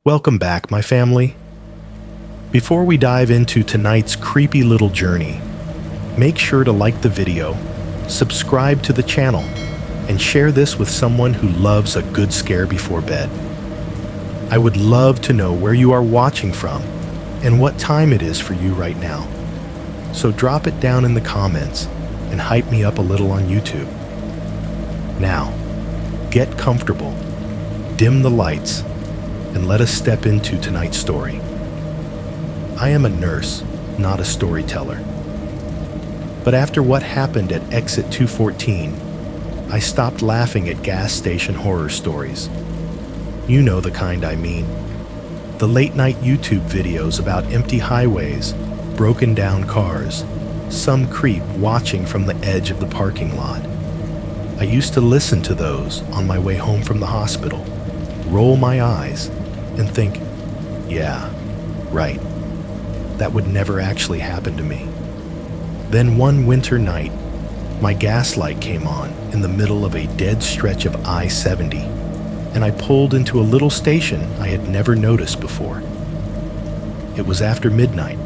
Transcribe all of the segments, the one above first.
Welcome back, my family. Before we dive into tonight's creepy little journey, make sure to like the video, subscribe to the channel, and share this with someone who loves a good scare before bed. I would love to know where you are watching from and what time it is for you right now. So drop it down in the comments and hype me up a little on YouTube. Now, get comfortable, dim the lights, and let us step into tonight's story. I am a nurse, not a storyteller. But after what happened at exit 214, I stopped laughing at gas station horror stories. You know the kind I mean. The late-night YouTube videos about empty highways, broken down cars, some creep watching from the edge of the parking lot. I used to listen to those on my way home from the hospital, roll my eyes, and think, yeah, right, that would never actually happen to me. Then one winter night, my gas light came on in the middle of a dead stretch of I-70, and I pulled into a little station I had never noticed before. It was after midnight.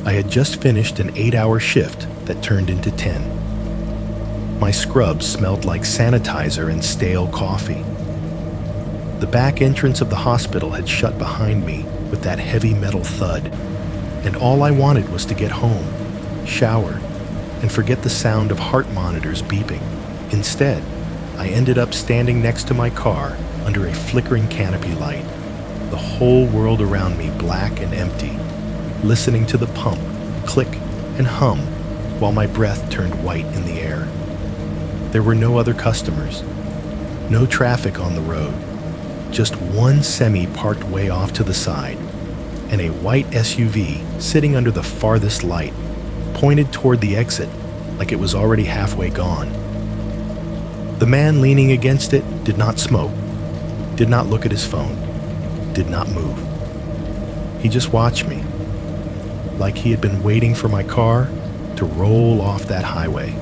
I had just finished an 8-hour shift that turned into 10. My scrubs smelled like sanitizer and stale coffee. The back entrance of the hospital had shut behind me with that heavy metal thud, and all I wanted was to get home, shower, and forget the sound of heart monitors beeping. Instead, I ended up standing next to my car under a flickering canopy light, the whole world around me black and empty, listening to the pump click and hum while my breath turned white in the air. There were no other customers, no traffic on the road, just one semi parked way off to the side, and a white SUV sitting under the farthest light, pointed toward the exit like it was already halfway gone. The man leaning against it did not smoke, did not look at his phone, did not move. He just watched me, like he had been waiting for my car to roll off that highway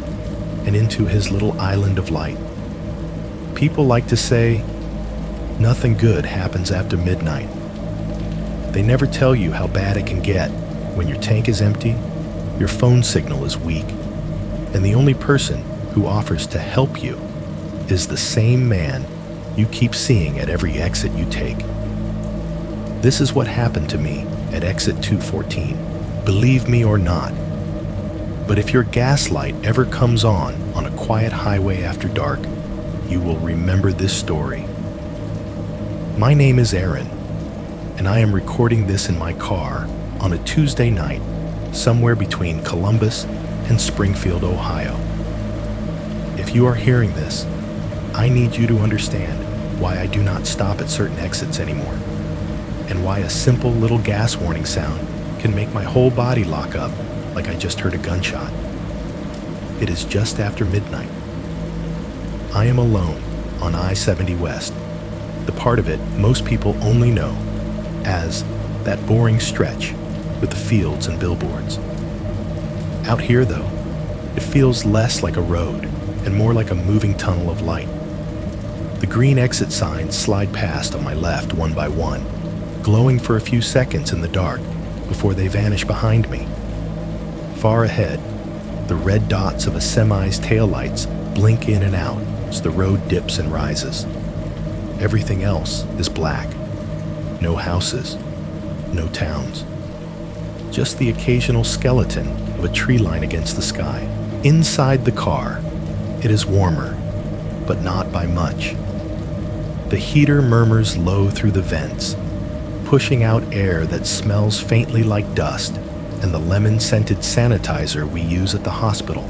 and into his little island of light. People like to say, nothing good happens after midnight. They never tell you how bad it can get when your tank is empty, your phone signal is weak, and the only person who offers to help you is the same man you keep seeing at every exit you take. This is what happened to me at exit 214, believe me or not. But if your gas light ever comes on a quiet highway after dark, you will remember this story. My name is Aaron, and I am recording this in my car on a Tuesday night, somewhere between Columbus and Springfield, Ohio. If you are hearing this, I need you to understand why I do not stop at certain exits anymore, and why a simple little gas warning sound can make my whole body lock up like I just heard a gunshot. It is just after midnight. I am alone on I-70 West, the part of it most people only know as that boring stretch with the fields and billboards. Out here, though, it feels less like a road and more like a moving tunnel of light. The green exit signs slide past on my left one by one, glowing for a few seconds in the dark before they vanish behind me. Far ahead, the red dots of a semi's taillights blink in and out as the road dips and rises. Everything else is black. No houses, no towns. Just the occasional skeleton of a tree line against the sky. Inside the car, it is warmer, but not by much. The heater murmurs low through the vents, pushing out air that smells faintly like dust and the lemon-scented sanitizer we use at the hospital.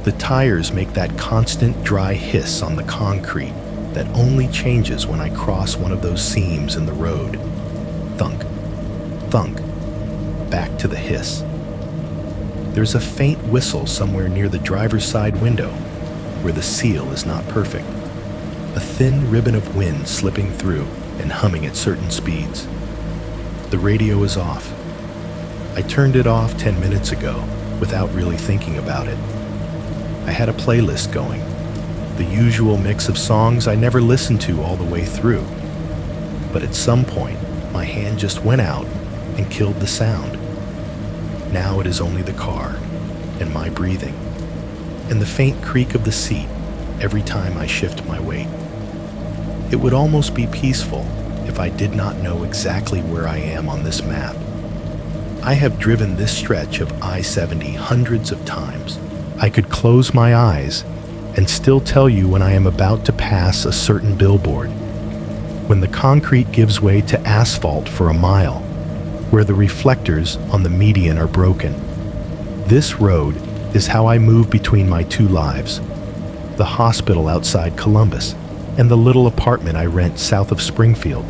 The tires make that constant dry hiss on the concrete that only changes when I cross one of those seams in the road. Thunk, thunk, back to the hiss. There's a faint whistle somewhere near the driver's side window where the seal is not perfect. A thin ribbon of wind slipping through and humming at certain speeds. The radio is off. I turned it off 10 minutes ago without really thinking about it. I had a playlist going, the usual mix of songs I never listened to all the way through. But at some point, my hand just went out and killed the sound. Now it is only the car and my breathing and the faint creak of the seat every time I shift my weight. It would almost be peaceful if I did not know exactly where I am on this map. I have driven this stretch of I-70 hundreds of times. I could close my eyes and still tell you when I am about to pass a certain billboard, when the concrete gives way to asphalt for a mile, where the reflectors on the median are broken. This road is how I move between my two lives, the hospital outside Columbus and the little apartment I rent south of Springfield.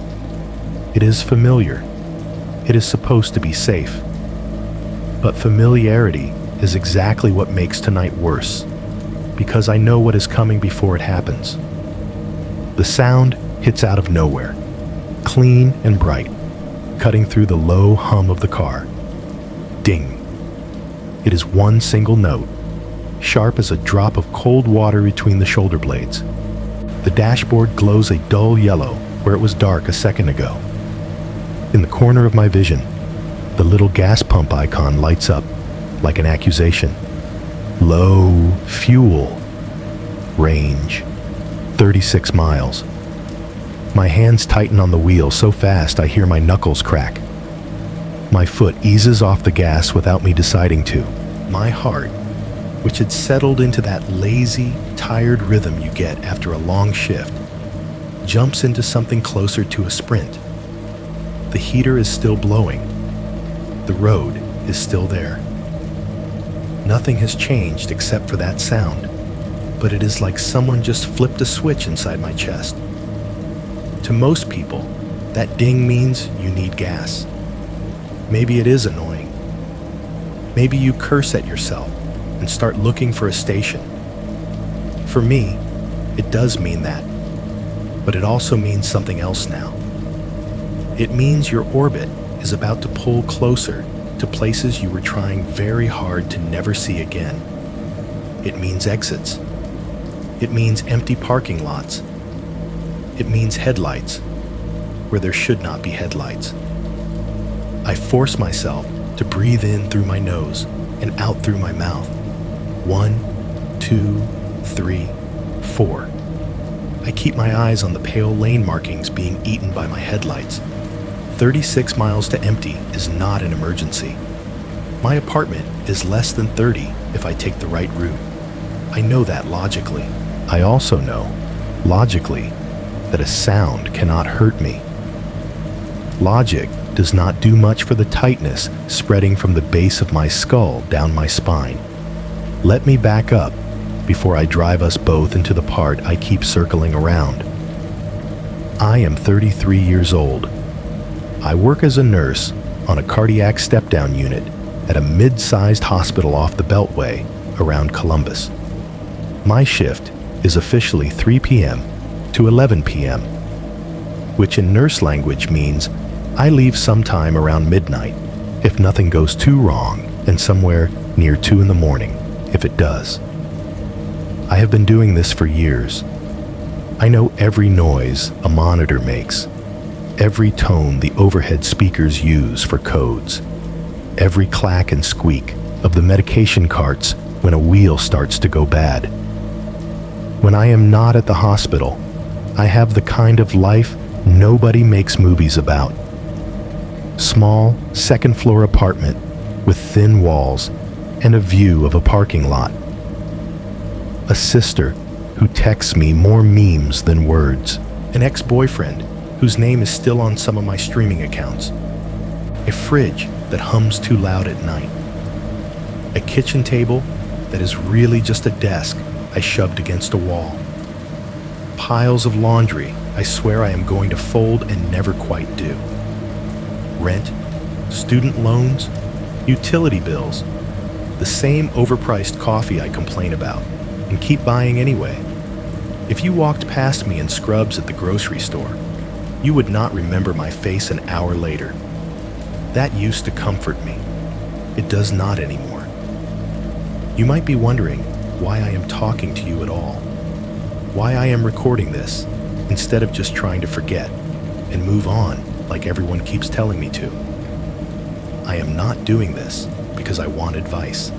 It is familiar. It is supposed to be safe. But familiarity is exactly what makes tonight worse, because I know what is coming before it happens. The sound hits out of nowhere, clean and bright, cutting through the low hum of the car. Ding. It is one single note, sharp as a drop of cold water between the shoulder blades. The dashboard glows a dull yellow where it was dark a second ago. In the corner of my vision, the little gas pump icon lights up like an accusation. Low fuel. Range 36 miles. My hands tighten on the wheel so fast I hear my knuckles crack. My foot eases off the gas without me deciding to. My heart, which had settled into that lazy, tired rhythm you get after a long shift, jumps into something closer to a sprint. The heater is still blowing. The road is still there. Nothing has changed except for that sound, but it is like someone just flipped a switch inside my chest. To most people, that ding means you need gas. Maybe it is annoying. Maybe you curse at yourself and start looking for a station. For me, it does mean that, but it also means something else now. It means your orbit is about to pull closer to places you were trying very hard to never see again. It means exits. It means empty parking lots. It means headlights where there should not be headlights. I force myself to breathe in through my nose and out through my mouth. 1, 2, 3, 4. I keep my eyes on the pale lane markings being eaten by my headlights. 36 miles to empty is not an emergency. My apartment is less than 30 if I take the right route. I know that logically. I also know, logically, that a sound cannot hurt me. Logic does not do much for the tightness spreading from the base of my skull down my spine. Let me back up before I drive us both into the part I keep circling around. I am 33 years old. I work as a nurse on a cardiac step-down unit at a mid-sized hospital off the Beltway around Columbus. My shift is officially 3 p.m. to 11 p.m., which in nurse language means I leave sometime around midnight if nothing goes too wrong, and somewhere near 2 in the morning if it does. I have been doing this for years. I know every noise a monitor makes, every tone the overhead speakers use for codes, every clack and squeak of the medication carts when a wheel starts to go bad. When I am not at the hospital, I have the kind of life nobody makes movies about. Small, second-floor apartment with thin walls and a view of a parking lot. A sister who texts me more memes than words. An ex-boyfriend whose name is still on some of my streaming accounts. A fridge that hums too loud at night. A kitchen table that is really just a desk I shoved against a wall. Piles of laundry I swear I am going to fold and never quite do. Rent, student loans, utility bills, the same overpriced coffee I complain about and keep buying anyway. If you walked past me in scrubs at the grocery store, you would not remember my face an hour later. That used to comfort me. It does not anymore. You might be wondering why I am talking to you at all, why I am recording this instead of just trying to forget. and move on like everyone keeps telling me to. I am not doing this because I want advice.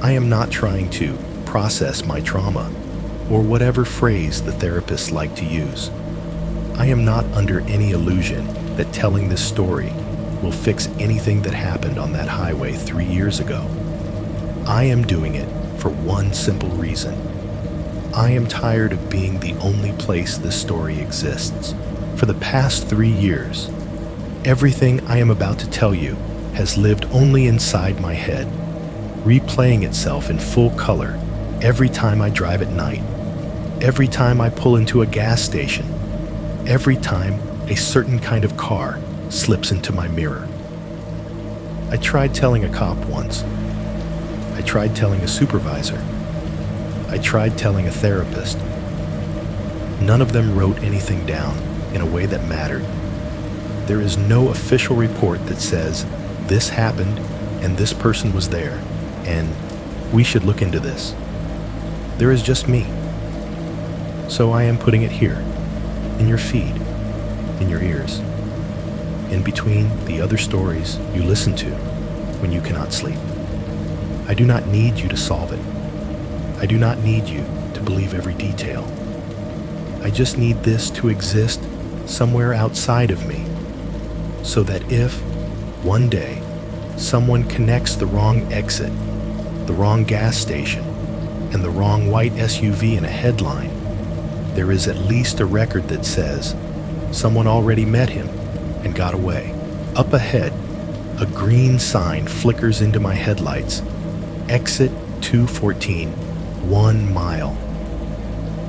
I am not trying to process my trauma, or whatever phrase the therapists like to use. I am not under any illusion that telling this story will fix anything that happened on that highway 3 years ago. I am doing it for one simple reason. I am tired of being the only place this story exists. For the past 3 years, everything I am about to tell you has lived only inside my head, replaying itself in full color every time I drive at night, every time I pull into a gas station, every time a certain kind of car slips into my mirror. I tried telling a cop once. I tried telling a supervisor. I tried telling a therapist. None of them wrote anything down in a way that mattered. There is no official report that says this happened and this person was there and we should look into this. There is just me. So I am putting it here, in your feed, in your ears, in between the other stories you listen to when you cannot sleep. I do not need you to solve it. I do not need you to believe every detail. I just need this to exist somewhere outside of me, so that if, one day, someone connects the wrong exit, the wrong gas station, and the wrong white SUV in a headline, there is at least a record that says someone already met him and got away. Up ahead, a green sign flickers into my headlights. Exit 214, 1 mile.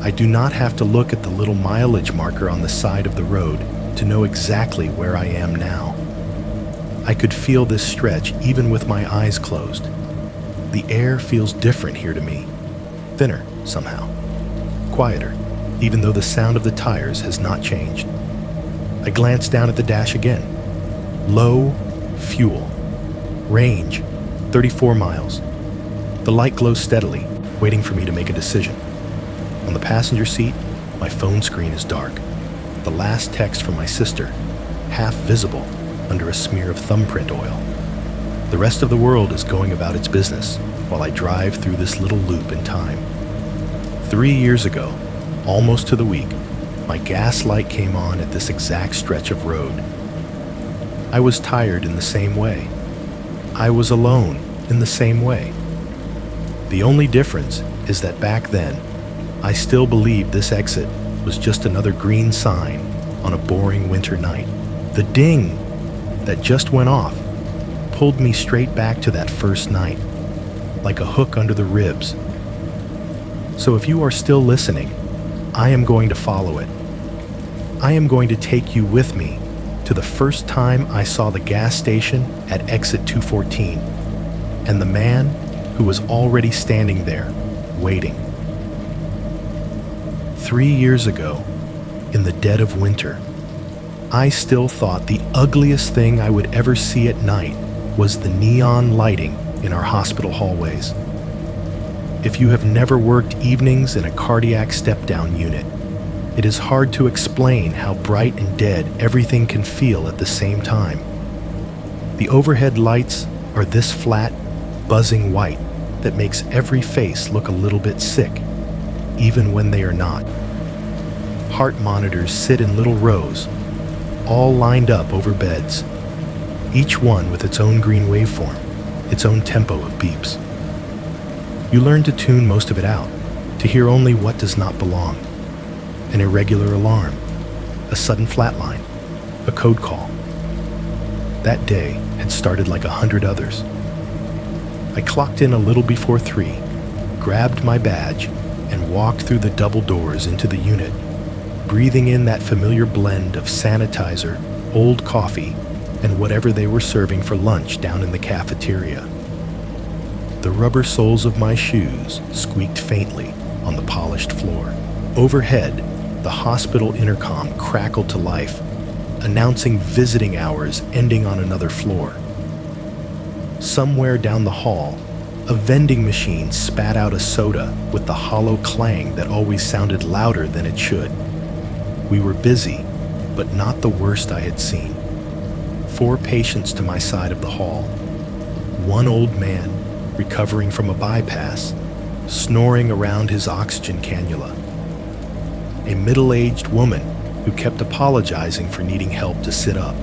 I do not have to look at the little mileage marker on the side of the road to know exactly where I am now. I could feel this stretch even with my eyes closed. The air feels different here to me, thinner somehow, quieter, even though the sound of the tires has not changed. I glance down at the dash again. Low fuel. Range, 34 miles. The light glows steadily, waiting for me to make a decision. On the passenger seat, my phone screen is dark. The last text from my sister, half visible under a smear of thumbprint oil. The rest of the world is going about its business while I drive through this little loop in time. 3 years ago, almost to the week, my gas light came on at this exact stretch of road. I was tired in the same way. I was alone in the same way. The only difference is that back then, I still believed this exit was just another green sign on a boring winter night. The ding that just went off pulled me straight back to that first night, like a hook under the ribs. So if you are still listening, I am going to follow it. I am going to take you with me to the first time I saw the gas station at exit 214 and the man who was already standing there, waiting. 3 years ago, in the dead of winter, I still thought the ugliest thing I would ever see at night was the neon lighting in our hospital hallways. If you have never worked evenings in a cardiac step-down unit, it is hard to explain how bright and dead everything can feel at the same time. The overhead lights are this flat, buzzing white that makes every face look a little bit sick, even when they are not. Heart monitors sit in little rows, all lined up over beds, each one with its own green waveform, its own tempo of beeps. You learn to tune most of it out, to hear only what does not belong. An irregular alarm, a sudden flatline, a code call. That day had started like 100 others. I clocked in a little before 3, grabbed my badge, and walked through the double doors into the unit, breathing in that familiar blend of sanitizer, old coffee, and whatever they were serving for lunch down in the cafeteria. The rubber soles of my shoes squeaked faintly on the polished floor. Overhead, the hospital intercom crackled to life, announcing visiting hours ending on another floor. Somewhere down the hall, a vending machine spat out a soda with the hollow clang that always sounded louder than it should. We were busy, but not the worst I had seen. 4 patients to my side of the hall. One old man, recovering from a bypass, snoring around his oxygen cannula. A middle-aged woman who kept apologizing for needing help to sit up.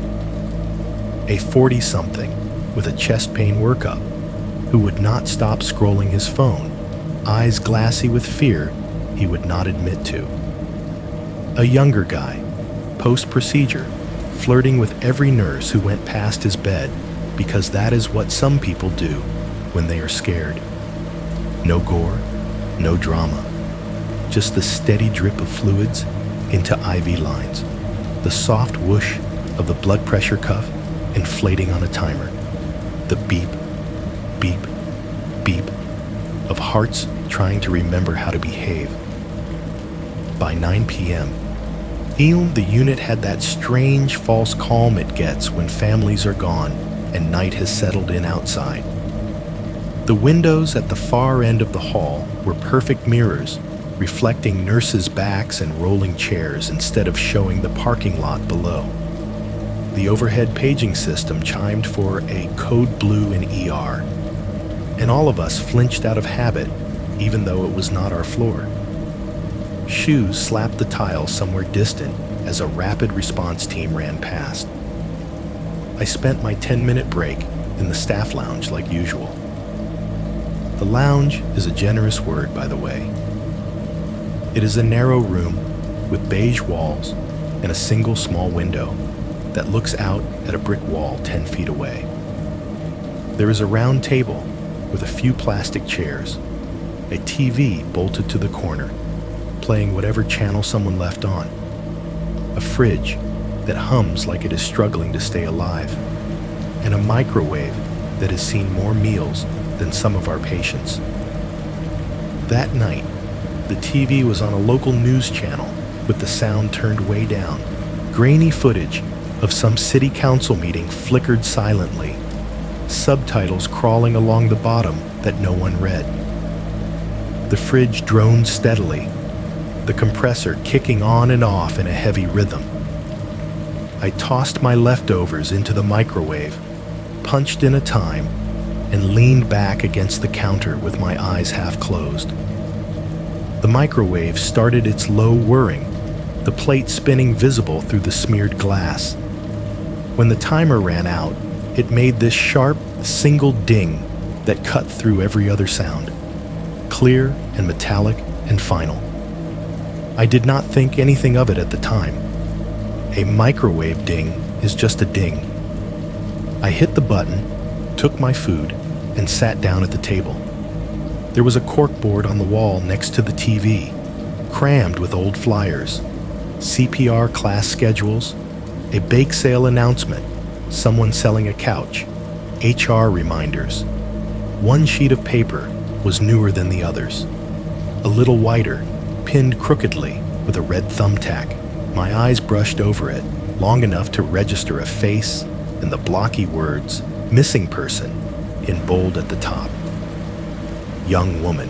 A 40-something with a chest pain workup who would not stop scrolling his phone, eyes glassy with fear he would not admit to. A younger guy, post-procedure, flirting with every nurse who went past his bed because that is what some people do when they are scared. No gore, no drama, just the steady drip of fluids into IV lines, the soft whoosh of the blood pressure cuff inflating on a timer, the beep, beep, beep of hearts trying to remember how to behave. By 9 p.m., the unit had that strange false calm it gets when families are gone and night has settled in outside. The windows at the far end of the hall were perfect mirrors, reflecting nurses' backs and rolling chairs instead of showing the parking lot below. The overhead paging system chimed for a code blue in ER, and all of us flinched out of habit, even though it was not our floor. Shoes slapped the tile somewhere distant as a rapid response team ran past. I spent my 10-minute break in the staff lounge like usual. The lounge is a generous word, by the way. It is a narrow room with beige walls and a single small window that looks out at a brick wall 10 feet away. There is a round table with a few plastic chairs, a TV bolted to the corner, playing whatever channel someone left on, a fridge that hums like it is struggling to stay alive, and a microwave that has seen more meals than some of our patients. That night, the TV was on a local news channel with the sound turned way down. Grainy footage of some city council meeting flickered silently, subtitles crawling along the bottom that no one read. The fridge droned steadily, the compressor kicking on and off in a heavy rhythm. I tossed my leftovers into the microwave, punched in a time, and leaned back against the counter with my eyes half closed. The microwave started its low whirring, the plate spinning visible through the smeared glass. When the timer ran out, it made this sharp, single ding that cut through every other sound, clear and metallic and final. I did not think anything of it at the time. A microwave ding is just a ding. I hit the button, took my food, and sat down at the table. There was a corkboard on the wall next to the TV, crammed with old flyers, CPR class schedules, a bake sale announcement, someone selling a couch, HR reminders. One sheet of paper was newer than the others, a little whiter, pinned crookedly with a red thumbtack. My eyes brushed over it, long enough to register a face and the blocky words, "missing person," in bold at the top. Young woman.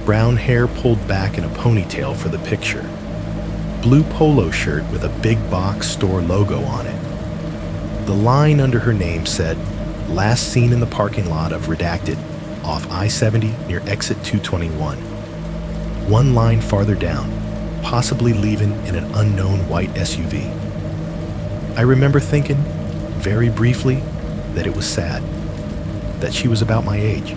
Brown hair pulled back in a ponytail for the picture. Blue polo shirt with a big box store logo on it. The line under her name said, "Last seen in the parking lot of Redacted, off I-70 near exit 221. One line farther down, possibly leaving in an unknown white SUV. I remember thinking, very briefly, that it was sad, that she was about my age,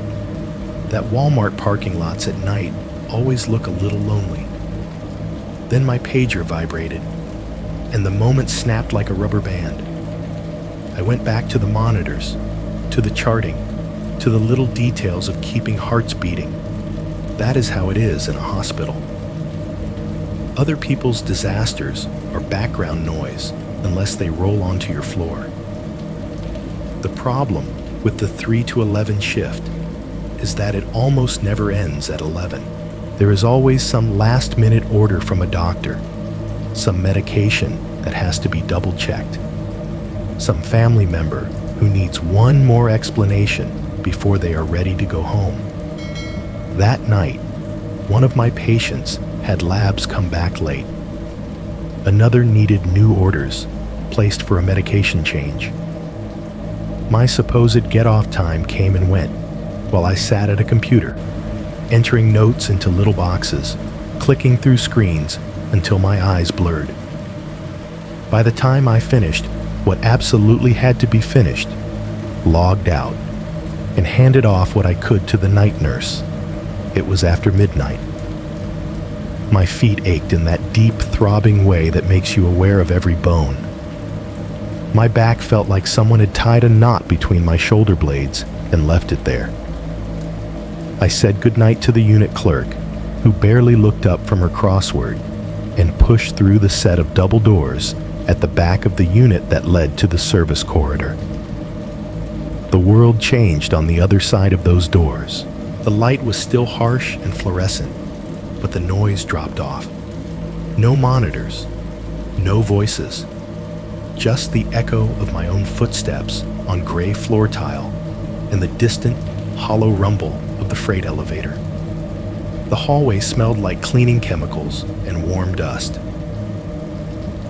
that Walmart parking lots at night always look a little lonely. Then my pager vibrated, and the moment snapped like a rubber band. I went back to the monitors, to the charting, to the little details of keeping hearts beating. That is how it is in a hospital. Other people's disasters are background noise unless they roll onto your floor. The problem with the 3 to 11 shift is that it almost never ends at 11. There is always some last-minute order from a doctor, some medication that has to be double-checked, some family member who needs one more explanation before they are ready to go home. That night, one of my patients had labs come back late. Another needed new orders, placed for a medication change. My supposed get-off time came and went, while I sat at a computer, entering notes into little boxes, clicking through screens until my eyes blurred. By the time I finished what absolutely had to be finished, logged out, and handed off what I could to the night nurse, it was after midnight. My feet ached in that deep, throbbing way that makes you aware of every bone. My back felt like someone had tied a knot between my shoulder blades and left it there. I said goodnight to the unit clerk, who barely looked up from her crossword, and pushed through the set of double doors at the back of the unit that led to the service corridor. The world changed on the other side of those doors. The light was still harsh and fluorescent, but the noise dropped off. No monitors, no voices, just the echo of my own footsteps on gray floor tile and the distant, hollow rumble of the freight elevator. The hallway smelled like cleaning chemicals and warm dust.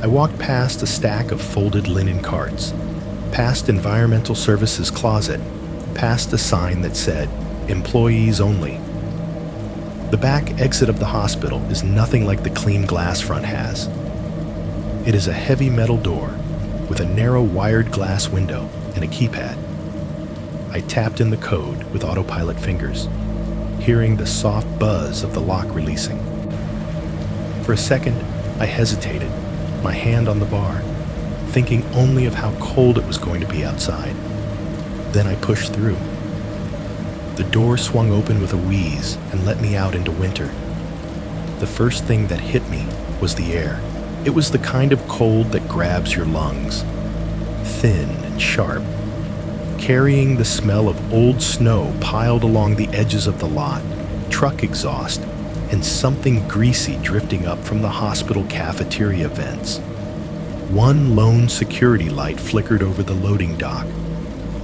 I walked past a stack of folded linen carts, past environmental services closet, past a sign that said, "Employees only." The back exit of the hospital is nothing like the clean glass front has. It is a heavy metal door with a narrow wired glass window and a keypad. I tapped in the code with autopilot fingers, hearing the soft buzz of the lock releasing. For a second, I hesitated, my hand on the bar, thinking only of how cold it was going to be outside. Then I pushed through. The door swung open with a wheeze and let me out into winter. The first thing that hit me was the air. It was the kind of cold that grabs your lungs, thin and sharp, carrying the smell of old snow piled along the edges of the lot, truck exhaust, and something greasy drifting up from the hospital cafeteria vents. One lone security light flickered over the loading dock,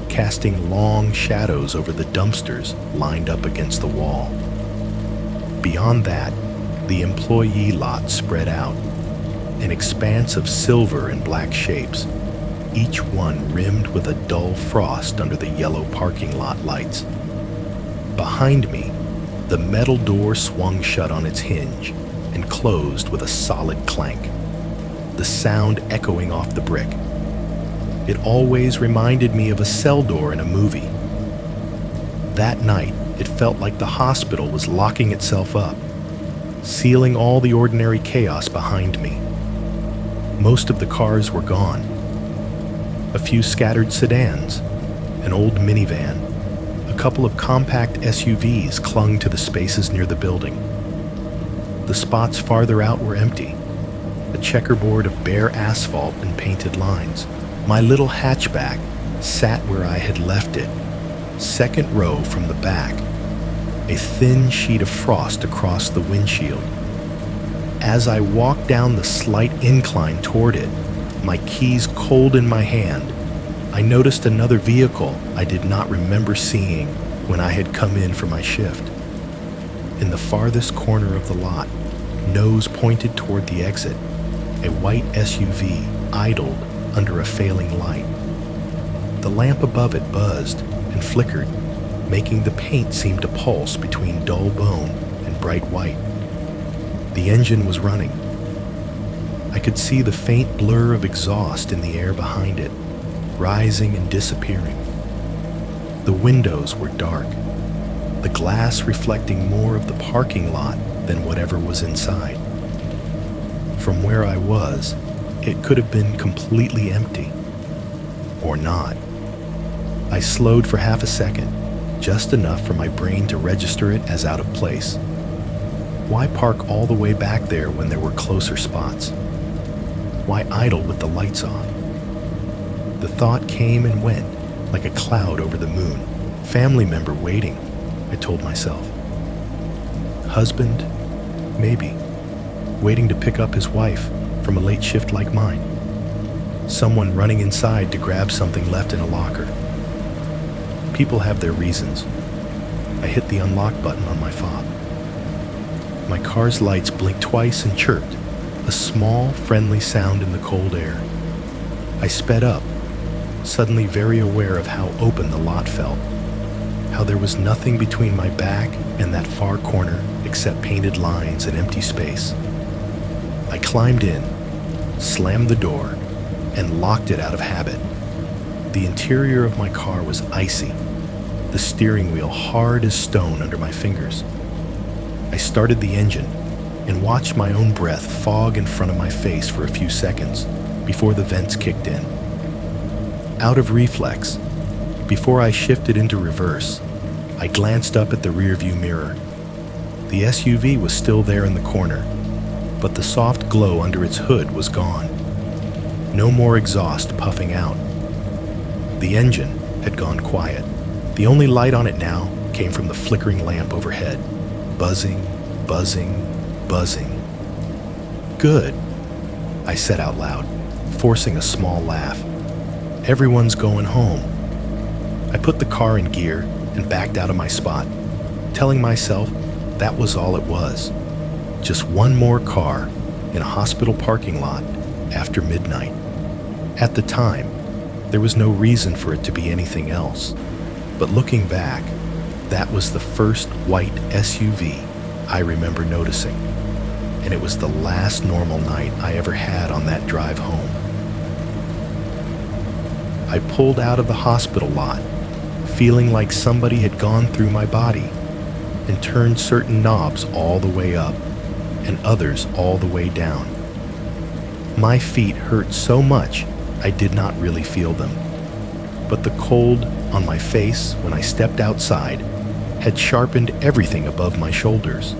casting long shadows over the dumpsters lined up against the wall. Beyond that, the employee lot spread out, an expanse of silver and black shapes, each one rimmed with a dull frost under the yellow parking lot lights. Behind me, the metal door swung shut on its hinge and closed with a solid clank, the sound echoing off the brick. It always reminded me of a cell door in a movie. That night, it felt like the hospital was locking itself up, sealing all the ordinary chaos behind me. Most of the cars were gone. A few scattered sedans, an old minivan, a couple of compact SUVs clung to the spaces near the building. The spots farther out were empty, a checkerboard of bare asphalt and painted lines. My little hatchback sat where I had left it, second row from the back, a thin sheet of frost across the windshield. As I walked down the slight incline toward it, my keys cold in my hand, I noticed another vehicle I did not remember seeing when I had come in for my shift. In the farthest corner of the lot, nose pointed toward the exit, a white SUV idled under a failing light. The lamp above it buzzed and flickered, making the paint seem to pulse between dull bone and bright white. The engine was running. I could see the faint blur of exhaust in the air behind it, rising and disappearing. The windows were dark, the glass reflecting more of the parking lot than whatever was inside. From where I was, it could have been completely empty. Or not. I slowed for half a second, just enough for my brain to register it as out of place. Why park all the way back there when there were closer spots? Why idle with the lights on? The thought came and went, like a cloud over the moon. Family member waiting, I told myself. Husband, maybe, waiting to pick up his wife from a late shift like mine. Someone running inside to grab something left in a locker. People have their reasons. I hit the unlock button on my fob. My car's lights blinked twice and chirped, a small, friendly sound in the cold air. I sped up, suddenly very aware of how open the lot felt, how there was nothing between my back and that far corner except painted lines and empty space. I climbed in, slammed the door, and locked it out of habit. The interior of my car was icy, the steering wheel hard as stone under my fingers. I started the engine and watched my own breath fog in front of my face for a few seconds before the vents kicked in. Out of reflex, before I shifted into reverse, I glanced up at the rearview mirror. The SUV was still there in the corner, but the soft glow under its hood was gone. No more exhaust puffing out. The engine had gone quiet. The only light on it now came from the flickering lamp overhead. Buzzing, buzzing, buzzing. Good, I said out loud, forcing a small laugh. Everyone's going home. I put the car in gear and backed out of my spot, telling myself that was all it was. Just one more car in a hospital parking lot after midnight. At the time, there was no reason for it to be anything else. But looking back, that was the first white SUV I remember noticing. And it was the last normal night I ever had on that drive home. I pulled out of the hospital lot, feeling like somebody had gone through my body and turned certain knobs all the way up and others all the way down. My feet hurt so much I did not really feel them, but the cold on my face when I stepped outside had sharpened everything above my shoulders.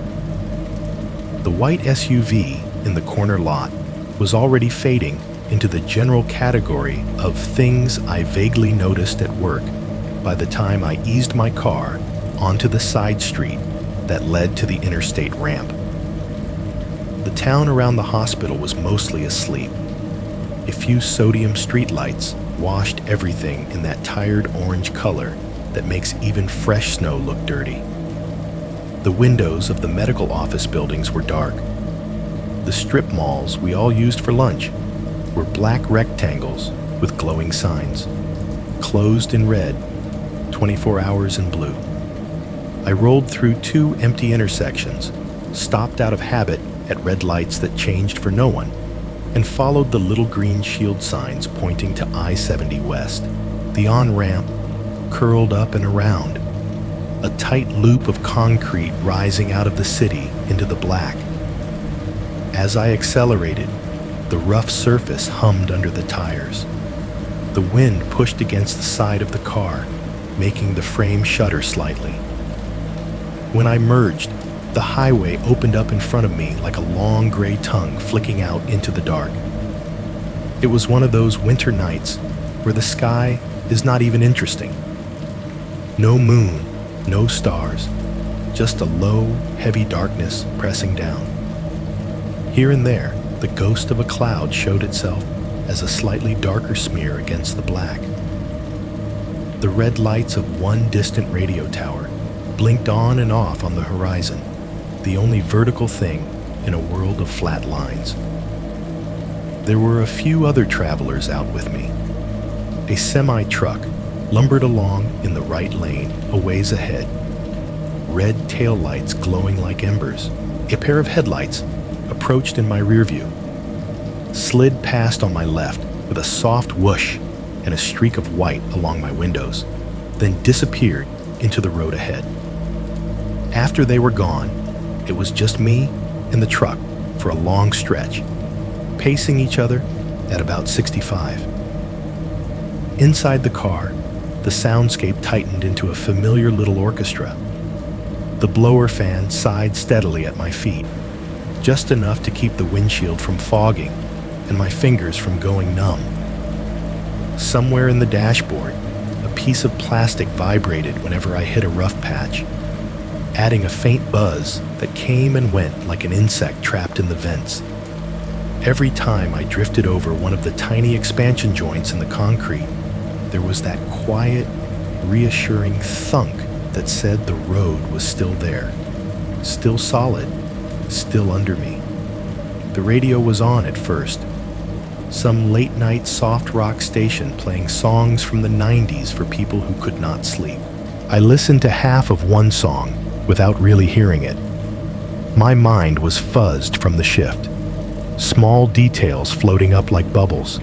The white SUV in the corner lot was already fading into the general category of things I vaguely noticed at work by the time I eased my car onto the side street that led to the interstate ramp. The town around the hospital was mostly asleep. A few sodium streetlights washed everything in that tired orange color that makes even fresh snow look dirty. The windows of the medical office buildings were dark. The strip malls we all used for lunch were black rectangles with glowing signs. Closed in red, 24 hours in blue. I rolled through 2 empty intersections, stopped out of habit at red lights that changed for no one, and followed the little green shield signs pointing to I-70 West. The on-ramp curled up and around, a tight loop of concrete rising out of the city into the black. As I accelerated, the rough surface hummed under the tires. The wind pushed against the side of the car, making the frame shudder slightly. When I merged, the highway opened up in front of me like a long gray tongue flicking out into the dark. It was one of those winter nights where the sky is not even interesting. No moon, no stars, just a low, heavy darkness pressing down. Here and there, the ghost of a cloud showed itself as a slightly darker smear against the black. The red lights of one distant radio tower blinked on and off on the horizon, the only vertical thing in a world of flat lines. There were a few other travelers out with me. A semi-truck lumbered along in the right lane a ways ahead, red taillights glowing like embers. A pair of headlights approached in my rear view, slid past on my left with a soft whoosh and a streak of white along my windows, then disappeared into the road ahead. After they were gone, it was just me and the truck for a long stretch, pacing each other at about 65. Inside the car, the soundscape tightened into a familiar little orchestra. The blower fan sighed steadily at my feet, just enough to keep the windshield from fogging and my fingers from going numb. Somewhere in the dashboard, a piece of plastic vibrated whenever I hit a rough patch, adding a faint buzz that came and went like an insect trapped in the vents. Every time I drifted over one of the tiny expansion joints in the concrete, there was that quiet, reassuring thunk that said the road was still there, still solid, still under me. The radio was on at first. Some late-night soft rock station playing songs from the 90s for people who could not sleep. I listened to half of one song without really hearing it. My mind was fuzzed from the shift. Small details floating up like bubbles.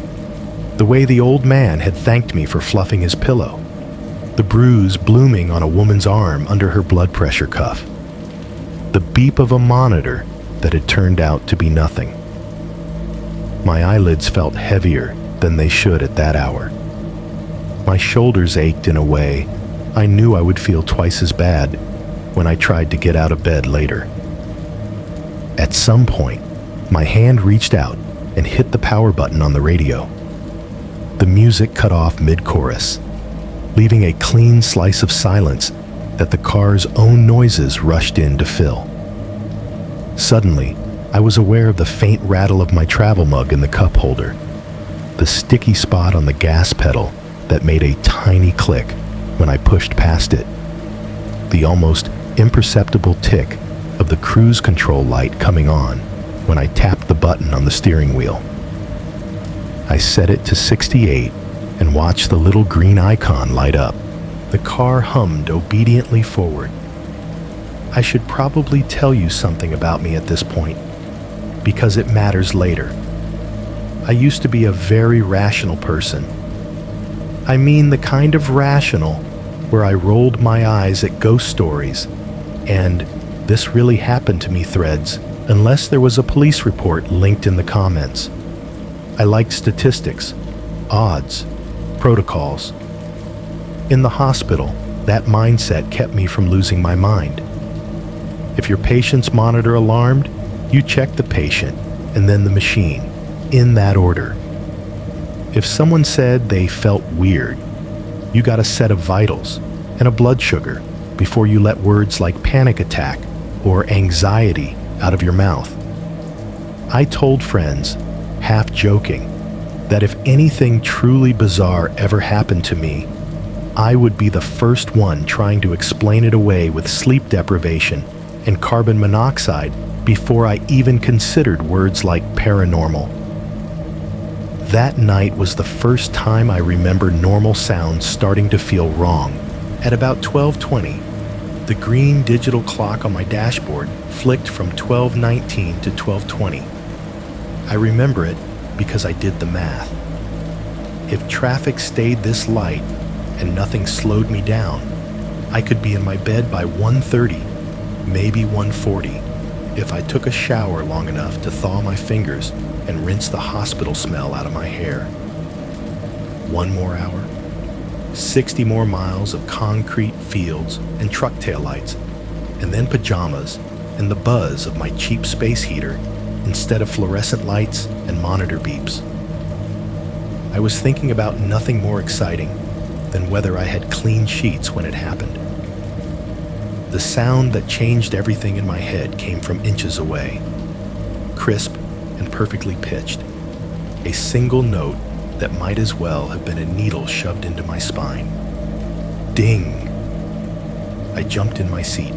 The way the old man had thanked me for fluffing his pillow. The bruise blooming on a woman's arm under her blood pressure cuff. The beep of a monitor that had turned out to be nothing. My eyelids felt heavier than they should at that hour. My shoulders ached in a way I knew I would feel twice as bad when I tried to get out of bed later. At some point, my hand reached out and hit the power button on the radio. The music cut off mid-chorus, leaving a clean slice of silence that the car's own noises rushed in to fill. Suddenly, I was aware of the faint rattle of my travel mug in the cup holder, the sticky spot on the gas pedal that made a tiny click when I pushed past it, the almost imperceptible tick of the cruise control light coming on when I tapped the button on the steering wheel. I set it to 68 and watched the little green icon light up. The car hummed obediently forward. I should probably tell you something about me at this point, because it matters later. I used to be a very rational person. I mean the kind of rational where I rolled my eyes at ghost stories and "this really happened to me" threads, unless there was a police report linked in the comments. I liked statistics, odds, protocols. In the hospital, that mindset kept me from losing my mind. If your patient's monitor alarmed, you check the patient and then the machine, in that order. If someone said they felt weird, you got a set of vitals and a blood sugar before you let words like panic attack or anxiety out of your mouth. I told friends, half joking, that if anything truly bizarre ever happened to me, I would be the first one trying to explain it away with sleep deprivation and carbon monoxide before I even considered words like paranormal. That night was the first time I remember normal sounds starting to feel wrong. At about 12:20, the green digital clock on my dashboard flicked from 12:19 to 12:20. I remember it because I did the math. If traffic stayed this light and nothing slowed me down, I could be in my bed by 1:30, maybe 1:40, if I took a shower long enough to thaw my fingers and rinse the hospital smell out of my hair. 1 more hour, 60 more miles of concrete fields and truck taillights, and then pajamas and the buzz of my cheap space heater instead of fluorescent lights and monitor beeps. I was thinking about nothing more exciting than whether I had clean sheets when it happened. The sound that changed everything in my head came from inches away, crisp and perfectly pitched, a single note that might as well have been a needle shoved into my spine. Ding! I jumped in my seat,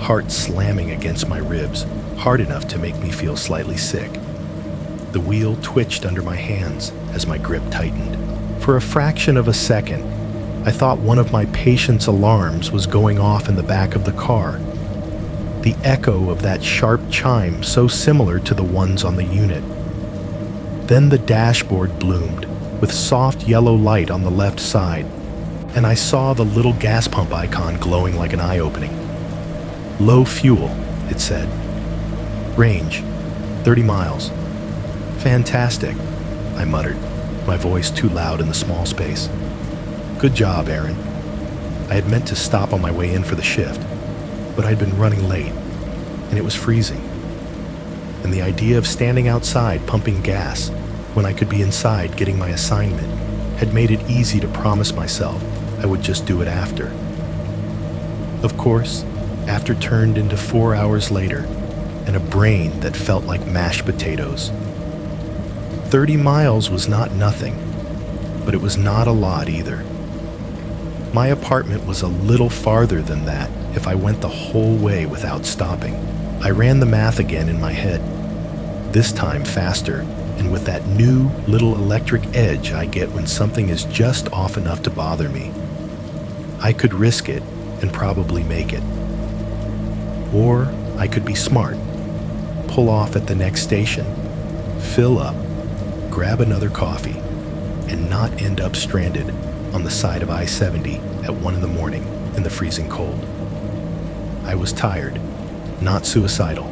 heart slamming against my ribs, hard enough to make me feel slightly sick. The wheel twitched under my hands as my grip tightened. For a fraction of a second, I thought one of my patient's alarms was going off in the back of the car. The echo of that sharp chime so similar to the ones on the unit. Then the dashboard bloomed with soft yellow light on the left side, and I saw the little gas pump icon glowing like an eye-opening. Low fuel, it said. Range, 30 miles. Fantastic, I muttered, my voice too loud in the small space. Good job, Aaron. I had meant to stop on my way in for the shift, but I'd been running late, and it was freezing. And the idea of standing outside pumping gas when I could be inside getting my assignment had made it easy to promise myself I would just do it after. Of course, after turned into 4 hours later, and a brain that felt like mashed potatoes. 30 miles was not nothing, but it was not a lot either. My apartment was a little farther than that if I went the whole way without stopping. I ran the math again in my head. this time faster, and with that new little electric edge I get when something is just off enough to bother me. I could risk it and probably make it. Or I could be smart, pull off at the next station, fill up, grab another coffee, and not end up stranded on the side of I-70 at 1 a.m. in the freezing cold. I was tired, not suicidal.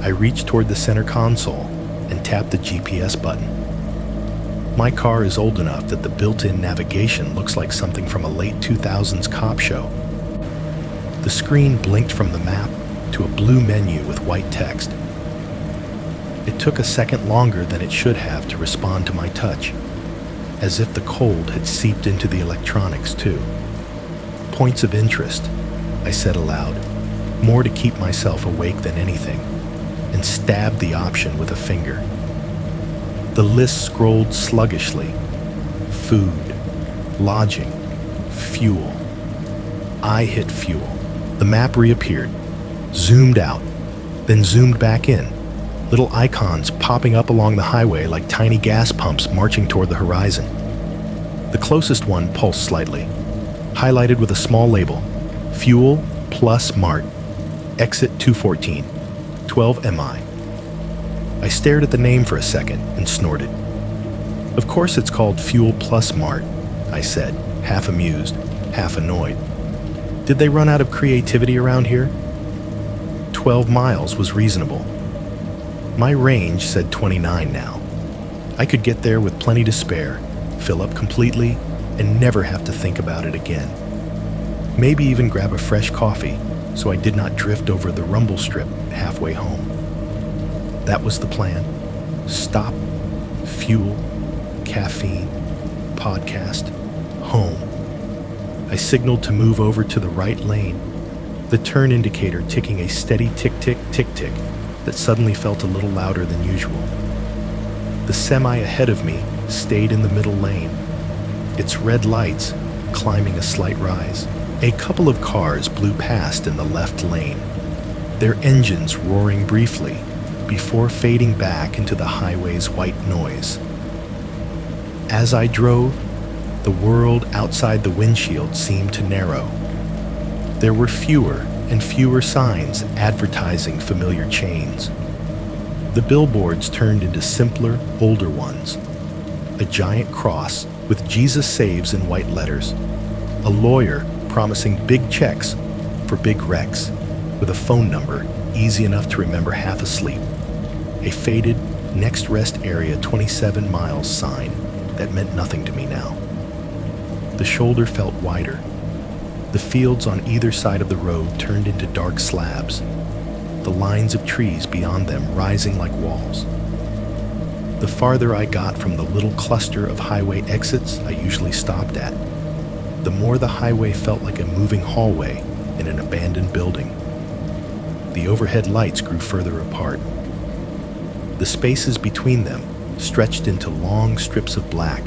I reached toward the center console and tapped the GPS button. My car is old enough that the built-in navigation looks like something from a late 2000s cop show. The screen blinked from the map to a blue menu with white text. It took a second longer than it should have to respond to my touch, as if the cold had seeped into the electronics too. Points of interest, I said aloud, more to keep myself awake than anything, and stabbed the option with a finger. The list scrolled sluggishly. Food, lodging, fuel. I hit fuel. The map reappeared, zoomed out, then zoomed back in, little icons popping up along the highway like tiny gas pumps marching toward the horizon. The closest one pulsed slightly, highlighted with a small label, Fuel Plus Mart, Exit 214, 12 MI. I stared at the name for a second and snorted. Of course it's called Fuel Plus Mart, I said, half amused, half annoyed. Did they run out of creativity around here? 12 miles was reasonable. My range said 29 now. I could get there with plenty to spare, fill up completely, and never have to think about it again. Maybe even grab a fresh coffee so I did not drift over the rumble strip halfway home. That was the plan. Stop, fuel, caffeine, podcast, home. I signaled to move over to the right lane, the turn indicator ticking a steady tick-tick, tick-tick that suddenly felt a little louder than usual. The semi ahead of me stayed in the middle lane, its red lights climbing a slight rise. A couple of cars blew past in the left lane, their engines roaring briefly before fading back into the highway's white noise. As I drove, the world outside the windshield seemed to narrow. There were fewer and fewer signs advertising familiar chains. The billboards turned into simpler, older ones. A giant cross with Jesus Saves in white letters. A lawyer promising big checks for big wrecks with a phone number easy enough to remember half asleep. A faded Next Rest Area 27 miles sign that meant nothing to me now. The shoulder felt wider. The fields on either side of the road turned into dark slabs, the lines of trees beyond them rising like walls. The farther I got from the little cluster of highway exits I usually stopped at, the more the highway felt like a moving hallway in an abandoned building. The overhead lights grew further apart. The spaces between them stretched into long strips of black,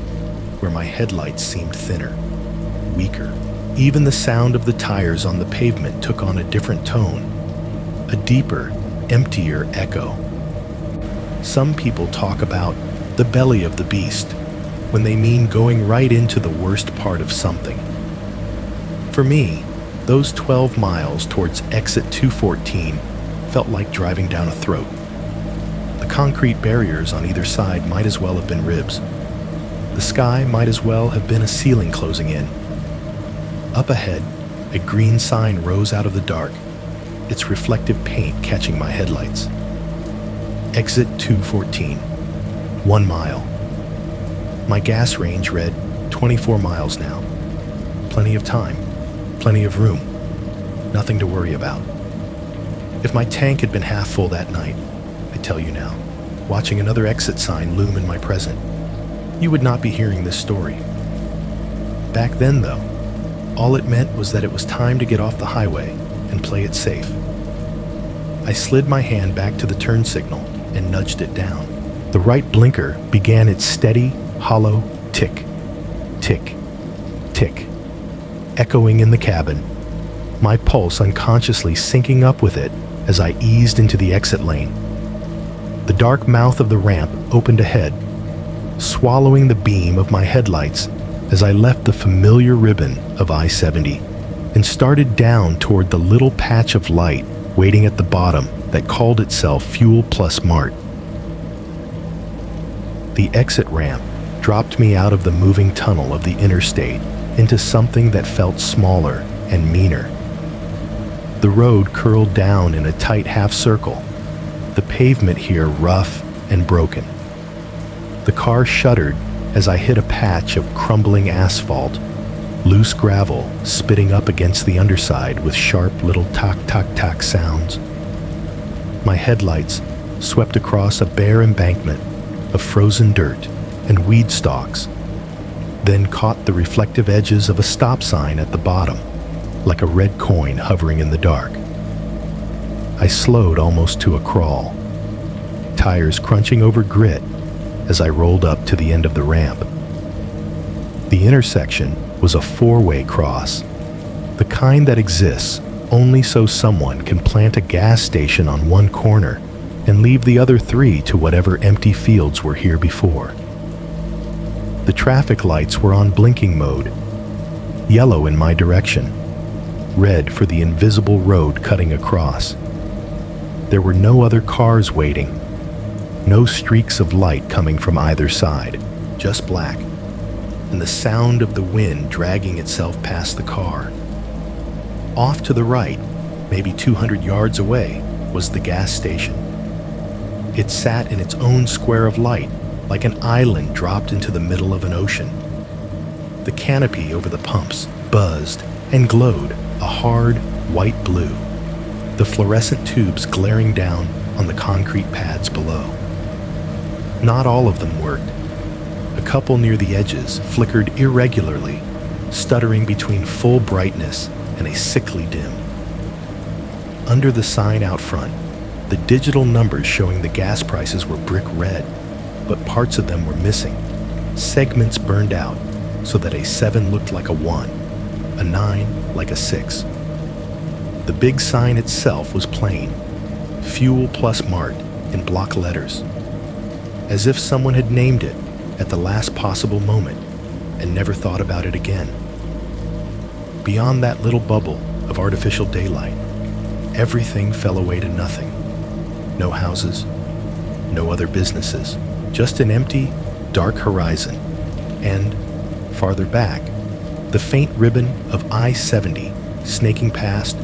where my headlights seemed thinner, weaker. Even the sound of the tires on the pavement took on a different tone, a deeper, emptier echo. Some people talk about the belly of the beast when they mean going right into the worst part of something. For me, those 12 miles towards exit 214 felt like driving down a throat. The concrete barriers on either side might as well have been ribs. The sky might as well have been a ceiling closing in. Up ahead, a green sign rose out of the dark, its reflective paint catching my headlights. Exit 214, 1 mile. My gas range read 24 miles now. Plenty of time, plenty of room, nothing to worry about. If my tank had been half full that night, I tell you now, watching another exit sign loom in my present, you would not be hearing this story. Back then, though, all it meant was that it was time to get off the highway and play it safe. I slid my hand back to the turn signal and nudged it down. The right blinker began its steady, hollow tick, tick, tick, echoing in the cabin, my pulse unconsciously syncing up with it as I eased into the exit lane. The dark mouth of the ramp opened ahead, swallowing the beam of my headlights as I left the familiar ribbon of I-70 and started down toward the little patch of light waiting at the bottom that called itself Fuel Plus Mart. The exit ramp dropped me out of the moving tunnel of the interstate into something that felt smaller and meaner. The road curled down in a tight half circle, the pavement here rough and broken. The car shuddered as I hit a patch of crumbling asphalt, loose gravel spitting up against the underside with sharp little tock-tock-tock sounds. My headlights swept across a bare embankment of frozen dirt and weed stalks, then caught the reflective edges of a stop sign at the bottom, like a red coin hovering in the dark. I slowed almost to a crawl, tires crunching over grit as I rolled up to the end of the ramp. The intersection was a four-way cross, the kind that exists only so someone can plant a gas station on one corner and leave the other three to whatever empty fields were here before. The traffic lights were on blinking mode, yellow in my direction, red for the invisible road cutting across. There were no other cars waiting, no streaks of light coming from either side, just black, and the sound of the wind dragging itself past the car. Off to the right, maybe 200 yards away, was the gas station. It sat in its own square of light, like an island dropped into the middle of an ocean. The canopy over the pumps buzzed and glowed a hard, white blue, the fluorescent tubes glaring down on the concrete pads below. Not all of them worked. A couple near the edges flickered irregularly, stuttering between full brightness and a sickly dim. Under the sign out front, the digital numbers showing the gas prices were brick red, but parts of them were missing. Segments burned out so that a 7 looked like a 1, a 9 like a 6. The big sign itself was plain, Fuel Plus Mart in block letters, as if someone had named it at the last possible moment and never thought about it again. Beyond that little bubble of artificial daylight, everything fell away to nothing. No houses, no other businesses, just an empty, dark horizon, and, farther back, the faint ribbon of I-70 snaking past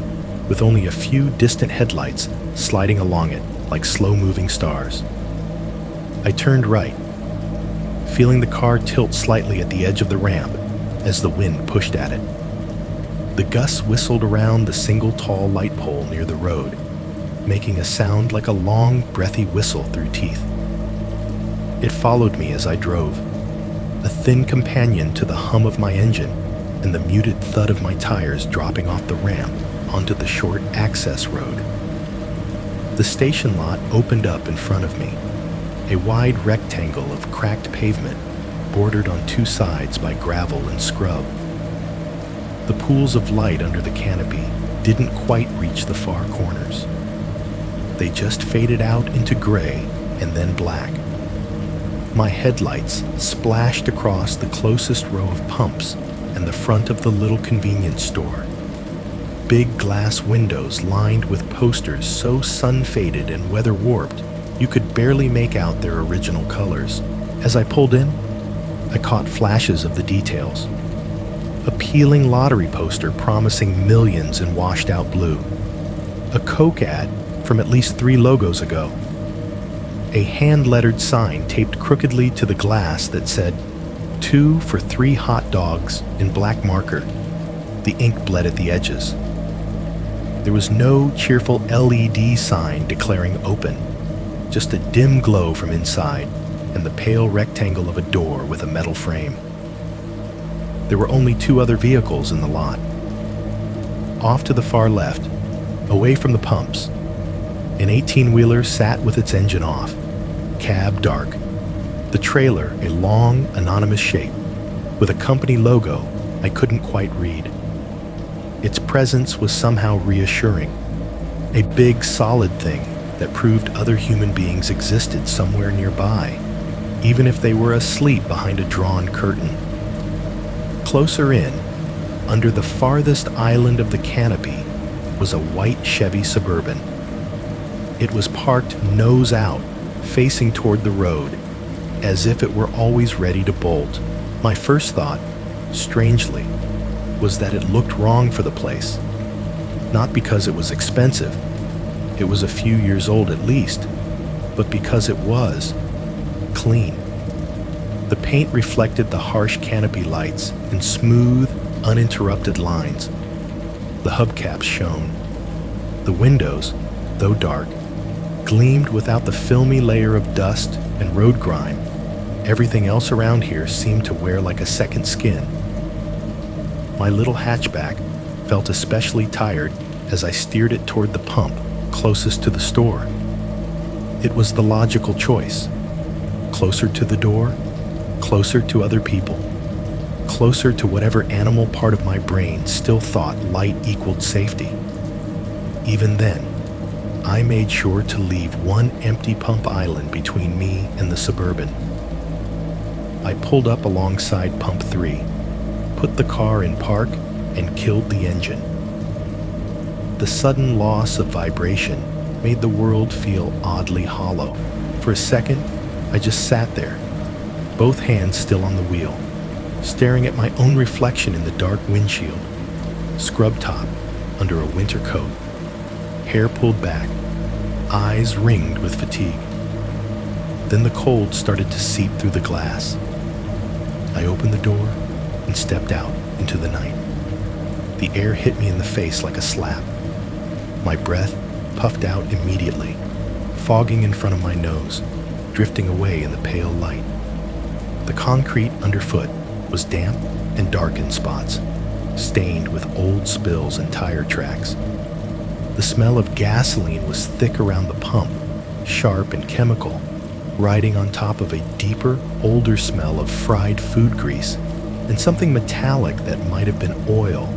with only a few distant headlights sliding along it like slow-moving stars. I turned right, feeling the car tilt slightly at the edge of the ramp as the wind pushed at it. The gusts whistled around the single tall light pole near the road, making a sound like a long, breathy whistle through teeth. It followed me as I drove, a thin companion to the hum of my engine and the muted thud of my tires dropping off the ramp onto the short access road. The station lot opened up in front of me, a wide rectangle of cracked pavement bordered on two sides by gravel and scrub. The pools of light under the canopy didn't quite reach the far corners. They just faded out into gray and then black. My headlights splashed across the closest row of pumps and the front of the little convenience store. Big glass windows lined with posters so sun-faded and weather-warped you could barely make out their original colors. As I pulled in, I caught flashes of the details. A peeling lottery poster promising millions in washed-out blue. A Coke ad from at least 3 logos ago. A hand-lettered sign taped crookedly to the glass that said, 2 for 3 hot dogs in black marker. The ink bled at the edges. There was no cheerful LED sign declaring open, just a dim glow from inside and the pale rectangle of a door with a metal frame. There were only 2 other vehicles in the lot. Off to the far left, away from the pumps, an 18-wheeler sat with its engine off, cab dark. The trailer, a long, anonymous shape, with a company logo I couldn't quite read. Its presence was somehow reassuring, a big, solid thing that proved other human beings existed somewhere nearby, even if they were asleep behind a drawn curtain. Closer in, under the farthest island of the canopy, was a white Chevy Suburban. It was parked nose out, facing toward the road, as if it were always ready to bolt. My first thought, strangely, was that it looked wrong for the place. Not because it was expensive, it was a few years old at least, but because it was clean. The paint reflected the harsh canopy lights in smooth, uninterrupted lines. The hubcaps shone. The windows, though dark, gleamed without the filmy layer of dust and road grime. Everything else around here seemed to wear like a second skin. My little hatchback felt especially tired as I steered it toward the pump closest to the store. It was the logical choice. Closer to the door, closer to other people, closer to whatever animal part of my brain still thought light equaled safety. Even then, I made sure to leave one empty pump island between me and the Suburban. I pulled up alongside Pump 3, put the car in park, and killed the engine. The sudden loss of vibration made the world feel oddly hollow. For a second, I just sat there, both hands still on the wheel, staring at my own reflection in the dark windshield, scrub top under a winter coat, hair pulled back, eyes ringed with fatigue. Then the cold started to seep through the glass. I opened the door and stepped out into the night. The air hit me in the face like a slap. My breath puffed out immediately, fogging in front of my nose, drifting away in the pale light. The concrete underfoot was damp and dark in spots, stained with old spills and tire tracks. The smell of gasoline was thick around the pump, sharp and chemical, riding on top of a deeper, older smell of fried food grease and something metallic that might have been oil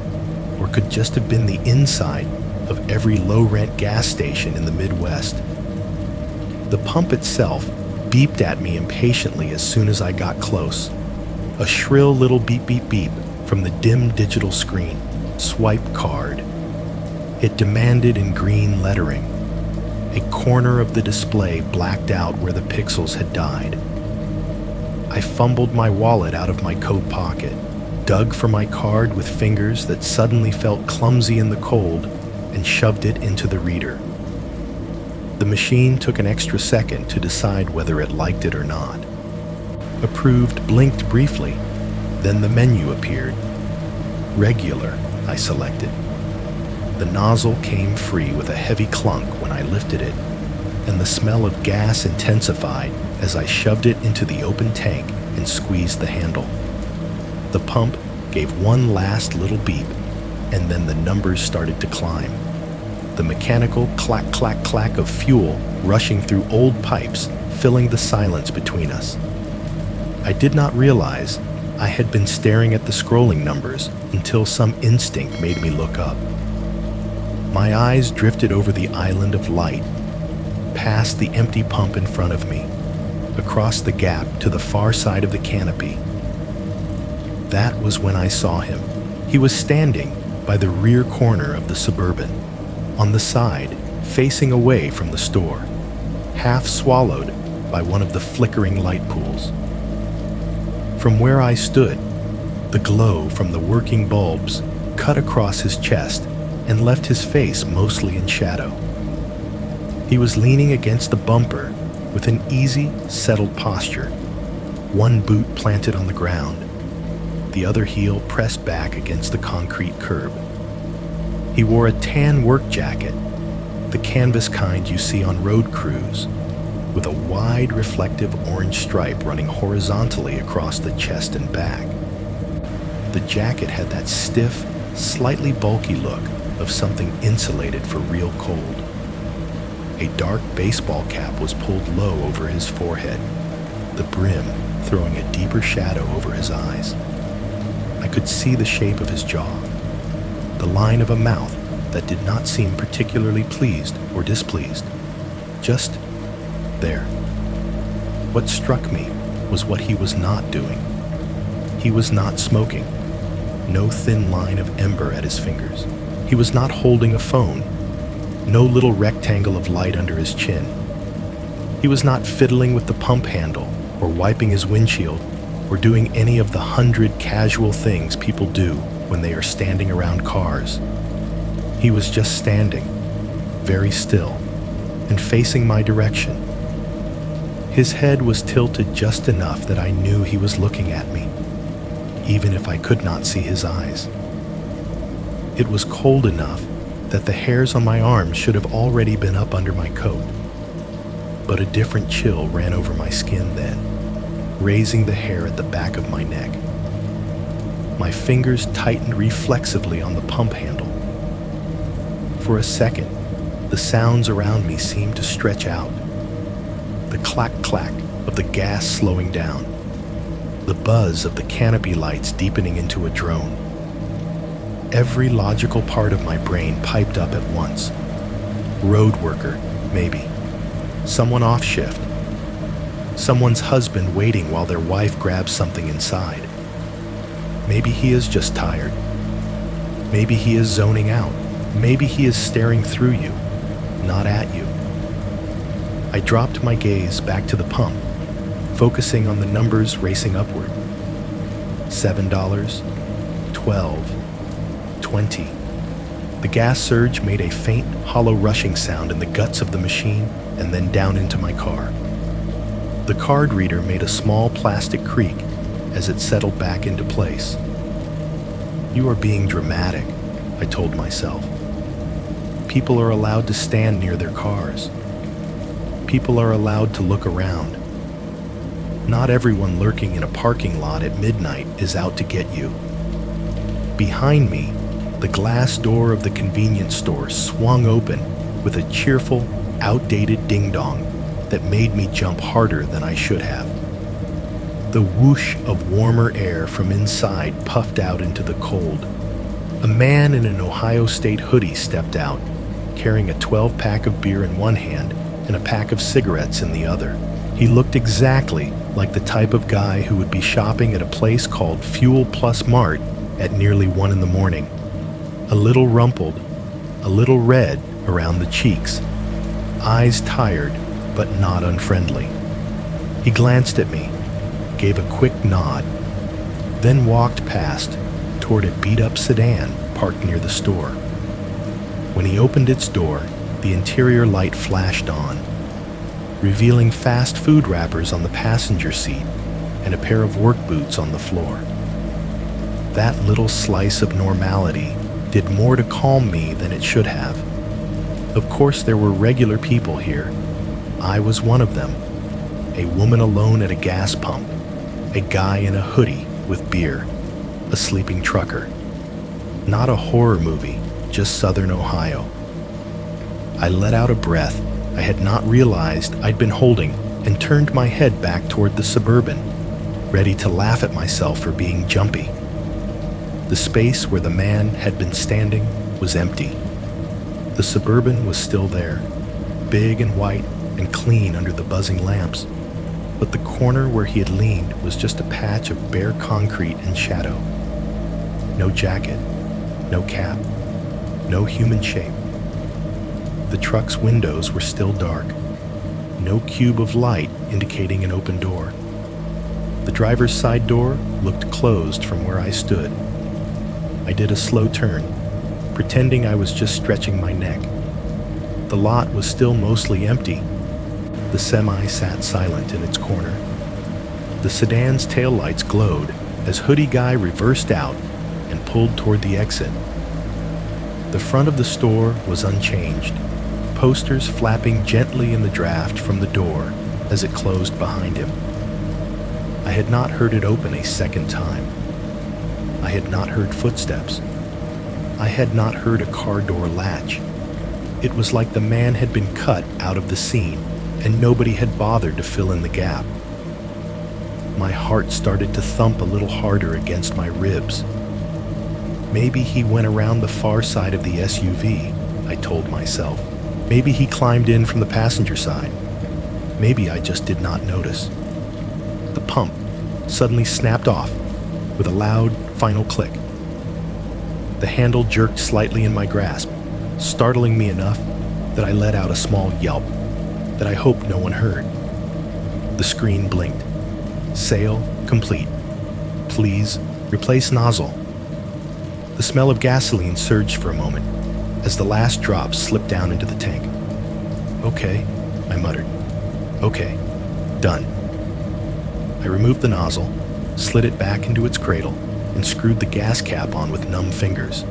or could just have been the inside of every low-rent gas station in the Midwest. The pump itself beeped at me impatiently as soon as I got close. A shrill little beep beep beep from the dim digital screen. Swipe card. It demanded in green lettering. A corner of the display blacked out where the pixels had died. I fumbled my wallet out of my coat pocket, dug for my card with fingers that suddenly felt clumsy in the cold, and shoved it into the reader. The machine took an extra second to decide whether it liked it or not. Approved blinked briefly, then the menu appeared. Regular, I selected. The nozzle came free with a heavy clunk when I lifted it, and the smell of gas intensified as I shoved it into the open tank and squeezed the handle. The pump gave one last little beep, and then the numbers started to climb. The mechanical clack, clack, clack of fuel rushing through old pipes, filling the silence between us. I did not realize I had been staring at the scrolling numbers until some instinct made me look up. My eyes drifted over the island of light, past the empty pump in front of me, across the gap to the far side of the canopy. That was when I saw him. He was standing by the rear corner of the Suburban, on the side, facing away from the store, half swallowed by one of the flickering light pools. From where I stood, the glow from the working bulbs cut across his chest and left his face mostly in shadow. He was leaning against the bumper with an easy, settled posture, one boot planted on the ground, the other heel pressed back against the concrete curb. He wore a tan work jacket, the canvas kind you see on road crews, with a wide reflective orange stripe running horizontally across the chest and back. The jacket had that stiff, slightly bulky look of something insulated for real cold. A dark baseball cap was pulled low over his forehead, the brim throwing a deeper shadow over his eyes. I could see the shape of his jaw, the line of a mouth that did not seem particularly pleased or displeased. just there. What struck me was what he was not doing. He was not smoking. No thin line of ember at his fingers. He was not holding a phone. No little rectangle of light under his chin. He was not fiddling with the pump handle or wiping his windshield or doing any of the 100 casual things people do when they are standing around cars. He was just standing, very still, and facing my direction. His head was tilted just enough that I knew he was looking at me, even if I could not see his eyes. It was cold enough that the hairs on my arms should have already been up under my coat. But a different chill ran over my skin then, raising the hair at the back of my neck. My fingers tightened reflexively on the pump handle. For a second, the sounds around me seemed to stretch out. The clack-clack of the gas slowing down. The buzz of the canopy lights deepening into a drone. Every logical part of my brain piped up at once. Road worker, maybe. Someone off shift. Someone's husband waiting while their wife grabs something inside. Maybe he is just tired. Maybe he is zoning out. Maybe he is staring through you, not at you. I dropped my gaze back to the pump, focusing on the numbers racing upward. $7, $12, $20. The gas surge made a faint, hollow rushing sound in the guts of the machine and then down into my car. The card reader made a small plastic creak as it settled back into place. You are being dramatic, I told myself. People are allowed to stand near their cars. People are allowed to look around. Not everyone lurking in a parking lot at midnight is out to get you. Behind me, the glass door of the convenience store swung open with a cheerful, outdated ding-dong that made me jump harder than I should have. The whoosh of warmer air from inside puffed out into the cold. A man in an Ohio State hoodie stepped out, carrying a 12-pack of beer in one hand and a pack of cigarettes in the other. He looked exactly like the type of guy who would be shopping at a place called Fuel Plus Mart at nearly 1 in the morning. A little rumpled, a little red around the cheeks, eyes tired but not unfriendly. He glanced at me, gave a quick nod, then walked past toward a beat-up sedan parked near the store. When he opened its door, the interior light flashed on, revealing fast food wrappers on the passenger seat and a pair of work boots on the floor. That little slice of normality did more to calm me than it should have. Of course, there were regular people here. I was one of them. A woman alone at a gas pump, a guy in a hoodie with beer, a sleeping trucker. Not a horror movie, just Southern Ohio. I let out a breath I had not realized I'd been holding and turned my head back toward the Suburban, ready to laugh at myself for being jumpy. The space where the man had been standing was empty. The Suburban was still there, big and white and clean under the buzzing lamps, but the corner where he had leaned was just a patch of bare concrete and shadow. No jacket, no cap, no human shape. The truck's windows were still dark, no cube of light indicating an open door. The driver's side door looked closed from where I stood. I did a slow turn, pretending I was just stretching my neck. The lot was still mostly empty. The semi sat silent in its corner. The sedan's taillights glowed as Hoodie Guy reversed out and pulled toward the exit. The front of the store was unchanged, posters flapping gently in the draft from the door as it closed behind him. I had not heard it open a second time. I had not heard footsteps. I had not heard a car door latch. It was like the man had been cut out of the scene and nobody had bothered to fill in the gap. My heart started to thump a little harder against my ribs. Maybe he went around the far side of the SUV, I told myself. Maybe he climbed in from the passenger side. Maybe I just did not notice. The pump suddenly snapped off with a loud final click. The handle jerked slightly in my grasp, startling me enough that I let out a small yelp that I hope no one heard. The screen blinked. Sale complete. Please replace nozzle. The smell of gasoline surged for a moment as the last drop slipped down into the tank. Okay, I muttered. Okay, done. I removed the nozzle, slid it back into its cradle, and screwed the gas cap on with numb fingers.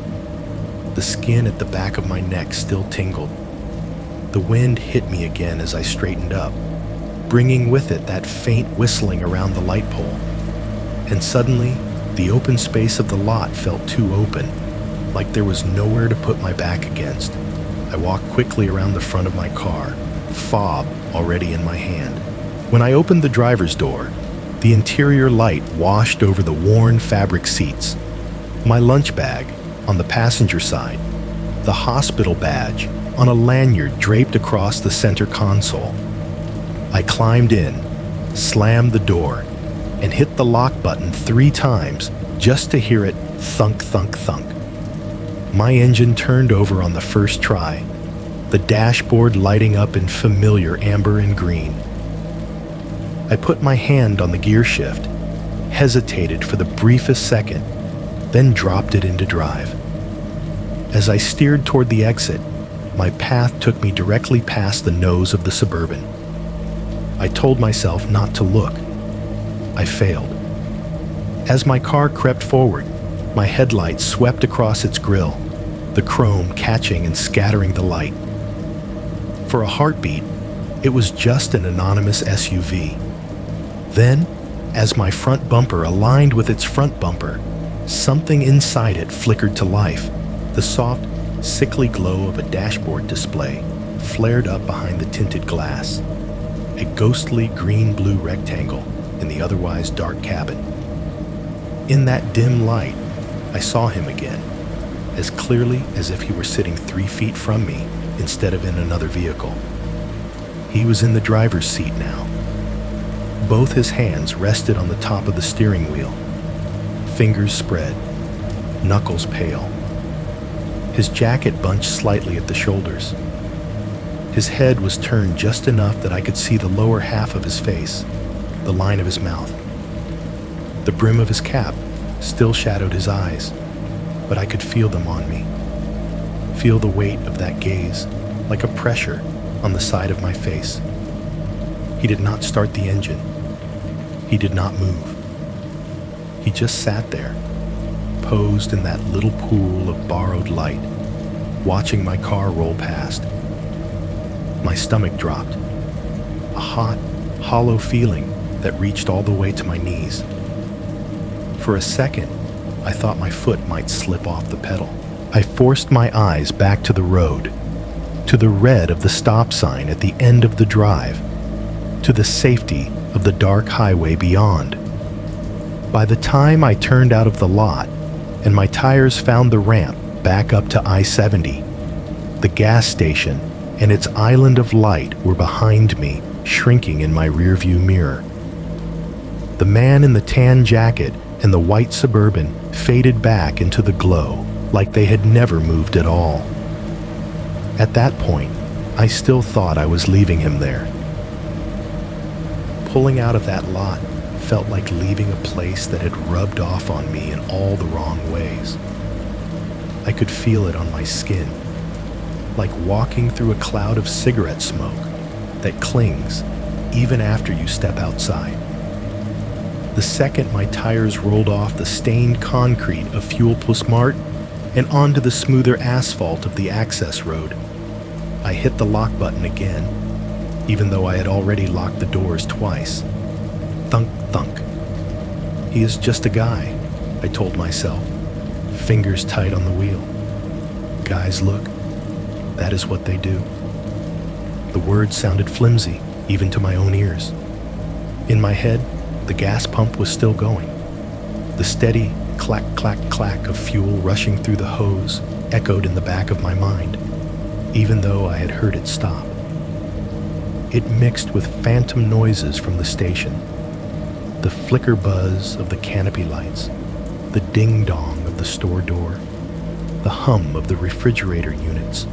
The skin at the back of my neck still tingled. The wind hit me again as I straightened up, bringing with it that faint whistling around the light pole. And suddenly, the open space of the lot felt too open, like there was nowhere to put my back against. I walked quickly around the front of my car, fob already in my hand. When I opened the driver's door, the interior light washed over the worn fabric seats, my lunch bag on the passenger side, the hospital badge on a lanyard draped across the center console. I climbed in, slammed the door, and hit the lock button 3 times just to hear it thunk, thunk, thunk. My engine turned over on the first try, the dashboard lighting up in familiar amber and green. I put my hand on the gear shift, hesitated for the briefest second, then dropped it into drive. As I steered toward the exit, my path took me directly past the nose of the Suburban. I told myself not to look. I failed. As my car crept forward, my headlights swept across its grille, the chrome catching and scattering the light. For a heartbeat, it was just an anonymous SUV. Then, as my front bumper aligned with its front bumper, something inside it flickered to life. The soft, sickly glow of a dashboard display flared up behind the tinted glass, a ghostly green-blue rectangle in the otherwise dark cabin. In that dim light, I saw him again, as clearly as if he were sitting 3 feet from me instead of in another vehicle. He was in the driver's seat now. Both his hands rested on the top of the steering wheel, fingers spread, knuckles pale. His jacket bunched slightly at the shoulders. His head was turned just enough that I could see the lower half of his face, the line of his mouth. The brim of his cap still shadowed his eyes, but I could feel them on me. Feel the weight of that gaze, like a pressure on the side of my face. He did not start the engine. He did not move. He just sat there, posed in that little pool of borrowed light, watching my car roll past. My stomach dropped, a hot, hollow feeling that reached all the way to my knees. For a second, I thought my foot might slip off the pedal. I forced my eyes back to the road, to the red of the stop sign at the end of the drive, to the safety of the dark highway beyond. By the time I turned out of the lot and my tires found the ramp back up to I-70, the gas station and its island of light were behind me, shrinking in my rearview mirror. The man in the tan jacket and the white Suburban faded back into the glow like they had never moved at all. At that point, I still thought I was leaving him there. Pulling out of that lot felt like leaving a place that had rubbed off on me in all the wrong ways. I could feel it on my skin, like walking through a cloud of cigarette smoke that clings even after you step outside. The second my tires rolled off the stained concrete of Fuel Plus Mart and onto the smoother asphalt of the access road, I hit the lock button again, even though I had already locked the doors twice. Thunk, thunk. He is just a guy, I told myself, fingers tight on the wheel. Guys look, that is what they do. The words sounded flimsy, even to my own ears. In my head, the gas pump was still going. The steady clack, clack, clack of fuel rushing through the hose echoed in the back of my mind. even though I had heard it stop. It mixed with phantom noises from the station, the flicker buzz of the canopy lights, the ding-dong of the store door, the hum of the refrigerator units,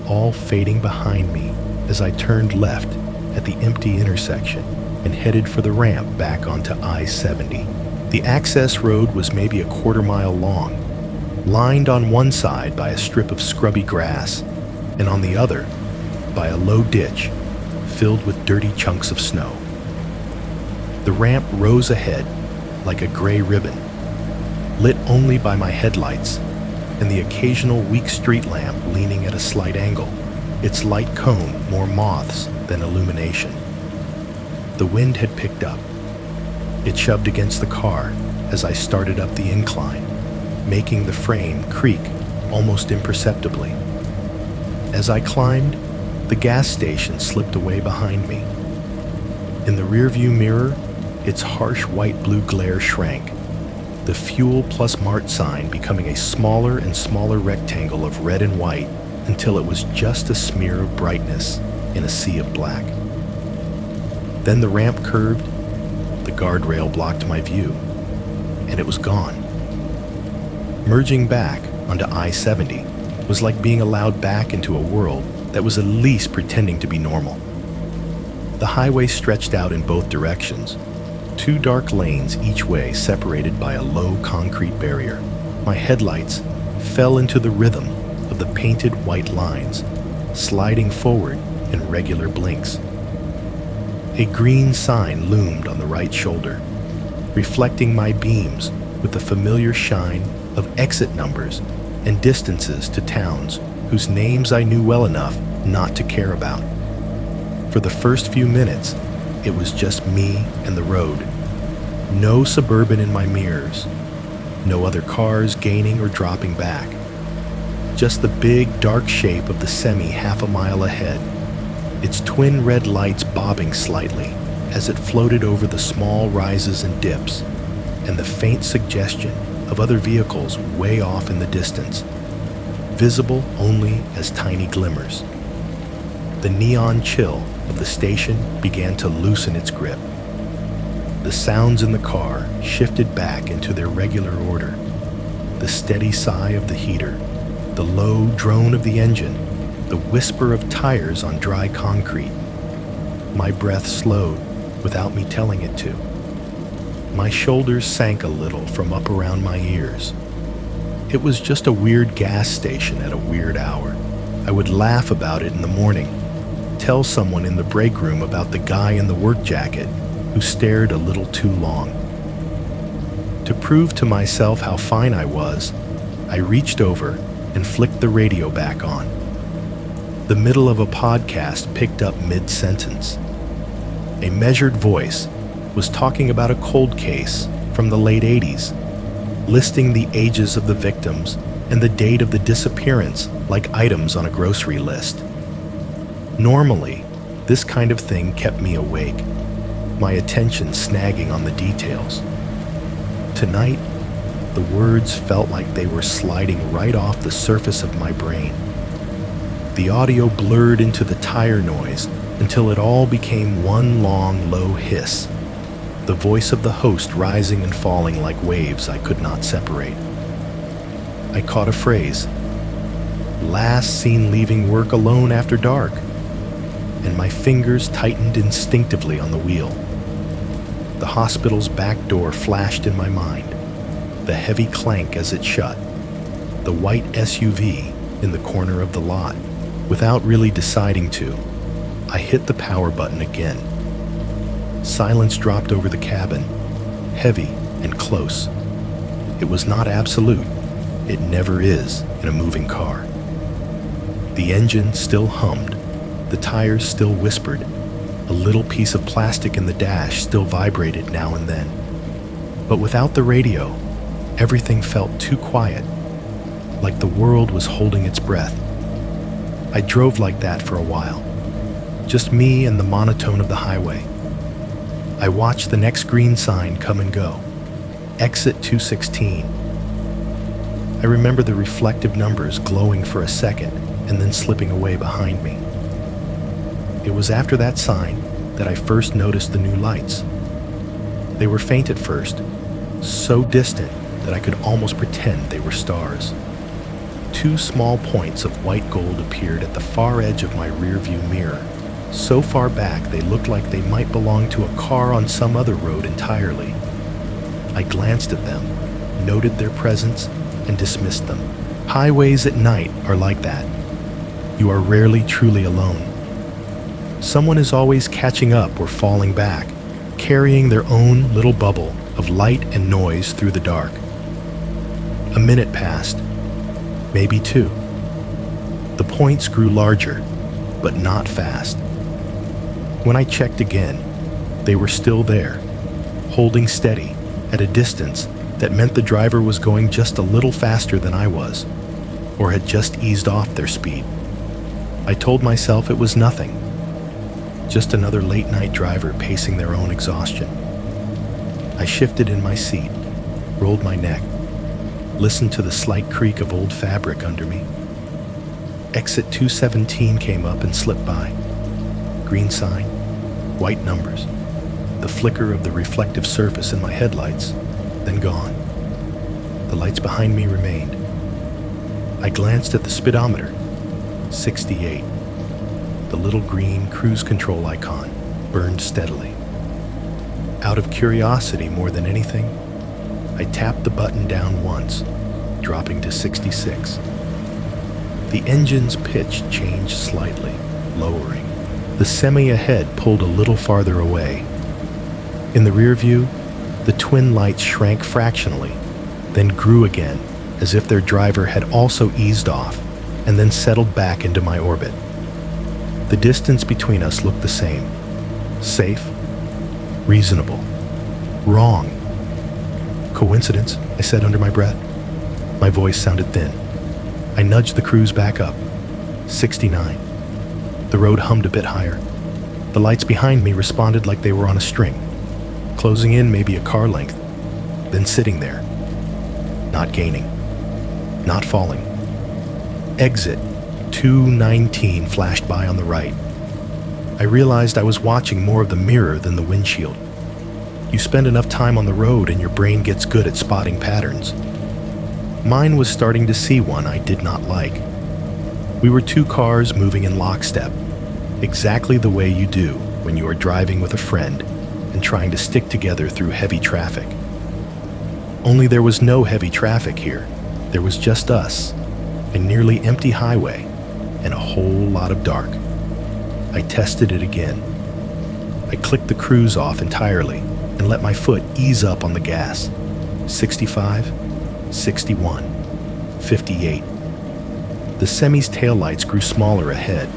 all fading behind me as I turned left at the empty intersection and headed for the ramp back onto I-70. The access road was maybe a quarter-mile long, lined on one side by a strip of scrubby grass, and on the other by a low ditch filled with dirty chunks of snow. The ramp rose ahead like a gray ribbon, lit only by my headlights and the occasional weak street lamp leaning at a slight angle, its light cone more moths than illumination. The wind had picked up. It shoved against the car as I started up the incline, making the frame creak almost imperceptibly. As I climbed, the gas station slipped away behind me. In the rearview mirror, its harsh white-blue glare shrank, the Fuel Plus Mart sign becoming a smaller and smaller rectangle of red and white until it was just a smear of brightness in a sea of black. Then the ramp curved, the guardrail blocked my view, and it was gone. Merging back onto I-70 was like being allowed back into a world that was at least pretending to be normal. The highway stretched out in both directions, 2 dark lanes each way separated by a low concrete barrier. My headlights fell into the rhythm of the painted white lines, sliding forward in regular blinks. A green sign loomed on the right shoulder, reflecting my beams with the familiar shine of exit numbers and distances to towns whose names I knew well enough not to care about. For the first few minutes, it was just me and the road. No Suburban in my mirrors, no other cars gaining or dropping back. Just the big, dark shape of the semi half a mile ahead, its twin red lights bobbing slightly as it floated over the small rises and dips, and the faint suggestion of other vehicles way off in the distance, visible only as tiny glimmers. The neon chill of the station began to loosen its grip. The sounds in the car shifted back into their regular order. The steady sigh of the heater, the low drone of the engine, the whisper of tires on dry concrete. My breath slowed without me telling it to. My shoulders sank a little from up around my ears. It was just a weird gas station at a weird hour. I would laugh about it in the morning, tell someone in the break room about the guy in the work jacket who stared a little too long. To prove to myself how fine I was, I reached over and flicked the radio back on. The middle of a podcast picked up mid-sentence. A measured voice was talking about a cold case from the late 80s, listing the ages of the victims and the date of the disappearance like items on a grocery list. Normally, this kind of thing kept me awake, my attention snagging on the details. Tonight, the words felt like they were sliding right off the surface of my brain. The audio blurred into the tire noise until it all became one long, low hiss, the voice of the host rising and falling like waves I could not separate. I caught a phrase, "last seen leaving work alone after dark," and my fingers tightened instinctively on the wheel. The hospital's back door flashed in my mind, the heavy clank as it shut, the white SUV in the corner of the lot. Without really deciding to, I hit the power button again. Silence dropped over the cabin, heavy and close. It was not absolute. It never is in a moving car. The engine still hummed, the tires still whispered, a little piece of plastic in the dash still vibrated now and then. But without the radio, everything felt too quiet, like the world was holding its breath. I drove like that for a while, just me and the monotone of the highway. I watched the next green sign come and go, exit 216. I remember the reflective numbers glowing for a second, and then slipping away behind me. It was after that sign that I first noticed the new lights. They were faint at first, so distant that I could almost pretend they were stars. 2 small points of white gold appeared at the far edge of my rearview mirror. So far back they looked like they might belong to a car on some other road entirely. I glanced at them, noted their presence, and dismissed them. Highways at night are like that. You are rarely truly alone. Someone is always catching up or falling back, carrying their own little bubble of light and noise through the dark. A minute passed, maybe 2. The points grew larger, but not fast. When I checked again, they were still there, holding steady at a distance that meant the driver was going just a little faster than I was, or had just eased off their speed. I told myself it was nothing, just another late-night driver pacing their own exhaustion. I shifted in my seat, rolled my neck, listened to the slight creak of old fabric under me. Exit 217 came up and slipped by. Green sign, white numbers, the flicker of the reflective surface in my headlights, then gone. The lights behind me remained. I glanced at the speedometer, 68. The little green cruise control icon burned steadily. Out of curiosity more than anything, I tapped the button down once, dropping to 66. The engine's pitch changed slightly, lowering. The semi ahead pulled a little farther away. In the rear view, the twin lights shrank fractionally, then grew again, as if their driver had also eased off, and then settled back into my orbit. The distance between us looked the same. Safe, reasonable, wrong. Coincidence, I said under my breath. My voice sounded thin. I nudged the cruise back up. 69. The road hummed a bit higher. The lights behind me responded like they were on a string, closing in maybe a car length, then sitting there, not gaining, not falling. Exit 219 flashed by on the right. I realized I was watching more of the mirror than the windshield. You spend enough time on the road and your brain gets good at spotting patterns. Mine was starting to see one I did not like. We were 2 cars moving in lockstep, exactly the way you do when you are driving with a friend and trying to stick together through heavy traffic. Only there was no heavy traffic here. There was just us, a nearly empty highway, and a whole lot of dark. I tested it again. I clicked the cruise off entirely and let my foot ease up on the gas. 65, 61, 58. The semi's taillights grew smaller ahead.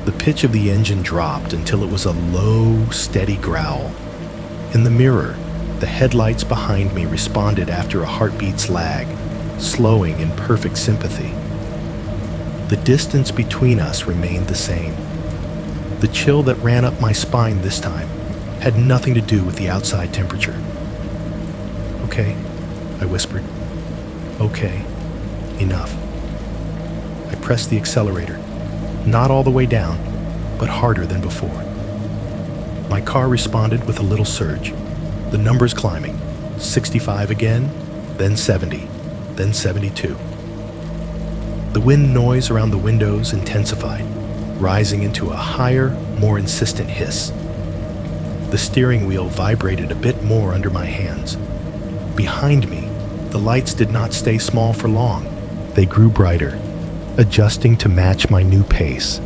The pitch of the engine dropped until it was a low, steady growl. In the mirror, the headlights behind me responded after a heartbeat's lag, slowing in perfect sympathy. The distance between us remained the same. The chill that ran up my spine this time had nothing to do with the outside temperature. "Okay," I whispered. "Okay, enough." I pressed the accelerator, not all the way down, but harder than before. My car responded with a little surge, the numbers climbing, 65 again, then 70, then 72. The wind noise around the windows intensified, rising into a higher, more insistent hiss. The steering wheel vibrated a bit more under my hands. Behind me, the lights did not stay small for long. They grew brighter, adjusting to match my new pace,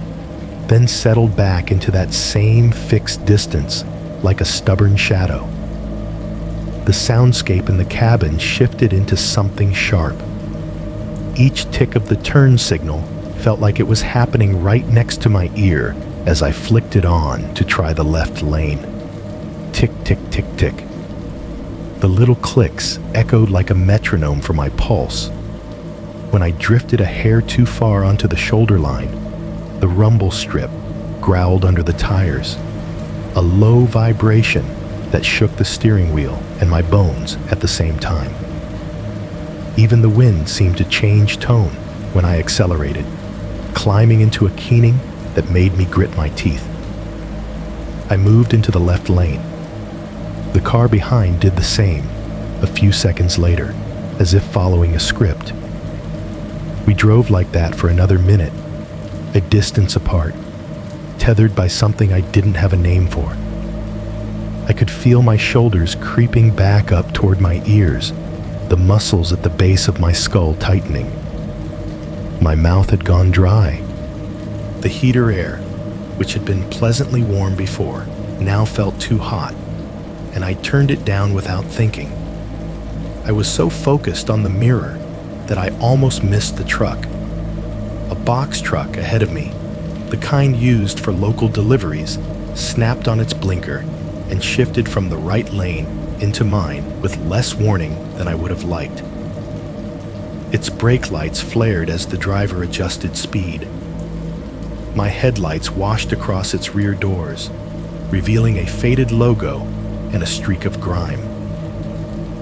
then settled back into that same fixed distance like a stubborn shadow. The soundscape in the cabin shifted into something sharp. Each tick of the turn signal felt like it was happening right next to my ear as I flicked it on to try the left lane. Tick, tick, tick, tick. The little clicks echoed like a metronome for my pulse. When I drifted a hair too far onto the shoulder line, the rumble strip growled under the tires, a low vibration that shook the steering wheel and my bones at the same time. Even the wind seemed to change tone when I accelerated. climbing into a keening that made me grit my teeth. I moved into the left lane. The car behind did the same a few seconds later, as if following a script. We drove like that for another minute, a distance apart, tethered by something I didn't have a name for. I could feel my shoulders creeping back up toward my ears, the muscles at the base of my skull tightening. My mouth had gone dry. The heater air, which had been pleasantly warm before, now felt too hot, and I turned it down without thinking. I was so focused on the mirror that I almost missed the truck. A box truck ahead of me, the kind used for local deliveries, snapped on its blinker and shifted from the right lane into mine with less warning than I would have liked. Its brake lights flared as the driver adjusted speed. My headlights washed across its rear doors, revealing a faded logo and a streak of grime.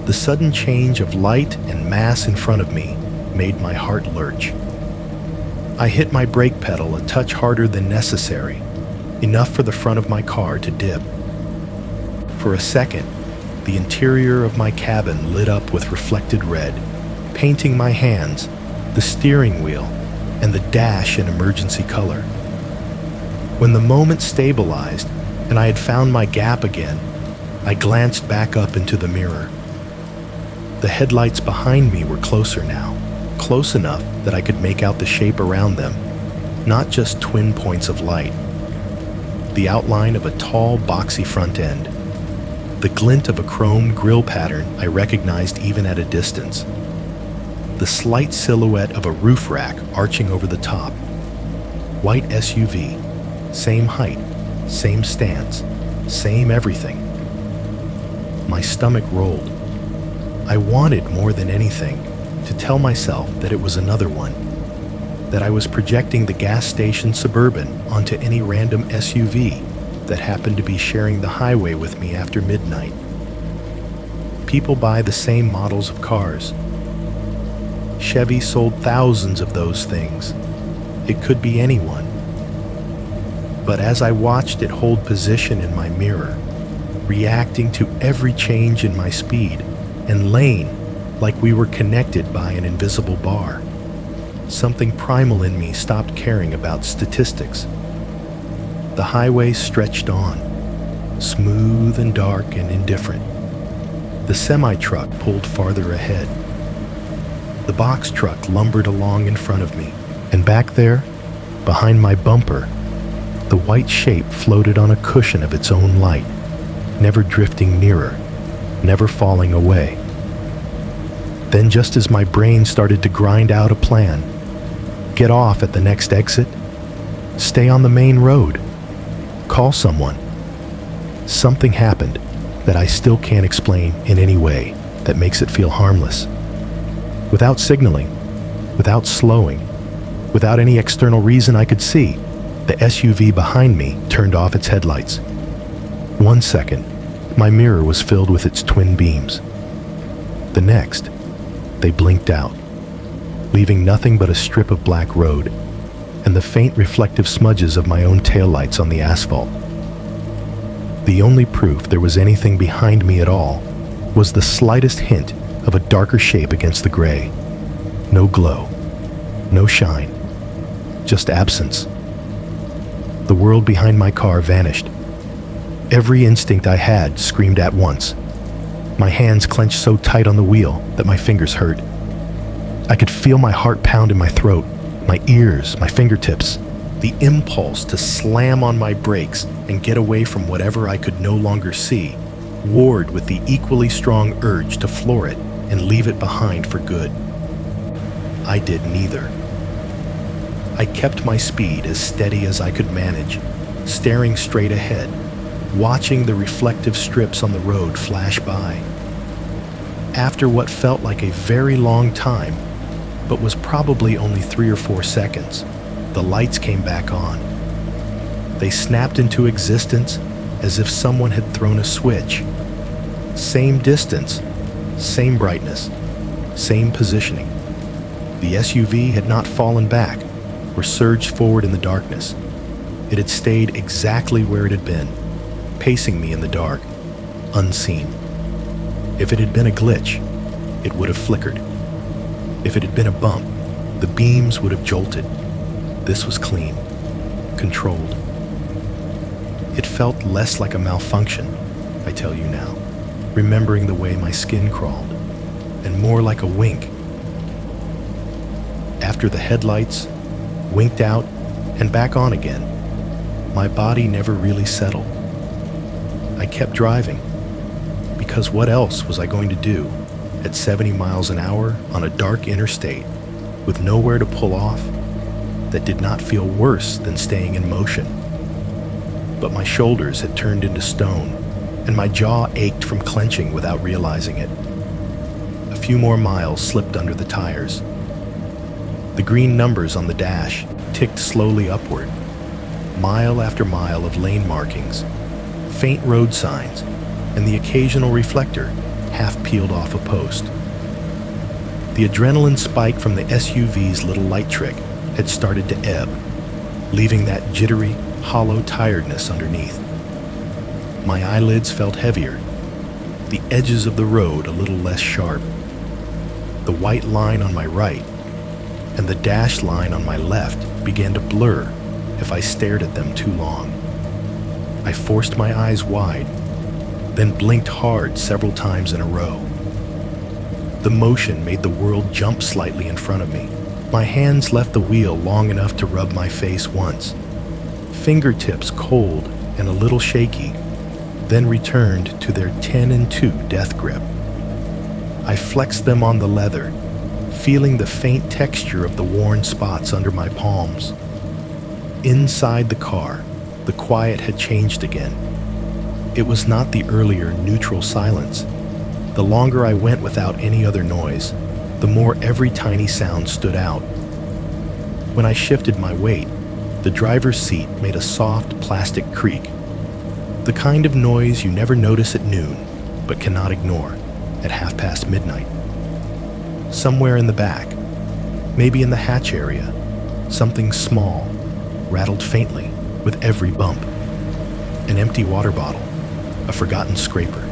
The sudden change of light and mass in front of me made my heart lurch. I hit my brake pedal a touch harder than necessary, enough for the front of my car to dip. For a second, the interior of my cabin lit up with reflected red, painting my hands, the steering wheel, and the dash in emergency color. When the moment stabilized and I had found my gap again, I glanced back up into the mirror. The headlights behind me were closer now, close enough that I could make out the shape around them, not just twin points of light. The outline of a tall, boxy front end, the glint of a chrome grille pattern I recognized even at a distance, the slight silhouette of a roof rack arching over the top. White SUV, same height, same stance, same everything. My stomach rolled. I wanted more than anything to tell myself that it was another one, that I was projecting the gas station Suburban onto any random SUV that happened to be sharing the highway with me after midnight. People buy the same models of cars. Chevy sold thousands of those things. It could be anyone. But as I watched it hold position in my mirror, reacting to every change in my speed and lane like we were connected by an invisible bar, something primal in me stopped caring about statistics. The highway stretched on, smooth and dark and indifferent. The semi-truck pulled farther ahead. The box truck lumbered along in front of me, and back there, behind my bumper, the white shape floated on a cushion of its own light, never drifting nearer, never falling away. Then, just as my brain started to grind out a plan, get off at the next exit, stay on the main road, call someone, something happened that I still can't explain in any way that makes it feel harmless. Without signaling, without slowing, without any external reason I could see, the SUV behind me turned off its headlights. 1 second, my mirror was filled with its twin beams. The next, they blinked out, leaving nothing but a strip of black road and the faint reflective smudges of my own taillights on the asphalt. The only proof there was anything behind me at all was the slightest hint of a darker shape against the gray. No glow, no shine, just absence. The world behind my car vanished. Every instinct I had screamed at once. My hands clenched so tight on the wheel that my fingers hurt. I could feel my heart pound in my throat, my ears, my fingertips. The impulse to slam on my brakes and get away from whatever I could no longer see warred with the equally strong urge to floor it and leave it behind for good. I did neither. I kept my speed as steady as I could manage, staring straight ahead, watching the reflective strips on the road flash by. After what felt like a very long time, but was probably only 3 or 4 seconds, the lights came back on. They snapped into existence as if someone had thrown a switch. Same distance, same brightness, same positioning. The SUV had not fallen back, or surged forward in the darkness. It had stayed exactly where it had been, pacing me in the dark, unseen. If it had been a glitch, it would have flickered. If it had been a bump, the beams would have jolted. This was clean, controlled. It felt less like a malfunction, I tell you now, remembering the way my skin crawled, and more like a wink. After the headlights winked out and back on again, my body never really settled. I kept driving, because what else was I going to do at 70 miles an hour on a dark interstate with nowhere to pull off that did not feel worse than staying in motion? But my shoulders had turned into stone, and my jaw ached from clenching without realizing it. A few more miles slipped under the tires. The green numbers on the dash ticked slowly upward, mile after mile of lane markings, faint road signs, and the occasional reflector half peeled off a post. The adrenaline spike from the SUV's little light trick had started to ebb, leaving that jittery, hollow tiredness underneath. My eyelids felt heavier, the edges of the road a little less sharp. The white line on my right and the dashed line on my left began to blur if I stared at them too long. I forced my eyes wide, then blinked hard several times in a row. The motion made the world jump slightly in front of me. My hands left the wheel long enough to rub my face once. Fingertips cold and a little shaky, then returned to their 10-2 death grip. I flexed them on the leather, feeling the faint texture of the worn spots under my palms. Inside the car, the quiet had changed again. It was not the earlier neutral silence. The longer I went without any other noise, the more every tiny sound stood out. When I shifted my weight, the driver's seat made a soft plastic creak, the kind of noise you never notice at noon but cannot ignore at midnight. Somewhere in the back, maybe in the hatch area, something small rattled faintly with every bump. An empty water bottle, a forgotten scraper,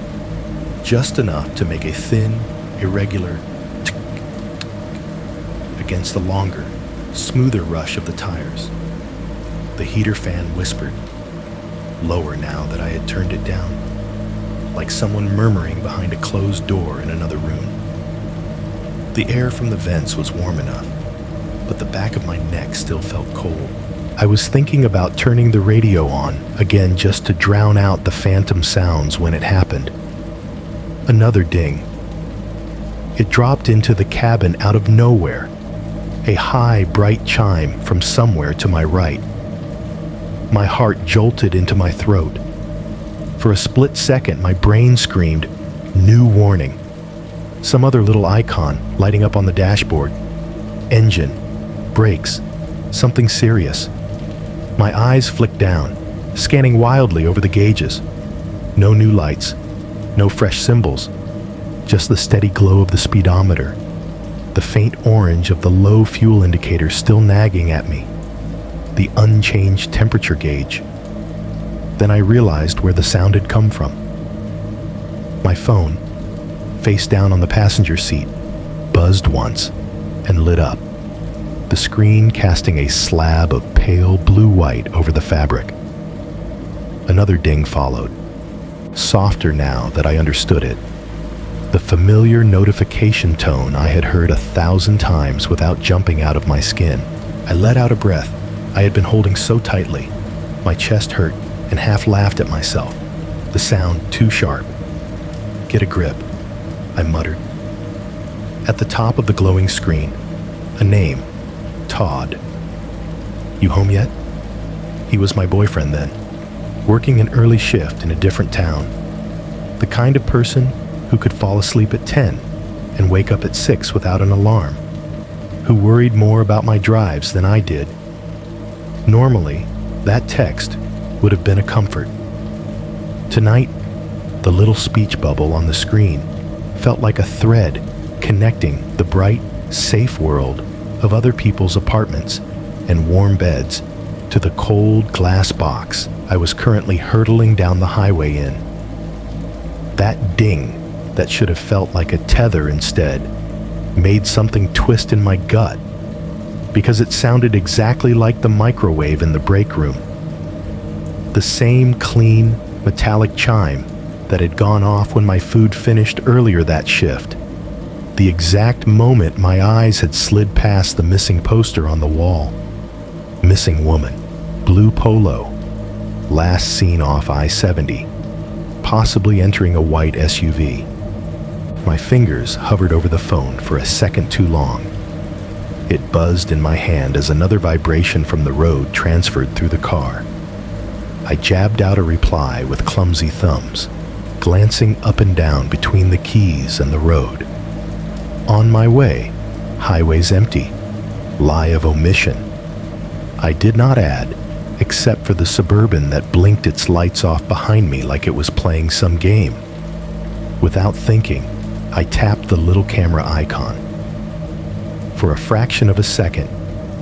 just enough to make a thin, irregular tick against the longer, smoother rush of the tires. The heater fan whispered, lower now that I had turned it down, like someone murmuring behind a closed door in another room. The air from the vents was warm enough, but the back of my neck still felt cold. I was thinking about turning the radio on again just to drown out the phantom sounds when it happened. Another ding. It dropped into the cabin out of nowhere, a high, bright chime from somewhere to my right. My heart jolted into my throat. For a split second, my brain screamed, "New warning." Some other little icon lighting up on the dashboard. Engine, brakes, something serious. My eyes flicked down, scanning wildly over the gauges. No new lights, no fresh symbols, just the steady glow of the speedometer, the faint orange of the low fuel indicator still nagging at me, the unchanged temperature gauge. Then I realized where the sound had come from. My phone, face down on the passenger seat, buzzed once and lit up, the screen casting a slab of pale blue-white over the fabric. Another ding followed, softer now that I understood it. The familiar notification tone I had heard 1,000 times without jumping out of my skin. I let out a breath I had been holding so tightly. My chest hurt and half laughed at myself. The sound too sharp. "Get a grip," I muttered. At the top of the glowing screen, a name, Todd. "You home yet?" He was my boyfriend then, working an early shift in a different town. The kind of person who could fall asleep at 10 and wake up at 6 without an alarm, who worried more about my drives than I did. Normally, that text would have been a comfort. Tonight, the little speech bubble on the screen felt like a thread connecting the bright, safe world of other people's apartments and warm beds to the cold glass box I was currently hurtling down the highway in. That ding that should have felt like a tether instead made something twist in my gut because it sounded exactly like the microwave in the break room. The same clean, metallic chime that had gone off when my food finished earlier that shift. The exact moment my eyes had slid past the missing poster on the wall. Missing woman, blue polo, last seen off I-70, possibly entering a white SUV. My fingers hovered over the phone for a second too long. It buzzed in my hand as another vibration from the road transferred through the car. I jabbed out a reply with clumsy thumbs, glancing up and down between the keys and the road. On my way, highway's empty. Lie of omission. I did not add, except for the Suburban that blinked its lights off behind me like it was playing some game. Without thinking, I tapped the little camera icon. For a fraction of a second,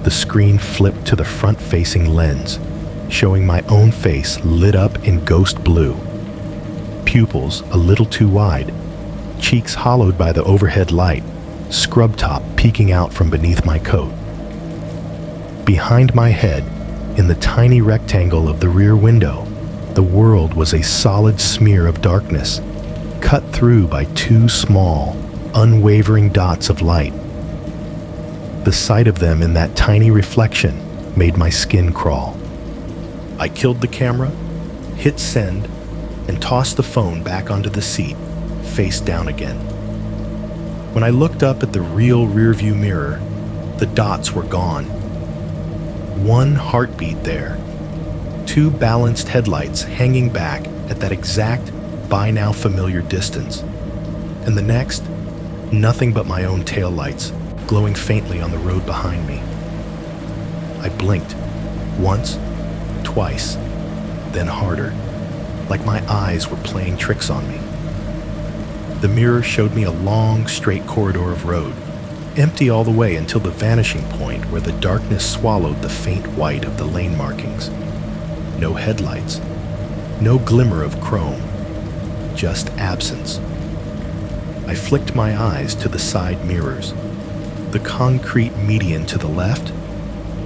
the screen flipped to the front-facing lens, showing my own face lit up in ghost blue. Pupils a little too wide, cheeks hollowed by the overhead light, scrub top peeking out from beneath my coat. Behind my head, in the tiny rectangle of the rear window, the world was a solid smear of darkness, cut through by two small, unwavering dots of light. The sight of them in that tiny reflection made my skin crawl. I killed the camera, hit send, and tossed the phone back onto the seat, face down again. When I looked up at the real rearview mirror, the dots were gone. One heartbeat there, two balanced headlights hanging back at that exact, by now familiar distance, and the next, nothing but my own taillights glowing faintly on the road behind me. I blinked, once, twice, then harder, like my eyes were playing tricks on me. The mirror showed me a long, straight corridor of road, empty all the way until the vanishing point where the darkness swallowed the faint white of the lane markings. No headlights, no glimmer of chrome, just absence. I flicked my eyes to the side mirrors, the concrete median to the left,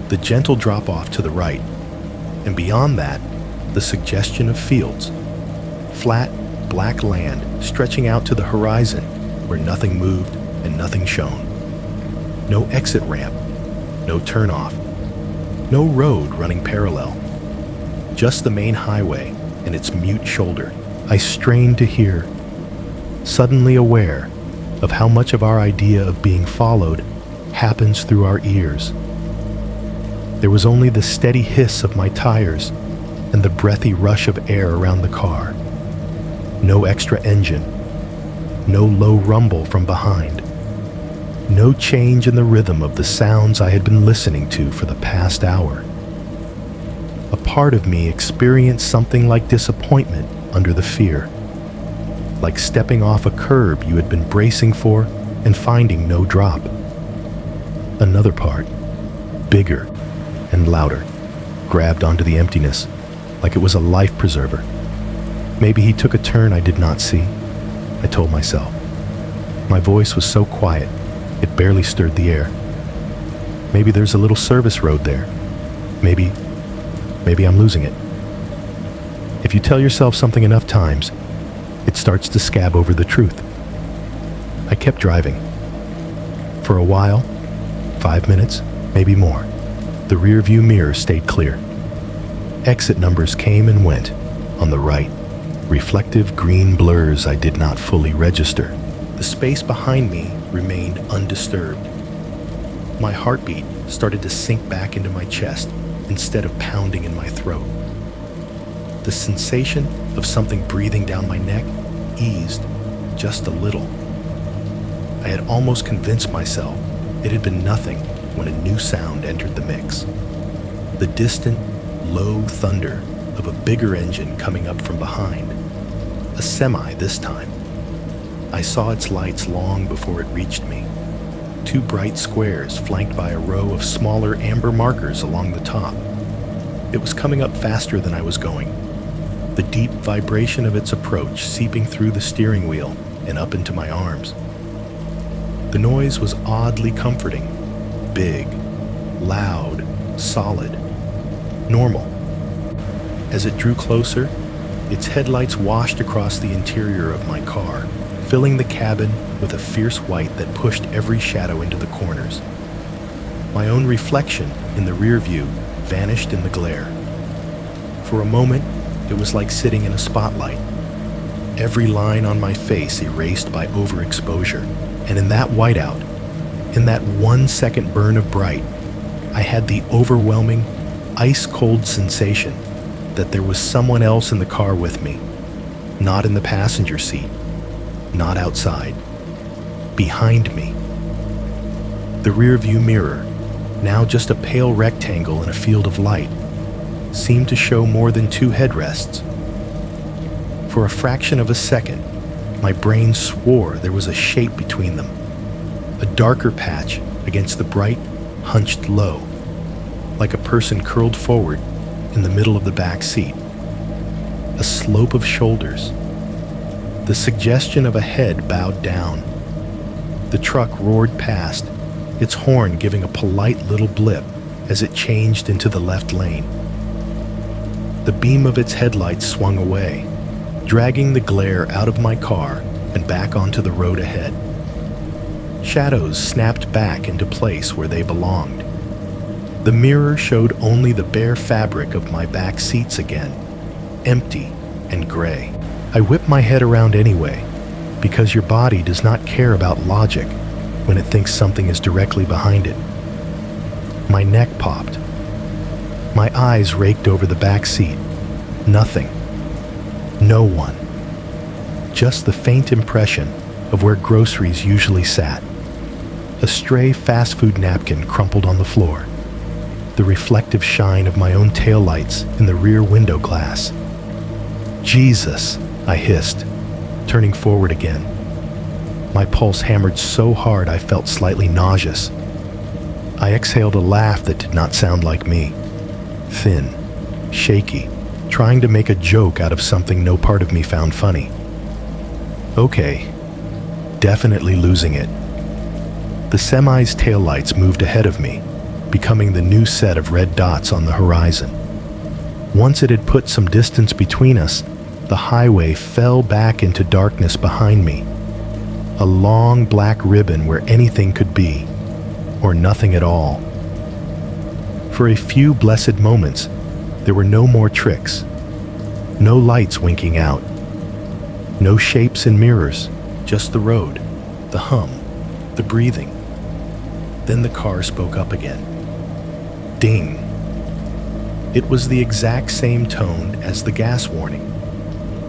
the gentle drop-off to the right, and beyond that, the suggestion of fields. Flat, black land stretching out to the horizon where nothing moved and nothing shone. No exit ramp, no turnoff, no road running parallel. Just the main highway and its mute shoulder. I strained to hear, suddenly aware of how much of our idea of being followed happens through our ears. There was only the steady hiss of my tires and the breathy rush of air around the car. No extra engine, no low rumble from behind, no change in the rhythm of the sounds I had been listening to for the past hour. A part of me experienced something like disappointment under the fear, like stepping off a curb you had been bracing for and finding no drop. Another part, bigger and louder, grabbed onto the emptiness like it was a life preserver. Maybe he took a turn I did not see, I told myself. My voice was so quiet, it barely stirred the air. Maybe there's a little service road there. Maybe I'm losing it. If you tell yourself something enough times, it starts to scab over the truth. I kept driving. For a while, 5 minutes, maybe more, the rear-view mirror stayed clear. Exit numbers came and went on the right, reflective green blurs I did not fully register. The space behind me remained undisturbed. My heartbeat started to sink back into my chest instead of pounding in my throat. The sensation of something breathing down my neck eased just a little. I had almost convinced myself it had been nothing when a new sound entered the mix. The distant, low thunder of a bigger engine coming up from behind. A semi this time. I saw its lights long before it reached me. two bright squares flanked by a row of smaller amber markers along the top. It was coming up faster than I was going, the deep vibration of its approach seeping through the steering wheel and up into my arms. The noise was oddly comforting, big, loud, solid, normal. As it drew closer, its headlights washed across the interior of my car, filling the cabin with a fierce white that pushed every shadow into the corners. My own reflection in the rear view vanished in the glare. For a moment, it was like sitting in a spotlight, every line on my face erased by overexposure. And in that whiteout, in that 1 second burn of bright, I had the overwhelming, ice-cold sensation that there was someone else in the car with me, not in the passenger seat, not outside, behind me. The rearview mirror, now just a pale rectangle in a field of light, seemed to show more than two headrests. For a fraction of a second, my brain swore there was a shape between them, a darker patch against the bright, hunched low, like a person curled forward in the middle of the back seat. A slope of shoulders, the suggestion of a head bowed down. The truck roared past, its horn giving a polite little blip as it changed into the left lane. The beam of its headlights swung away, dragging the glare out of my car and back onto the road ahead. Shadows snapped back into place where they belonged. The mirror showed only the bare fabric of my back seats again, empty and gray. I whipped my head around anyway, because your body does not care about logic when it thinks something is directly behind it. My neck popped. My eyes raked over the back seat. Nothing. No one. Just the faint impression of where groceries usually sat. A stray fast food napkin crumpled on the floor. The reflective shine of my own taillights in the rear window glass. Jesus, I hissed, turning forward again. My pulse hammered so hard I felt slightly nauseous. I exhaled a laugh that did not sound like me. Thin, shaky, trying to make a joke out of something no part of me found funny. Okay, definitely losing it. The semi's taillights moved ahead of me, becoming the new set of red dots on the horizon. Once it had put some distance between us, the highway fell back into darkness behind me. A long black ribbon where anything could be, or nothing at all. For a few blessed moments, there were no more tricks. No lights winking out. No shapes in mirrors, just the road, the hum, the breathing. Then the car spoke up again. Ding. It was the exact same tone as the gas warning,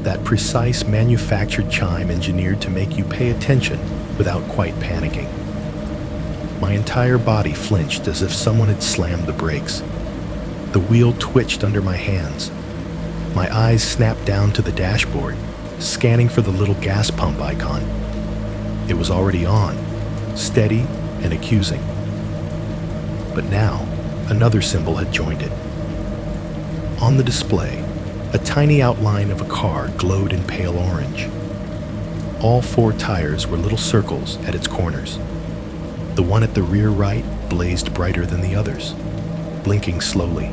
that precise manufactured chime engineered to make you pay attention without quite panicking. My entire body flinched as if someone had slammed the brakes. The wheel twitched under my hands. My eyes snapped down to the dashboard, scanning for the little gas pump icon. It was already on, steady and accusing. But now, another symbol had joined it. On the display, a tiny outline of a car glowed in pale orange. All four tires were little circles at its corners. The one at the rear right blazed brighter than the others, blinking slowly.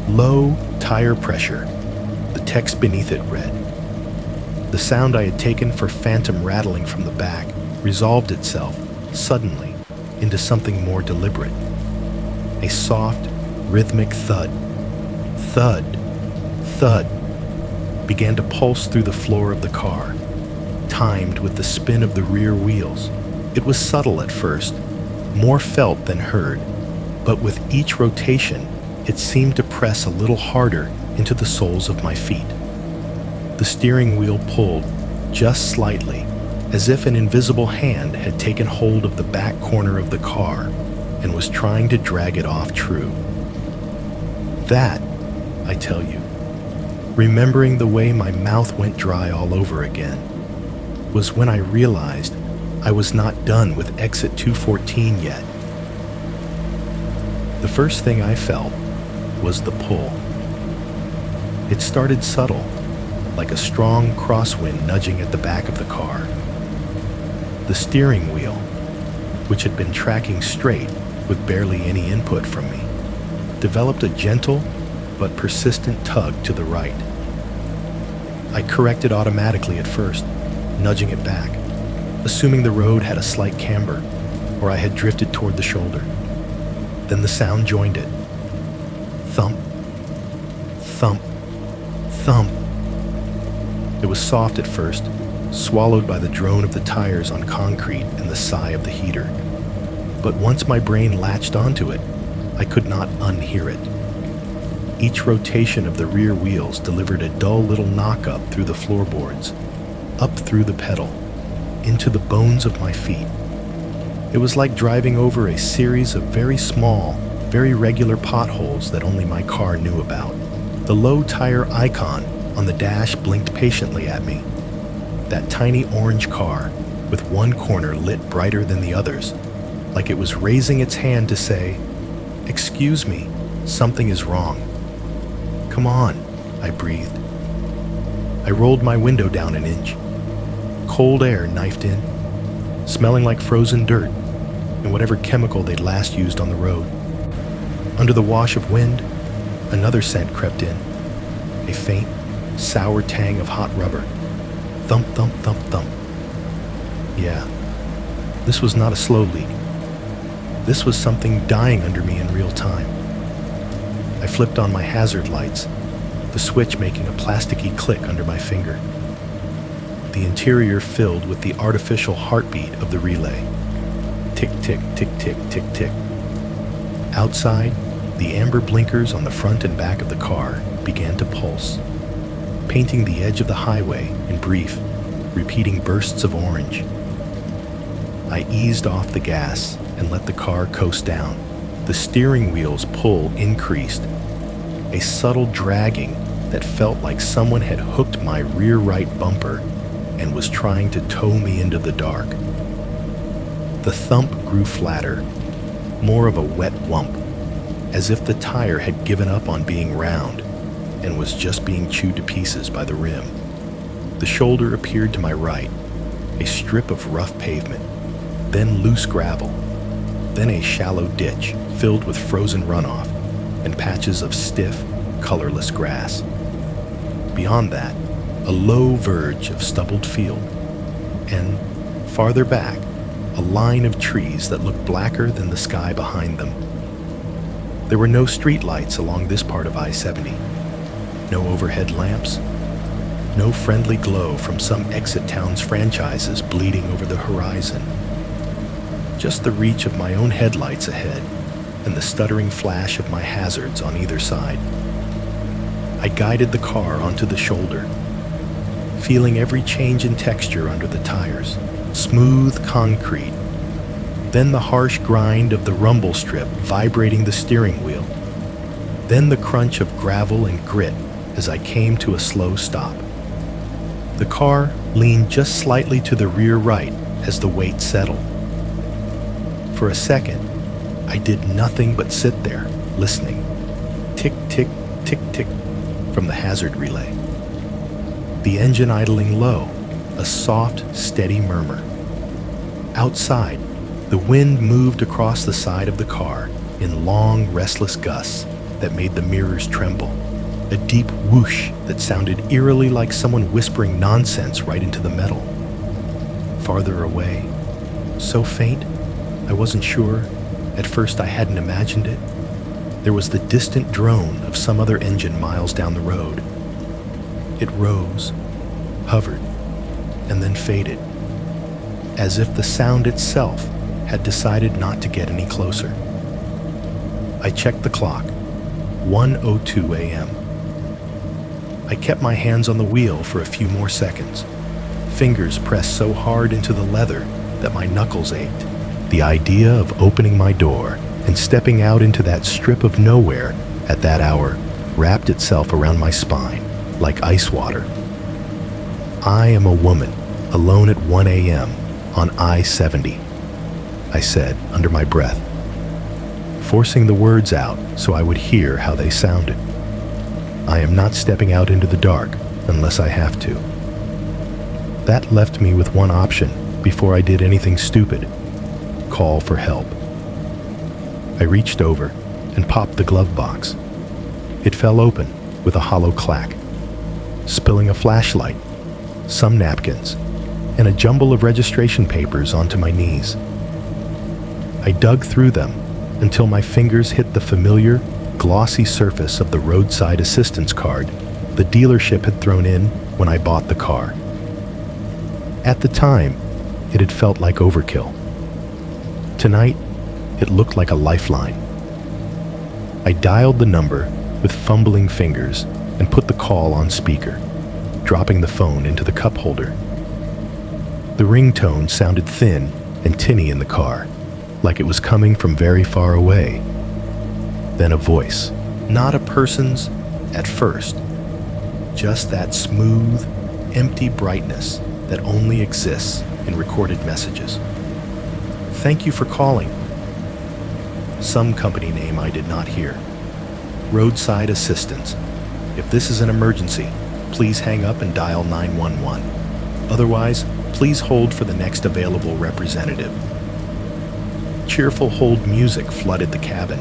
Low tire pressure, the text beneath it read. The sound I had taken for phantom rattling from the back resolved itself, suddenly, into something more deliberate. A soft, rhythmic thud. Thud. Thud began to pulse through the floor of the car, timed with the spin of the rear wheels. It was subtle at first, more felt than heard, but with each rotation, it seemed to press a little harder into the soles of my feet. The steering wheel pulled, just slightly, as if an invisible hand had taken hold of the back corner of the car and was trying to drag it off true. That, I tell you, remembering the way my mouth went dry all over again, was when I realized I was not done with exit 214 yet. The first thing I felt was the pull. It started subtle, like a strong crosswind nudging at the back of the car. The steering wheel, which had been tracking straight with barely any input from me, developed a gentle but persistent tug to the right. I corrected automatically at first, nudging it back, assuming the road had a slight camber, or I had drifted toward the shoulder. Then the sound joined it. Thump, thump, thump. It was soft at first, swallowed by the drone of the tires on concrete and the sigh of the heater. But once my brain latched onto it, I could not unhear it. Each rotation of the rear wheels delivered a dull little knock-up through the floorboards, up through the pedal, into the bones of my feet. It was like driving over a series of very small, very regular potholes that only my car knew about. The low tire icon on the dash blinked patiently at me. That tiny orange car, with one corner lit brighter than the others, like it was raising its hand to say, "Excuse me, something is wrong." "Come on," I breathed. I rolled my window down an inch. Cold air knifed in, smelling like frozen dirt and whatever chemical they'd last used on the road. Under the wash of wind, another scent crept in, a faint, sour tang of hot rubber. Thump, thump, thump, thump. Yeah, this was not a slow leak. This was something dying under me in real time. I flipped on my hazard lights, the switch making a plasticky click under my finger. The interior filled with the artificial heartbeat of the relay. Tick, tick, tick, tick, tick, tick. Outside, the amber blinkers on the front and back of the car began to pulse, painting the edge of the highway in brief, repeating bursts of orange. I eased off the gas and let the car coast down. The steering wheel's pull increased, a subtle dragging that felt like someone had hooked my rear right bumper and was trying to tow me into the dark. The thump grew flatter, more of a wet whump, as if the tire had given up on being round and was just being chewed to pieces by the rim. The shoulder appeared to my right, a strip of rough pavement, then loose gravel, then a shallow ditch filled with frozen runoff and patches of stiff, colorless grass. Beyond that, a low verge of stubbled field, and, farther back, a line of trees that looked blacker than the sky behind them. There were no street lights along this part of I-70, no overhead lamps, no friendly glow from some exit town's franchises bleeding over the horizon. Just the reach of my own headlights ahead and the stuttering flash of my hazards on either side. I guided the car onto the shoulder, feeling every change in texture under the tires. Smooth concrete, then the harsh grind of the rumble strip vibrating the steering wheel, then the crunch of gravel and grit as I came to a slow stop. The car leaned just slightly to the rear right as the weight settled. For a second, I did nothing but sit there, listening. Tick, tick, tick, tick from the hazard relay. The engine idling low, a soft, steady murmur. Outside, the wind moved across the side of the car in long, restless gusts that made the mirrors tremble. A deep whoosh that sounded eerily like someone whispering nonsense right into the metal. Farther away, so faint, I wasn't sure. At first, I hadn't imagined it. There was the distant drone of some other engine miles down the road. It rose, hovered, and then faded, as if the sound itself had decided not to get any closer. I checked the clock, 1:02 a.m. I kept my hands on the wheel for a few more seconds, fingers pressed so hard into the leather that my knuckles ached. The idea of opening my door and stepping out into that strip of nowhere at that hour wrapped itself around my spine like ice water. I am a woman, alone at 1 a.m., on I-70, I said under my breath, forcing the words out so I would hear how they sounded. I am not stepping out into the dark unless I have to. That left me with one option before I did anything stupid: call for help. I reached over and popped the glove box. It fell open with a hollow clack, spilling a flashlight, some napkins, and a jumble of registration papers onto my knees. I dug through them until my fingers hit the familiar, glossy surface of the roadside assistance card the dealership had thrown in when I bought the car. At the time, it had felt like overkill. Tonight, it looked like a lifeline. I dialed the number with fumbling fingers and put the call on speaker, dropping the phone into the cup holder. The ringtone sounded thin and tinny in the car, like it was coming from very far away. Then a voice, not a person's at first, just that smooth, empty brightness that only exists in recorded messages. Thank you for calling. Some company name I did not hear. Roadside assistance. If this is an emergency, please hang up and dial 911. Otherwise, please hold for the next available representative. Cheerful hold music flooded the cabin.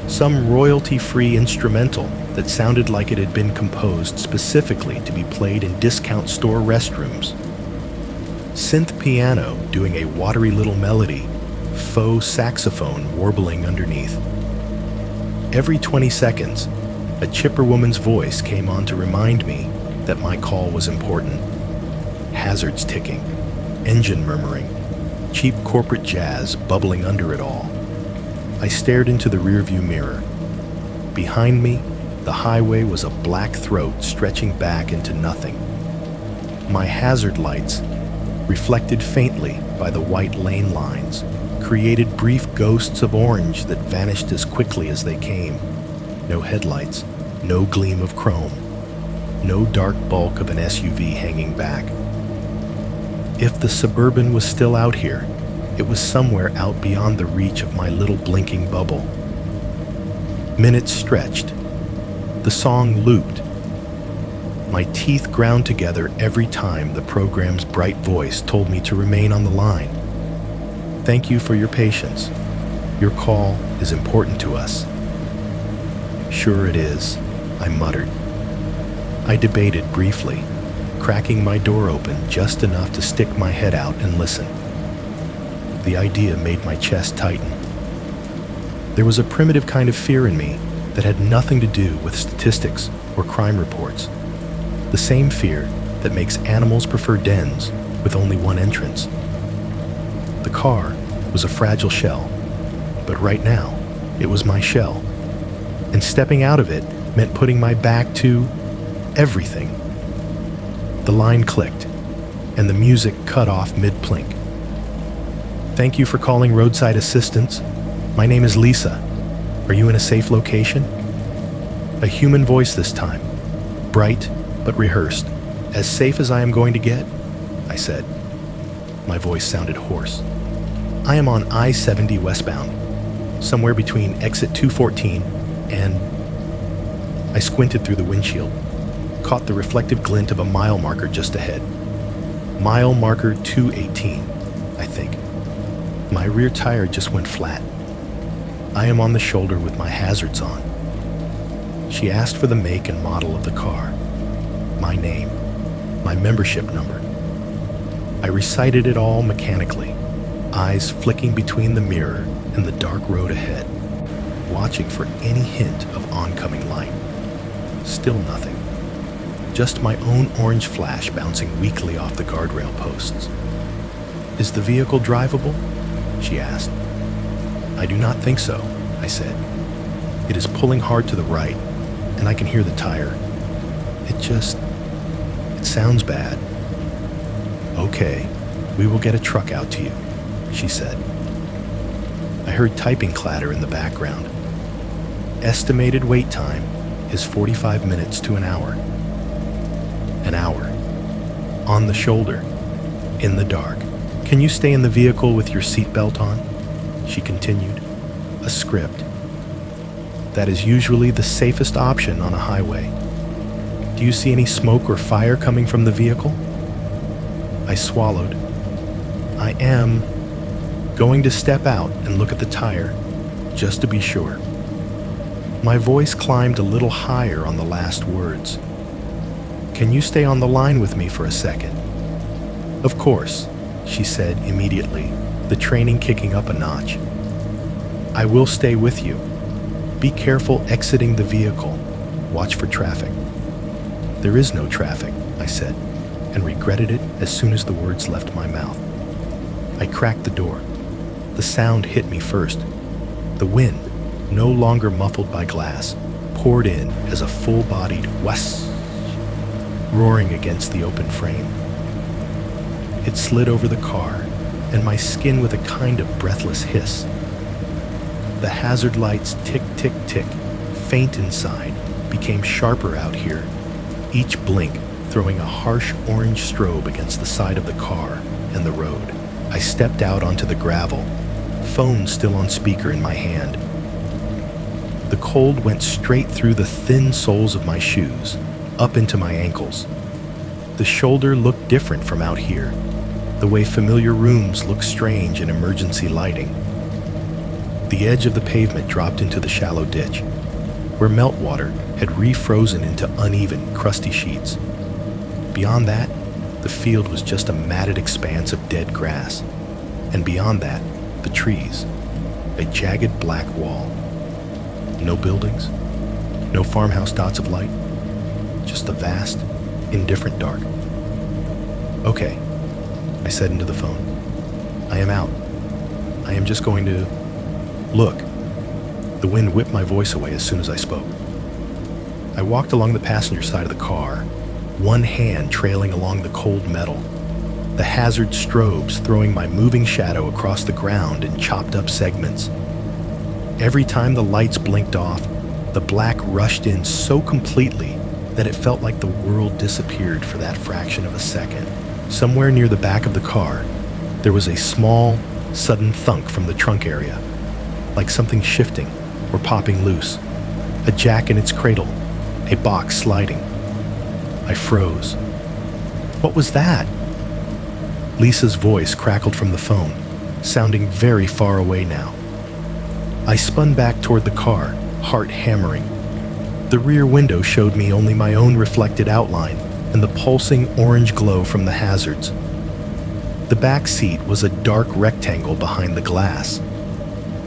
Some royalty-free instrumental that sounded like it had been composed specifically to be played in discount store restrooms. Synth piano doing a watery little melody, faux saxophone warbling underneath. Every 20 seconds, a chipper woman's voice came on to remind me that my call was important. Hazards ticking, engine murmuring, cheap corporate jazz bubbling under it all. I stared into the rearview mirror. Behind me, the highway was a black throat stretching back into nothing. My hazard lights, reflected faintly by the white lane lines, created brief ghosts of orange that vanished as quickly as they came. No headlights, no gleam of chrome, no dark bulk of an SUV hanging back. If the Suburban was still out here, it was somewhere out beyond the reach of my little blinking bubble. Minutes stretched. The song looped. My teeth ground together every time the program's bright voice told me to remain on the line. Thank you for your patience. Your call is important to us. Sure it is, I muttered. I debated briefly, cracking my door open just enough to stick my head out and listen. The idea made my chest tighten. There was a primitive kind of fear in me that had nothing to do with statistics or crime reports. The same fear that makes animals prefer dens with only one entrance. The car was a fragile shell, but right now, it was my shell. And stepping out of it meant putting my back to everything. The line clicked, and the music cut off mid-plink. Thank you for calling roadside assistance. My name is Lisa. Are you in a safe location? A human voice this time, bright but rehearsed. As safe as I am going to get, I said. My voice sounded hoarse. I am on I-70 westbound, somewhere between exit 214 and... I squinted through the windshield, caught the reflective glint of a mile marker just ahead. Mile marker 218, I think. My rear tire just went flat. I am on the shoulder with my hazards on. She asked for the make and model of the car, my name, my membership number. I recited it all mechanically, eyes flicking between the mirror and the dark road ahead, watching for any hint of oncoming light. Still nothing. Just my own orange flash bouncing weakly off the guardrail posts. Is the vehicle drivable? She asked. I do not think so, I said. It is pulling hard to the right, and I can hear the tire. It sounds bad. Okay, we will get a truck out to you, she said. I heard typing clatter in the background. Estimated wait time is 45 minutes to an hour. An hour. On the shoulder, in the dark, Can you stay in the vehicle with your seatbelt on? She continued, a script. That is usually the safest option on a highway. Do you see any smoke or fire coming from the vehicle? I swallowed. I am going to step out and look at the tire, just to be sure. My voice climbed a little higher on the last words. Can you stay on the line with me for a second? Of course, she said immediately, the training kicking up a notch. I will stay with you. Be careful exiting the vehicle. Watch for traffic. There is no traffic, I said, and regretted it as soon as the words left my mouth. I cracked the door. The sound hit me first. The wind, no longer muffled by glass, poured in as a full-bodied whoosh, roaring against the open frame. It slid over the car, and my skin with a kind of breathless hiss. The hazard lights tick, tick, tick, faint inside, became sharper out here, each blink throwing a harsh orange strobe against the side of the car and the road. I stepped out onto the gravel, phone still on speaker in my hand. The cold went straight through the thin soles of my shoes, up into my ankles. The shoulder looked different from out here, the way familiar rooms look strange in emergency lighting. The edge of the pavement dropped into the shallow ditch, where meltwater had refrozen into uneven, crusty sheets. Beyond that, the field was just a matted expanse of dead grass, and beyond that, the trees, a jagged black wall. No buildings, no farmhouse dots of light, just a vast, indifferent dark. Okay, I said into the phone. I am out. I am just going to look. The wind whipped my voice away as soon as I spoke. I walked along the passenger side of the car, one hand trailing along the cold metal, the hazard strobes throwing my moving shadow across the ground in chopped up segments. Every time the lights blinked off, the black rushed in so completely that it felt like the world disappeared for that fraction of a second. Somewhere near the back of the car, there was a small, sudden thunk from the trunk area, like something shifting or popping loose, a jack in its cradle, a box sliding. I froze. What was that? Lisa's voice crackled from the phone, sounding very far away now. I spun back toward the car, heart hammering. The rear window showed me only my own reflected outline and the pulsing orange glow from the hazards. The back seat was a dark rectangle behind the glass.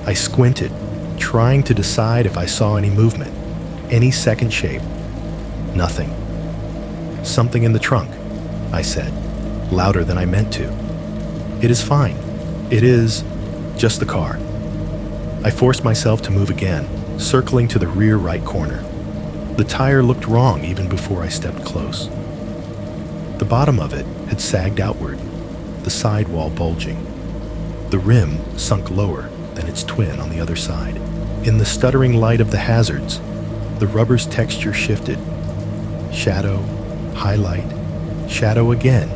I squinted, trying to decide if I saw any movement, any second shape. Nothing. Something in the trunk, I said, louder than I meant to. It is fine. It is just the car. I forced myself to move again, circling to the rear right corner. The tire looked wrong even before I stepped close. The bottom of it had sagged outward, the sidewall bulging. The rim sunk lower than its twin on the other side. In the stuttering light of the hazards, the rubber's texture shifted. Shadow, highlight, shadow again,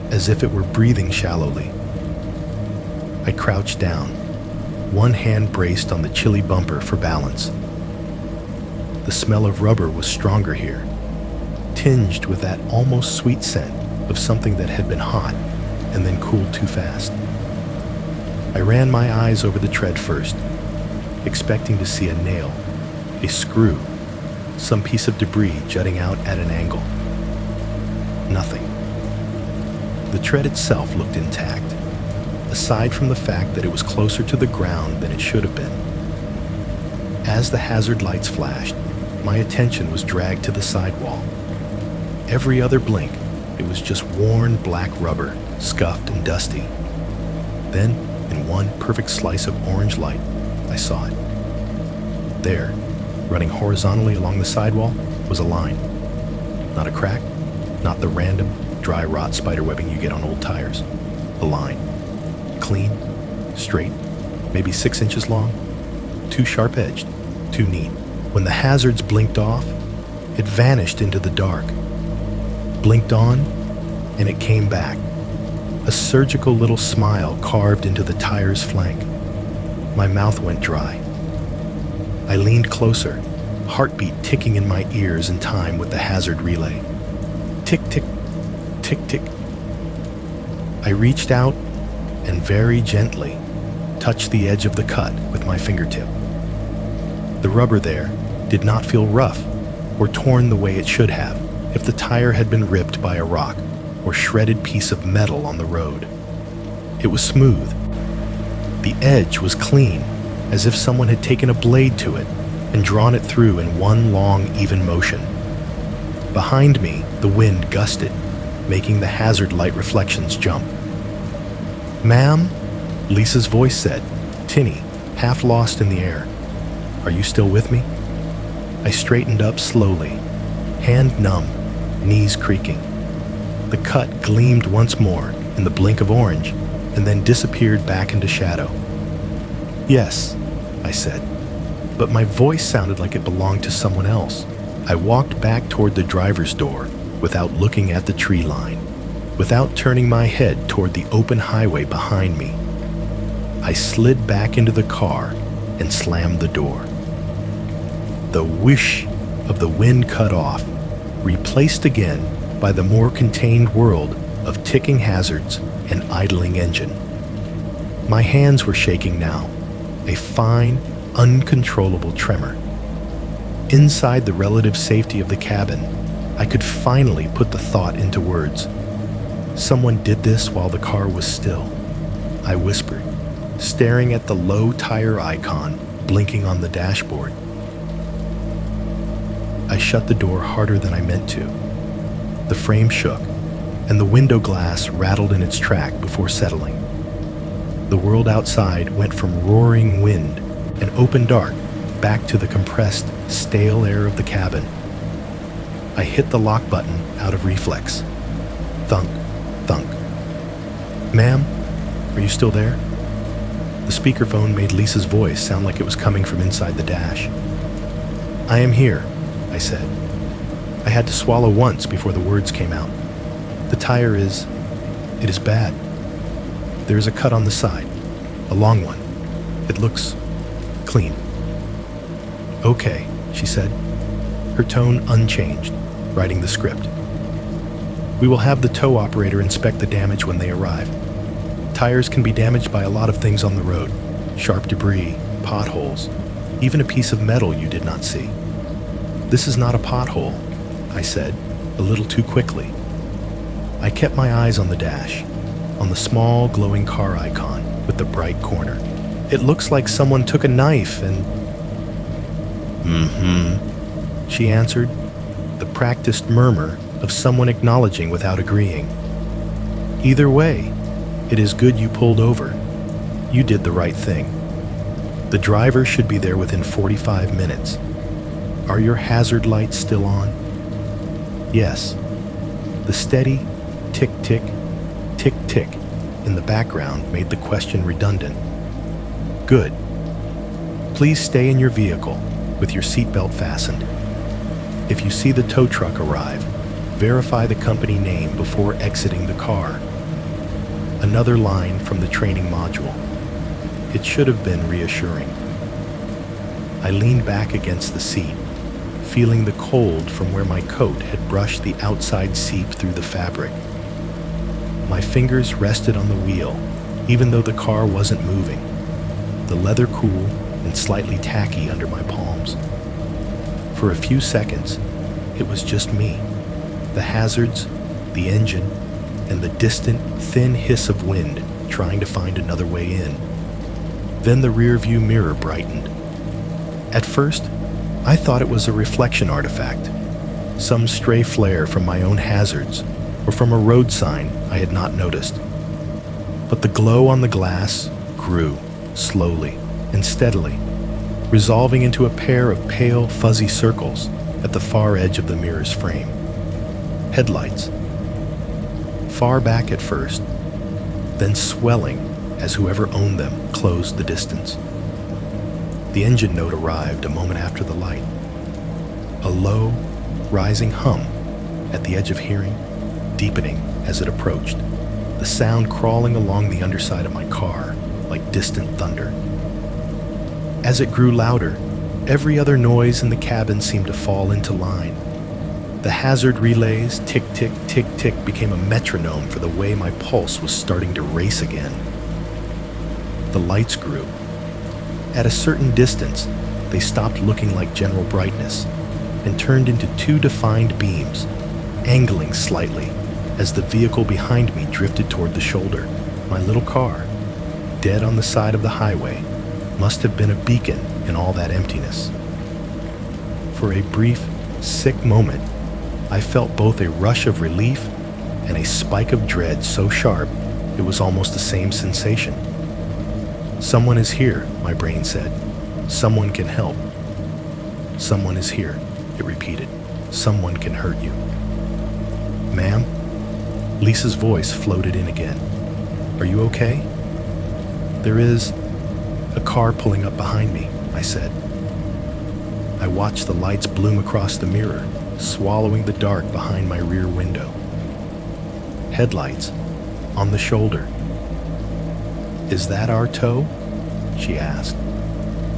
as if it were breathing shallowly. I crouched down, one hand braced on the chilly bumper for balance. The smell of rubber was stronger here, tinged with that almost sweet scent of something that had been hot and then cooled too fast. I ran my eyes over the tread first, expecting to see a nail, a screw, some piece of debris jutting out at an angle. Nothing. The tread itself looked intact, aside from the fact that it was closer to the ground than it should have been. As the hazard lights flashed, my attention was dragged to the sidewall. Every other blink, it was just worn black rubber, scuffed and dusty. Then, in one perfect slice of orange light, I saw it. There, running horizontally along the sidewall, was a line. Not a crack, not the random, dry rot spiderwebbing you get on old tires. A line. Clean, straight, maybe 6 inches long, too sharp-edged, too neat. When the hazards blinked off, it vanished into the dark. Blinked on, and it came back. a surgical little smile carved into the tire's flank. My mouth went dry. I leaned closer, heartbeat ticking in my ears in time with the hazard relay. Tick, tick, tick, tick. I reached out and very gently touched the edge of the cut with my fingertip. The rubber there did not feel rough or torn the way it should have if the tire had been ripped by a rock or shredded piece of metal on the road. It was smooth. The edge was clean, as if someone had taken a blade to it and drawn it through in one long, even motion. Behind me, the wind gusted, making the hazard light reflections jump. "Ma'am?" Lisa's voice said, tinny, half lost in the air. "Are you still with me?" I straightened up slowly, hand numb, knees creaking. The cut gleamed once more in the blink of orange and then disappeared back into shadow. "Yes," I said, but my voice sounded like it belonged to someone else. I walked back toward the driver's door without looking at the tree line, without turning my head toward the open highway behind me. I slid back into the car and slammed the door. The whoosh of the wind cut off, replaced again by the more contained world of ticking hazards and idling engine. My hands were shaking now, a fine, uncontrollable tremor. Inside the relative safety of the cabin, I could finally put the thought into words. Someone did this while the car was still, I whispered, staring at the low tire icon blinking on the dashboard. I shut the door harder than I meant to. The frame shook, and the window glass rattled in its track before settling. The world outside went from roaring wind and open dark back to the compressed, stale air of the cabin. I hit the lock button out of reflex. Thunk, thunk. "Ma'am, are you still there?" The speakerphone made Lisa's voice sound like it was coming from inside the dash. "I am here," I said. I had to swallow once before the words came out. "The tire it is bad. There is a cut on the side, a long one. It looks clean." "Okay," she said, her tone unchanged, writing the script. "We will have the tow operator inspect the damage when they arrive. Tires can be damaged by a lot of things on the road, sharp debris, potholes, even a piece of metal you did not see." "This is not a pothole," I said, a little too quickly. I kept my eyes on the dash, on the small glowing car icon with the bright corner. "It looks like someone took a knife and—" she answered, the practiced murmur of someone acknowledging without agreeing. "Either way, it is good you pulled over. You did the right thing. The driver should be there within 45 minutes. Are your hazard lights still on?" "Yes." The steady tick-tick, tick-tick in the background made the question redundant. "Good. Please stay in your vehicle with your seatbelt fastened. If you see the tow truck arrive, verify the company name before exiting the car." Another line from the training module. It should have been reassuring. I leaned back against the seat, feeling the cold from where my coat had brushed the outside seep through the fabric. My fingers rested on the wheel, even though the car wasn't moving, the leather cool and slightly tacky under my palms. For a few seconds, it was just me, the hazards, the engine, and the distant, thin hiss of wind trying to find another way in. Then the rearview mirror brightened. At first, I thought it was a reflection artifact, some stray flare from my own hazards or from a road sign I had not noticed. But the glow on the glass grew slowly and steadily, resolving into a pair of pale, fuzzy circles at the far edge of the mirror's frame. Headlights. Far back at first, then swelling as whoever owned them closed the distance. The engine note arrived a moment after the light. A low, rising hum at the edge of hearing, deepening as it approached, the the sound crawling along the underside of my car like distant thunder. As it grew louder, every other noise in the cabin seemed to fall into line. The hazard relays, tick, tick, tick, tick, became a metronome for the way my pulse was starting to race again. The lights grew. At a certain distance, they stopped looking like general brightness and turned into two defined beams, angling slightly as the vehicle behind me drifted toward the shoulder. My little car, dead on the side of the highway, must have been a beacon in all that emptiness. For a brief, sick moment, I felt both a rush of relief and a spike of dread so sharp it was almost the same sensation. Someone is here, my brain said. Someone can help. Someone is here, it repeated. Someone can hurt you. Ma'am? Lisa's voice floated in again. Are you okay? There is a car pulling up behind me, I said. I watched the lights bloom across the mirror, swallowing the dark behind my rear window. Headlights on the shoulder. Is that our tow? She asked.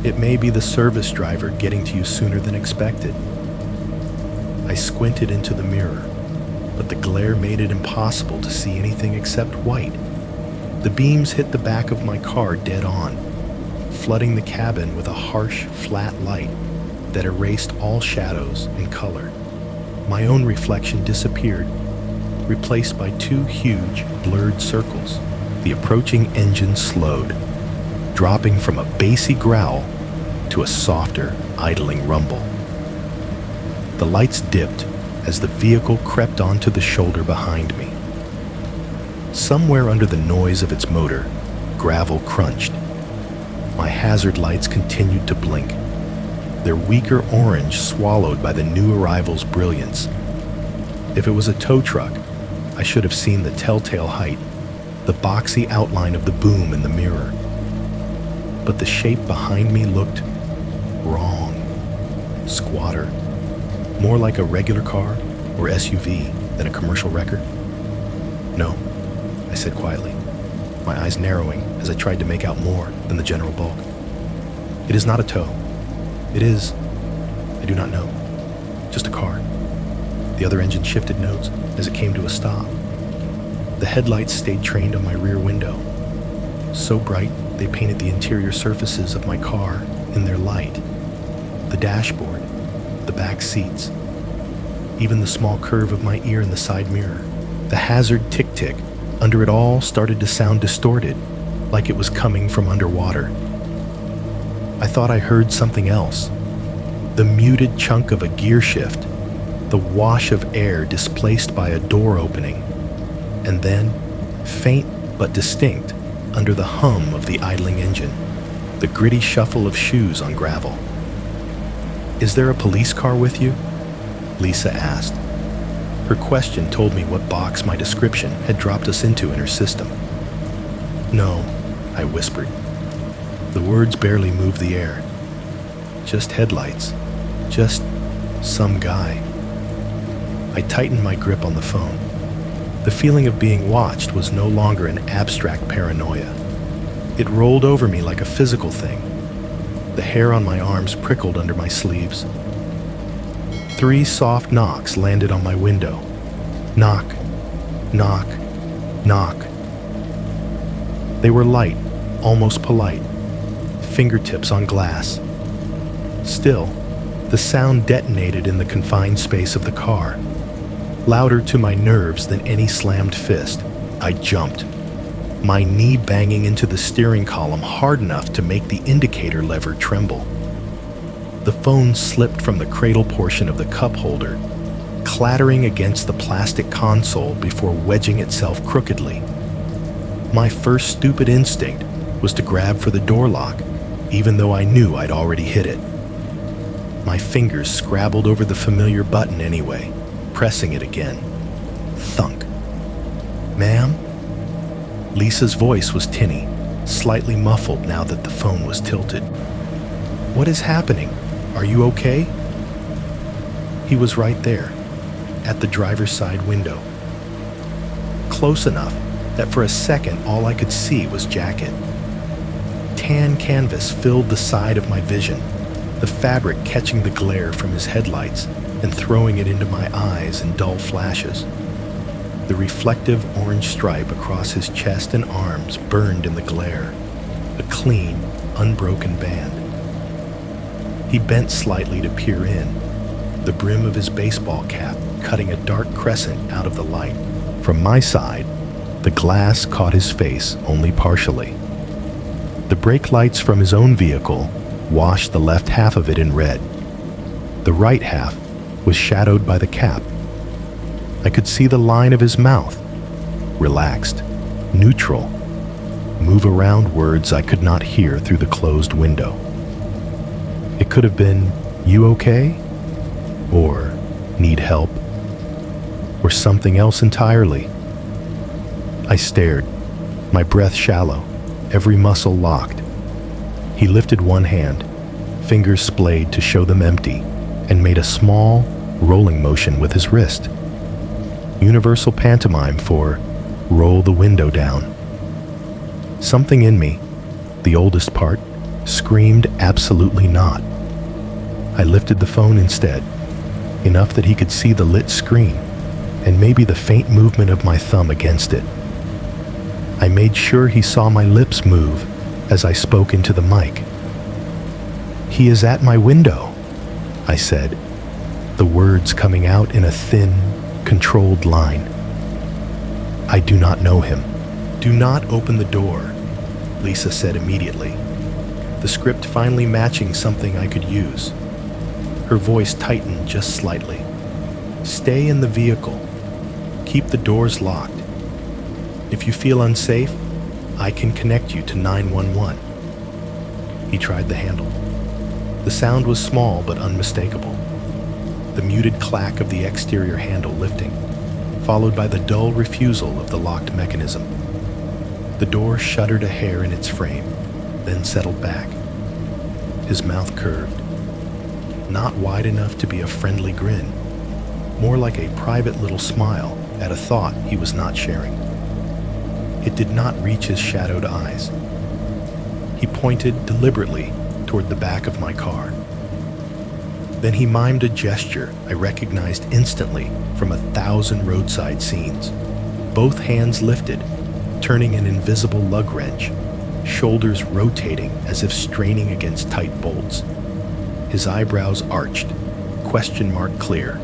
It may be the service driver getting to you sooner than expected. I squinted into the mirror, but the glare made it impossible to see anything except white. The beams hit the back of my car dead on, flooding the cabin with a harsh, flat light that erased all shadows and color. My own reflection disappeared, replaced by two huge, blurred circles. The approaching engine slowed, dropping from a bassy growl to a softer, idling rumble. The lights dipped as the vehicle crept onto the shoulder behind me. Somewhere under the noise of its motor, gravel crunched. My hazard lights continued to blink, their weaker orange swallowed by the new arrival's brilliance. If it was a tow truck, I should have seen the telltale height, the boxy outline of the boom in the mirror. But the shape behind me looked wrong, squatter, more like a regular car or SUV than a commercial wrecker. No, I said quietly, my eyes narrowing as I tried to make out more than the general bulk. It is not a tow. It is, I do not know, just a car. The other engine shifted notes as it came to a stop. The headlights stayed trained on my rear window. So bright, they painted the interior surfaces of my car in their light. The dashboard, the back seats, even the small curve of my ear in the side mirror. The hazard tick-tick under it all started to sound distorted, like it was coming from underwater. I thought I heard something else. The muted chunk of a gear shift, the wash of air displaced by a door opening, and then, faint but distinct, under the hum of the idling engine, the gritty shuffle of shoes on gravel. Is there a police car with you? Lisa asked. Her question told me what box my description had dropped us into in her system. No, I whispered. The words barely moved the air. Just headlights. Just some guy. I tightened my grip on the phone. The feeling of being watched was no longer an abstract paranoia. It rolled over me like a physical thing. The hair on my arms prickled under my sleeves. 3 soft knocks landed on my window. Knock, knock, knock. They were light, almost polite, fingertips on glass. Still, the sound detonated in the confined space of the car, louder to my nerves than any slammed fist. I jumped, my knee banging into the steering column hard enough to make the indicator lever tremble. The phone slipped from the cradle portion of the cup holder, clattering against the plastic console before wedging itself crookedly. My first stupid instinct was to grab for the door lock, even though I knew I'd already hit it. My fingers scrabbled over the familiar button anyway, pressing it again. Thunk. Ma'am? Lisa's voice was tinny, slightly muffled now that the phone was tilted. What is happening? Are you okay? He was right there, at the driver's side window. Close enough that for a second all I could see was jacket. Tan canvas filled the side of my vision, the fabric catching the glare from his headlights and throwing it into my eyes in dull flashes. The reflective orange stripe across his chest and arms burned in the glare, a clean, unbroken band. He bent slightly to peer in, the brim of his baseball cap cutting a dark crescent out of the light. From my side, the glass caught his face only partially. The brake lights from his own vehicle washed the left half of it in red. The right half was shadowed by the cap. I could see the line of his mouth, relaxed, neutral, move around words I could not hear through the closed window. It could have been, "You okay?" or "Need help?" or something else entirely. I stared, my breath shallow, every muscle locked. He lifted one hand, fingers splayed to show them empty, and made a small, rolling motion with his wrist. Universal pantomime for roll the window down. Something in me, the oldest part, screamed absolutely not. I lifted the phone instead, enough that he could see the lit screen, and maybe the faint movement of my thumb against it. I made sure he saw my lips move as I spoke into the mic. "He is at my window," I said, the words coming out in a thin, controlled line. "I do not know him." "Do not open the door," Lisa said immediately, the script finally matching something I could use. Her voice tightened just slightly. "Stay in the vehicle. Keep the doors locked. If you feel unsafe, I can connect you to 911. He tried the handle. The sound was small but unmistakable. The muted clack of the exterior handle lifting, followed by the dull refusal of the locked mechanism. The door shuddered a hair in its frame, then settled back. His mouth curved, not wide enough to be a friendly grin, more like a private little smile at a thought he was not sharing. It did not reach his shadowed eyes. He pointed deliberately toward the back of my car. Then he mimed a gesture I recognized instantly from 1,000 roadside scenes. Both hands lifted, turning an invisible lug wrench, shoulders rotating as if straining against tight bolts. His eyebrows arched, question mark clear.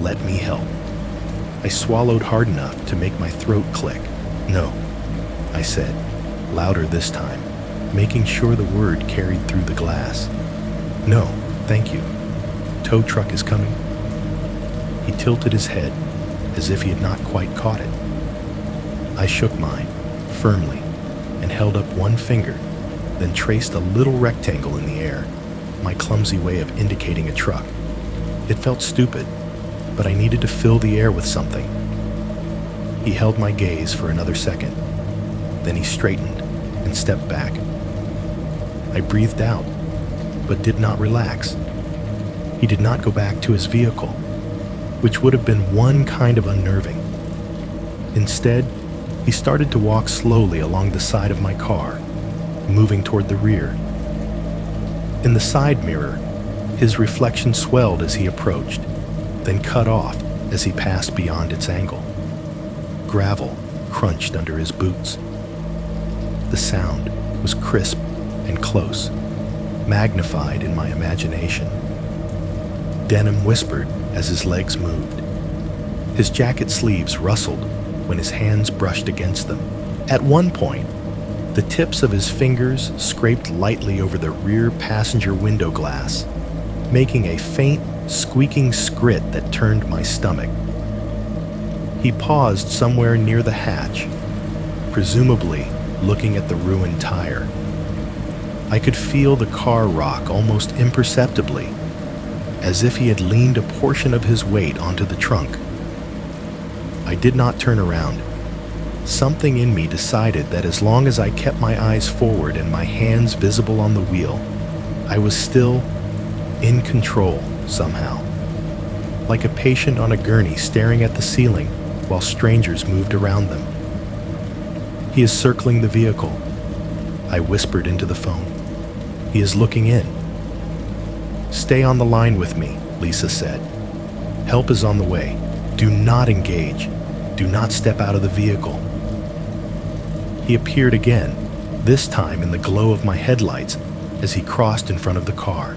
"Let me help." I swallowed hard enough to make my throat click. "No," I said, louder this time, making sure the word carried through the glass. "No, thank you. Tow truck is coming." He tilted his head as if he had not quite caught it. I shook mine, firmly, and held up one finger, then traced a little rectangle in the air, my clumsy way of indicating a truck. It felt stupid, but I needed to fill the air with something. He held my gaze for another second. Then he straightened and stepped back. I breathed out, but did not relax. He did not go back to his vehicle, which would have been one kind of unnerving. Instead, he started to walk slowly along the side of my car, moving toward the rear. In the side mirror, his reflection swelled as he approached, then cut off as he passed beyond its angle. Gravel crunched under his boots. The sound was crisp and close, magnified in my imagination. Denim whispered as his legs moved. His jacket sleeves rustled when his hands brushed against them. At one point, the tips of his fingers scraped lightly over the rear passenger window glass, making a faint, squeaking scrit that turned my stomach. He paused somewhere near the hatch, presumably looking at the ruined tire. I could feel the car rock almost imperceptibly, as if he had leaned a portion of his weight onto the trunk. I did not turn around. Something in me decided that as long as I kept my eyes forward and my hands visible on the wheel, I was still in control somehow, like a patient on a gurney staring at the ceiling while strangers moved around them. He is circling the vehicle. I whispered into the phone. He is looking in. Stay on the line with me, Lisa said. Help is on the way. Do not engage. Do not step out of the vehicle. He appeared again, this time in the glow of my headlights as he crossed in front of the car.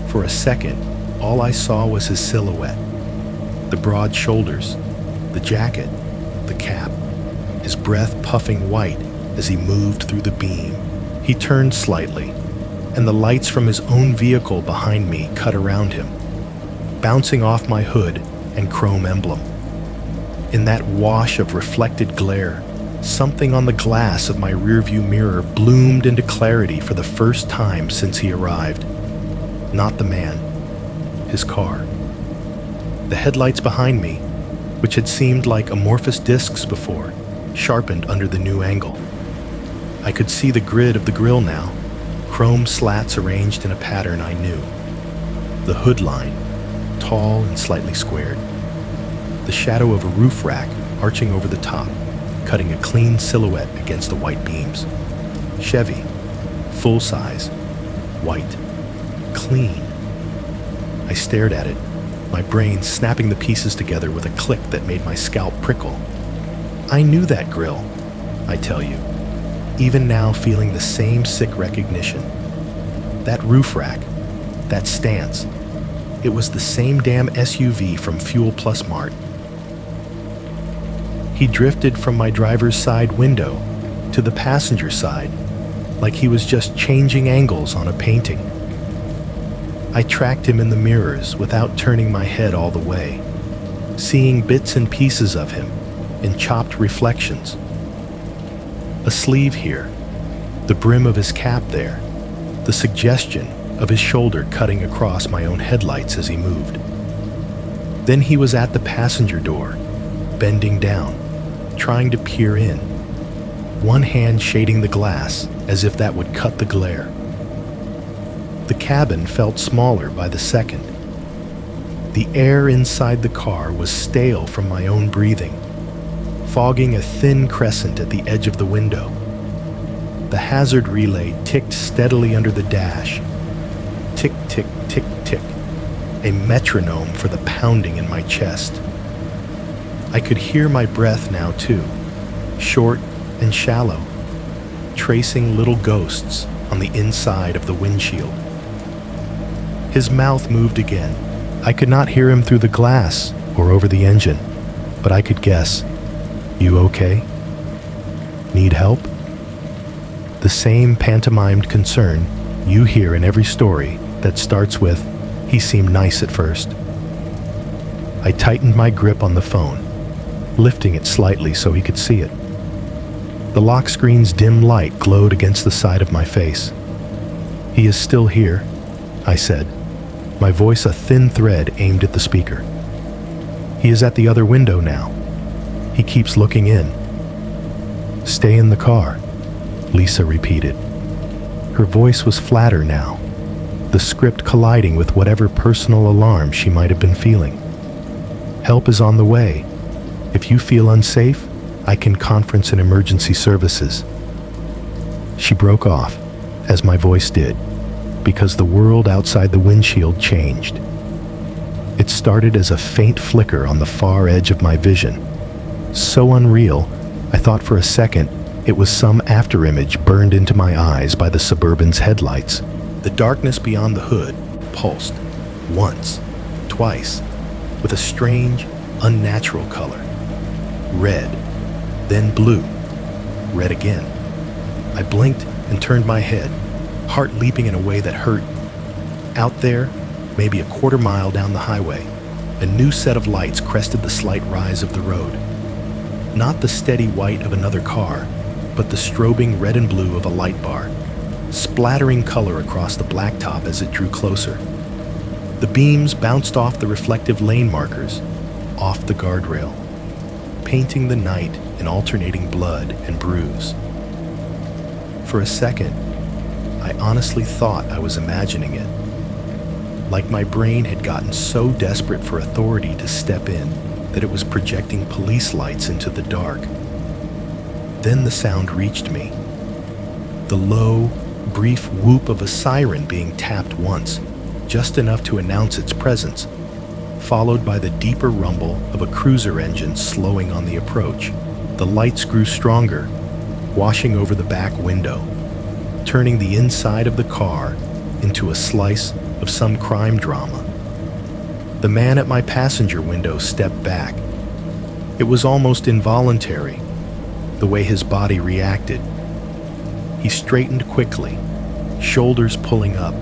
For a second, all I saw was his silhouette. The broad shoulders, the jacket, the cap, his breath puffing white as he moved through the beam. He turned slightly, and the lights from his own vehicle behind me cut around him, bouncing off my hood and chrome emblem. In that wash of reflected glare, something on the glass of my rearview mirror bloomed into clarity for the first time since he arrived. Not the man, his car. The headlights behind me, which had seemed like amorphous discs before, sharpened under the new angle. I could see the grid of the grille now, chrome slats arranged in a pattern I knew. The hood line, tall and slightly squared. The shadow of a roof rack arching over the top, cutting a clean silhouette against the white beams. Chevy, full size, white, clean. I stared at it, my brain snapping the pieces together with a click that made my scalp prickle. I knew that grille, I tell you, even now feeling the same sick recognition. That roof rack, that stance, it was the same damn SUV from Fuel Plus Mart. He drifted from my driver's side window to the passenger side like he was just changing angles on a painting. I tracked him in the mirrors without turning my head all the way, seeing bits and pieces of him in chopped reflections. A sleeve here, the brim of his cap there, the suggestion of his shoulder cutting across my own headlights as he moved. Then he was at the passenger door, bending down, trying to peer in, one hand shading the glass as if that would cut the glare. The cabin felt smaller by the second. The air inside the car was stale from my own breathing, fogging a thin crescent at the edge of the window. The hazard relay ticked steadily under the dash. Tick, tick, tick, tick, a metronome for the pounding in my chest. I could hear my breath now too, short and shallow, tracing little ghosts on the inside of the windshield. His mouth moved again. I could not hear him through the glass or over the engine, but I could guess. You okay? Need help? The same pantomimed concern you hear in every story that starts with, "He seemed nice at first." I tightened my grip on the phone, lifting it slightly so he could see it. The lock screen's dim light glowed against the side of my face. "He is still here," I said, my voice a thin thread aimed at the speaker. "He is at the other window now. He keeps looking in." "Stay in the car," Lisa repeated. Her voice was flatter now, the script colliding with whatever personal alarm she might have been feeling. "Help is on the way. If you feel unsafe, I can conference in emergency services." She broke off, as my voice did, because the world outside the windshield changed. It started as a faint flicker on the far edge of my vision, so unreal, I thought for a second it was some afterimage burned into my eyes by the Suburban's headlights. The darkness beyond the hood pulsed, once, twice, with a strange, unnatural color. Red, then blue, red again. I blinked and turned my head, heart leaping in a way that hurt. Out there, maybe a quarter mile down the highway, a new set of lights crested the slight rise of the road. Not the steady white of another car, but the strobing red and blue of a light bar, splattering color across the blacktop as it drew closer. The beams bounced off the reflective lane markers, off the guardrail, painting the night in alternating blood and bruise. For a second, I honestly thought I was imagining it, like my brain had gotten so desperate for authority to step in that it was projecting police lights into the dark. Then the sound reached me. The low, brief whoop of a siren being tapped once, just enough to announce its presence, followed by the deeper rumble of a cruiser engine slowing on the approach. The lights grew stronger, washing over the back window, turning the inside of the car into a slice of some crime drama. The man at my passenger window stepped back. It was almost involuntary, the way his body reacted. He straightened quickly, shoulders pulling up,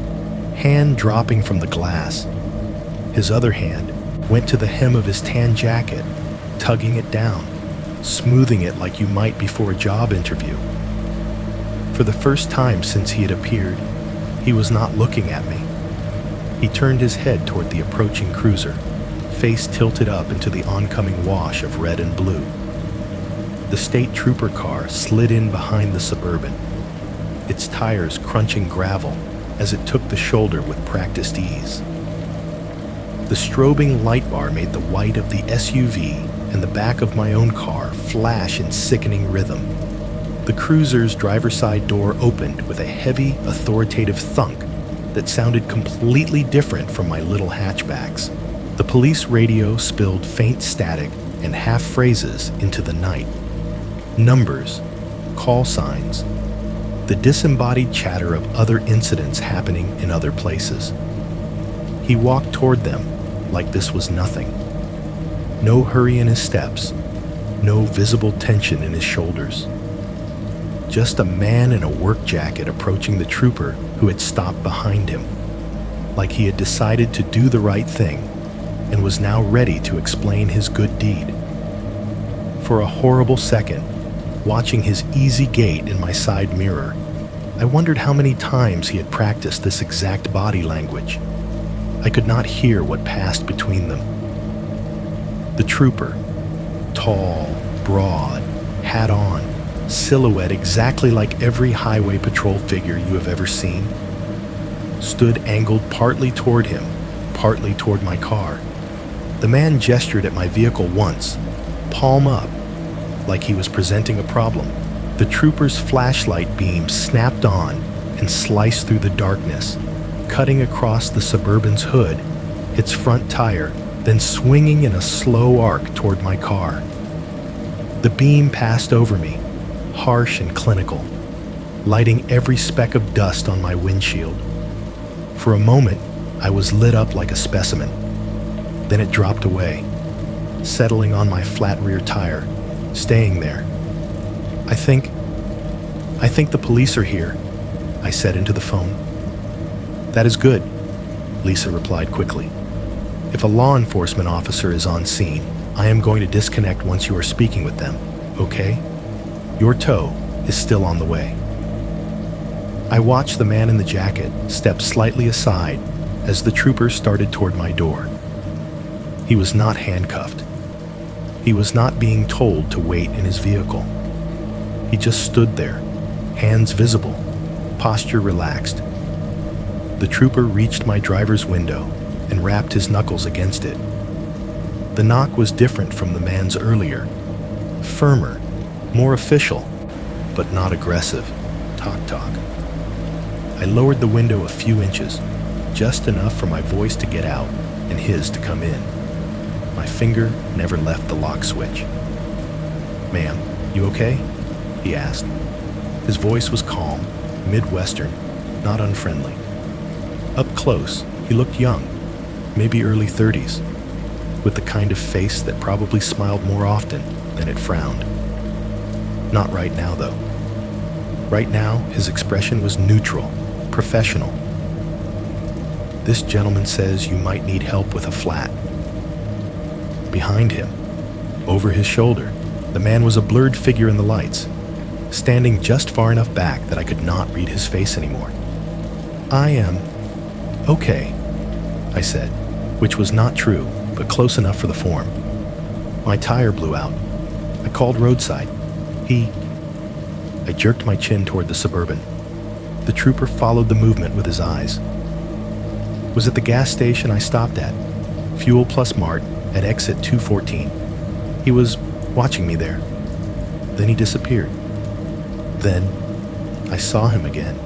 hand dropping from the glass. His other hand went to the hem of his tan jacket, tugging it down, smoothing it like you might before a job interview. For the first time since he had appeared, he was not looking at me. He turned his head toward the approaching cruiser, face tilted up into the oncoming wash of red and blue. The state trooper car slid in behind the Suburban, its tires crunching gravel as it took the shoulder with practiced ease. The strobing light bar made the white of the SUV and the back of my own car flash in sickening rhythm. The cruiser's driver's side door opened with a heavy, authoritative thunk that sounded completely different from my little hatchbacks. The police radio spilled faint static and half phrases into the night. Numbers, call signs, the disembodied chatter of other incidents happening in other places. He walked toward them like this was nothing. No hurry in his steps, no visible tension in his shoulders. Just a man in a work jacket approaching the trooper who had stopped behind him, like he had decided to do the right thing and was now ready to explain his good deed. For a horrible second, watching his easy gait in my side mirror, I wondered how many times he had practiced this exact body language. I could not hear what passed between them. The trooper, tall, broad, hat on, silhouette exactly like every highway patrol figure you have ever seen, stood angled partly toward him, partly toward my car. The man gestured at my vehicle once, palm up, like he was presenting a problem. The trooper's flashlight beam snapped on and sliced through the darkness, cutting across the Suburban's hood, its front tire, then swinging in a slow arc toward my car. The beam passed over me, harsh and clinical, lighting every speck of dust on my windshield. For a moment, I was lit up like a specimen. Then it dropped away, settling on my flat rear tire, staying there. I think the police are here, I said into the phone. That is good, Lisa replied quickly. If a law enforcement officer is on scene, I am going to disconnect once you are speaking with them, okay? Your tow is still on the way. I watched the man in the jacket step slightly aside as the trooper started toward my door. He was not handcuffed. He was not being told to wait in his vehicle. He just stood there, hands visible, posture relaxed. The trooper reached my driver's window and rapped his knuckles against it. The knock was different from the man's earlier, firmer, more official, but not aggressive. Talk, talk. I lowered the window a few inches, just enough for my voice to get out and his to come in. My finger never left the lock switch. Ma'am, you okay? He asked. His voice was calm, Midwestern, not unfriendly. Up close, he looked young, maybe early 30s, with the kind of face that probably smiled more often than it frowned. Not right now, though. Right now, his expression was neutral, professional. This gentleman says you might need help with a flat. Behind him, over his shoulder, the man was a blurred figure in the lights, standing just far enough back that I could not read his face anymore. I am okay, I said, which was not true, but close enough for the form. My tire blew out. I called roadside. I jerked my chin toward the Suburban. The trooper followed the movement with his eyes. Was at the gas station I stopped at, Fuel Plus Mart, at exit 214. He was watching me there. Then he disappeared. Then I saw him again,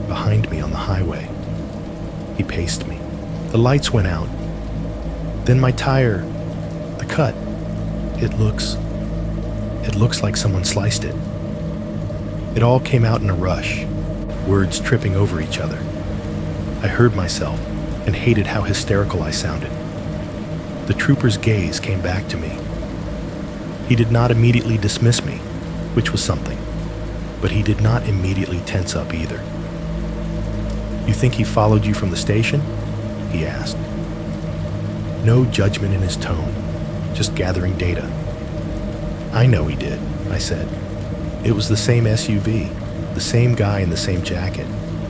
behind me on the highway. He paced me. The lights went out. Then my tire, the cut, it looks like someone sliced it. It all came out in a rush, words tripping over each other. I heard myself and hated how hysterical I sounded. The trooper's gaze came back to me. He did not immediately dismiss me, which was something, but he did not immediately tense up either. "You think he followed you from the station?" he asked. No judgment in his tone, just gathering data. "I know he did," I said. "It was the same SUV, the same guy in the same jacket.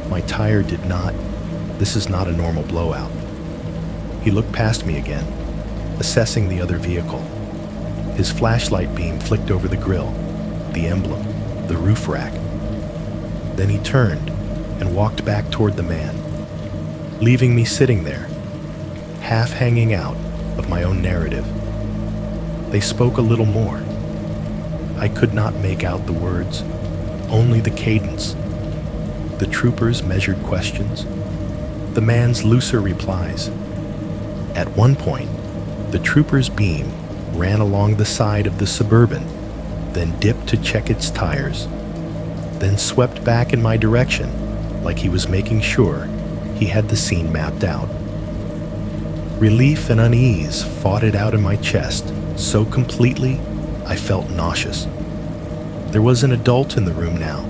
My tire did not. This is not a normal blowout." He looked past me again, assessing the other vehicle. His flashlight beam flicked over the grille, the emblem, the roof rack. Then he turned and walked back toward the man, leaving me sitting there, half hanging out of my own narrative. They spoke a little more. I could not make out the words, only the cadence. The trooper's measured questions, the man's looser replies. At one point, the trooper's beam ran along the side of the Suburban, then dipped to check its tires, then swept back in my direction like he was making sure he had the scene mapped out. Relief and unease fought it out in my chest so completely I felt nauseous. There was an adult in the room now,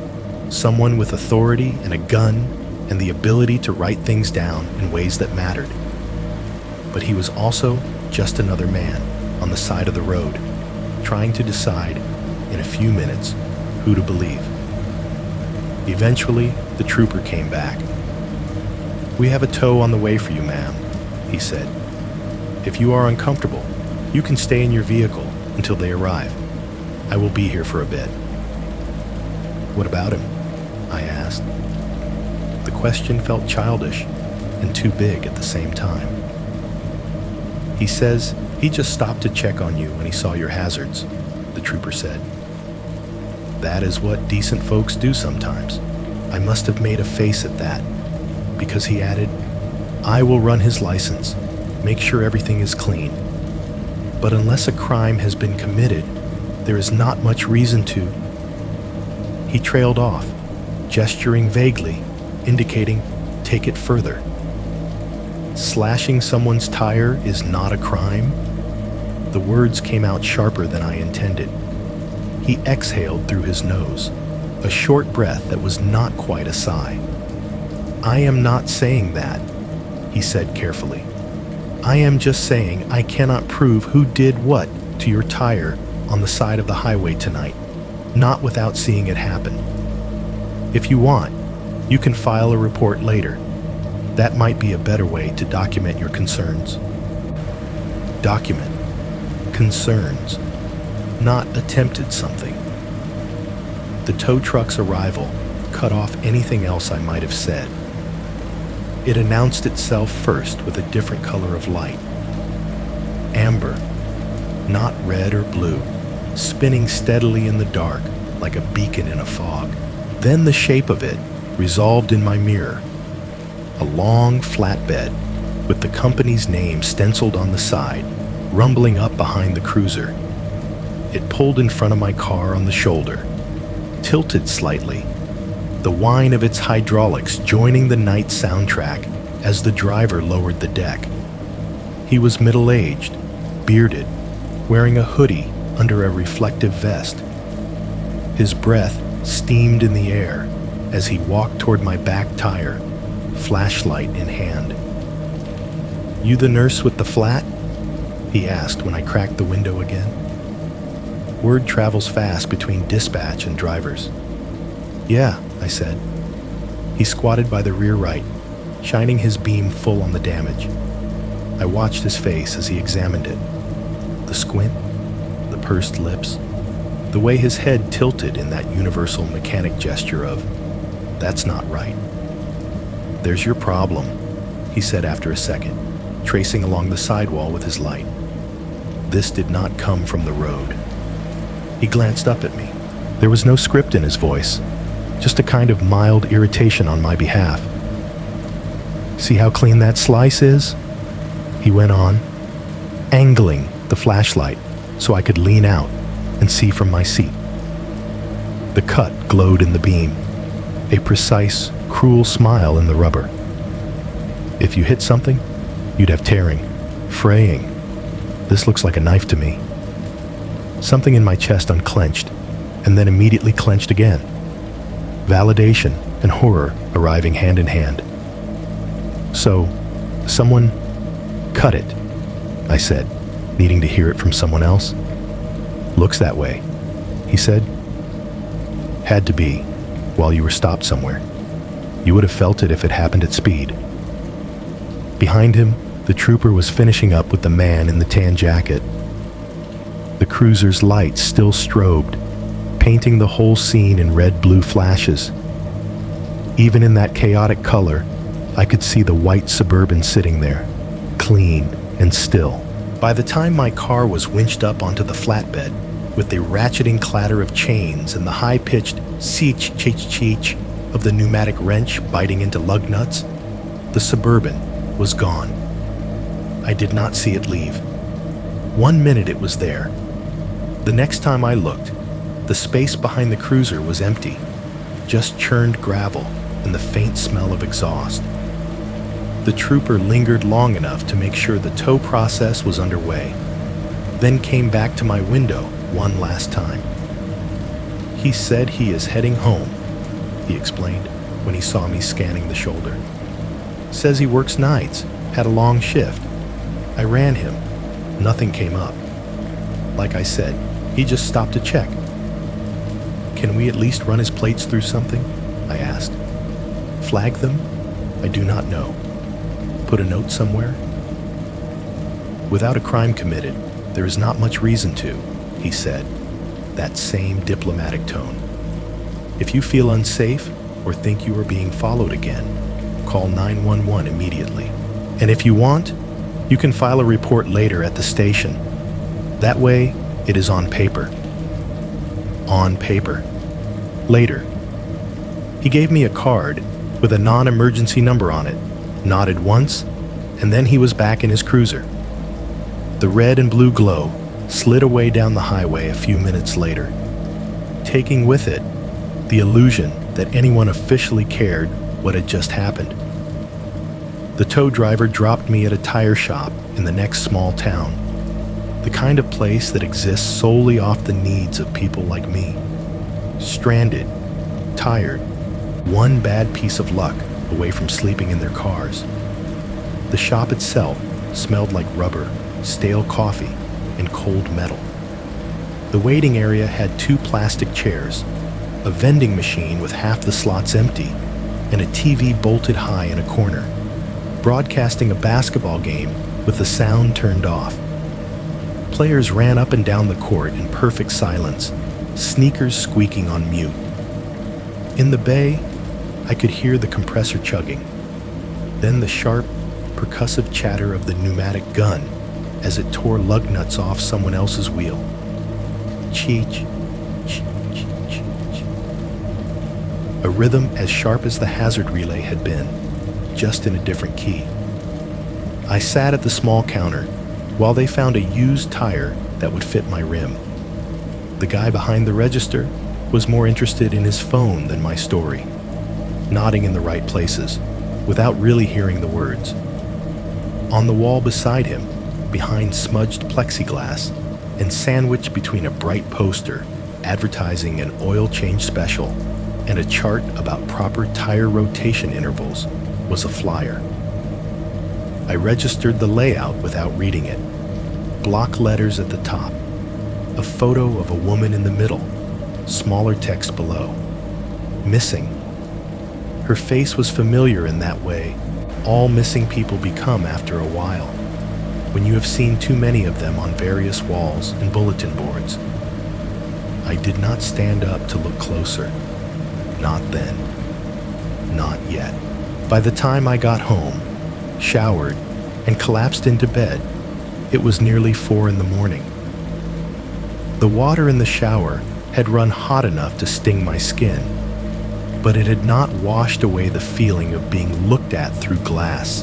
someone with authority and a gun and the ability to write things down in ways that mattered. But he was also just another man on the side of the road, trying to decide in a few minutes who to believe. Eventually, the trooper came back. "We have a tow on the way for you, ma'am," he said. "If you are uncomfortable, you can stay in your vehicle until they arrive. I will be here for a bit." "What about him?" I asked. The question felt childish and too big at the same time. "He says he just stopped to check on you when he saw your hazards," the trooper said. "That is what decent folks do sometimes." I must have made a face at that, because he added, "I will run his license, make sure everything is clean. But unless a crime has been committed, there is not much reason to." He trailed off, gesturing vaguely, indicating, "Take it further." Slashing someone's tire is not a crime? The words came out sharper than I intended. He exhaled through his nose, a short breath that was not quite a sigh. "I am not saying that," he said carefully. "I am just saying I cannot prove who did what to your tire on the side of the highway tonight, not without seeing it happen. If you want, you can file a report later. That might be a better way to document your concerns." Document. Concerns. Not attempted something. The tow truck's arrival cut off anything else I might have said. It announced itself first with a different color of light. Amber, not red or blue, spinning steadily in the dark like a beacon in a fog. Then the shape of it resolved in my mirror. A long flatbed with the company's name stenciled on the side, rumbling up behind the cruiser. It pulled in front of my car on the shoulder, tilted slightly, the whine of its hydraulics joining the night soundtrack as the driver lowered the deck. He was middle-aged, bearded, wearing a hoodie under a reflective vest. His breath steamed in the air as he walked toward my back tire, flashlight in hand. "You the nurse with the flat?" he asked when I cracked the window again. Word travels fast between dispatch and drivers. "Yeah," I said. He squatted by the rear right, shining his beam full on the damage. I watched his face as he examined it. The squint, the pursed lips, the way his head tilted in that universal mechanic gesture of, "That's not right." "There's your problem," he said after a second, tracing along the sidewall with his light. "This did not come from the road." He glanced up at me, There was no script in his voice, just a kind of mild irritation on my behalf. "See how clean that slice is?" he went on, angling the flashlight so I could lean out and see from my seat. The cut glowed in the beam, a precise, cruel smile in the rubber. "If you hit something, you'd have tearing, fraying. This looks like a knife to me." Something in my chest unclenched, and then immediately clenched again. Validation and horror arriving hand in hand. "So, someone cut it," I said, needing to hear it from someone else. "Looks that way," he said. "Had to be, while you were stopped somewhere. You would have felt it if it happened at speed." Behind him, the trooper was finishing up with the man in the tan jacket. The cruiser's lights still strobed, painting the whole scene in red-blue flashes. Even in that chaotic color, I could see the white Suburban sitting there, clean and still. By the time my car was winched up onto the flatbed, with the ratcheting clatter of chains and the high-pitched cheech-cheech-cheech of the pneumatic wrench biting into lug nuts, the Suburban was gone. I did not see it leave. 1 minute it was there. The next time I looked, the space behind the cruiser was empty, just churned gravel and the faint smell of exhaust. The trooper lingered long enough to make sure the tow process was underway, then came back to my window one last time. "He said he is heading home," he explained when he saw me scanning the shoulder. "Says he works nights, had a long shift. I ran him. Nothing came up. Like I said, he just stopped to check." "Can we at least run his plates through something?" I asked. "Flag them? I do not know. Put a note somewhere?" "Without a crime committed, there is not much reason to," he said, that same diplomatic tone. "If you feel unsafe or think you are being followed again, call 911 immediately. And if you want, you can file a report later at the station. That way, it is on paper." On paper. Later. He gave me a card with a non-emergency number on it, nodded once, and then he was back in his cruiser. The red and blue glow slid away down the highway a few minutes later, taking with it the illusion that anyone officially cared what had just happened. The tow driver dropped me at a tire shop in the next small town, the kind of place that exists solely off the needs of people like me. Stranded, tired, one bad piece of luck away from sleeping in their cars. The shop itself smelled like rubber, stale coffee, and cold metal. The waiting area had 2 plastic chairs, a vending machine with half the slots empty, and a TV bolted high in a corner, broadcasting a basketball game with the sound turned off. Players ran up and down the court in perfect silence, sneakers squeaking on mute. In the bay, I could hear the compressor chugging, then the sharp, percussive chatter of the pneumatic gun as it tore lug nuts off someone else's wheel. Cheech, cheech, cheech, cheech. A rhythm as sharp as the hazard relay had been, just in a different key. I sat at the small counter while they found a used tire that would fit my rim. The guy behind the register was more interested in his phone than my story, nodding in the right places without really hearing the words. On the wall beside him, behind smudged plexiglass and sandwiched between a bright poster advertising an oil change special and a chart about proper tire rotation intervals, was a flyer. I registered the layout without reading it. Block letters at the top, a photo of a woman in the middle, smaller text below. Missing. Her face was familiar in that way all missing people become after a while, when you have seen too many of them on various walls and bulletin boards. I did not stand up to look closer. Not then. Not yet. By the time I got home, showered, and collapsed into bed, it was nearly 4 in the morning. The water in the shower had run hot enough to sting my skin, but it had not washed away the feeling of being looked at through glass.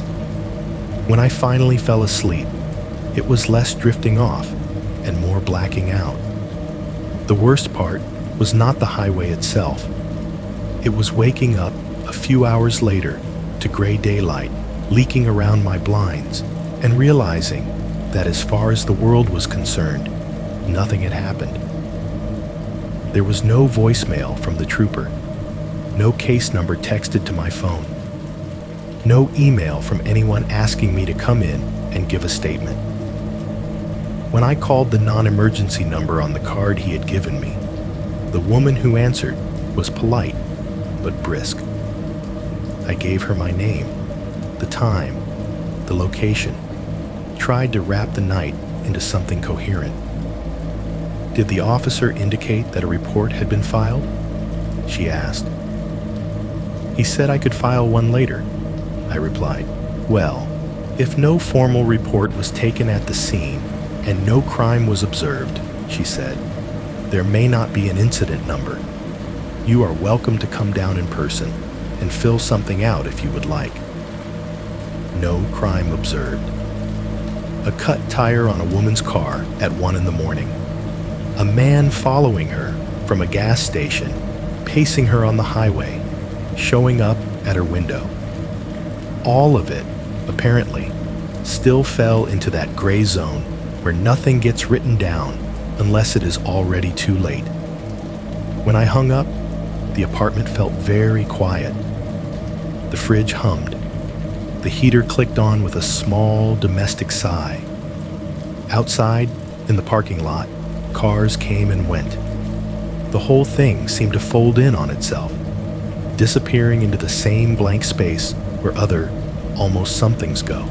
When I finally fell asleep, it was less drifting off and more blacking out. The worst part was not the highway itself. It was waking up a few hours later to gray daylight leaking around my blinds and realizing that as far as the world was concerned, nothing had happened. There was no voicemail from the trooper, no case number texted to my phone, no email from anyone asking me to come in and give a statement. When I called the non-emergency number on the card he had given me, the woman who answered was polite but brisk. I gave her my name, the time, the location, tried to wrap the night into something coherent. Did the officer indicate that a report had been filed? She asked. He said I could file one later, I replied. Well, if no formal report was taken at the scene and no crime was observed, she said, there may not be an incident number. You are welcome to come down in person and fill something out if you would like. No crime observed. A cut tire on a woman's car at 1 a.m. A man following her from a gas station, pacing her on the highway, showing up at her window. All of it, apparently, still fell into that gray zone where nothing gets written down unless it is already too late. When I hung up, the apartment felt very quiet. The fridge hummed. The heater clicked on with a small domestic sigh. Outside, in the parking lot, cars came and went. The whole thing seemed to fold in on itself, disappearing into the same blank space where other almost somethings go.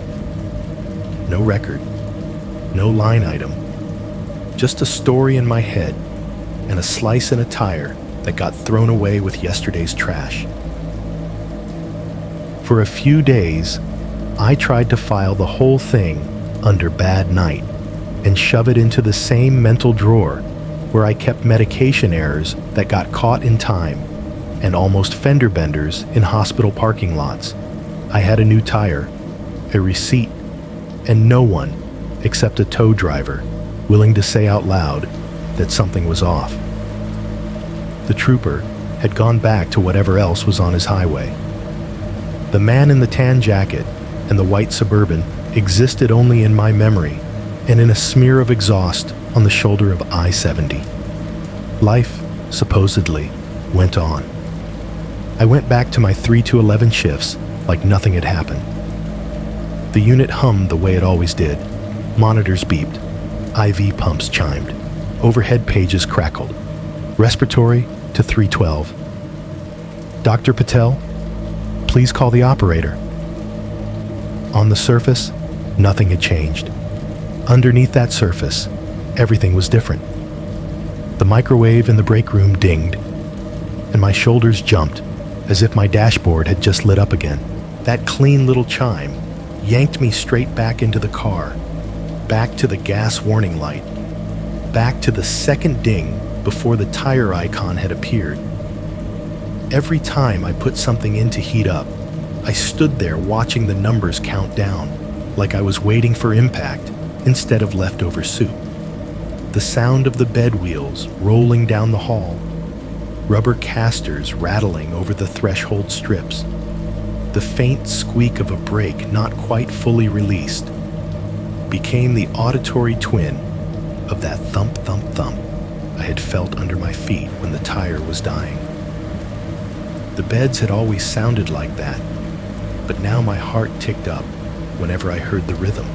No record, no line item, just a story in my head and a slice in a tire that got thrown away with yesterday's trash. For a few days, I tried to file the whole thing under bad night and shove it into the same mental drawer where I kept medication errors that got caught in time and almost fender benders in hospital parking lots. I had a new tire, a receipt, and no one except a tow driver willing to say out loud that something was off. The trooper had gone back to whatever else was on his highway. The man in the tan jacket and the white Suburban existed only in my memory and in a smear of exhaust on the shoulder of I-70. Life, supposedly, went on. I went back to my 3 to 11 shifts like nothing had happened. The unit hummed the way it always did. Monitors beeped. IV pumps chimed. Overhead pages crackled. Respiratory to 312. Dr. Patel, please call the operator. On the surface, nothing had changed. Underneath that surface, everything was different. The microwave in the break room dinged, and my shoulders jumped as if my dashboard had just lit up again. That clean little chime yanked me straight back into the car, back to the gas warning light, back to the second ding before the tire icon had appeared. Every time I put something in to heat up, I stood there watching the numbers count down, like I was waiting for impact instead of leftover soup. The sound of the bed wheels rolling down the hall, rubber casters rattling over the threshold strips, the faint squeak of a brake not quite fully released, became the auditory twin of that thump, thump, thump I had felt under my feet when the tire was dying. The beds had always sounded like that, but now my heart ticked up whenever I heard the rhythm.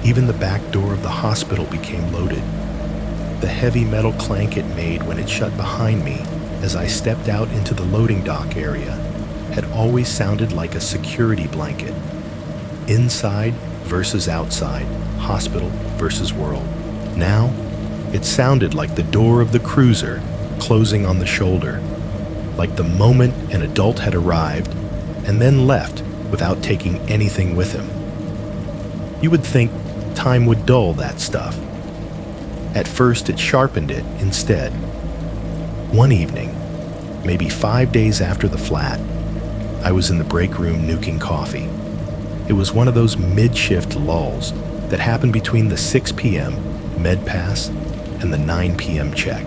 Even the back door of the hospital became loaded. The heavy metal clank it made when it shut behind me as I stepped out into the loading dock area had always sounded like a security blanket. Inside versus outside, hospital versus world. Now, it sounded like the door of the cruiser closing on the shoulder, like the moment an adult had arrived and then left without taking anything with him. You would think time would dull that stuff. At first, it sharpened it instead. One evening, maybe 5 days after the flat, I was in the break room nuking coffee. It was one of those mid-shift lulls that happen between the 6 p.m. med pass and the 9 p.m. check.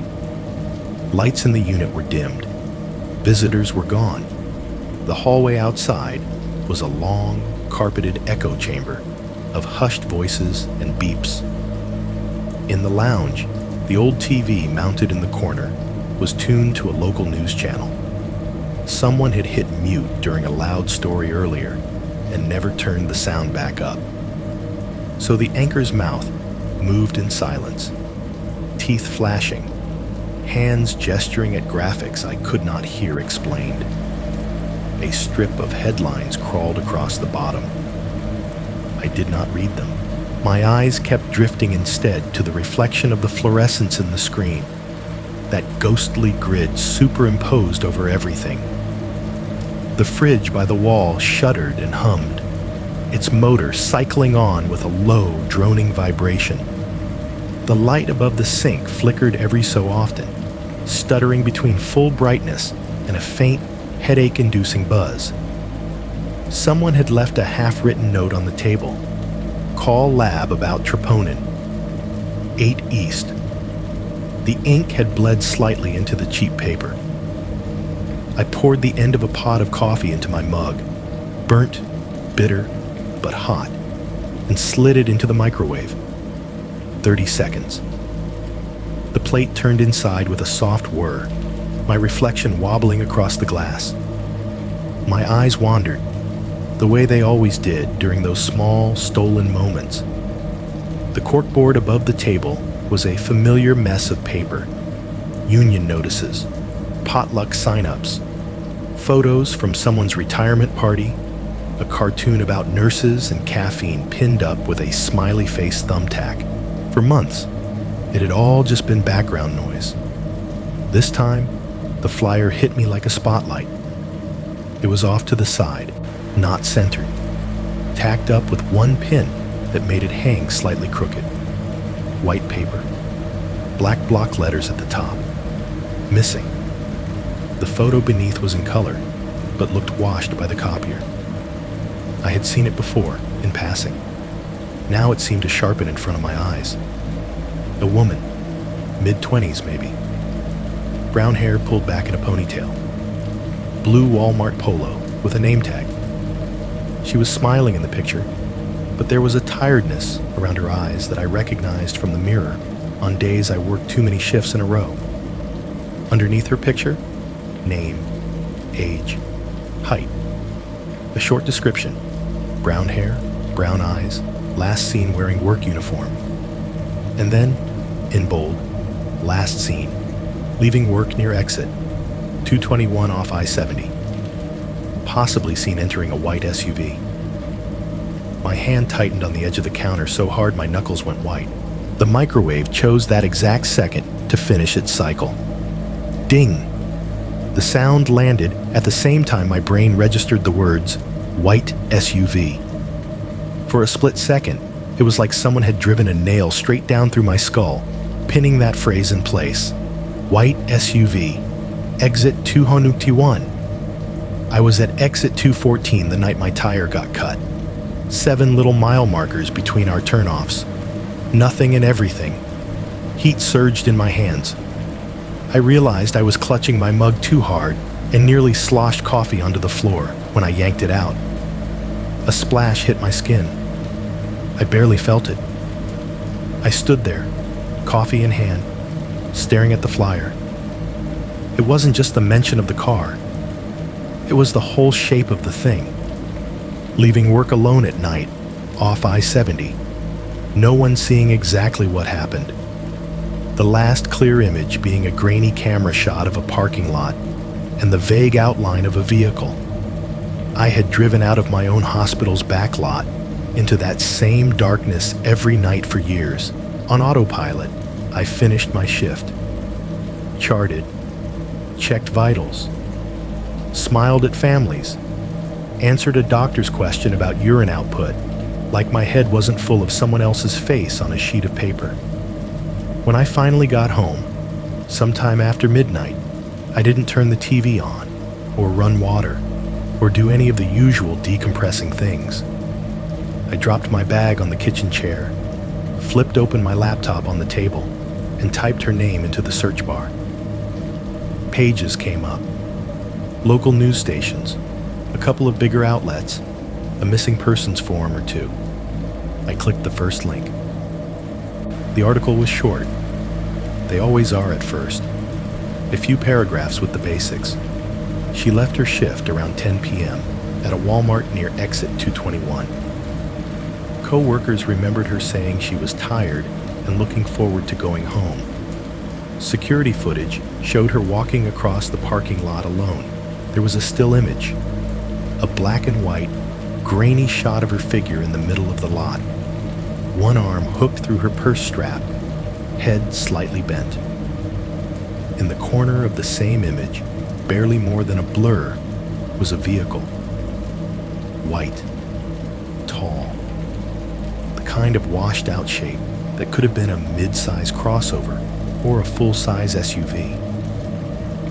Lights in the unit were dimmed. Visitors were gone. The hallway outside was a long, carpeted echo chamber of hushed voices and beeps. In the lounge, the old TV mounted in the corner was tuned to a local news channel. Someone had hit mute during a loud story earlier and never turned the sound back up. So the anchor's mouth moved in silence, teeth flashing, hands gesturing at graphics I could not hear explained. A strip of headlines crawled across the bottom. I did not read them. My eyes kept drifting instead to the reflection of the fluorescence in the screen, that ghostly grid superimposed over everything. The fridge by the wall shuddered and hummed, its motor cycling on with a low, droning vibration. The light above the sink flickered every so often, stuttering between full brightness and a faint, headache-inducing buzz. Someone had left a half-written note on the table. Call lab about troponin. 8 East. The ink had bled slightly into the cheap paper. I poured the end of a pot of coffee into my mug, burnt, bitter, but hot, and slid it into the microwave. 30 seconds. The plate turned inside with a soft whir, my reflection wobbling across the glass. My eyes wandered, the way they always did during those small, stolen moments. The corkboard above the table was a familiar mess of paper. Union notices, potluck sign-ups, photos from someone's retirement party, a cartoon about nurses and caffeine pinned up with a smiley face thumbtack. For months, it had all just been background noise. This time, the flyer hit me like a spotlight. It was off to the side, not centered, tacked up with one pin that made it hang slightly crooked. White paper, black block letters at the top, missing. The photo beneath was in color, but looked washed by the copier. I had seen it before, in passing. Now it seemed to sharpen in front of my eyes. A woman, mid-20s maybe. Brown hair pulled back in a ponytail. Blue Walmart polo with a name tag. She was smiling in the picture, but there was a tiredness around her eyes that I recognized from the mirror on days I worked too many shifts in a row. Underneath her picture, name, age, height. A short description: brown hair, brown eyes, last seen wearing work uniform. And then, in bold, last seen, leaving work near exit, 221 off I-70. Possibly seen entering a white SUV. My hand tightened on the edge of the counter so hard my knuckles went white. The microwave chose that exact second to finish its cycle. Ding! The sound landed at the same time my brain registered the words, white SUV. For a split second, it was like someone had driven a nail straight down through my skull, pinning that phrase in place. White SUV. Exit 221. I was at exit 214 the night my tire got cut. 7 little mile markers between our turnoffs. Nothing and everything. Heat surged in my hands. I realized I was clutching my mug too hard and nearly sloshed coffee onto the floor when I yanked it out. A splash hit my skin. I barely felt it. I stood there, coffee in hand, staring at the flyer. It wasn't just the mention of the car. It was the whole shape of the thing. Leaving work alone at night, off I-70. No one seeing exactly what happened. The last clear image being a grainy camera shot of a parking lot and the vague outline of a vehicle. I had driven out of my own hospital's back lot into that same darkness every night for years. On autopilot, I finished my shift. Charted. Checked vitals. Smiled at families. Answered a doctor's question about urine output, like my head wasn't full of someone else's face on a sheet of paper. When I finally got home, sometime after midnight, I didn't turn the TV on, or run water, or do any of the usual decompressing things. I dropped my bag on the kitchen chair, flipped open my laptop on the table, and typed her name into the search bar. Pages came up. Local news stations, a couple of bigger outlets, a missing persons forum or two. I clicked the first link. The article was short. They always are at first. A few paragraphs with the basics. She left her shift around 10 p.m. at a Walmart near exit 221. Co-workers remembered her saying she was tired and looking forward to going home. Security footage showed her walking across the parking lot alone. There was a still image, a black and white, grainy shot of her figure in the middle of the lot. One arm hooked through her purse strap, head slightly bent. In the corner of the same image, barely more than a blur, was a vehicle. White, tall, the kind of washed-out shape that could have been a mid-size crossover or a full-size SUV.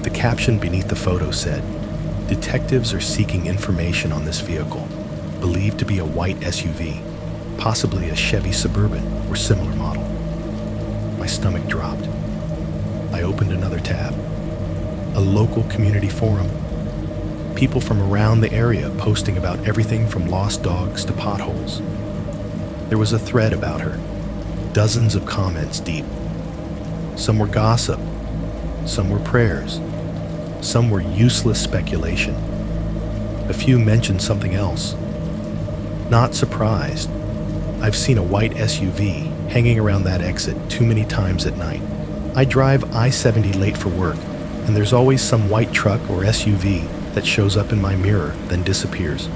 The caption beneath the photo said, "Detectives are seeking information on this vehicle, believed to be a white SUV, possibly a Chevy Suburban or similar model." My stomach dropped. I opened another tab. A local community forum. People from around the area posting about everything from lost dogs to potholes. There was a thread about her, dozens of comments deep. Some were gossip, some were prayers, some were useless speculation. A few mentioned something else. Not surprised. I've seen a white SUV hanging around that exit too many times at night. I drive I-70 late for work, and there's always some white truck or SUV that shows up in my mirror, then disappears.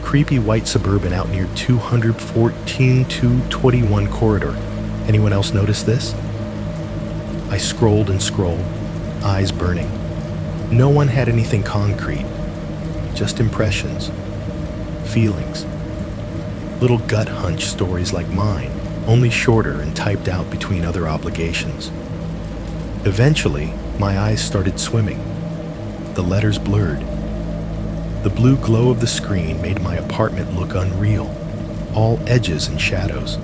Creepy white Suburban out near 214-221 corridor. Anyone else notice this? I scrolled and scrolled, eyes burning. No one had anything concrete, just impressions, feelings. Little gut hunch stories like mine, only shorter and typed out between other obligations. Eventually, my eyes started swimming. The letters blurred. The blue glow of the screen made my apartment look unreal, all edges and shadows.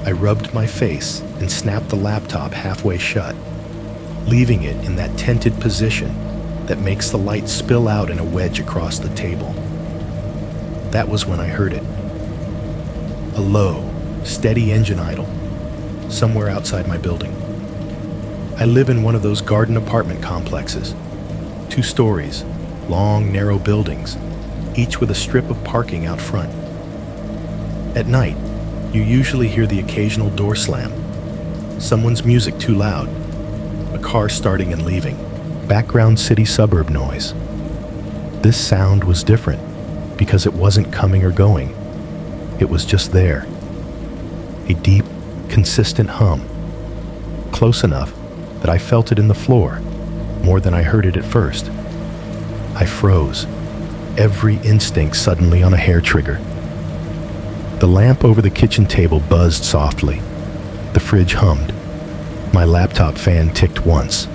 I rubbed my face and snapped the laptop halfway shut, leaving it in that tented position that makes the light spill out in a wedge across the table. That was when I heard it. A low, steady engine idle, somewhere outside my building. I live in one of those garden apartment complexes. 2 stories, long, narrow buildings, each with a strip of parking out front. At night, you usually hear the occasional door slam, someone's music too loud, a car starting and leaving, background city suburb noise. This sound was different because it wasn't coming or going. It was just there. A deep, consistent hum, close enough that I felt it in the floor more than I heard it at first. I froze, every instinct suddenly on a hair trigger. The lamp over the kitchen table buzzed softly. The fridge hummed. My laptop fan ticked once.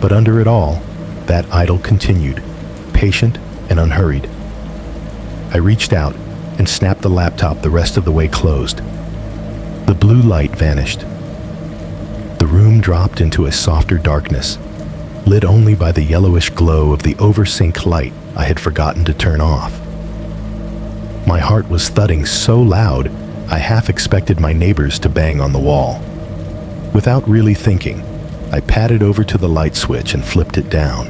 But under it all, that idle continued, patient and unhurried. I reached out and snapped the laptop the rest of the way closed. The blue light vanished. The room dropped into a softer darkness, lit only by the yellowish glow of the oversync light I had forgotten to turn off. My heart was thudding so loud, I half expected my neighbors to bang on the wall. Without really thinking, I padded over to the light switch and flipped it down.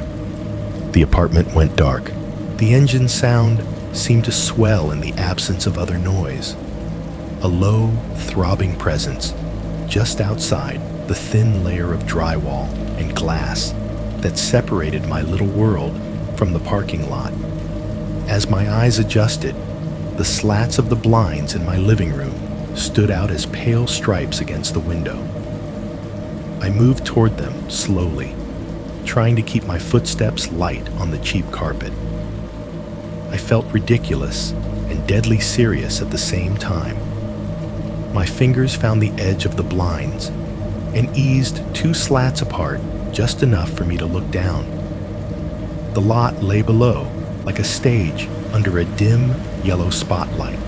The apartment went dark. The engine sound seemed to swell in the absence of other noise. A low, throbbing presence just outside the thin layer of drywall and glass that separated my little world from the parking lot. As my eyes adjusted, the slats of the blinds in my living room stood out as pale stripes against the window. I moved toward them slowly, trying to keep my footsteps light on the cheap carpet. I felt ridiculous and deadly serious at the same time. My fingers found the edge of the blinds and eased 2 slats apart just enough for me to look down. The lot lay below, like a stage under a dim, yellow spotlight.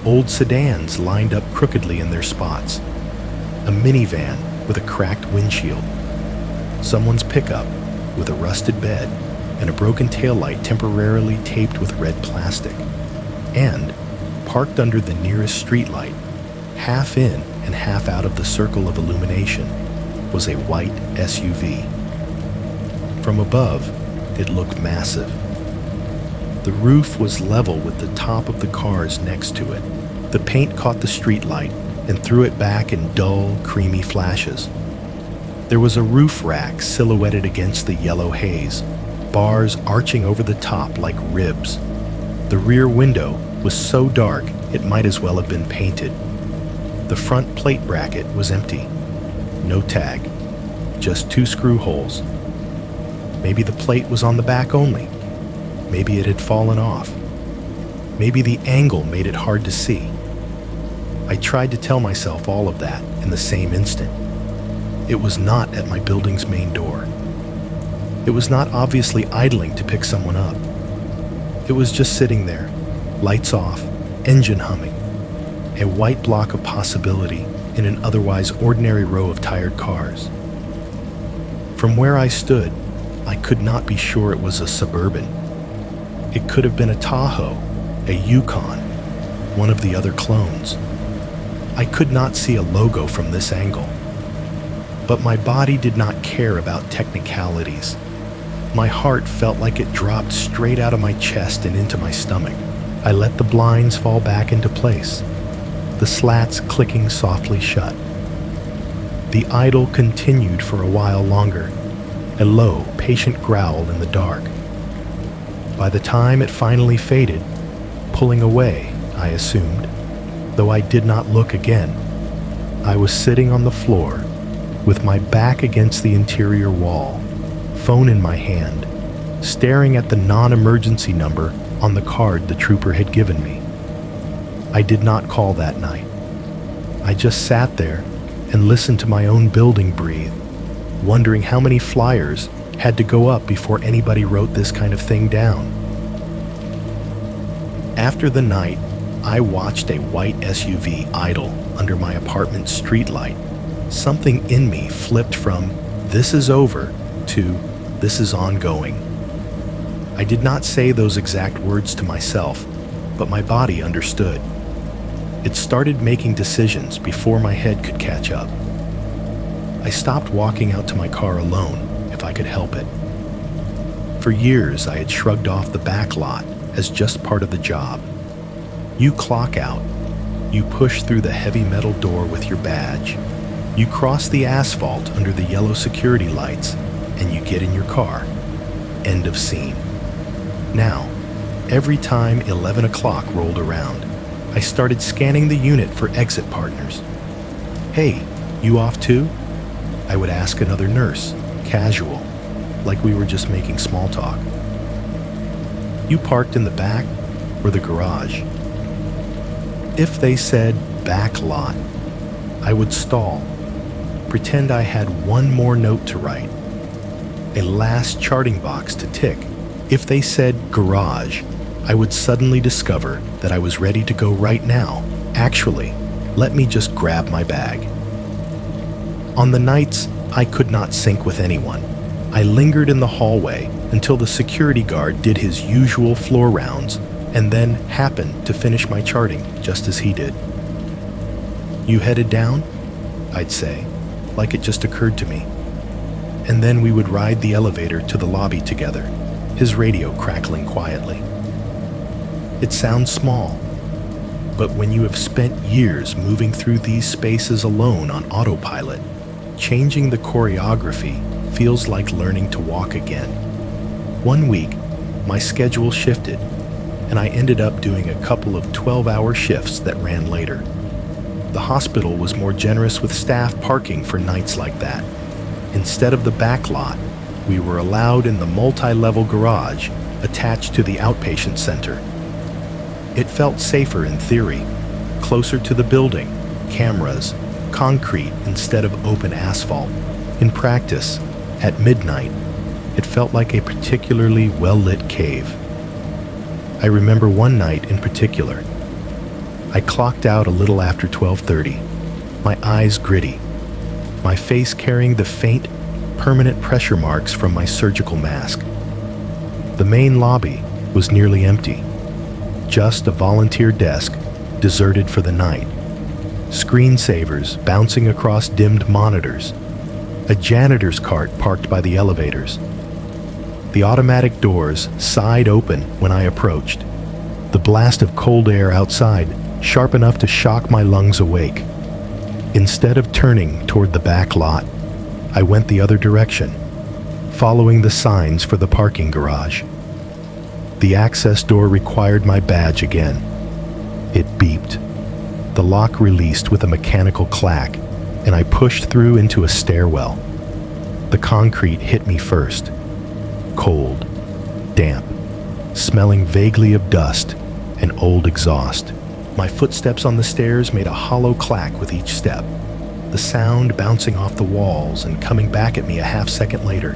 Old sedans lined up crookedly in their spots. A minivan with a cracked windshield. Someone's pickup with a rusted bed and a broken taillight temporarily taped with red plastic. And, parked under the nearest streetlight, half in and half out of the circle of illumination, was a white SUV. From above, it looked massive. The roof was level with the top of the cars next to it. The paint caught the streetlight and threw it back in dull, creamy flashes. There was a roof rack silhouetted against the yellow haze, bars arching over the top like ribs. The rear window was so dark it might as well have been painted. The front plate bracket was empty. No tag, just 2 screw holes. Maybe the plate was on the back only. Maybe it had fallen off. Maybe the angle made it hard to see. I tried to tell myself all of that in the same instant. It was not at my building's main door. It was not obviously idling to pick someone up. It was just sitting there, lights off, engine humming, a white block of possibility in an otherwise ordinary row of tired cars. From where I stood, I could not be sure it was a Suburban. It could have been a Tahoe, a Yukon, one of the other clones. I could not see a logo from this angle. But my body did not care about technicalities. My heart felt like it dropped straight out of my chest and into my stomach. I let the blinds fall back into place, the slats clicking softly shut. The idle continued for a while longer, a low, patient growl in the dark. By the time it finally faded, pulling away, I assumed, though I did not look again, I was sitting on the floor with my back against the interior wall, phone in my hand, staring at the non-emergency number on the card the trooper had given me. I did not call that night. I just sat there and listened to my own building breathe, wondering how many flyers had to go up before anybody wrote this kind of thing down. After the night, I watched a white SUV idle under my apartment's streetlight. Something in me flipped from "this is over" to "this is ongoing." I did not say those exact words to myself, but my body understood. It started making decisions before my head could catch up. I stopped walking out to my car alone, if I could help it. For years, I had shrugged off the back lot as just part of the job. You clock out, you push through the heavy metal door with your badge, you cross the asphalt under the yellow security lights, and you get in your car. End of scene. Now, every time 11 o'clock rolled around, I started scanning the unit for exit partners. "Hey, you off too?" I would ask another nurse, casual, like we were just making small talk. "You parked in the back or the garage?" If they said back lot, I would stall, pretend I had one more note to write, a last charting box to tick. If they said garage, I would suddenly discover that I was ready to go right now. Actually, let me just grab my bag. On the nights I could not sync with anyone, I lingered in the hallway until the security guard did his usual floor rounds and then happened to finish my charting just as he did. "You headed down?" I'd say, like it just occurred to me. And then we would ride the elevator to the lobby together, his radio crackling quietly. It sounds small, but when you have spent years moving through these spaces alone on autopilot, changing the choreography feels like learning to walk again. One week, my schedule shifted, and I ended up doing a couple of 12-hour shifts that ran later. The hospital was more generous with staff parking for nights like that. Instead of the back lot, we were allowed in the multi-level garage attached to the outpatient center. It felt safer in theory, closer to the building, cameras, concrete instead of open asphalt. In practice, at midnight, it felt like a particularly well-lit cave. I remember one night in particular. I clocked out a little after 12:30, my eyes gritty, my face carrying the faint, permanent pressure marks from my surgical mask. The main lobby was nearly empty, just a volunteer desk deserted for the night, screensavers bouncing across dimmed monitors, a janitor's cart parked by the elevators. The automatic doors sighed open when I approached, the blast of cold air outside sharp enough to shock my lungs awake. Instead of turning toward the back lot, I went the other direction, following the signs for the parking garage. The access door required my badge again. It beeped. The lock released with a mechanical clack, and I pushed through into a stairwell. The concrete hit me first. Cold, damp, smelling vaguely of dust and old exhaust. My footsteps on the stairs made a hollow clack with each step, the sound bouncing off the walls and coming back at me a half-second later.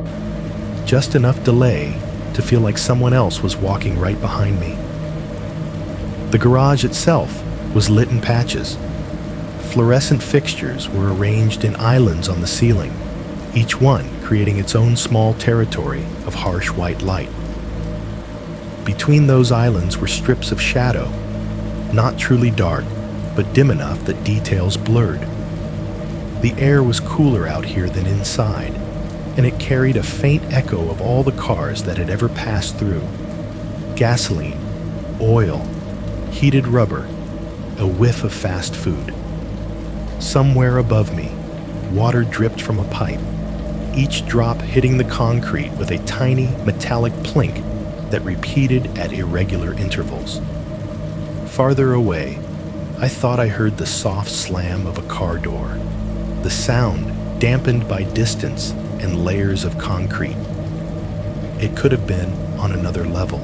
Just enough delay to feel like someone else was walking right behind me. The garage itself was lit in patches. Fluorescent fixtures were arranged in islands on the ceiling, each one creating its own small territory of harsh white light. Between those islands were strips of shadow, not truly dark, but dim enough that details blurred. The air was cooler out here than inside, and it carried a faint echo of all the cars that had ever passed through. Gasoline, oil, heated rubber, a whiff of fast food. Somewhere above me, water dripped from a pipe, each drop hitting the concrete with a tiny metallic plink that repeated at irregular intervals. Farther away, I thought I heard the soft slam of a car door, the sound dampened by distance and layers of concrete. It could have been on another level.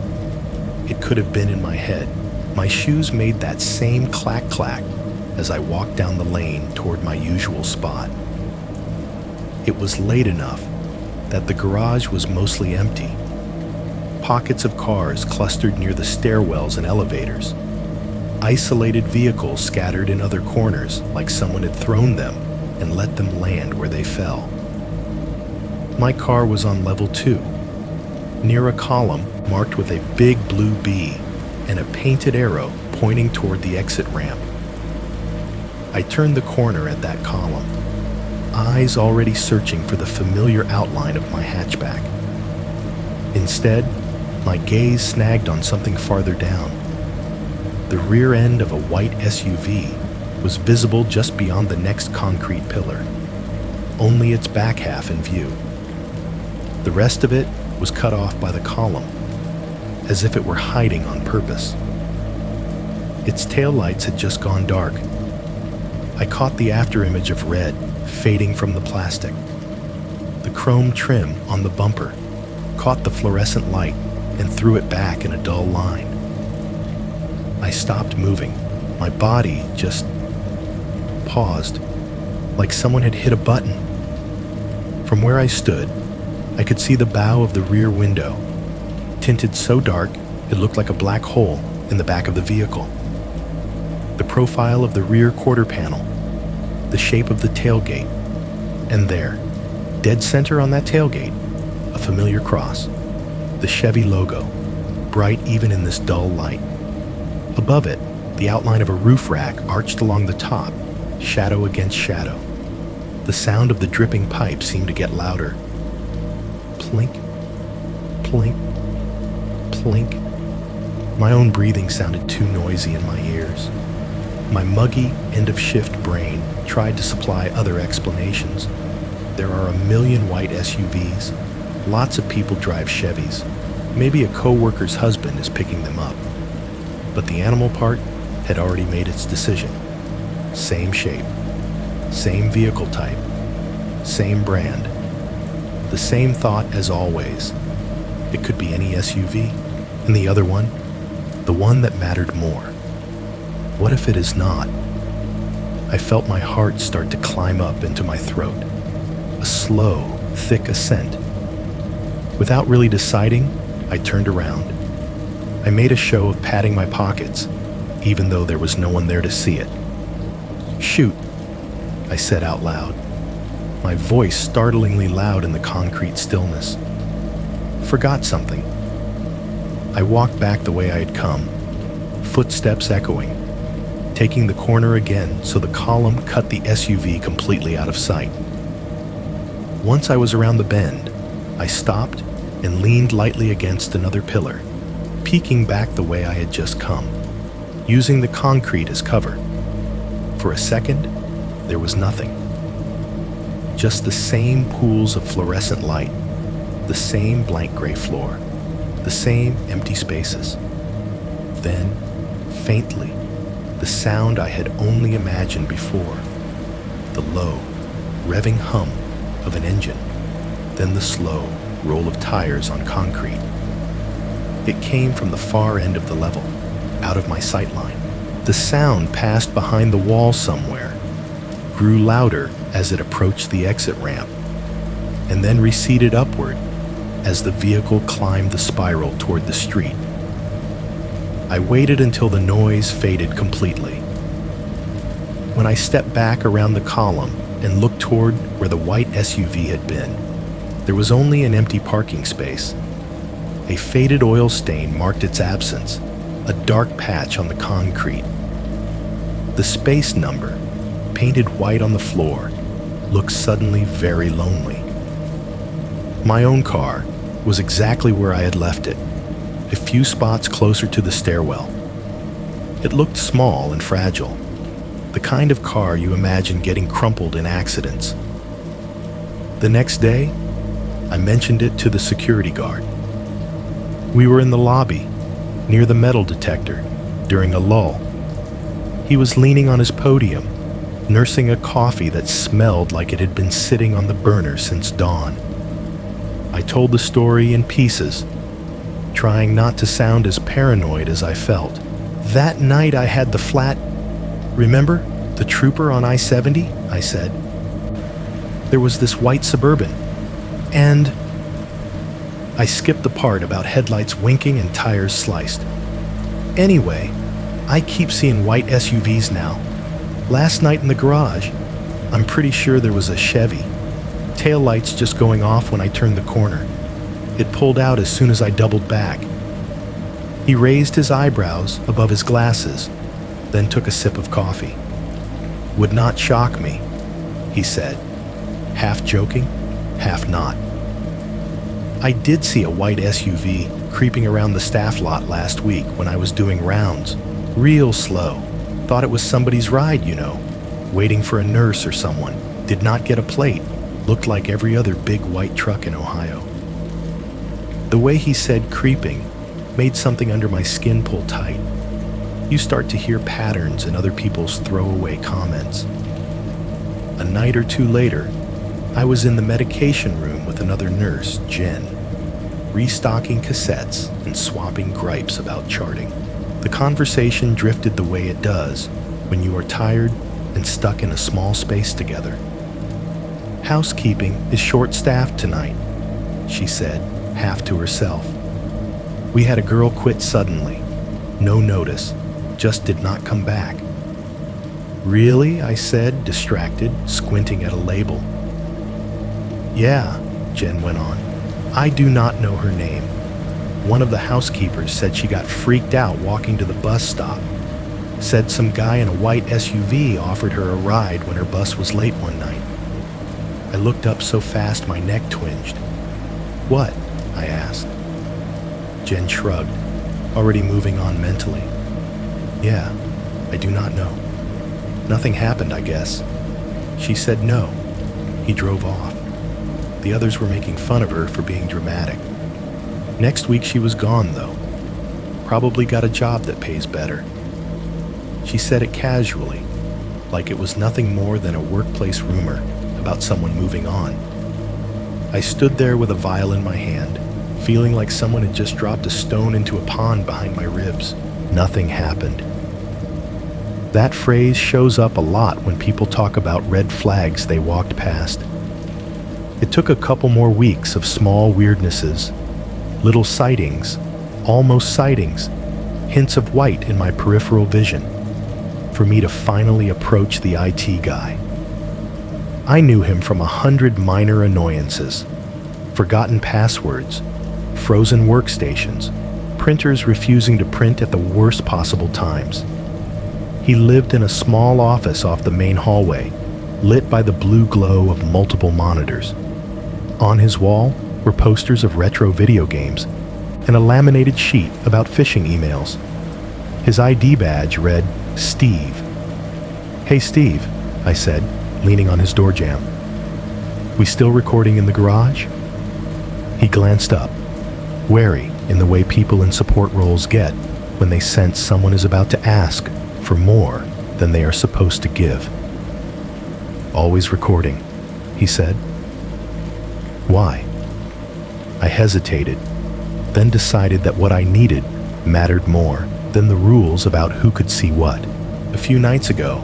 It could have been in my head. My shoes made that same clack-clack as I walked down the lane toward my usual spot. It was late enough that the garage was mostly empty. Pockets of cars clustered near the stairwells and elevators. Isolated vehicles scattered in other corners like someone had thrown them and let them land where they fell. My car was on level 2, near a column marked with a big blue B and a painted arrow pointing toward the exit ramp. I turned the corner at that column, eyes already searching for the familiar outline of my hatchback. Instead, my gaze snagged on something farther down. The rear end of a white SUV was visible just beyond the next concrete pillar, only its back half in view. The rest of it was cut off by the column, as if it were hiding on purpose. Its taillights had just gone dark. I caught the afterimage of red fading from the plastic. The chrome trim on the bumper caught the fluorescent light and threw it back in a dull line. I stopped moving. My body just paused, like someone had hit a button. From where I stood, I could see the bow of the rear window, tinted so dark it looked like a black hole in the back of the vehicle. The profile of the rear quarter panel, the shape of the tailgate, and there, dead center on that tailgate, a familiar cross, the Chevy logo, bright even in this dull light. Above it, the outline of a roof rack arched along the top, shadow against shadow. The sound of the dripping pipe seemed to get louder. Plink, plink, plink. My own breathing sounded too noisy in my ears. My muggy, end-of-shift brain tried to supply other explanations. There are a million white SUVs. Lots of people drive Chevys. Maybe a co-worker's husband is picking them up. But the animal part had already made its decision. Same shape, same vehicle type, same brand. The same thought as always. It could be any SUV, and the other one, the one that mattered more. What if it is not? I felt my heart start to climb up into my throat, a slow, thick ascent. Without really deciding, I turned around. I made a show of patting my pockets, even though there was no one there to see it. "Shoot," I said out loud, my voice startlingly loud in the concrete stillness. Forgot something. I walked back the way I had come, footsteps echoing, taking the corner again so the column cut the SUV completely out of sight. Once I was around the bend, I stopped and leaned lightly against another pillar, peeking back the way I had just come, using the concrete as cover. For a second, there was nothing. Just the same pools of fluorescent light, the same blank gray floor, the same empty spaces. Then, faintly, the sound I had only imagined before, the low, revving hum of an engine, then the slow roll of tires on concrete. It came from the far end of the level, out of my sight line. The sound passed behind the wall somewhere, grew louder as it approached the exit ramp, and then receded upward as the vehicle climbed the spiral toward the street. I waited until the noise faded completely. When I stepped back around the column and looked toward where the white SUV had been, there was only an empty parking space. A faded oil stain marked its absence, a dark patch on the concrete. The space number, painted white on the floor, looked suddenly very lonely. My own car was exactly where I had left it, a few spots closer to the stairwell. It looked small and fragile, the kind of car you imagine getting crumpled in accidents. The next day, I mentioned it to the security guard. We were in the lobby, near the metal detector, during a lull. He was leaning on his podium, nursing a coffee that smelled like it had been sitting on the burner since dawn. I told the story in pieces, trying not to sound as paranoid as I felt. That night I had the flat. Remember the trooper on I-70? I said. There was this white Suburban, and I skipped the part about headlights winking and tires sliced. Anyway, I keep seeing white SUVs now. Last night in the garage, I'm pretty sure there was a Chevy. Taillights just going off when I turned the corner. It pulled out as soon as I doubled back. He raised his eyebrows above his glasses, then took a sip of coffee. Would not shock me, he said, half joking, half not. I did see a white SUV creeping around the staff lot last week when I was doing rounds. Real slow. Thought it was somebody's ride, waiting for a nurse or someone. Did not get a plate. Looked like every other big white truck in Ohio. The way he said creeping made something under my skin pull tight. You start to hear patterns in other people's throwaway comments. A night or two later, I was in the medication room with another nurse, Jen, restocking cassettes and swapping gripes about charting. The conversation drifted the way it does when you are tired and stuck in a small space together. Housekeeping is short-staffed tonight, she said, half to herself. We had a girl quit suddenly, no notice, just did not come back. Really? I said, distracted, squinting at a label. Yeah, Jen went on. I do not know her name. One of the housekeepers said she got freaked out walking to the bus stop. Said some guy in a white SUV offered her a ride when her bus was late one night. I looked up so fast my neck twinged. What? I asked. Jen shrugged, already moving on mentally. Yeah, I do not know. Nothing happened, I guess. She said no. He drove off. The others were making fun of her for being dramatic. Next week she was gone, though. Probably got a job that pays better. She said it casually, like it was nothing more than a workplace rumor about someone moving on. I stood there with a vial in my hand, feeling like someone had just dropped a stone into a pond behind my ribs. Nothing happened. That phrase shows up a lot when people talk about red flags they walked past. It took a couple more weeks of small weirdnesses, little sightings, almost sightings, hints of white in my peripheral vision, for me to finally approach the IT guy. I knew him from 100 minor annoyances, forgotten passwords, frozen workstations, printers refusing to print at the worst possible times. He lived in a small office off the main hallway, lit by the blue glow of multiple monitors. On his wall were posters of retro video games and a laminated sheet about phishing emails. His ID badge read, Steve. "Hey Steve," I said, leaning on his door jamb. "We still recording in the garage?" He glanced up, wary in the way people in support roles get when they sense someone is about to ask for more than they are supposed to give. "Always recording," he said. "Why?" I hesitated, then decided that what I needed mattered more than the rules about who could see what. "A few nights ago,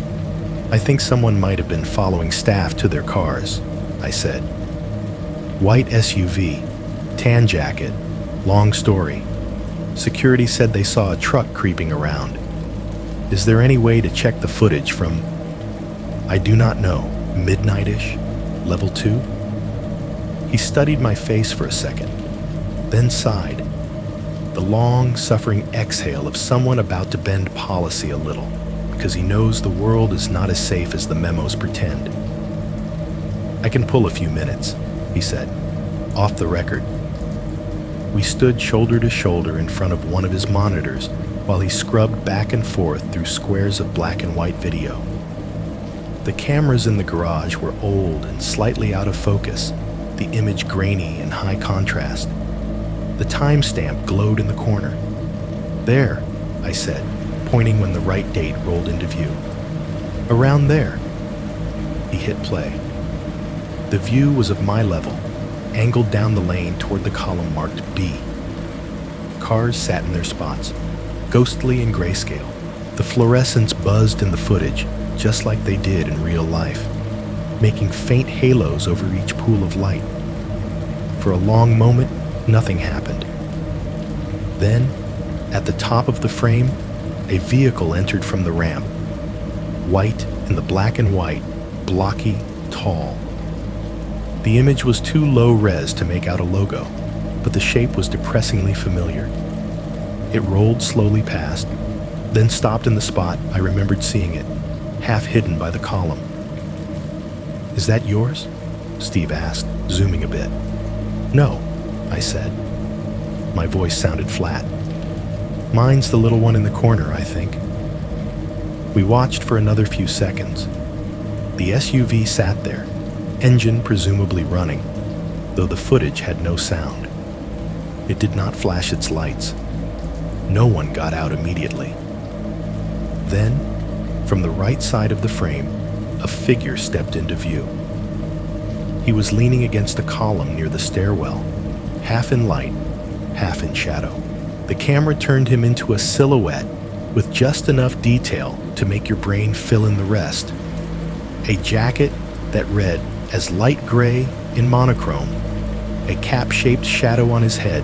I think someone might have been following staff to their cars," I said. "White SUV, tan jacket, long story. Security said they saw a truck creeping around. Is there any way to check the footage from, I do not know, midnight-ish, level 2? He studied my face for a second, then sighed, the long, suffering exhale of someone about to bend policy a little, because he knows the world is not as safe as the memos pretend. "I can pull a few minutes," he said, "off the record." We stood shoulder to shoulder in front of one of his monitors while he scrubbed back and forth through squares of black and white video. The cameras in the garage were old and slightly out of focus, the image grainy and high contrast. The timestamp glowed in the corner. "There," I said, pointing when the right date rolled into view. "Around there." He hit play. The view was of my level, angled down the lane toward the column marked B. Cars sat in their spots, ghostly in grayscale. The fluorescence buzzed in the footage, just like they did in real life, making faint halos over each pool of light. For a long moment, nothing happened. Then, at the top of the frame, a vehicle entered from the ramp. White in the black and white, blocky, tall. The image was too low res to make out a logo, but the shape was depressingly familiar. It rolled slowly past, then stopped in the spot I remembered seeing it, half hidden by the column. "Is that yours?" Steve asked, zooming a bit. "No," I said. My voice sounded flat. "Mine's the little one in the corner, I think." We watched for another few seconds. The SUV sat there, engine presumably running, though the footage had no sound. It did not flash its lights. No one got out immediately. Then, from the right side of the frame, a figure stepped into view. He was leaning against a column near the stairwell, half in light, half in shadow. The camera turned him into a silhouette with just enough detail to make your brain fill in the rest. A jacket that read as light gray in monochrome, a cap-shaped shadow on his head,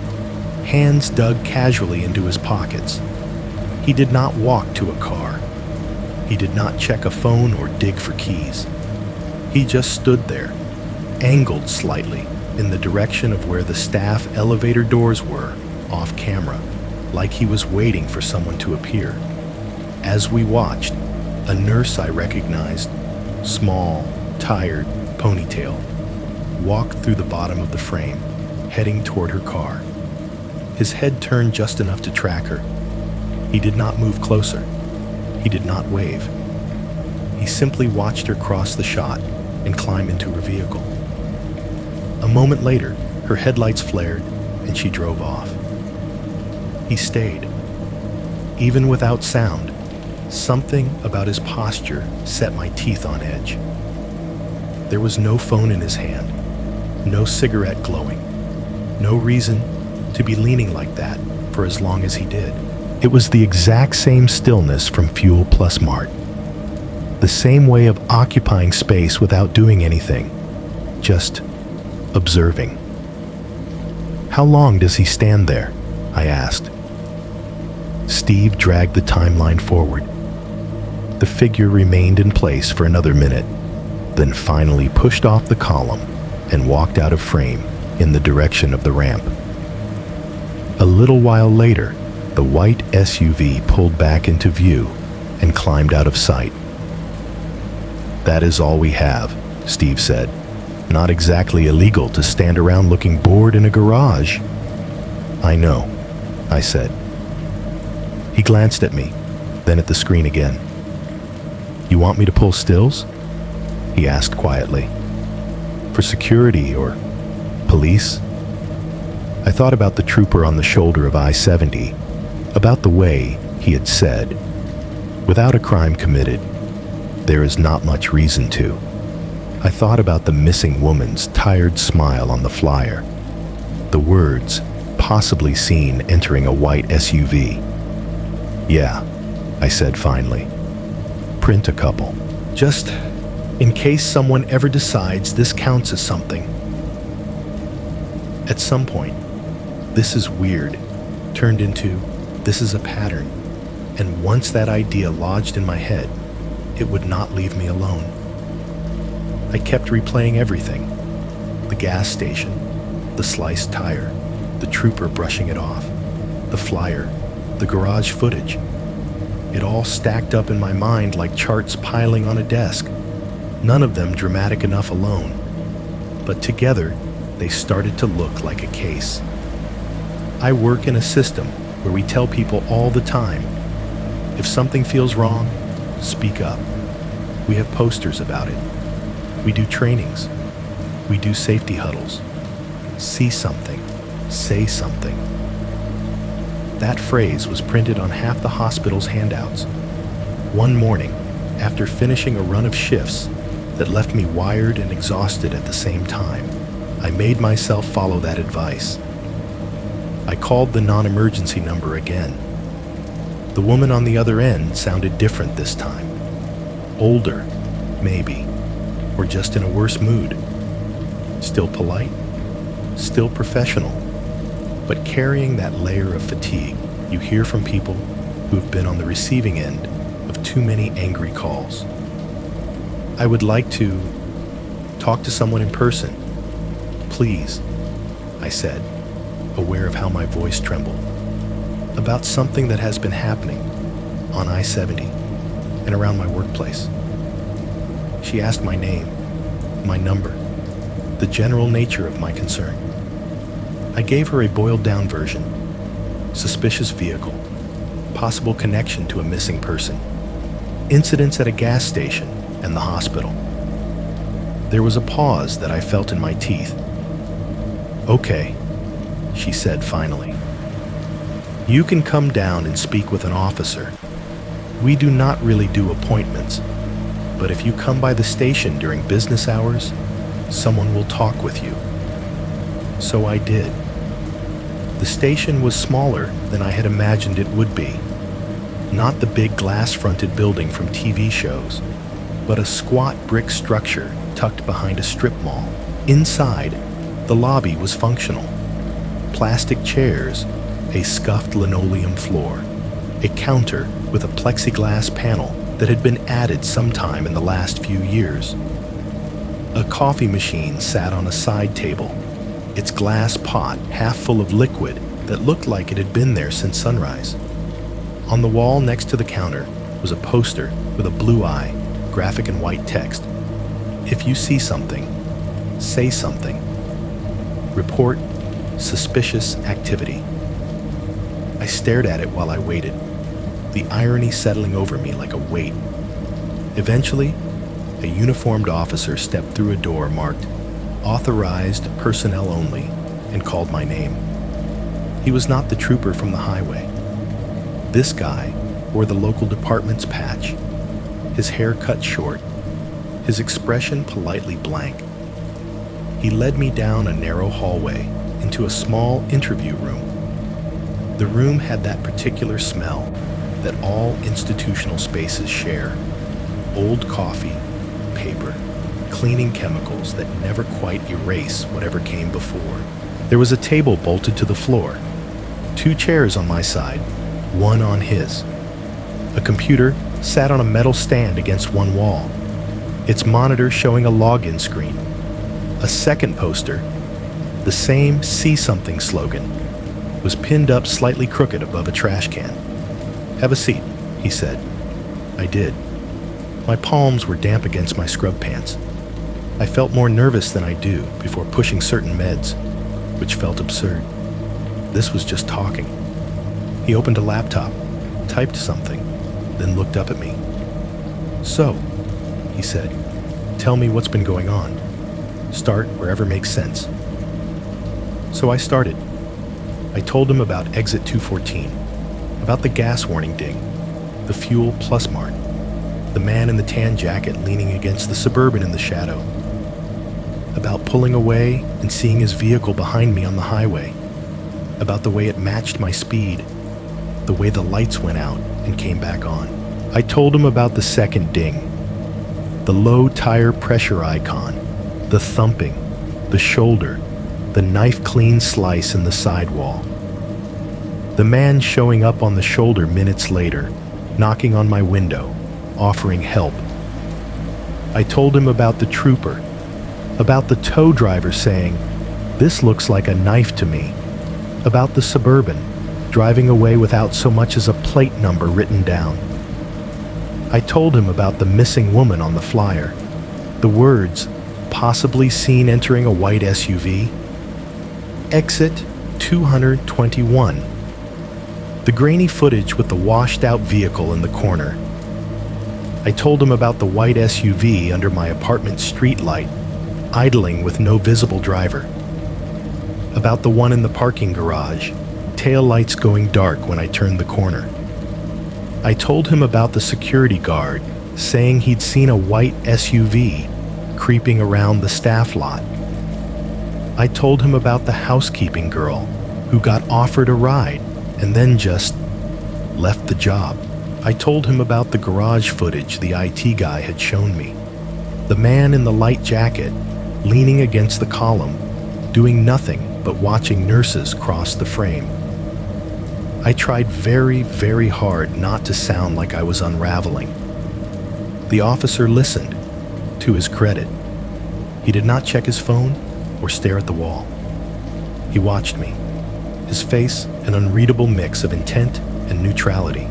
hands dug casually into his pockets. He did not walk to a car. He did not check a phone or dig for keys. He just stood there, angled slightly in the direction of where the staff elevator doors were, off camera, like he was waiting for someone to appear. As we watched, a nurse I recognized, small, tired, ponytail, walked through the bottom of the frame, heading toward her car. His head turned just enough to track her. He did not move closer. He did not wave. He simply watched her cross the shot and climb into her vehicle. A moment later, her headlights flared and she drove off. He stayed. Even without sound, something about his posture set my teeth on edge. There was no phone in his hand, no cigarette glowing, no reason to be leaning like that for as long as he did. It was the exact same stillness from Fuel Plus Mart, The same way of occupying space without doing anything, just observing. How long does he stand there? I asked. Steve dragged the timeline forward. The figure remained in place for another minute, then finally pushed off the column and walked out of frame in the direction of the ramp. A little while later, the white SUV pulled back into view and climbed out of sight. "That is all we have," Steve said. "Not exactly illegal to stand around looking bored in a garage." "I know," I said. He glanced at me, then at the screen again. "You want me to pull stills?" he asked quietly. "For security or police?" I thought about the trooper on the shoulder of I-70, about the way he had said, "Without a crime committed, there is not much reason to." I thought about the missing woman's tired smile on the flyer, the words possibly seen entering a white SUV. "Yeah," I said finally. "Print a couple. Just in case someone ever decides this counts as something." At some point, "This is weird" turned into "this is a pattern," and once that idea lodged in my head, it would not leave me alone. I kept replaying everything: the gas station, the sliced tire, the trooper brushing it off, the flyer, the garage footage. It all stacked up in my mind like charts piling on a desk, none of them dramatic enough alone, but together they started to look like a case. I work in a system where we tell people all the time, if something feels wrong, speak up. We have posters about it. We do trainings. We do safety huddles. See something, say something. That phrase was printed on half the hospital's handouts. One morning, after finishing a run of shifts that left me wired and exhausted at the same time, I made myself follow that advice. I called the non-emergency number again. The woman on the other end sounded different this time. Older, maybe, or just in a worse mood. Still polite, still professional, but carrying that layer of fatigue you hear from people who have been on the receiving end of too many angry calls. "I would like to talk to someone in person, please," I said, aware of how my voice trembled, "about something that has been happening on I-70 and around my workplace." She asked my name, my number, the general nature of my concern. I gave her a boiled-down version: suspicious vehicle, possible connection to a missing person, incidents at a gas station and the hospital. There was a pause that I felt in my teeth. "Okay," she said finally. "You can come down and speak with an officer. We do not really do appointments, but if you come by the station during business hours, someone will talk with you." So I did. The station was smaller than I had imagined it would be. Not the big glass-fronted building from TV shows, but a squat brick structure tucked behind a strip mall. Inside, the lobby was functional. Plastic chairs, a scuffed linoleum floor, a counter with a plexiglass panel that had been added sometime in the last few years. A coffee machine sat on a side table, its glass pot half full of liquid that looked like it had been there since sunrise. On the wall next to the counter was a poster with a blue eye, graphic and white text: "If you see something, say something. Report suspicious activity." I stared at it while I waited, the irony settling over me like a weight. Eventually, a uniformed officer stepped through a door marked "Authorized Personnel Only" and called my name. He was not the trooper from the highway. This guy wore the local department's patch, his hair cut short, his expression politely blank. He led me down a narrow hallway into a small interview room. The room had that particular smell that all institutional spaces share: old coffee, paper, cleaning chemicals that never quite erase whatever came before. There was a table bolted to the floor, 2 chairs on my side, 1 on his. A computer sat on a metal stand against one wall, its monitor showing a login screen. A second poster, the same "See Something" slogan, was pinned up slightly crooked above a trash can. "Have a seat," he said. I did. My palms were damp against my scrub pants. I felt more nervous than I do before pushing certain meds, which felt absurd. This was just talking. He opened a laptop, typed something, then looked up at me. "So," he said, "tell me what's been going on. Start wherever makes sense." So I started. I told him about exit 214, about the gas warning ding, the fuel plus mart, the man in the tan jacket leaning against the Suburban in the shadow, about pulling away and seeing his vehicle behind me on the highway, about the way it matched my speed, the way the lights went out and came back on. I told him about the second ding, the low tire pressure icon, the thumping, the shoulder, the knife-clean slice in the sidewall. The man showing up on the shoulder minutes later, knocking on my window, offering help. I told him about the trooper, about the tow driver saying, "This looks like a knife to me," about the Suburban driving away without so much as a plate number written down. I told him about the missing woman on the flyer, the words, "possibly seen entering a white SUV," exit 221, the grainy footage with the washed-out vehicle in the corner. I told him about the white SUV under my apartment streetlight, idling with no visible driver, about the one in the parking garage, taillights going dark when I turned the corner. I told him about the security guard saying he'd seen a white SUV creeping around the staff lot. I told him about the housekeeping girl who got offered a ride and then just left the job. I told him about the garage footage the IT guy had shown me. The man in the light jacket, leaning against the column, doing nothing but watching nurses cross the frame. I tried very, very hard not to sound like I was unraveling. The officer listened, to his credit. He did not check his phone or stare at the wall. He watched me, his face an unreadable mix of intent and neutrality.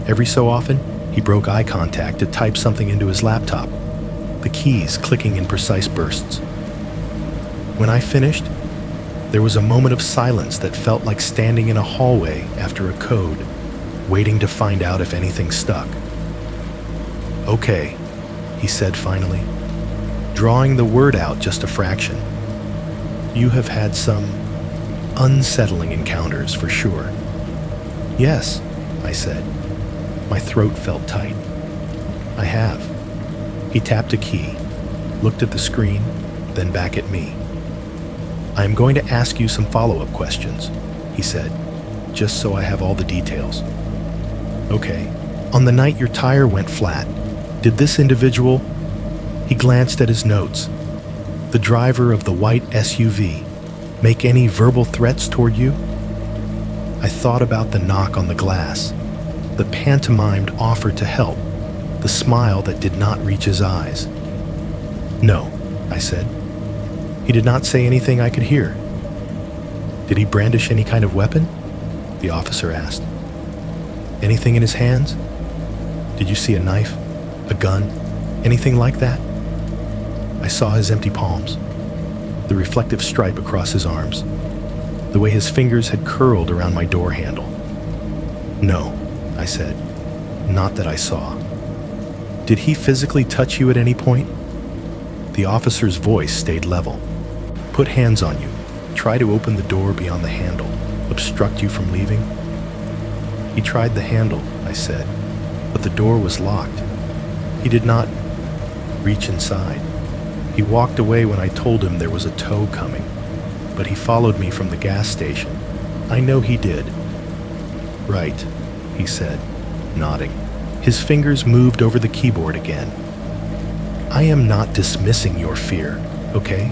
Every so often, he broke eye contact to type something into his laptop, the keys clicking in precise bursts. When I finished, there was a moment of silence that felt like standing in a hallway after a code, waiting to find out if anything stuck. "Okay," he said finally, drawing the word out just a fraction. "You have had some unsettling encounters for sure." "Yes," I said. My throat felt tight. "I have." He tapped a key, looked at the screen, then back at me. "I am going to ask you some follow-up questions," he said, "just so I have all the details." "Okay. On the night your tire went flat, did this individual," he glanced at his notes, "the driver of the white SUV, make any verbal threats toward you?" I thought about the knock on the glass, the pantomimed offer to help, the smile that did not reach his eyes. "No," I said. "He did not say anything I could hear." "Did he brandish any kind of weapon?" the officer asked. "Anything in his hands? Did you see a knife, a gun, anything like that?" I saw his empty palms, the reflective stripe across his arms, the way his fingers had curled around my door handle. "No," I said, "not that I saw." "Did he physically touch you at any point?" The officer's voice stayed level. "Put hands on you, try to open the door beyond the handle, obstruct you from leaving?" "He tried the handle," I said, "but the door was locked. He did not reach inside. He walked away when I told him there was a tow coming, but he followed me from the gas station. I know he did." "Right," he said, nodding, His fingers moved over the keyboard again. I am not dismissing your fear, okay?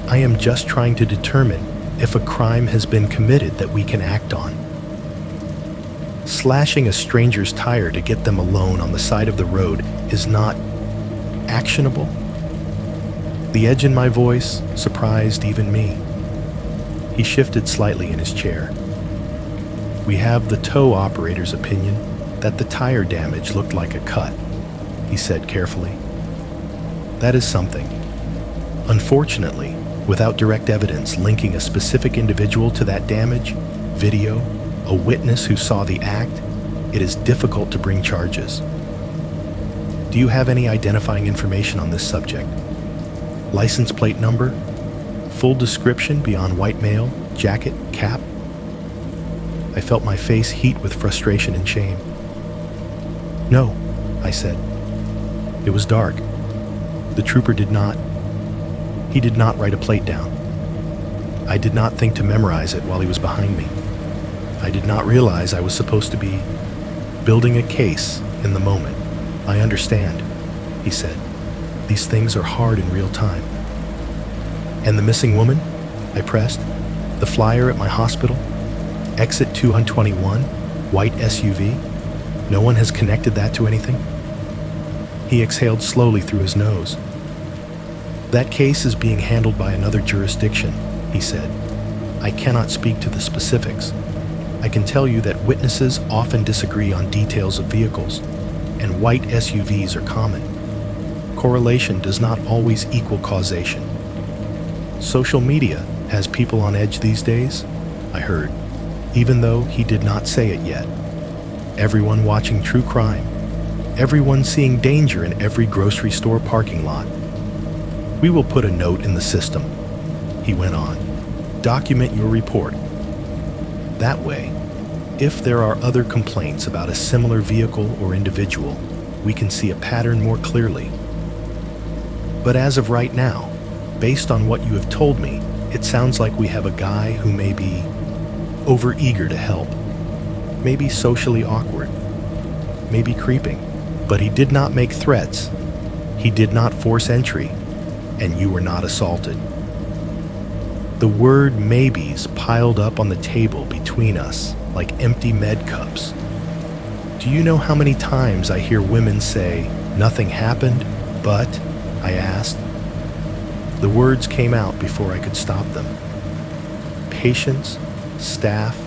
I am just trying to determine if a crime has been committed that we can act on. Slashing a stranger's tire to get them alone on the side of the road is not actionable. The edge in my voice surprised even me. He shifted slightly in his chair. We have the tow operator's opinion that the tire damage looked like a cut, he said carefully. That is something. Unfortunately, without direct evidence linking a specific individual to that damage, video, a witness who saw the act, it is difficult to bring charges. Do you have any identifying information on this subject? License plate number? Full description beyond white male, jacket, cap? I felt my face heat with frustration and shame. No, I said. It was dark. The trooper did not write a plate down. I did not think to memorize it while he was behind me. I did not realize I was supposed to be building a case in the moment. I understand, he said. These things are hard in real time. And the missing woman? I pressed. The flyer at my hospital? Exit 221, white SUV? No one has connected that to anything? He exhaled slowly through his nose. That case is being handled by another jurisdiction, he said. I cannot speak to the specifics. I can tell you that witnesses often disagree on details of vehicles, and white SUVs are common. Correlation does not always equal causation. Social media has people on edge these days, I heard, even though he did not say it yet. Everyone watching true crime. Everyone seeing danger in every grocery store parking lot. We will put a note in the system, he went on. Document your report. That way, if there are other complaints about a similar vehicle or individual, we can see a pattern more clearly. But as of right now, based on what you have told me, it sounds like we have a guy who may be overeager to help, maybe socially awkward, maybe creeping, but he did not make threats, he did not force entry, and you were not assaulted. The word maybes piled up on the table between us like empty med cups. Do you know how many times I hear women say, "Nothing happened, but," I asked. The words came out before I could stop them. Patients, staff,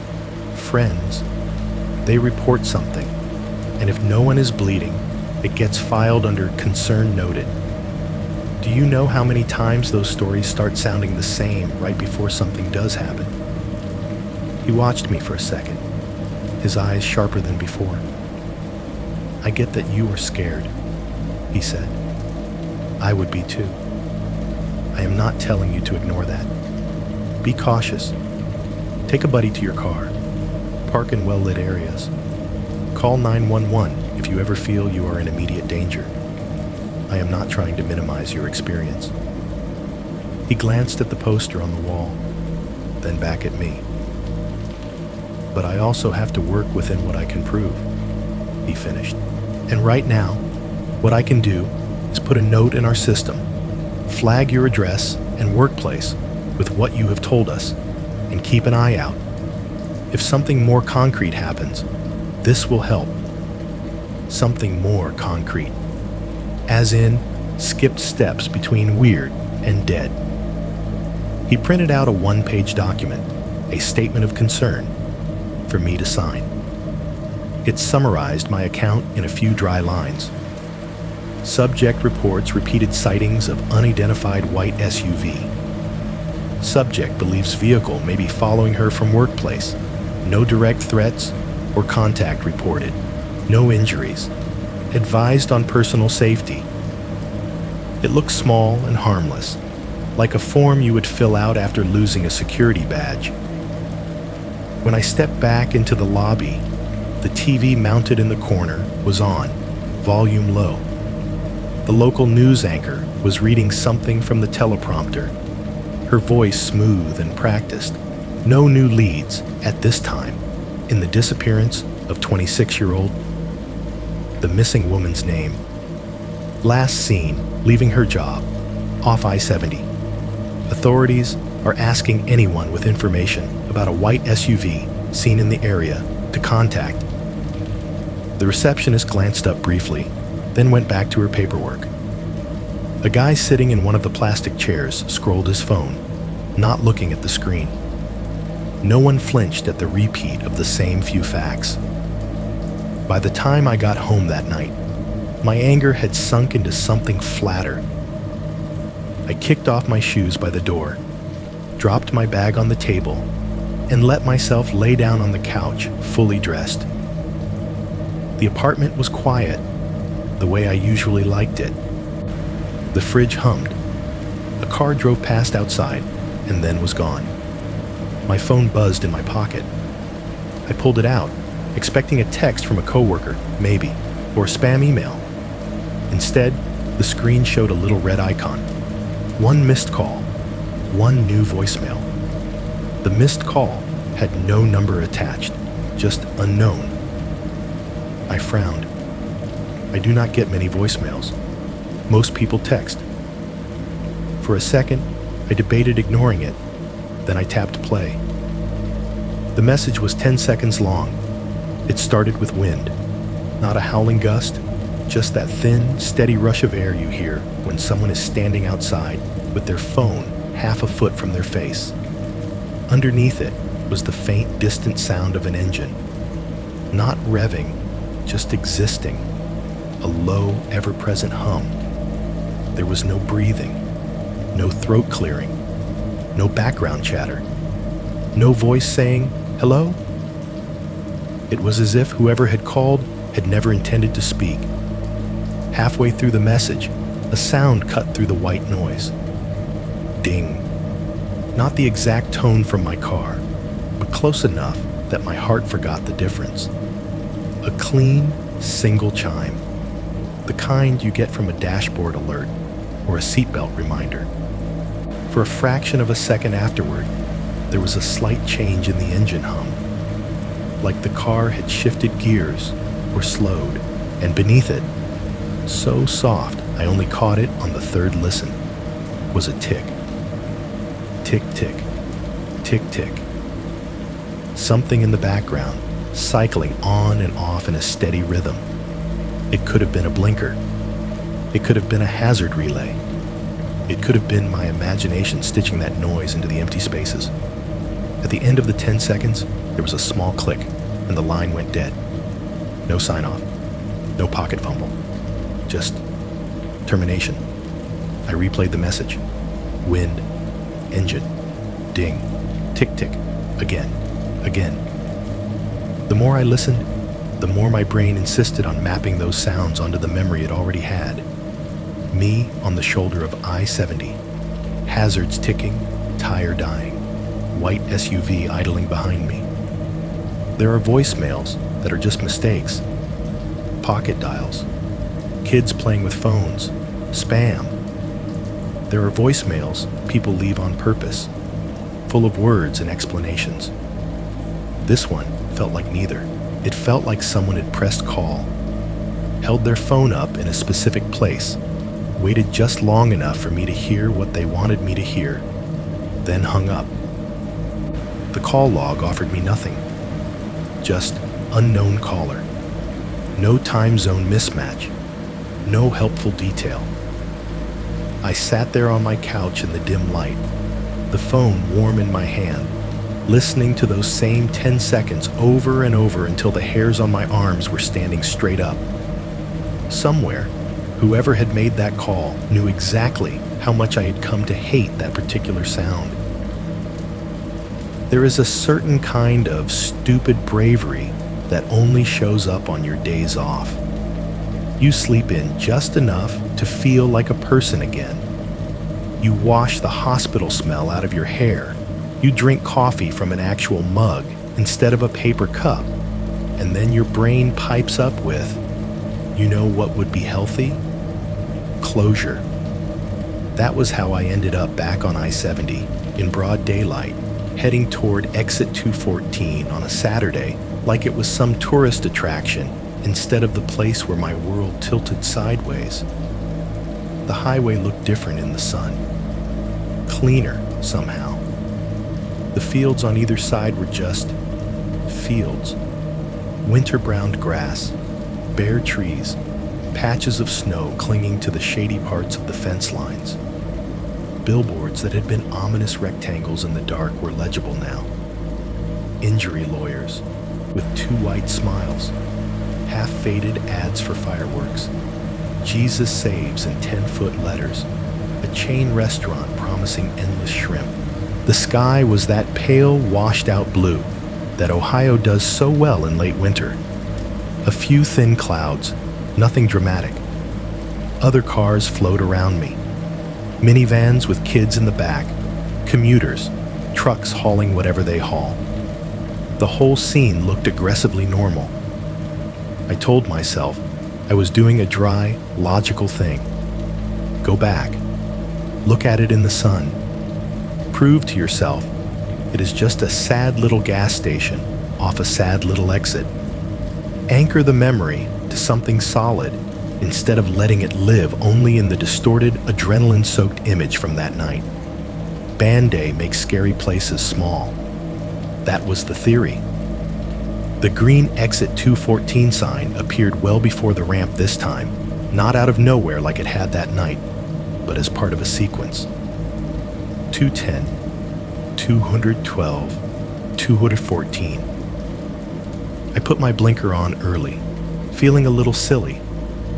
friends, they report something, and if no one is bleeding, it gets filed under concern noted. Do you know how many times those stories start sounding the same right before something does happen? He watched me for a second, his eyes sharper than before. I get that you are scared, he said. I would be too. I am not telling you to ignore that. Be cautious. Take a buddy to your car. Park in well-lit areas. Call 911 if you ever feel you are in immediate danger. I am not trying to minimize your experience. He glanced at the poster on the wall, then back at me. But I also have to work within what I can prove, he finished. And right now, what I can do is put a note in our system, flag your address and workplace with what you have told us, and keep an eye out. If something more concrete happens, this will help. Something more concrete. As in, skipped steps between weird and dead. He printed out a one-page document, a statement of concern, for me to sign. It summarized my account in a few dry lines. Subject reports repeated sightings of unidentified white SUV. Subject believes vehicle may be following her from workplace. No direct threats or contact reported. No injuries. Advised on personal safety. It looked small and harmless, like a form you would fill out after losing a security badge. When I stepped back into the lobby, the TV mounted in the corner was on, volume low. The local news anchor was reading something from the teleprompter, her voice smooth and practiced. No new leads at this time in the disappearance of 26-year-old the missing woman's name. Last seen, leaving her job, off I-70. Authorities are asking anyone with information about a white SUV seen in the area to contact. The receptionist glanced up briefly, then went back to her paperwork. A guy sitting in one of the plastic chairs scrolled his phone, not looking at the screen. No one flinched at the repeat of the same few facts. By the time I got home that night, my anger had sunk into something flatter. I kicked off my shoes by the door, dropped my bag on the table, and let myself lay down on the couch, fully dressed. The apartment was quiet, the way I usually liked it. The fridge hummed. A car drove past outside and then was gone. My phone buzzed in my pocket. I pulled it out, expecting a text from a coworker, maybe, or a spam email. Instead, the screen showed a little red icon. One missed call, one new voicemail. The missed call had no number attached, just unknown. I frowned. I do not get many voicemails. Most people text. For a second, I debated ignoring it. Then I tapped play. The message was 10 seconds long. It started with wind. Not a howling gust, just that thin, steady rush of air you hear when someone is standing outside with their phone half a foot from their face. Underneath it was the faint, distant sound of an engine. Not revving, just existing. A low, ever-present hum. There was no breathing, no throat clearing, no background chatter, no voice saying, "Hello?" It was as if whoever had called had never intended to speak. Halfway through the message, a sound cut through the white noise. Ding. Not the exact tone from my car, but close enough that my heart forgot the difference. A clean, single chime. The kind you get from a dashboard alert or a seatbelt reminder. For a fraction of a second afterward, there was a slight change in the engine hum, like the car had shifted gears or slowed, and beneath it, so soft I only caught it on the third listen, was a tick. Tick, tick, tick, tick. Something in the background, cycling on and off in a steady rhythm. It could have been a blinker. It could have been a hazard relay. It could have been my imagination stitching that noise into the empty spaces. At the end of the 10 seconds, there was a small click, and the line went dead. No sign-off, no pocket fumble, just termination. I replayed the message. Wind, engine, ding, tick-tick, again. The more I listened, the more my brain insisted on mapping those sounds onto the memory it already had. Me on the shoulder of I-70, hazards ticking, tire dying, white SUV idling behind me. There are voicemails that are just mistakes, pocket dials, kids playing with phones, spam. There are voicemails people leave on purpose, full of words and explanations. This one felt like neither. It felt like someone had pressed call, held their phone up in a specific place, waited just long enough for me to hear what they wanted me to hear, then hung up. The call log offered me nothing. Just unknown caller. No time zone mismatch. No helpful detail. I sat there on my couch in the dim light, the phone warm in my hand, listening to those same 10 seconds over and over until the hairs on my arms were standing straight up. Somewhere, whoever had made that call knew exactly how much I had come to hate that particular sound. There is a certain kind of stupid bravery that only shows up on your days off. You sleep in just enough to feel like a person again. You wash the hospital smell out of your hair. You drink coffee from an actual mug instead of a paper cup. And then your brain pipes up with, you know what would be healthy? Closure. That was how I ended up back on I-70 in broad daylight, heading toward exit 214 on a Saturday like it was some tourist attraction instead of the place where my world tilted sideways. The highway looked different in the sun, cleaner somehow. The fields on either side were just fields, winter-browned grass, bare trees, patches of snow clinging to the shady parts of the fence lines. Billboards that had been ominous rectangles in the dark were legible now. Injury lawyers with 2 white smiles, half-faded ads for fireworks, Jesus saves in 10-foot letters, a chain restaurant promising endless shrimp. The sky was that pale, washed-out blue that Ohio does so well in late winter. A few thin clouds, nothing dramatic. Other cars flowed around me. Minivans with kids in the back, commuters, trucks hauling whatever they haul. The whole scene looked aggressively normal. I told myself I was doing a dry, logical thing. Go back. Look at it in the sun. Prove to yourself it is just a sad little gas station off a sad little exit. Anchor the memory to something solid instead of letting it live only in the distorted, adrenaline-soaked image from that night. Band Day makes scary places small. That was the theory. The green Exit 214 sign appeared well before the ramp this time, not out of nowhere like it had that night, but as part of a sequence. 210, 212, 214. I put my blinker on early, feeling a little silly,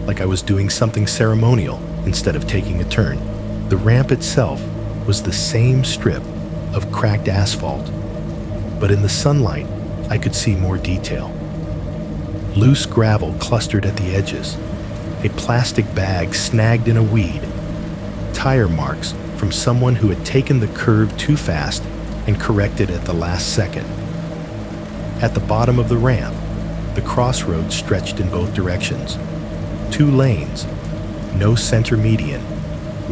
like I was doing something ceremonial instead of taking a turn. The ramp itself was the same strip of cracked asphalt, but in the sunlight, I could see more detail. Loose gravel clustered at the edges, a plastic bag snagged in a weed, tire marks from someone who had taken the curve too fast and corrected at the last second. At the bottom of the ramp, the crossroads stretched in both directions. 2 lanes, no center median,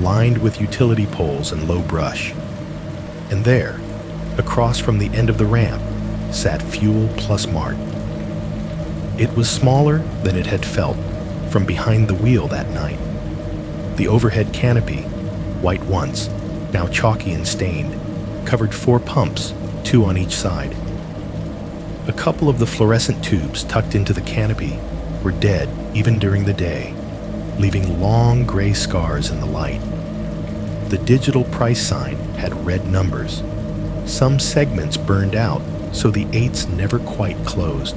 lined with utility poles and low brush. And there, across from the end of the ramp, sat Fuel Plus Mart. It was smaller than it had felt from behind the wheel that night. The overhead canopy, white once, now chalky and stained, covered 4 pumps, 2 on each side. A couple of the fluorescent tubes tucked into the canopy were dead even during the day, leaving long gray scars in the light. The digital price sign had red numbers. Some segments burned out, so the 8s never quite closed.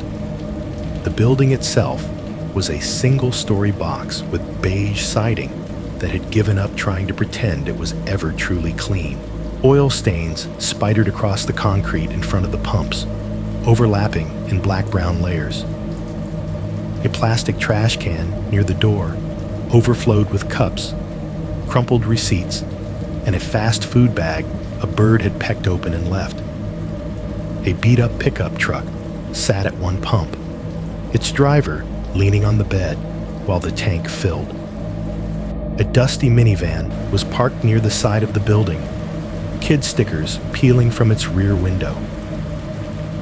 The building itself was a single-story box with beige siding that had given up trying to pretend it was ever truly clean. Oil stains spidered across the concrete in front of the pumps, overlapping in black-brown layers. A plastic trash can near the door overflowed with cups, crumpled receipts, and a fast food bag a bird had pecked open and left. A beat-up pickup truck sat at one pump, its driver leaning on the bed while the tank filled. A dusty minivan was parked near the side of the building, kid stickers peeling from its rear window.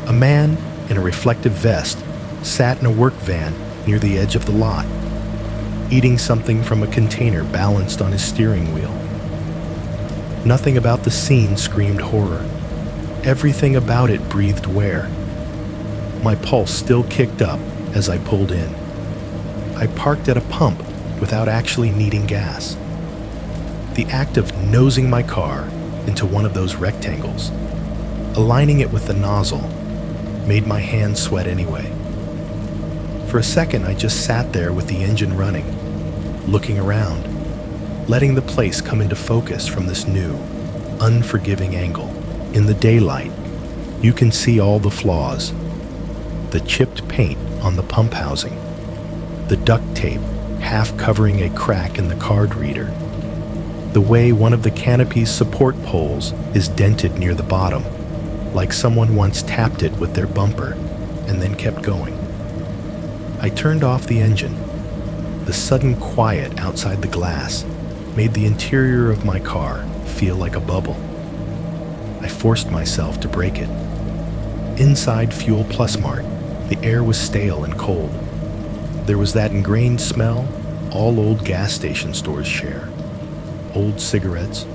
A man in a reflective vest sat in a work van near the edge of the lot, eating something from a container balanced on his steering wheel. Nothing about the scene screamed horror. Everything about it breathed wear. My pulse still kicked up as I pulled in. I parked at a pump without actually needing gas. The act of nosing my car into one of those rectangles, aligning it with the nozzle, made my hands sweat anyway. For a second, I just sat there with the engine running, looking around, letting the place come into focus from this new, unforgiving angle. In the daylight, you can see all the flaws. The chipped paint on the pump housing, the duct tape half covering a crack in the card reader, the way one of the canopy's support poles is dented near the bottom, like someone once tapped it with their bumper and then kept going. I turned off the engine. The sudden quiet outside the glass made the interior of my car feel like a bubble. I forced myself to break it. Inside Fuel Plus Mart, the air was stale and cold. There was that ingrained smell all old gas station stores share. Old cigarettes,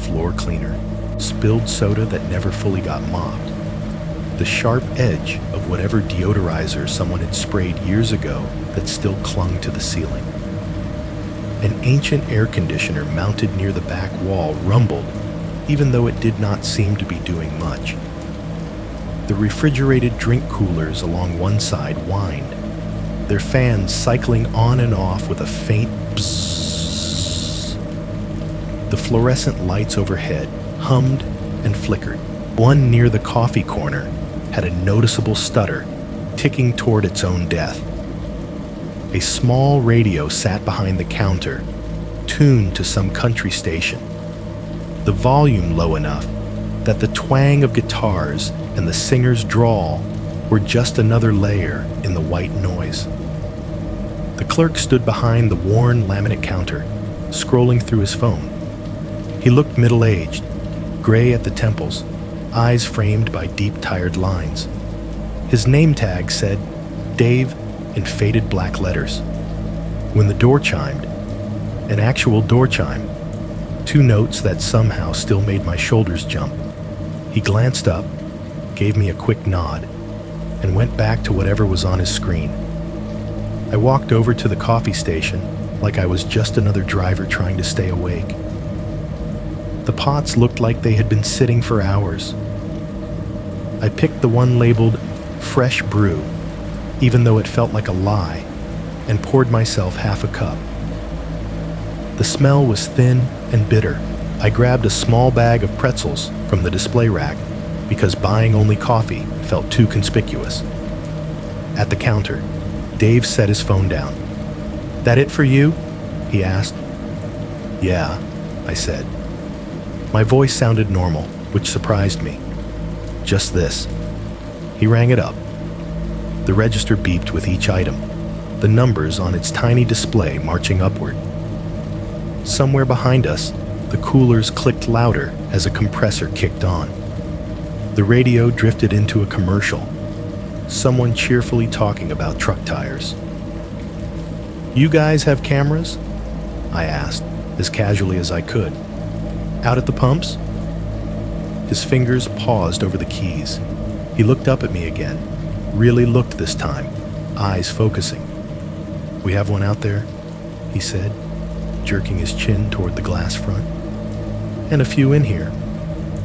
floor cleaner, spilled soda that never fully got mopped. The sharp edge of whatever deodorizer someone had sprayed years ago that still clung to the ceiling. An ancient air conditioner mounted near the back wall rumbled, even though it did not seem to be doing much. The refrigerated drink coolers along one side whined, their fans cycling on and off with a faint bzzz. The fluorescent lights overhead hummed and flickered. One near the coffee corner had a noticeable stutter, ticking toward its own death. A small radio sat behind the counter, tuned to some country station, the volume low enough that the twang of guitars and the singer's drawl were just another layer in the white noise. The clerk stood behind the worn laminate counter, scrolling through his phone. He looked middle-aged, gray at the temples, eyes framed by deep, tired lines. His name tag said, Dave, in faded black letters. When the door chimed, an actual door chime, 2 notes that somehow still made my shoulders jump, he glanced up, gave me a quick nod, and went back to whatever was on his screen. I walked over to the coffee station like I was just another driver trying to stay awake. The pots looked like they had been sitting for hours. I picked the one labeled Fresh Brew, even though it felt like a lie, and poured myself half a cup. The smell was thin and bitter. I grabbed a small bag of pretzels from the display rack because buying only coffee felt too conspicuous. At the counter, Dave set his phone down. "That it for you?" he asked. "Yeah," I said. My voice sounded normal, which surprised me. "Just this." He rang it up. The register beeped with each item, the numbers on its tiny display marching upward. Somewhere behind us, the coolers clicked louder as a compressor kicked on. The radio drifted into a commercial, someone cheerfully talking about truck tires. "You guys have cameras?" I asked, as casually as I could. "Out at the pumps?" His fingers paused over the keys. He looked up at me again, really looked this time, eyes focusing. "We have one out there," he said, jerking his chin toward the glass front. "And a few in here.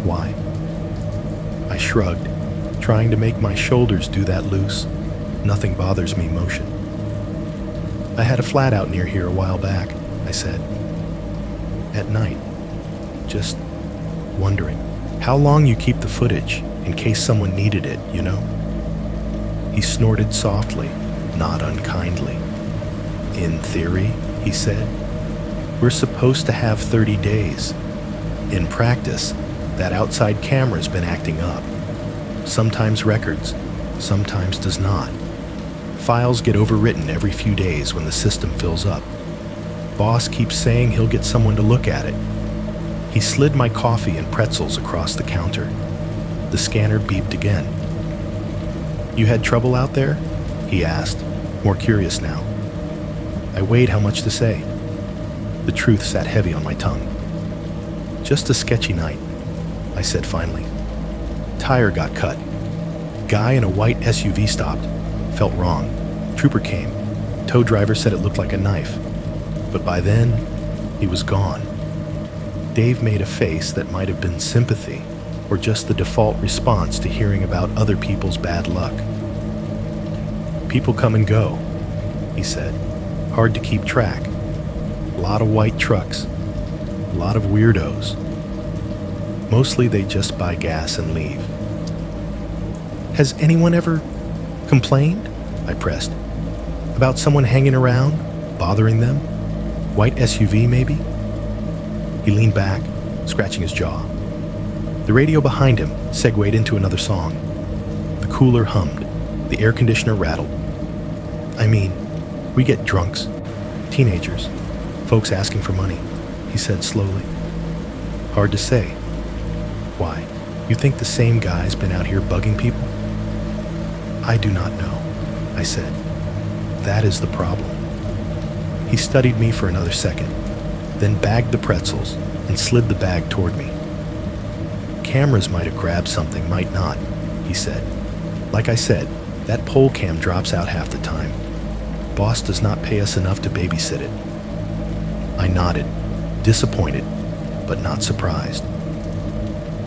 Why?" I shrugged, trying to make my shoulders do that loose, nothing bothers me motion. "I had a flat out near here a while back," I said. "At night. Just wondering how long you keep the footage in case someone needed it, you know?" He snorted softly, not unkindly. "In theory," he said, "we're supposed to have 30 days. In practice, that outside camera's been acting up. Sometimes records, sometimes does not. Files get overwritten every few days when the system fills up. Boss keeps saying he'll get someone to look at it." He slid my coffee and pretzels across the counter. The scanner beeped again. "You had trouble out there?" he asked, more curious now. I weighed how much to say. The truth sat heavy on my tongue. "Just a sketchy night," I said finally. "Tire got cut. Guy in a white SUV stopped. Felt wrong. Trooper came. Tow driver said it looked like a knife. But by then, he was gone." Dave made a face that might have been sympathy or just the default response to hearing about other people's bad luck. "People come and go," he said. "Hard to keep track. A lot of white trucks. A lot of weirdos. Mostly they just buy gas and leave." "Has anyone ever complained?" I pressed. "About someone hanging around, bothering them? White SUV, maybe?" He leaned back, scratching his jaw. The radio behind him segued into another song. The cooler hummed. The air conditioner rattled. "I mean, we get drunks, teenagers, folks asking for money," he said slowly. "Hard to say. Why, you think the same guy's been out here bugging people?" "I do not know," I said. That is the problem. He studied me for another second, then bagged the pretzels and slid the bag toward me. Cameras might have grabbed something, might not, he said. Like I said, that pole cam drops out half the time. Boss does not pay us enough to babysit it. I nodded, disappointed, but not surprised.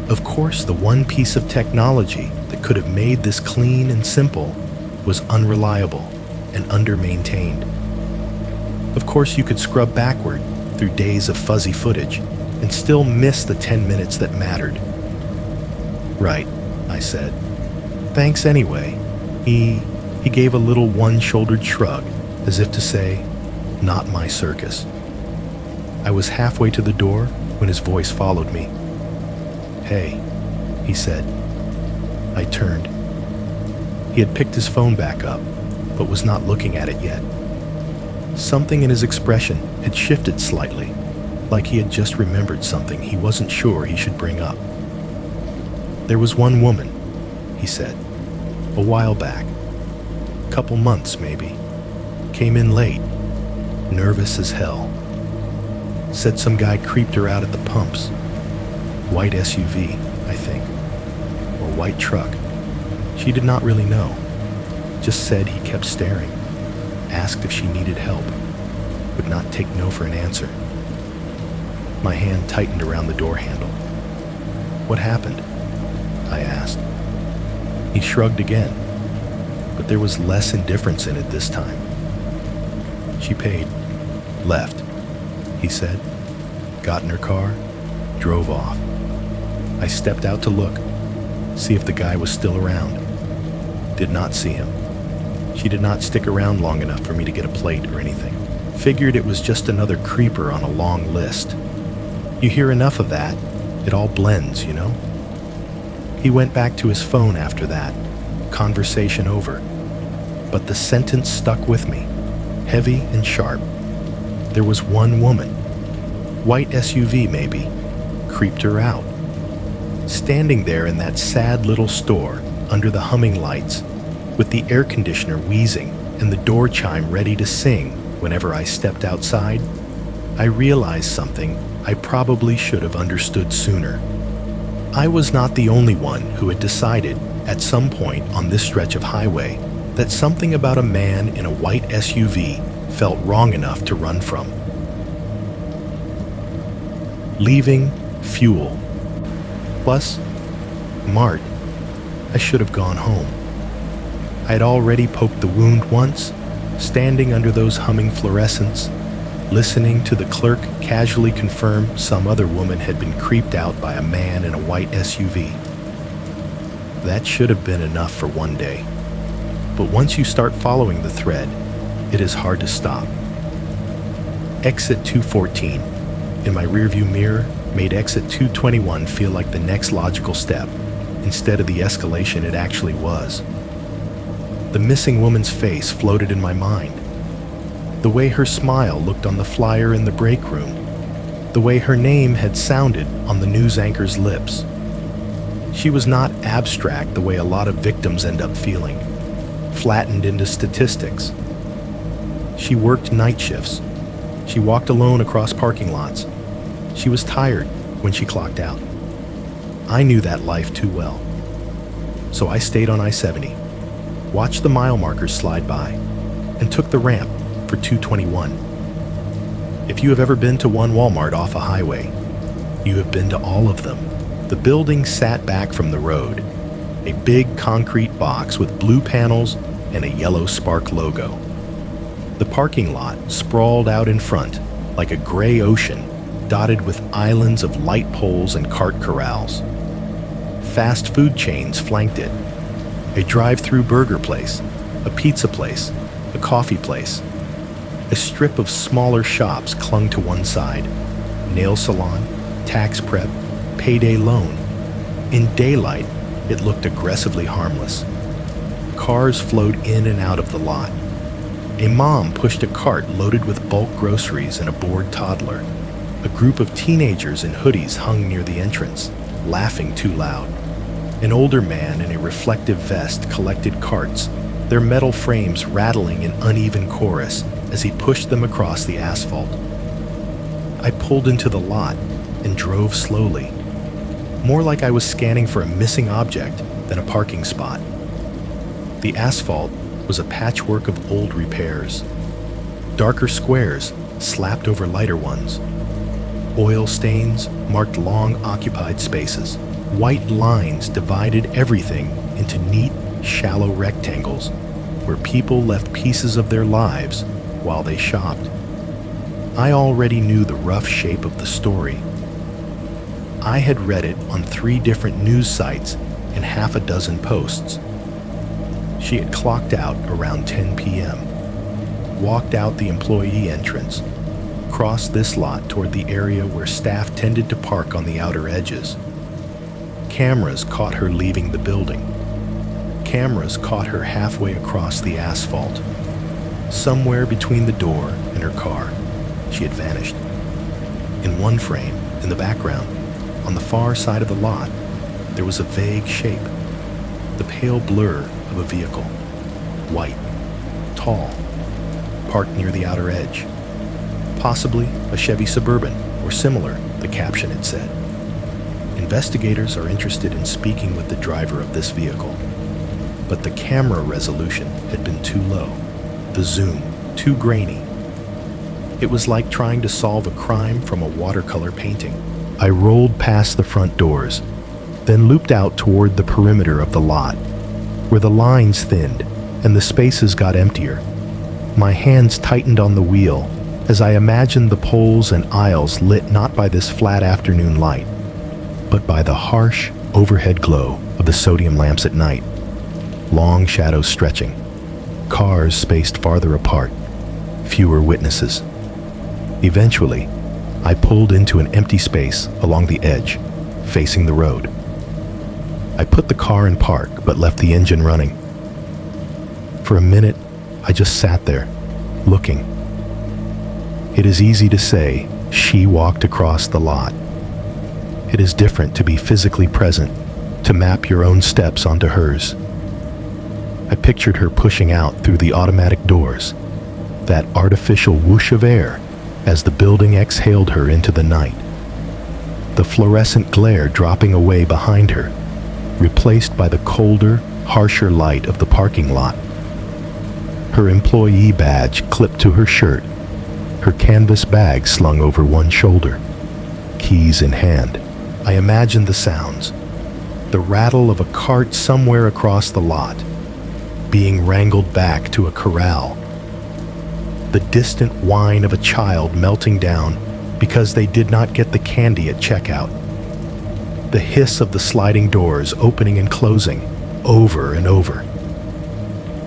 Of course, the one piece of technology that could have made this clean and simple was unreliable and under-maintained. Of course, you could scrub backward through days of fuzzy footage and still miss the 10 minutes that mattered. Right, I said. Thanks anyway. He gave a little one-shouldered shrug, as if to say, not my circus. I was halfway to the door when his voice followed me. Hey, he said. I turned. He had picked his phone back up, but was not looking at it yet. Something in his expression had shifted slightly, like he had just remembered something he wasn't sure he should bring up. There was one woman, he said, a while back. Couple months, maybe. Came in late, nervous as hell. Said some guy creeped her out at the pumps. White SUV, I think. Or white truck. She did not really know. Just said he kept staring. Asked if she needed help. Would not take no for an answer. My hand tightened around the door handle. What happened? I asked. He shrugged again, but there was less indifference in it this time. She paid. Left, he said. Got in her car, drove off. I stepped out to look, see if the guy was still around. Did not see him. She did not stick around long enough for me to get a plate or anything. Figured it was just another creeper on a long list. You hear enough of that, it all blends, you know? He went back to his phone after that, conversation over. But the sentence stuck with me, heavy and sharp. There was one woman, white SUV maybe, creeped her out. Standing there in that sad little store under the humming lights, with the air conditioner wheezing and the door chime ready to sing whenever I stepped outside, I realized something I probably should have understood sooner. I was not the only one who had decided at some point on this stretch of highway that something about a man in a white SUV felt wrong enough to run from. Leaving, fuel. Plus, Mart. I should have gone home. I had already poked the wound once, standing under those humming fluorescents, listening to the clerk casually confirm some other woman had been creeped out by a man in a white SUV. That should have been enough for one day. But once you start following the thread, it is hard to stop. Exit 214 in my rearview mirror made exit 221 feel like the next logical step, instead of the escalation it actually was. The missing woman's face floated in my mind. The way her smile looked on the flyer in the break room. The way her name had sounded on the news anchor's lips. She was not abstract the way a lot of victims end up feeling, flattened into statistics. She worked night shifts. She walked alone across parking lots. She was tired when she clocked out. I knew that life too well. So I stayed on I-70, watched the mile markers slide by, and took the ramp for 221. If you have ever been to one Walmart off a highway, you have been to all of them. The building sat back from the road, a big concrete box with blue panels and a yellow Spark logo. The parking lot sprawled out in front like a gray ocean dotted with islands of light poles and cart corrals. Fast food chains flanked it. A drive-through burger place, a pizza place, a coffee place. A strip of smaller shops clung to one side. Nail salon, tax prep, payday loan. In daylight, it looked aggressively harmless. Cars flowed in and out of the lot. A mom pushed a cart loaded with bulk groceries and a bored toddler. A group of teenagers in hoodies hung near the entrance, laughing too loud. An older man in a reflective vest collected carts, their metal frames rattling in uneven chorus as he pushed them across the asphalt. I pulled into the lot and drove slowly, more like I was scanning for a missing object than a parking spot. The asphalt was a patchwork of old repairs. Darker squares slapped over lighter ones. Oil stains marked long occupied spaces. White lines divided everything into neat, shallow rectangles where people left pieces of their lives while they shopped. I already knew the rough shape of the story. I had read it on 3 different news sites and half a dozen posts. She had clocked out around 10 p.m., walked out the employee entrance, crossed this lot toward the area where staff tended to park on the outer edges. Cameras caught her leaving the building. Cameras caught her halfway across the asphalt. Somewhere between the door and her car, she had vanished. In one frame, in the background, on the far side of the lot, there was a vague shape, the pale blur of a vehicle, white, tall, parked near the outer edge. Possibly a Chevy Suburban or similar, the caption had said. Investigators are interested in speaking with the driver of this vehicle, but the camera resolution had been too low, the zoom too grainy. It was like trying to solve a crime from a watercolor painting. I rolled past the front doors, then looped out toward the perimeter of the lot, where the lines thinned and the spaces got emptier. My hands tightened on the wheel as I imagined the poles and aisles lit not by this flat afternoon light, but by the harsh overhead glow of the sodium lamps at night. Long shadows stretching, cars spaced farther apart, fewer witnesses. Eventually, I pulled into an empty space along the edge, facing the road. I put the car in park, but left the engine running. For a minute, I just sat there, looking. It is easy to say, she walked across the lot. It is different to be physically present, to map your own steps onto hers. I pictured her pushing out through the automatic doors, that artificial whoosh of air as the building exhaled her into the night. The fluorescent glare dropping away behind her, replaced by the colder, harsher light of the parking lot. Her employee badge clipped to her shirt, her canvas bag slung over one shoulder, keys in hand. I imagined the sounds, the rattle of a cart somewhere across the lot, being wrangled back to a corral, the distant whine of a child melting down because they did not get the candy at checkout, the hiss of the sliding doors opening and closing over and over,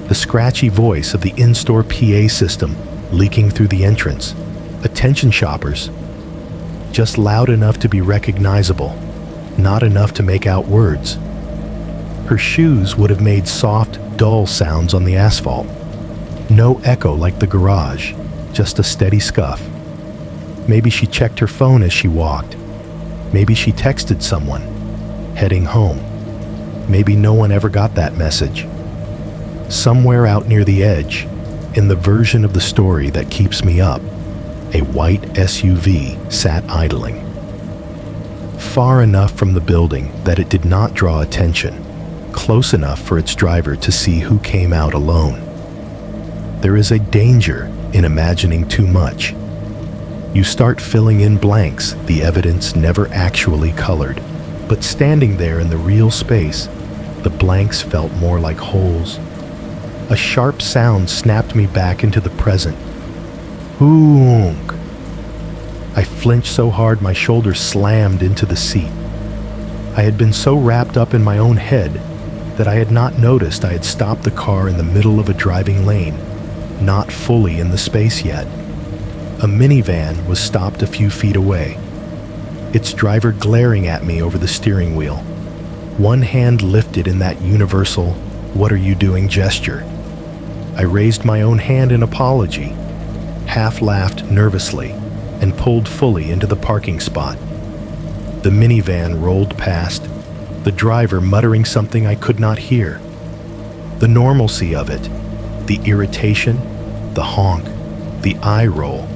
the scratchy voice of the in-store PA system leaking through the entrance. Attention shoppers, just loud enough to be recognizable, not enough to make out words. Her shoes would have made soft, dull sounds on the asphalt. No echo like the garage, just a steady scuff. Maybe she checked her phone as she walked. Maybe she texted someone, heading home. Maybe no one ever got that message. Somewhere out near the edge, in the version of the story that keeps me up, a white SUV sat idling. Far enough from the building that it did not draw attention, close enough for its driver to see who came out alone. There is a danger in imagining too much. You start filling in blanks the evidence never actually colored, but standing there in the real space, the blanks felt more like holes. A sharp sound snapped me back into the present. Honk. I flinched so hard my shoulders slammed into the seat. I had been so wrapped up in my own head that I had not noticed I had stopped the car in the middle of a driving lane, not fully in the space yet. A minivan was stopped a few feet away, its driver glaring at me over the steering wheel, one hand lifted in that universal, "What are you doing?" gesture. I raised my own hand in apology, half laughed nervously, and pulled fully into the parking spot. The minivan rolled past, the driver muttering something I could not hear. The normalcy of it, the irritation, the honk, the eye roll,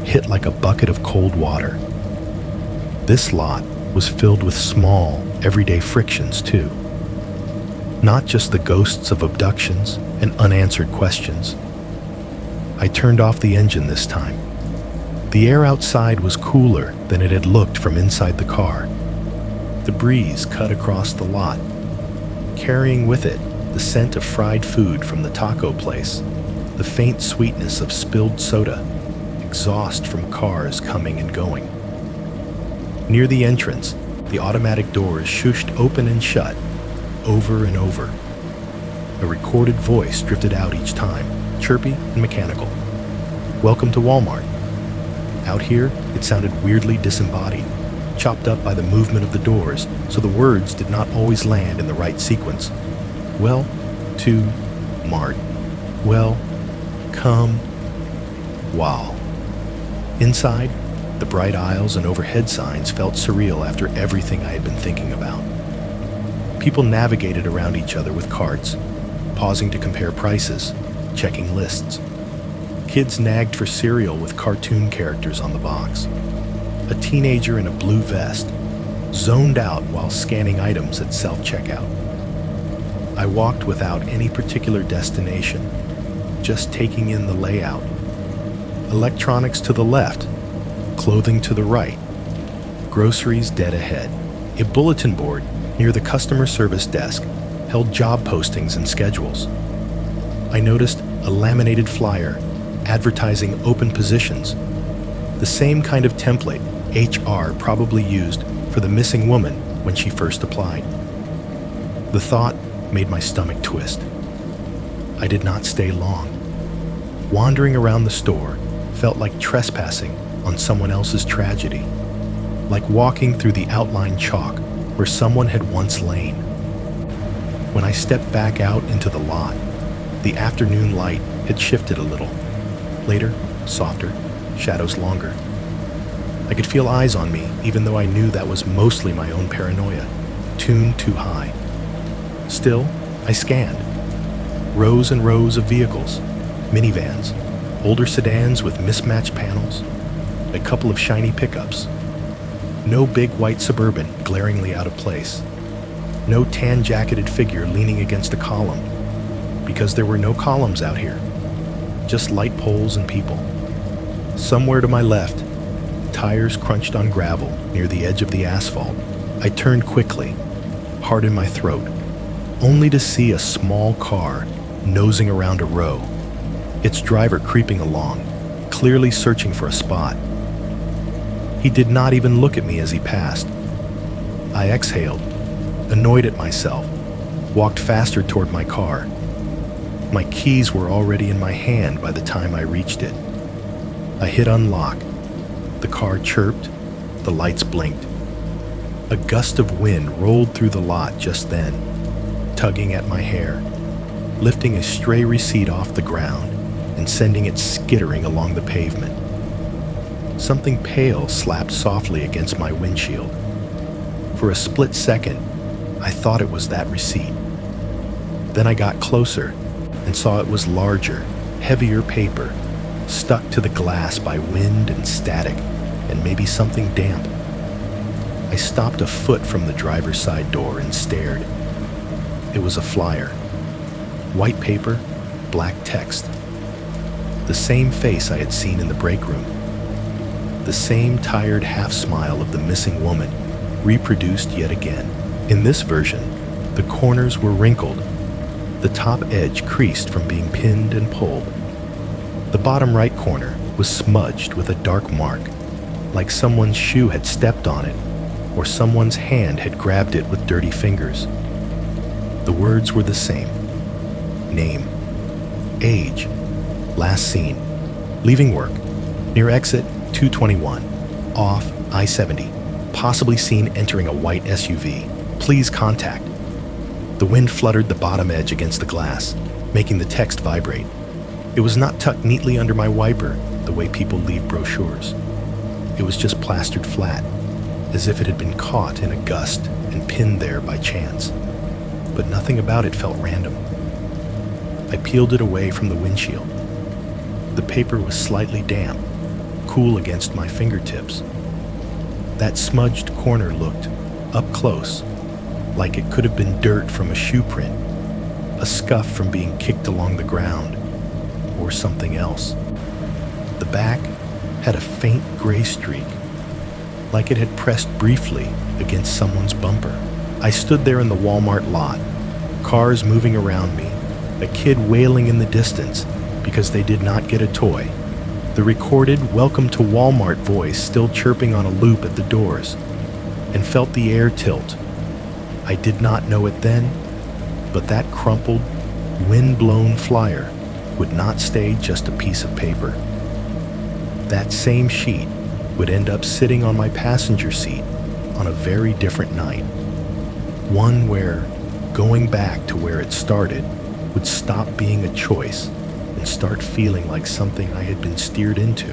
hit like a bucket of cold water. This lot was filled with small, everyday frictions too. Not just the ghosts of abductions and unanswered questions. I turned off the engine this time. The air outside was cooler than it had looked from inside the car. The breeze cut across the lot, carrying with it the scent of fried food from the taco place, the faint sweetness of spilled soda, exhaust from cars coming and going. Near the entrance, the automatic doors shooshed open and shut, over and over. A recorded voice drifted out each time, chirpy and mechanical. "Welcome to Walmart." Out here, it sounded weirdly disembodied, chopped up by the movement of the doors, so the words did not always land in the right sequence. Well, to Mart. Well, come. Wow. Inside, the bright aisles and overhead signs felt surreal after everything I had been thinking about. People navigated around each other with carts, pausing to compare prices, checking lists. Kids nagged for cereal with cartoon characters on the box. A teenager in a blue vest zoned out while scanning items at self-checkout. I walked without any particular destination, just taking in the layout. Electronics to the left, clothing to the right, groceries dead ahead. A bulletin board near the customer service desk held job postings and schedules. I noticed a laminated flyer advertising open positions, the same kind of template HR probably used for the missing woman when she first applied. The thought made my stomach twist. I did not stay long. Wandering around the store felt like trespassing on someone else's tragedy, like walking through the outlined chalk where someone had once lain. When I stepped back out into the lot, the afternoon light had shifted a little. Later, softer, shadows longer. I could feel eyes on me, even though I knew that was mostly my own paranoia, tuned too high. Still, I scanned. Rows and rows of vehicles, minivans, older sedans with mismatched panels, a couple of shiny pickups. No big white Suburban glaringly out of place. No tan-jacketed figure leaning against a column, because there were no columns out here. Just light poles and people. Somewhere to my left, tires crunched on gravel near the edge of the asphalt. I turned quickly, heart in my throat, only to see a small car nosing around a row, its driver creeping along, clearly searching for a spot. He did not even look at me as he passed. I exhaled, annoyed at myself, walked faster toward my car. My keys were already in my hand by the time I reached it. I hit unlock. The car chirped, the lights blinked. A gust of wind rolled through the lot just then, tugging at my hair, lifting a stray receipt off the ground and sending it skittering along the pavement. Something pale slapped softly against my windshield. For a split second, I thought it was that receipt. Then I got closer and saw it was larger, heavier paper, stuck to the glass by wind and static, and maybe something damp. I stopped a foot from the driver's side door and stared. It was a flyer. White paper, black text. The same face I had seen in the break room. The same tired half-smile of the missing woman, reproduced yet again. In this version, the corners were wrinkled, the top edge creased from being pinned and pulled. The bottom right corner was smudged with a dark mark, like someone's shoe had stepped on it, or someone's hand had grabbed it with dirty fingers. The words were the same. Name, age, last seen, leaving work, near exit 221, off I-70, possibly seen entering a white SUV. Please contact. The wind fluttered the bottom edge against the glass, making the text vibrate. It was not tucked neatly under my wiper, the way people leave brochures. It was just plastered flat, as if it had been caught in a gust and pinned there by chance. But nothing about it felt random. I peeled it away from the windshield. The paper was slightly damp, cool against my fingertips. That smudged corner looked, up close, like it could have been dirt from a shoe print, a scuff from being kicked along the ground, or something else. The back had a faint gray streak, like it had pressed briefly against someone's bumper. I stood there in the Walmart lot, cars moving around me, a kid wailing in the distance because they did not get a toy, the recorded "Welcome to Walmart" voice still chirping on a loop at the doors, and felt the air tilt. I did not know it then, but that crumpled, wind-blown flyer would not stay just a piece of paper. That same sheet would end up sitting on my passenger seat on a very different night. One where going back to where it started would stop being a choice and start feeling like something I had been steered into.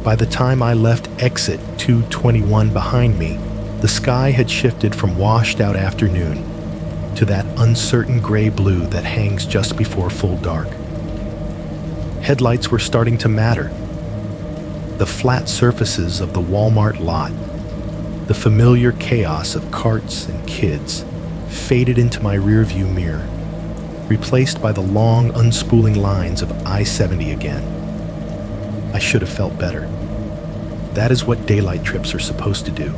By the time I left exit 221 behind me, the sky had shifted from washed-out afternoon to that uncertain gray blue that hangs just before full dark. Headlights were starting to matter. The flat surfaces of the Walmart lot, the familiar chaos of carts and kids, faded into my rearview mirror, replaced by the long, unspooling lines of I-70 again. I should have felt better. That is what daylight trips are supposed to do.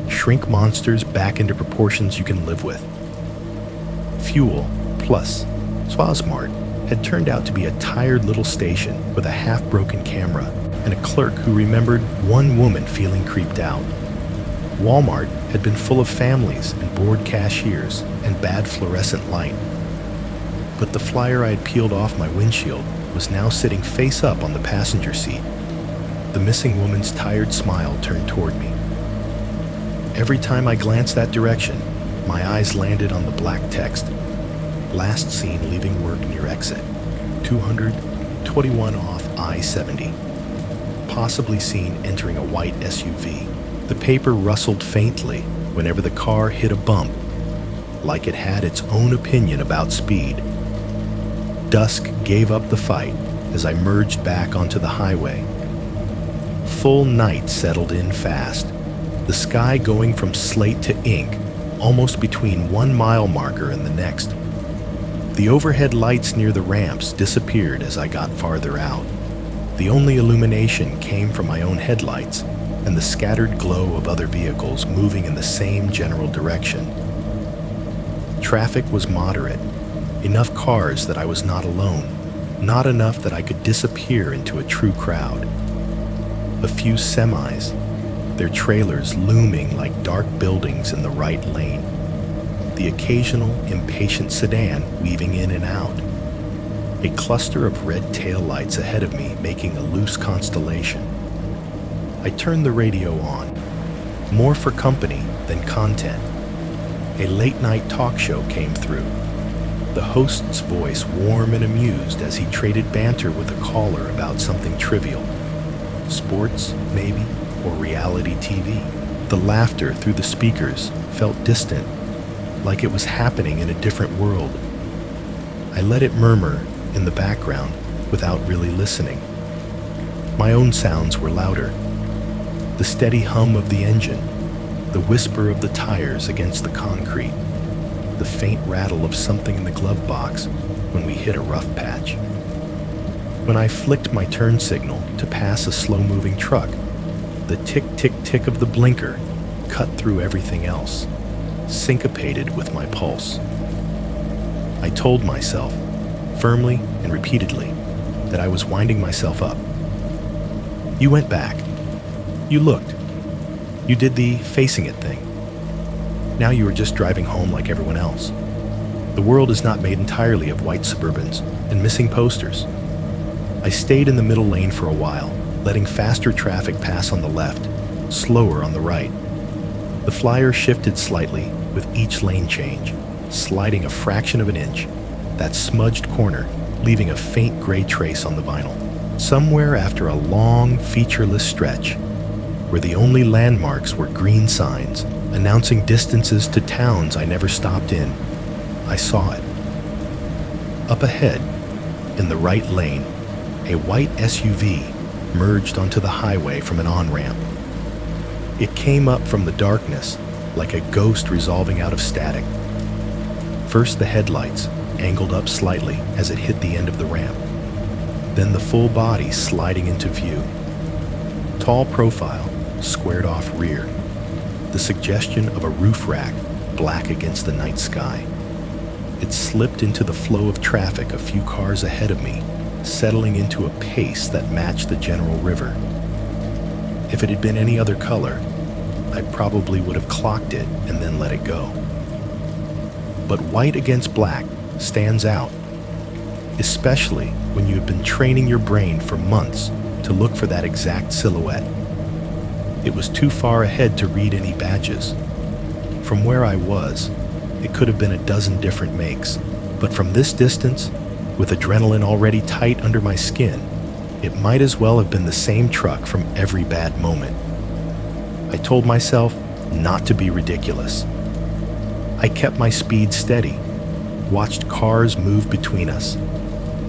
Shrink monsters back into proportions you can live with. Fuel plus Swazmart had turned out to be a tired little station with a half-broken camera and a clerk who remembered one woman feeling creeped out. Walmart had been full of families and bored cashiers and bad fluorescent light. But the flyer I had peeled off my windshield was now sitting face up on the passenger seat. The missing woman's tired smile turned toward me. Every time I glanced that direction, my eyes landed on the black text. Last seen leaving work near exit 221 off I-70. Possibly seen entering a white SUV. The paper rustled faintly whenever the car hit a bump, like it had its own opinion about speed. Dusk gave up the fight as I merged back onto the highway. Full night settled in fast, the sky going from slate to ink, almost between 1 mile marker and the next. The overhead lights near the ramps disappeared as I got farther out. The only illumination came from my own headlights and the scattered glow of other vehicles moving in the same general direction. Traffic was moderate, enough cars that I was not alone, not enough that I could disappear into a true crowd. A few semis, their trailers looming like dark buildings in the right lane. The occasional impatient sedan weaving in and out. A cluster of red taillights ahead of me making a loose constellation. I turned the radio on, more for company than content. A late-night talk show came through, the host's voice warm and amused as he traded banter with a caller about something trivial. Sports, maybe, or reality TV. The laughter through the speakers felt distant, like it was happening in a different world. I let it murmur in the background without really listening. My own sounds were louder. The steady hum of the engine, the whisper of the tires against the concrete, the faint rattle of something in the glove box when we hit a rough patch. When I flicked my turn signal to pass a slow-moving truck, the tick-tick-tick of the blinker cut through everything else, syncopated with my pulse. I told myself, firmly and repeatedly, that I was winding myself up. You went back. You looked. You did the facing it thing. Now you are just driving home like everyone else. The world is not made entirely of white Suburbans and missing posters. I stayed in the middle lane for a while, letting faster traffic pass on the left, slower on the right. The flyer shifted slightly with each lane change, sliding a fraction of an inch, that smudged corner leaving a faint gray trace on the vinyl. Somewhere after a long, featureless stretch, where the only landmarks were green signs announcing distances to towns I never stopped in, I saw it. Up ahead, in the right lane, a white SUV merged onto the highway from an on-ramp. It came up from the darkness like a ghost resolving out of static. First, the headlights angled up slightly as it hit the end of the ramp. Then the full body sliding into view. Tall profile, squared off rear. The suggestion of a roof rack black against the night sky. It slipped into the flow of traffic a few cars ahead of me, settling into a pace that matched the general river. If it had been any other color, I probably would have clocked it and then let it go. But white against black stands out, especially when you have been training your brain for months to look for that exact silhouette. It was too far ahead to read any badges. From where I was, it could have been a dozen different makes, but from this distance, with adrenaline already tight under my skin, it might as well have been the same truck from every bad moment. I told myself not to be ridiculous. I kept my speed steady, watched cars move between us,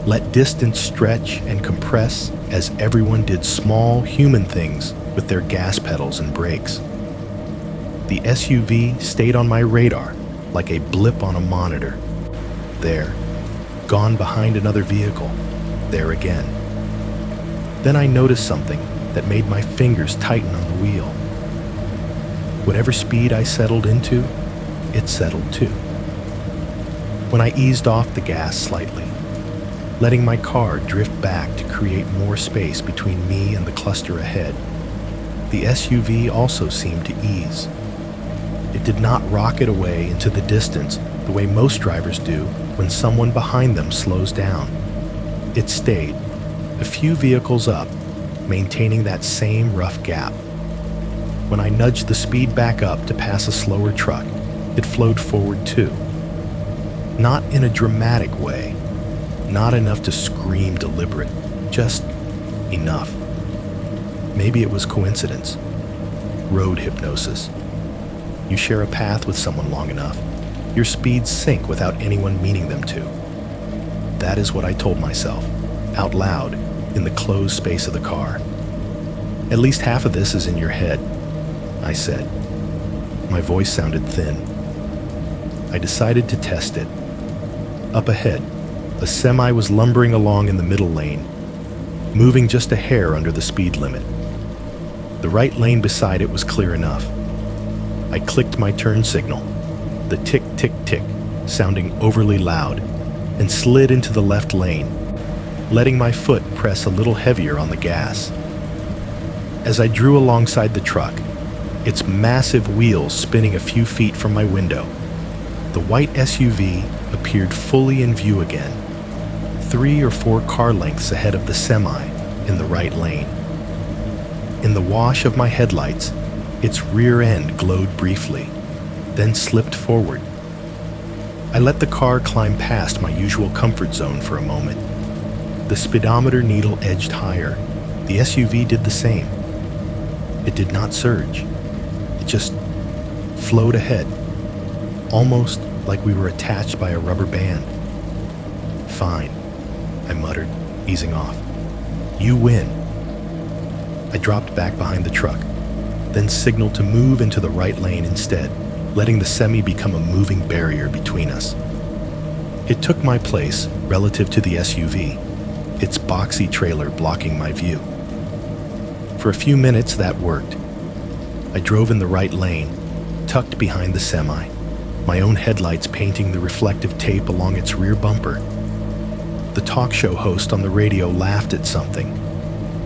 let distance stretch and compress as everyone did small human things with their gas pedals and brakes. The SUV stayed on my radar like a blip on a monitor. There, gone behind another vehicle, there again. Then I noticed something that made my fingers tighten on the wheel. Whatever speed I settled into, it settled too. When I eased off the gas slightly, letting my car drift back to create more space between me and the cluster ahead, the SUV also seemed to ease. It did not rocket away into the distance the way most drivers do when someone behind them slows down. It stayed, a few vehicles up, maintaining that same rough gap. When I nudged the speed back up to pass a slower truck, it flowed forward too. Not in a dramatic way, not enough to scream deliberate, just enough. Maybe it was coincidence, road hypnosis. You share a path with someone long enough, your speeds sync without anyone meaning them to. That is what I told myself, out loud, in the closed space of the car. At least half of this is in your head, I said. My voice sounded thin. I decided to test it. Up ahead, a semi was lumbering along in the middle lane, moving just a hair under the speed limit. The right lane beside it was clear enough. I clicked my turn signal, the tick, tick, tick, sounding overly loud, and slid into the left lane, letting my foot press a little heavier on the gas. As I drew alongside the truck, its massive wheels spinning a few feet from my window, the white SUV appeared fully in view again, 3 or 4 car lengths ahead of the semi in the right lane. In the wash of my headlights, its rear end glowed briefly, then slipped forward. I let the car climb past my usual comfort zone for a moment. The speedometer needle edged higher. The SUV did the same. It did not surge. It just flowed ahead, almost like we were attached by a rubber band. Fine, I muttered, easing off. You win. I dropped back behind the truck, then signaled to move into the right lane instead, letting the semi become a moving barrier between us. It took my place relative to the SUV, its boxy trailer blocking my view. For a few minutes that worked. I drove in the right lane, tucked behind the semi, my own headlights painting the reflective tape along its rear bumper. The talk show host on the radio laughed at something.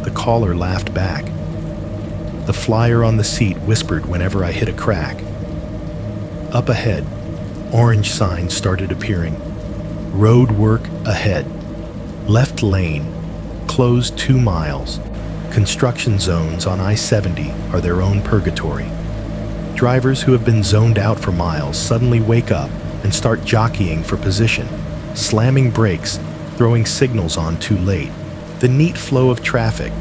The caller laughed back. The flyer on the seat whispered whenever I hit a crack. Up ahead, orange signs started appearing. Road work ahead. Left lane. Closed 2 miles. Construction zones on I-70 are their own purgatory. Drivers who have been zoned out for miles suddenly wake up and start jockeying for position, slamming brakes, throwing signals on too late. The neat flow of traffic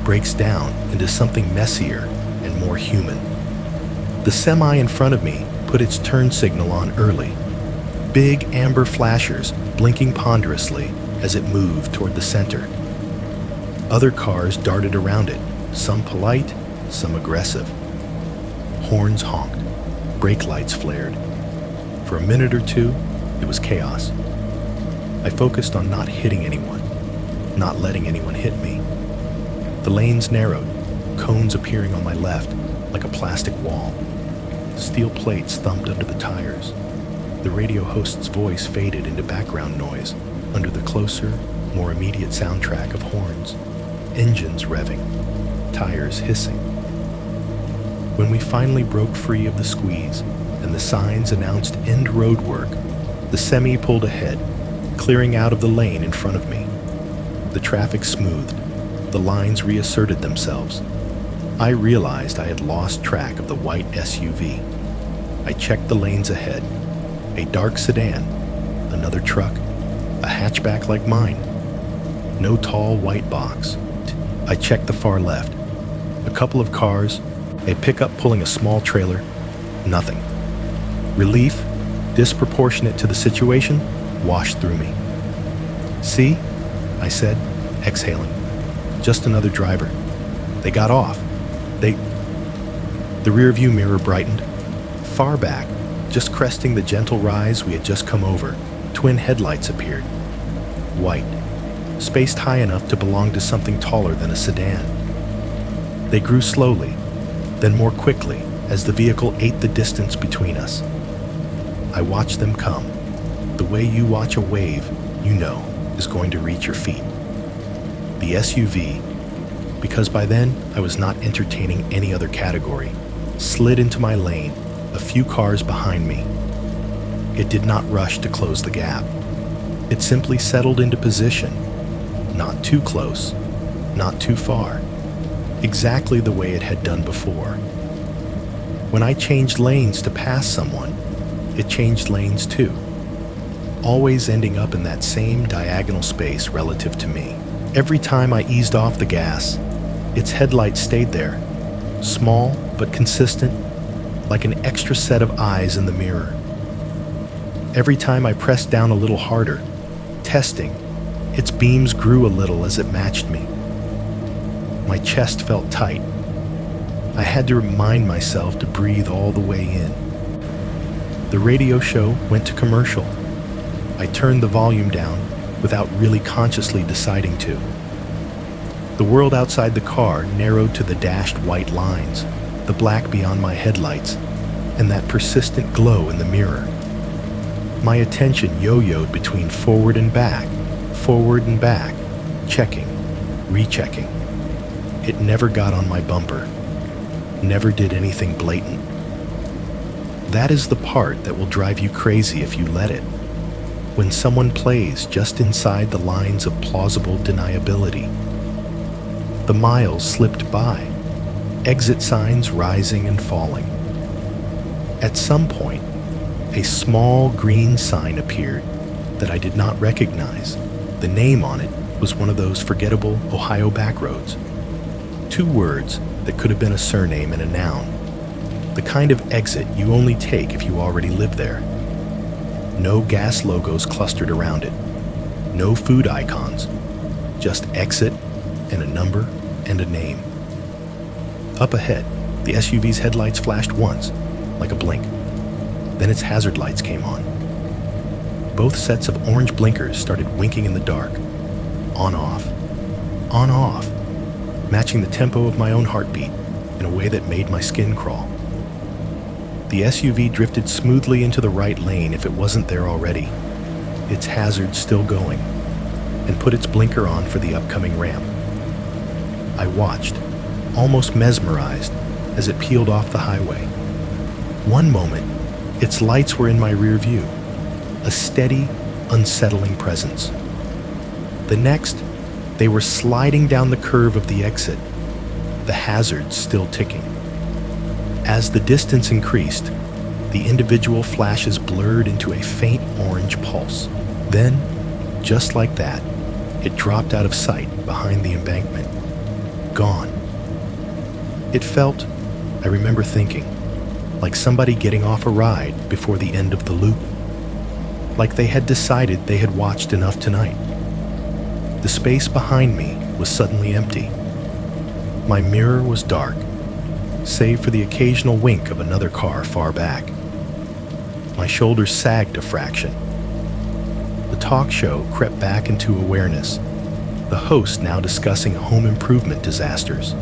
breaks down into something messier and more human. The semi in front of me put its turn signal on early. big amber flashers blinking ponderously as it moved toward the center. Other cars darted around it, some polite, some aggressive. Horns honked, brake lights flared. For a minute or two, it was chaos. I focused on not hitting anyone, not letting anyone hit me. The lanes narrowed, cones appearing on my left like a plastic wall. Steel plates thumped under the tires. The radio host's voice faded into background noise under the closer, more immediate soundtrack of horns, engines revving, tires hissing. When we finally broke free of the squeeze and the signs announced end road work, the semi pulled ahead, clearing out of the lane in front of me. The traffic smoothed. The lines reasserted themselves. I realized I had lost track of the white SUV. I checked the lanes ahead. A dark sedan, another truck, a hatchback like mine. No tall white box. I checked the far left. A couple of cars, a pickup pulling a small trailer, nothing. Relief, disproportionate to the situation, washed through me. "See?" I said, exhaling. "Just another driver. They got off. The rearview mirror brightened. Far back, just cresting the gentle rise we had just come over, twin headlights appeared. White, spaced high enough to belong to something taller than a sedan. They grew slowly, then more quickly as the vehicle ate the distance between us. I watched them come. The way you watch a wave, you know, is going to reach your feet. The SUV, because by then I was not entertaining any other category, slid into my lane, a few cars behind me. It did not rush to close the gap. It simply settled into position, not too close, not too far, exactly the way it had done before. When I changed lanes to pass someone, it changed lanes too, always ending up in that same diagonal space relative to me. Every time I eased off the gas, its headlights stayed there, small but consistent, like an extra set of eyes in the mirror. Every time I pressed down a little harder, testing, its beams grew a little as it matched me. My chest felt tight. I had to remind myself to breathe all the way in. The radio show went to commercial. I turned the volume down without really consciously deciding to. The world outside the car narrowed to the dashed white lines, the black beyond my headlights, and that persistent glow in the mirror. My attention yo-yoed between forward and back, checking, rechecking. It never got on my bumper, never did anything blatant. That is the part that will drive you crazy if you let it. When someone plays just inside the lines of plausible deniability. The miles slipped by, exit signs rising and falling. At some point, a small green sign appeared that I did not recognize. The name on it was one of those forgettable Ohio backroads. 2 words that could have been a surname and a noun. The kind of exit you only take if you already live there. No gas logos clustered around it. No food icons. Just exit and a number and a name. Up ahead, the SUV's headlights flashed once, like a blink. Then its hazard lights came on. Both sets of orange blinkers started winking in the dark. On off, matching the tempo of my own heartbeat in a way that made my skin crawl. The SUV drifted smoothly into the right lane if it wasn't there already, its hazards still going, and put its blinker on for the upcoming ramp. I watched, almost mesmerized, as it peeled off the highway. One moment, its lights were in my rear view, a steady, unsettling presence. The next, they were sliding down the curve of the exit, the hazards still ticking. As the distance increased, the individual flashes blurred into a faint orange pulse. Then, just like that, it dropped out of sight behind the embankment. Gone. It felt, I remember thinking, like somebody getting off a ride before the end of the loop. like they had decided they had watched enough tonight. The space behind me was suddenly empty. My mirror was dark, save for the occasional wink of another car far back. My shoulders sagged a fraction. The talk show crept back into awareness, the host now discussing home improvement disasters.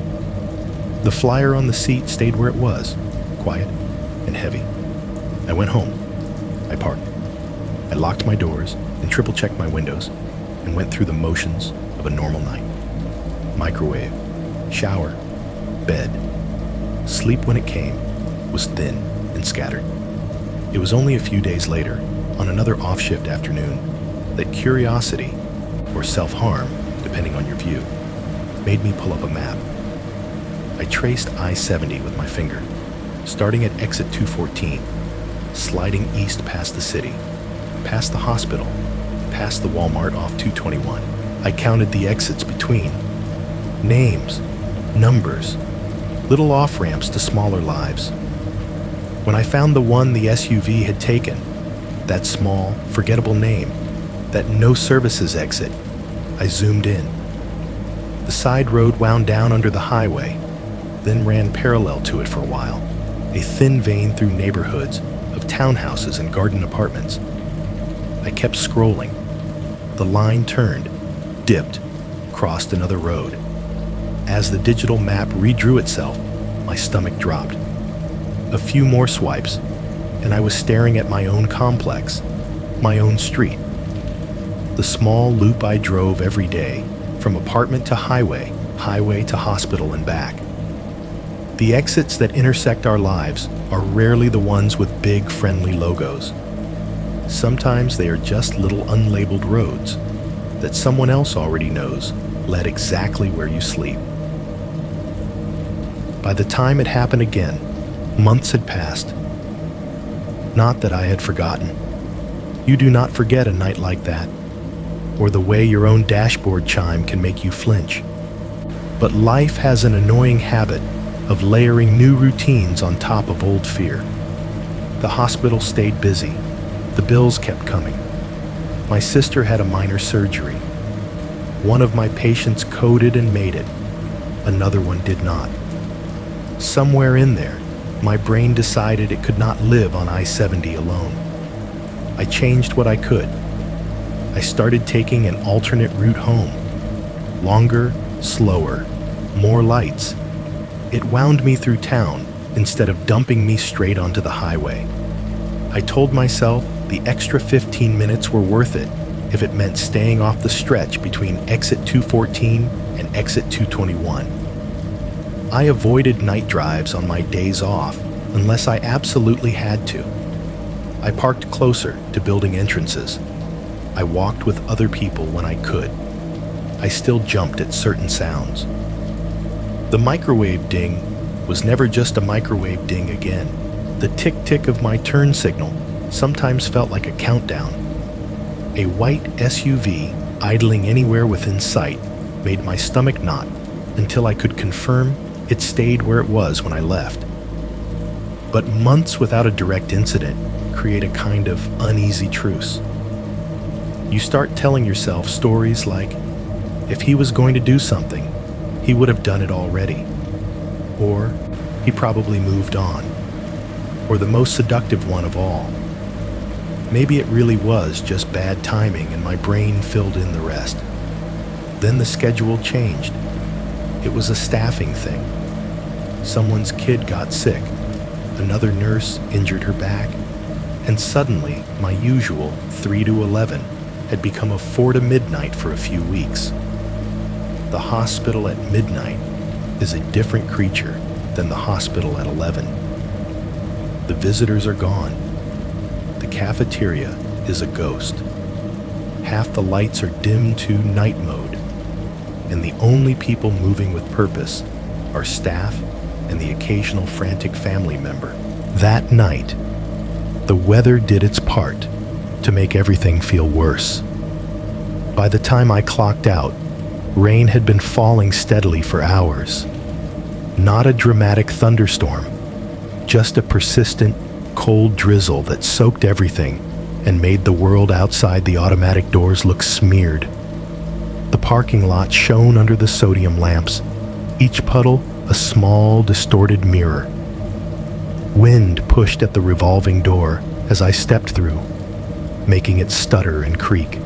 The flyer on the seat stayed where it was, quiet and heavy. I went home. I parked. I locked my doors and triple-checked my windows and went through the motions of a normal night. Microwave, shower, bed. Sleep when it came was thin and scattered. It was only a few days later, on another off-shift afternoon, that curiosity, or self-harm, depending on your view, made me pull up a map. I traced I-70 with my finger, starting at exit 214, sliding east past the city, past the hospital, past the Walmart off 221. I counted the exits between. Names, numbers, little off-ramps to smaller lives. When I found the one the SUV had taken, that small, forgettable name, that no services exit, I zoomed in. The side road wound down under the highway, then ran parallel to it for a while, a thin vein through neighborhoods of townhouses and garden apartments. I kept scrolling. The line turned, dipped, crossed another road. As the digital map redrew itself, my stomach dropped. A few more swipes, and I was staring at my own complex, my own street. The small loop I drove every day, from apartment to highway, highway to hospital and back. The exits that intersect our lives are rarely the ones with big, friendly logos. Sometimes they are just little unlabeled roads that someone else already knows led exactly where you sleep. By the time it happened again, months had passed. Not that I had forgotten. You do not forget a night like that, or the way your own dashboard chime can make you flinch. But life has an annoying habit of layering new routines on top of old fear. The hospital stayed busy. The bills kept coming. My sister had a minor surgery. One of my patients coded and made it. Another one did not. Somewhere in there, my brain decided it could not live on I-70 alone. I changed what I could. I started taking an alternate route home. Longer, slower, more lights. It wound me through town instead of dumping me straight onto the highway. I told myself the extra 15 minutes were worth it if it meant staying off the stretch between exit 214 and exit 221. I avoided night drives on my days off unless I absolutely had to. I parked closer to building entrances. I walked with other people when I could. I still jumped at certain sounds. The microwave ding was never just a microwave ding again. The tick-tick of my turn signal sometimes felt like a countdown. A white SUV idling anywhere within sight made my stomach knot until I could confirm it stayed where it was when I left. But months without a direct incident create a kind of uneasy truce. You start telling yourself stories like, if he was going to do something, he would have done it already. Or, he probably moved on. Or the most seductive one of all. Maybe it really was just bad timing and my brain filled in the rest. Then the schedule changed. It was a staffing thing. Someone's kid got sick. Another nurse injured her back. And suddenly, my usual 3 to 11 had become a 4 to midnight for a few weeks. The hospital at midnight is a different creature than the hospital at 11. The visitors are gone. The cafeteria is a ghost. Half the lights are dimmed to night mode, and the only people moving with purpose are staff and the occasional frantic family member. That night, the weather did its part to make everything feel worse. By the time I clocked out, rain had been falling steadily for hours. Not a dramatic thunderstorm, just a persistent, cold drizzle that soaked everything and made the world outside the automatic doors look smeared. The parking lot shone under the sodium lamps, each puddle a small, distorted mirror. Wind pushed at the revolving door as I stepped through, making it stutter and creak.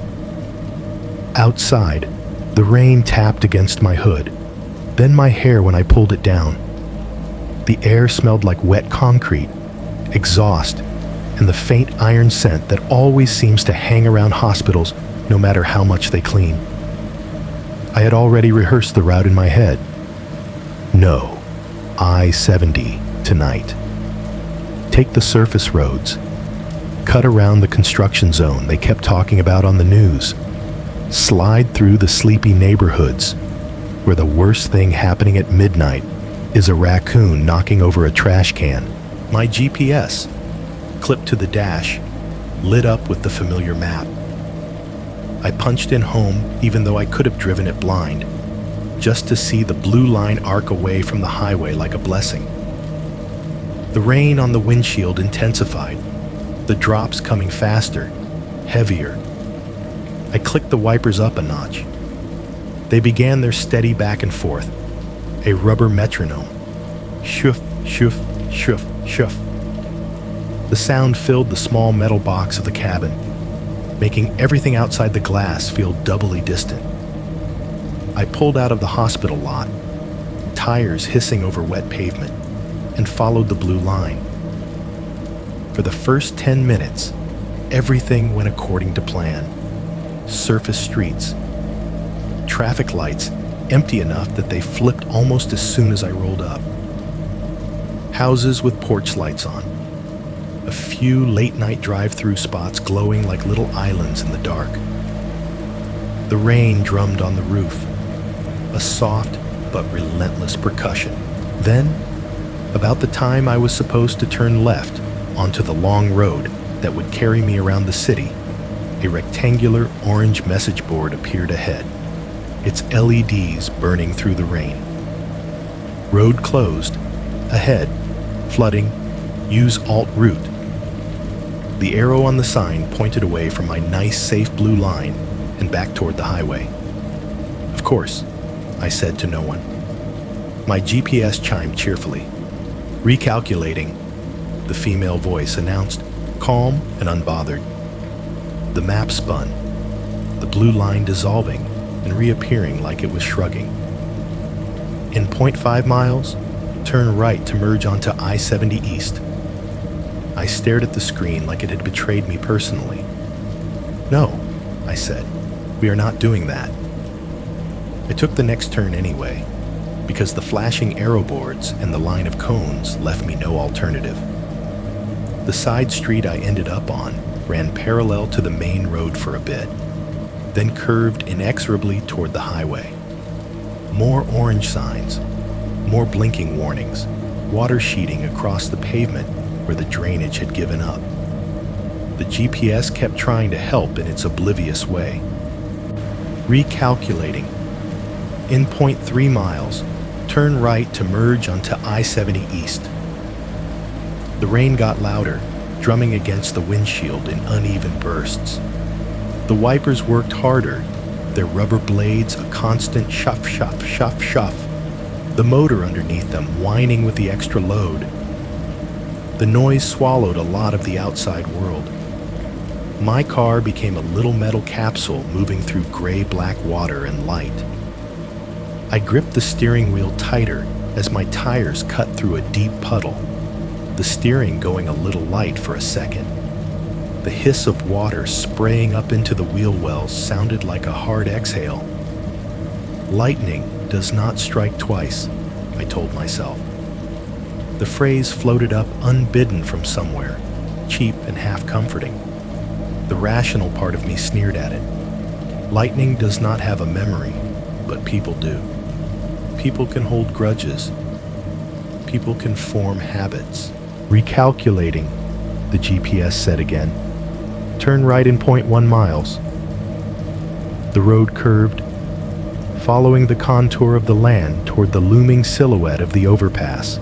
Outside, the rain tapped against my hood, then my hair when I pulled it down. The air smelled like wet concrete, exhaust, and the faint iron scent that always seems to hang around hospitals no matter how much they clean. I had already rehearsed the route in my head. No, I-70 tonight. Take the surface roads. Cut around the construction zone they kept talking about on the news. Slide through the sleepy neighborhoods, where the worst thing happening at midnight is a raccoon knocking over a trash can. My GPS, clipped to the dash, lit up with the familiar map. I punched in home even though I could have driven it blind, just to see the blue line arc away from the highway like a blessing. The rain on the windshield intensified, the drops coming faster, heavier. I clicked the wipers up a notch. They began their steady back and forth, a rubber metronome. Shoof, shoof, shoof, shoof. The sound filled the small metal box of the cabin, making everything outside the glass feel doubly distant. I pulled out of the hospital lot, tires hissing over wet pavement, and followed the blue line. For the first 10 minutes, everything went according to plan. Surface streets, traffic lights empty enough that they flipped almost as soon as I rolled up. Houses with porch lights on. A few late-night drive-through spots glowing like little islands in the dark. The rain drummed on the roof, a soft but relentless percussion. Then, about the time I was supposed to turn left onto the long road that would carry me around the city, a rectangular orange message board appeared ahead, its LEDs burning through the rain. Road closed. Ahead. Flooding. Use alt route. The arrow on the sign pointed away from my nice, safe blue line and back toward the highway. Of course, I said to no one. My GPS chimed cheerfully. Recalculating, the female voice announced, calm and unbothered. The map spun, the blue line dissolving and reappearing like it was shrugging. In 0.5 miles, turn right to merge onto I-70 East. I stared at the screen like it had betrayed me personally. No, I said, we are not doing that. I took the next turn anyway, because the flashing arrow boards and the line of cones left me no alternative. The side street I ended up on ran parallel to the main road for a bit, then curved inexorably toward the highway. More orange signs, more blinking warnings, water sheeting across the pavement where the drainage had given up. The GPS kept trying to help in its oblivious way. Recalculating. In 0.3 miles, turn right to merge onto I-70 East. The rain got louder, drumming against the windshield in uneven bursts. The wipers worked harder, their rubber blades a constant shuff, shuff, shuff, shuff, the motor underneath them whining with the extra load. The noise swallowed a lot of the outside world. My car became a little metal capsule moving through gray-black water and light. I gripped the steering wheel tighter as my tires cut through a deep puddle, the steering going a little light for a second. The hiss of water spraying up into the wheel wells sounded like a hard exhale. Lightning does not strike twice, I told myself. The phrase floated up unbidden from somewhere, cheap and half comforting. The rational part of me sneered at it. Lightning does not have a memory, but people do. People can hold grudges. People can form habits. Recalculating, the GPS said again. Turn right in 0.1 miles. The road curved, following the contour of the land toward the looming silhouette of the overpass.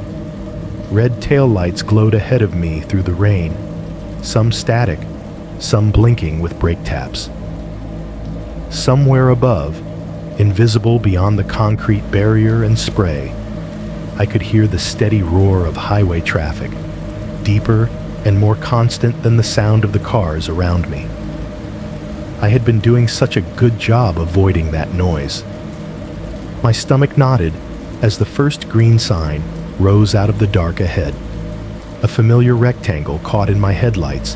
Red taillights glowed ahead of me through the rain, some static, some blinking with brake taps. Somewhere above, invisible beyond the concrete barrier and spray, I could hear the steady roar of highway traffic, deeper and more constant than the sound of the cars around me. I had been doing such a good job avoiding that noise. My stomach knotted as the first green sign rose out of the dark ahead. A familiar rectangle caught in my headlights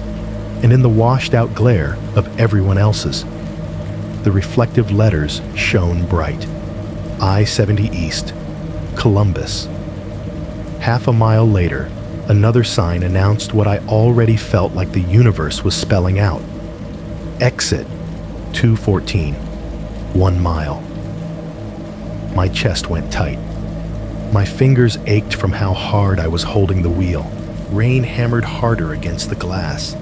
and in the washed-out glare of everyone else's. The reflective letters shone bright. I-70 East, Columbus. Half a mile later, another sign announced what I already felt like the universe was spelling out. Exit 214, 1 mile. My chest went tight. My fingers ached from how hard I was holding the wheel. Rain hammered harder against the glass,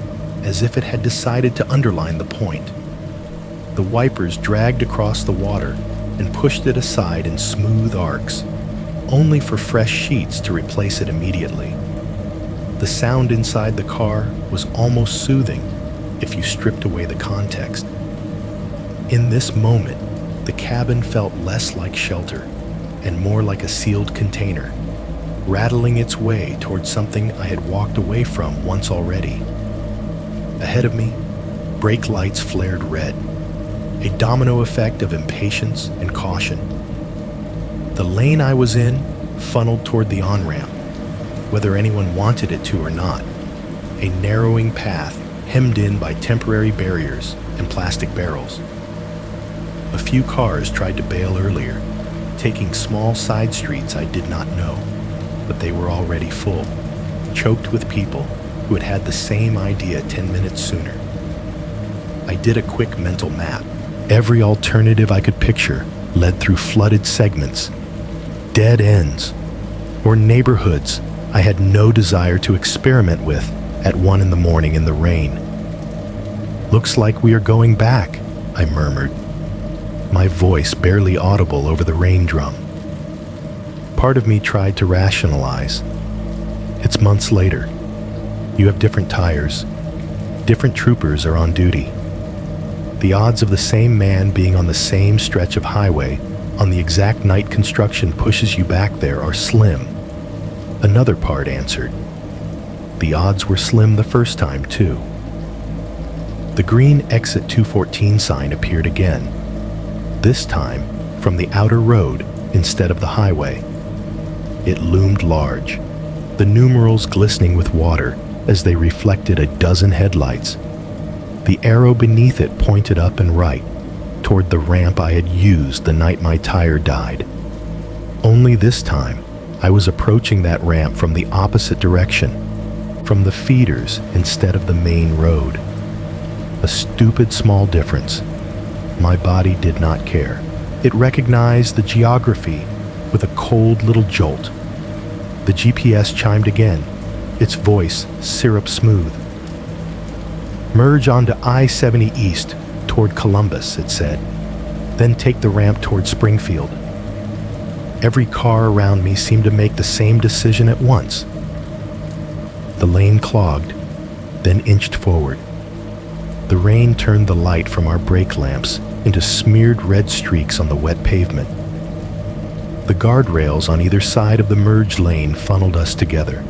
as if it had decided to underline the point. The wipers dragged across the water and pushed it aside in smooth arcs, only for fresh sheets to replace it immediately. The sound inside the car was almost soothing if you stripped away the context. In this moment, the cabin felt less like shelter and more like a sealed container, rattling its way towards something I had walked away from once already. Ahead of me, brake lights flared red, a domino effect of impatience and caution. The lane I was in funneled toward the on-ramp, whether anyone wanted it to or not, a narrowing path hemmed in by temporary barriers and plastic barrels. A few cars tried to bail earlier, taking small side streets I did not know, but they were already full, choked with people who had had the same idea 10 minutes sooner. I did a quick mental map. Every alternative I could picture led through flooded segments, dead ends, or neighborhoods I had no desire to experiment with at 1 in the morning in the rain. "Looks like we are going back," I murmured, my voice barely audible over the rain drum. Part of me tried to rationalize. It's months later. You have different tires. Different troopers are on duty. The odds of the same man being on the same stretch of highway on the exact night construction pushes you back there are slim. Another part answered. The odds were slim the first time, too. The green Exit 214 sign appeared again, this time from the outer road instead of the highway. It loomed large, the numerals glistening with water as they reflected a dozen headlights. The arrow beneath it pointed up and right, toward the ramp I had used the night my tire died. Only this time, I was approaching that ramp from the opposite direction, from the feeders instead of the main road. A stupid small difference. My body did not care. It recognized the geography with a cold little jolt. The GPS chimed again, its voice syrup smooth. "Merge onto I-70 East toward Columbus," it said. "Then take the ramp toward Springfield." Every car around me seemed to make the same decision at once. The lane clogged, then inched forward. The rain turned the light from our brake lamps into smeared red streaks on the wet pavement. The guardrails on either side of the merged lane funneled us together,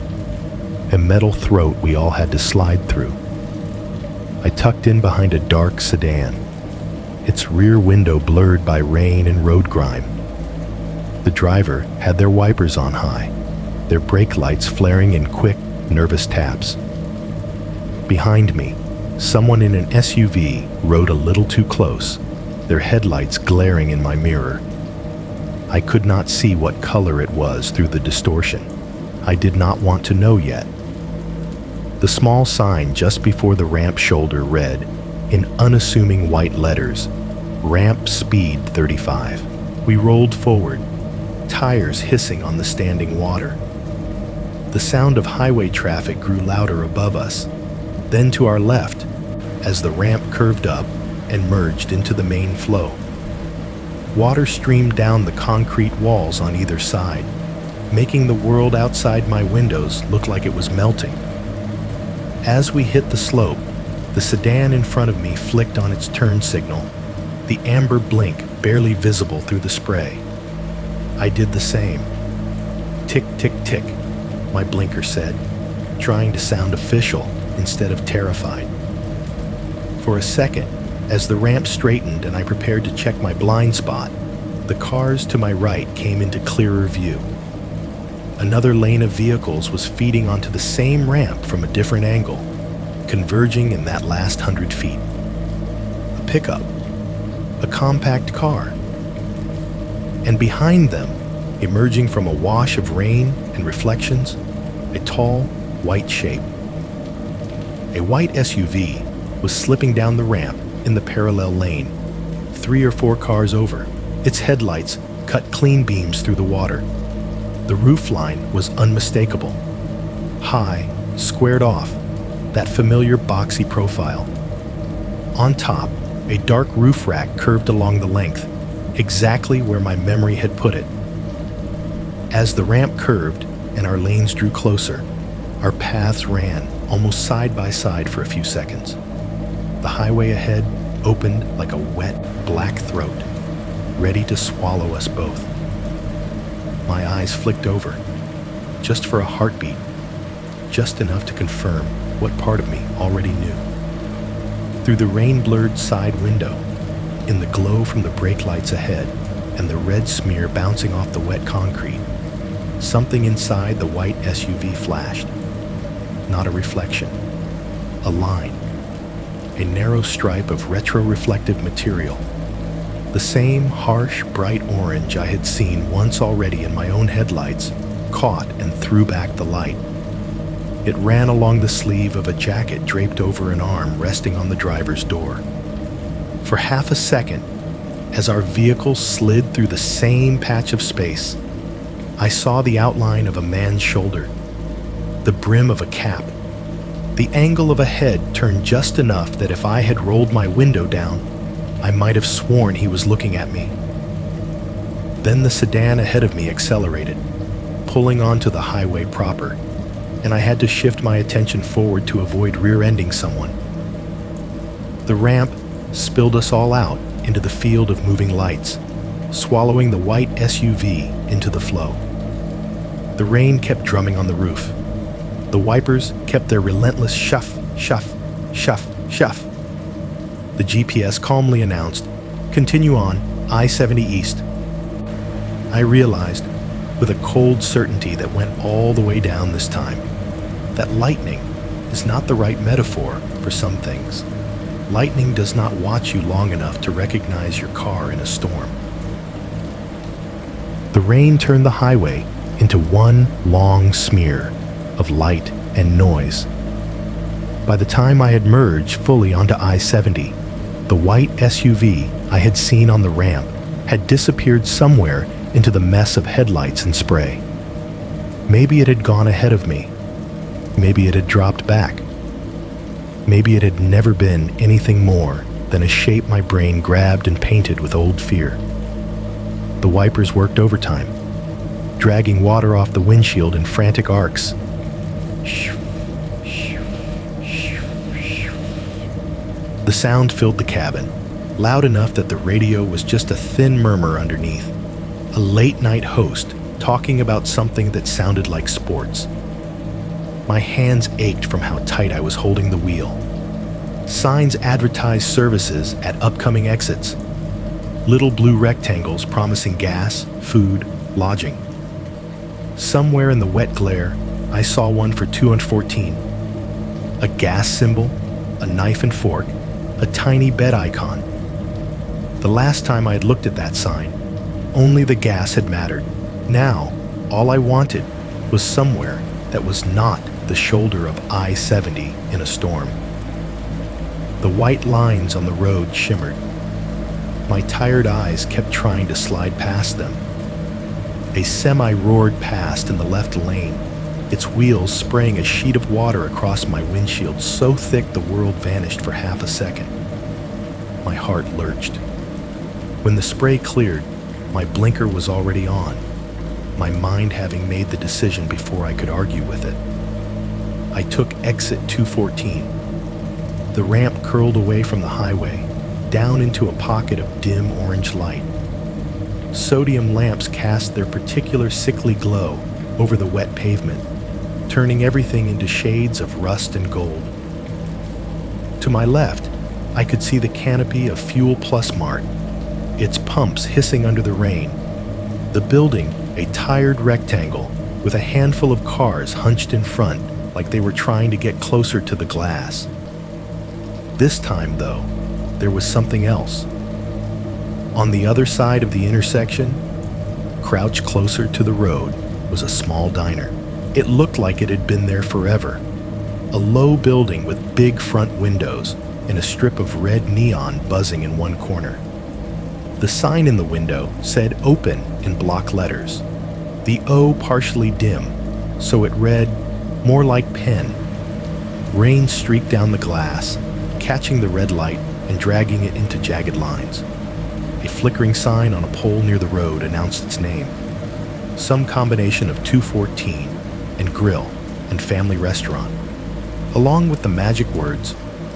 a metal throat we all had to slide through. I tucked in behind a dark sedan, its rear window blurred by rain and road grime. The driver had their wipers on high, their brake lights flaring in quick, nervous taps. Behind me, someone in an SUV rode a little too close, their headlights glaring in my mirror. I could not see what color it was through the distortion. I did not want to know yet. The small sign just before the ramp shoulder read, in unassuming white letters, "Ramp speed 35." We rolled forward, tires hissing on the standing water. The sound of highway traffic grew louder above us, then to our left, as the ramp curved up and merged into the main flow. Water streamed down the concrete walls on either side, making the world outside my windows look like it was melting. As we hit the slope, The sedan in front of me flicked on its turn signal, the amber blink barely visible through the spray. I did the same. Tick, tick, tick, my blinker said, trying to sound official instead of terrified. For a second, as the ramp straightened and I prepared to check my blind spot, the cars to my right came into clearer view. Another lane of vehicles was feeding onto the same ramp from a different angle, converging in that last 100 feet. A pickup, a compact car, and behind them, emerging from a wash of rain and reflections, a tall, white shape. A white SUV was slipping down the ramp in the parallel lane, 3 or 4 cars over. Its headlights cut clean beams through the water. The roofline was unmistakable. High, squared off, that familiar boxy profile. On top, a dark roof rack curved along the length, exactly where my memory had put it. As the ramp curved and our lanes drew closer, our paths ran almost side by side for a few seconds. The highway ahead opened like a wet, black throat, ready to swallow us both. My eyes flicked over, just for a heartbeat, just enough to confirm what part of me already knew. Through the rain-blurred side window, in the glow from the brake lights ahead and the red smear bouncing off the wet concrete, something inside the white SUV flashed. Not a reflection, a line, a narrow stripe of retro-reflective material, the same harsh, bright orange I had seen once already in my own headlights, caught and threw back the light. It ran along the sleeve of a jacket draped over an arm resting on the driver's door. For half a second, as our vehicle slid through the same patch of space, I saw the outline of a man's shoulder, the brim of a cap, the angle of a head turned just enough that if I had rolled my window down, I might have sworn he was looking at me. Then the sedan ahead of me accelerated, pulling onto the highway proper, and I had to shift my attention forward to avoid rear-ending someone. The ramp spilled us all out into the field of moving lights, swallowing the white SUV into the flow. The rain kept drumming on the roof. The wipers kept their relentless shuff, shuff, shuff, shuff. The GPS calmly announced, "Continue on, I-70 East." I realized, with a cold certainty that went all the way down this time, that lightning is not the right metaphor for some things. Lightning does not watch you long enough to recognize your car in a storm. The rain turned the highway into one long smear of light and noise. By the time I had merged fully onto I-70, the white SUV I had seen on the ramp had disappeared somewhere into the mess of headlights and spray. Maybe it had gone ahead of me. Maybe it had dropped back. Maybe it had never been anything more than a shape my brain grabbed and painted with old fear. The wipers worked overtime, dragging water off the windshield in frantic arcs. The sound filled the cabin, loud enough that the radio was just a thin murmur underneath, a late-night host talking about something that sounded like sports. My hands ached from how tight I was holding the wheel. Signs advertised services at upcoming exits, little blue rectangles promising gas, food, lodging. Somewhere in the wet glare, I saw one for 214. A gas symbol, a knife and fork, a tiny bed icon. The last time I had looked at that sign, only the gas had mattered. Now, all I wanted was somewhere that was not the shoulder of I-70 in a storm. The white lines on the road shimmered. My tired eyes kept trying to slide past them. A semi roared past in the left lane, its wheels spraying a sheet of water across my windshield so thick the world vanished for half a second. My heart lurched. When the spray cleared, my blinker was already on, my mind having made the decision before I could argue with it. I took exit 214. The The ramp curled away from the highway, down into a pocket of dim orange light. Sodium lamps cast their particular sickly glow over the wet pavement, turning everything into shades of rust and gold. To my left, I could see the canopy of Fuel Plus Mart, its pumps hissing under the rain. The building, a tired rectangle with a handful of cars hunched in front like they were trying to get closer to the glass. This time, though, there was something else. On the other side of the intersection, crouched closer to the road, was a small diner. It looked like it had been there forever. A low building with big front windows and a strip of red neon buzzing in one corner. The sign in the window said "Open" in block letters. The O partially dim, so it read more like pen. Rain streaked down the glass, catching the red light and dragging it into jagged lines. A flickering sign on a pole near the road announced its name. Some combination of 214 and grill and family restaurant, along with the magic words,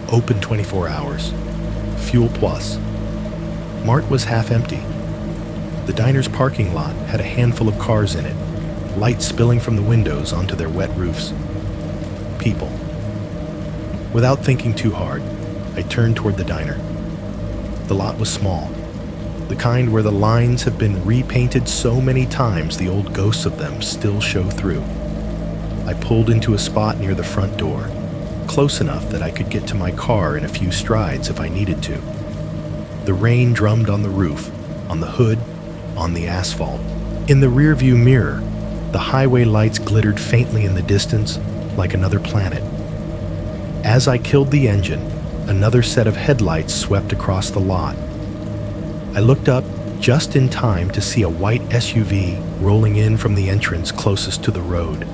"Open 24 hours, Fuel Plus." Mart was half empty. The diner's parking lot had a handful of cars in it, light spilling from the windows onto their wet roofs. People. Without thinking too hard, I turned toward the diner. The lot was small, the kind where the lines have been repainted so many times the old ghosts of them still show through. I pulled into a spot near the front door, close enough that I could get to my car in a few strides if I needed to. The rain drummed on the roof, on the hood, on the asphalt. In the rearview mirror, the highway lights glittered faintly in the distance like another planet. As I killed the engine, another set of headlights swept across the lot. I looked up just in time to see a white SUV rolling in from the entrance closest to the road.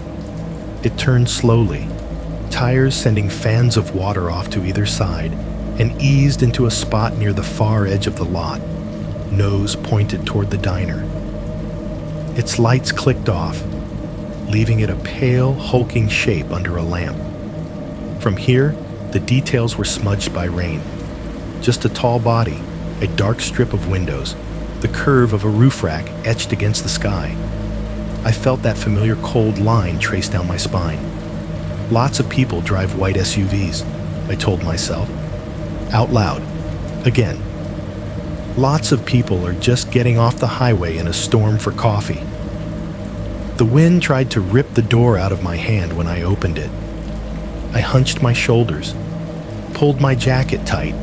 It turned slowly, tires sending fans of water off to either side, and eased into a spot near the far edge of the lot, nose pointed toward the diner. Its lights clicked off, leaving it a pale, hulking shape under a lamp. From here, the details were smudged by rain. Just a tall body, a dark strip of windows, the curve of a roof rack etched against the sky. I felt that familiar cold line trace down my spine. Lots of people drive white SUVs, I told myself. Out loud. Again. Lots of people are just getting off the highway in a storm for coffee. The wind tried to rip the door out of my hand when I opened it. I hunched my shoulders, pulled my jacket tight,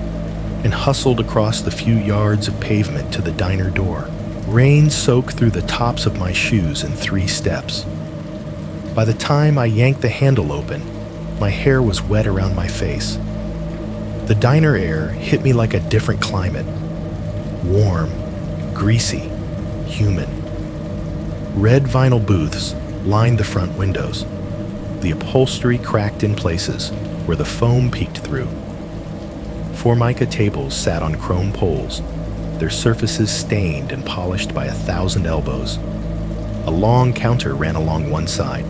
and hustled across the few yards of pavement to the diner door. Rain soaked through the tops of my shoes in 3 steps. By the time I yanked the handle open, my hair was wet around my face. The diner air hit me like a different climate. Warm, greasy, humid. Red vinyl booths lined the front windows. The upholstery cracked in places where the foam peeked through. Formica tables sat on chrome poles, their surfaces stained and polished by 1,000 elbows. A long counter ran along one side,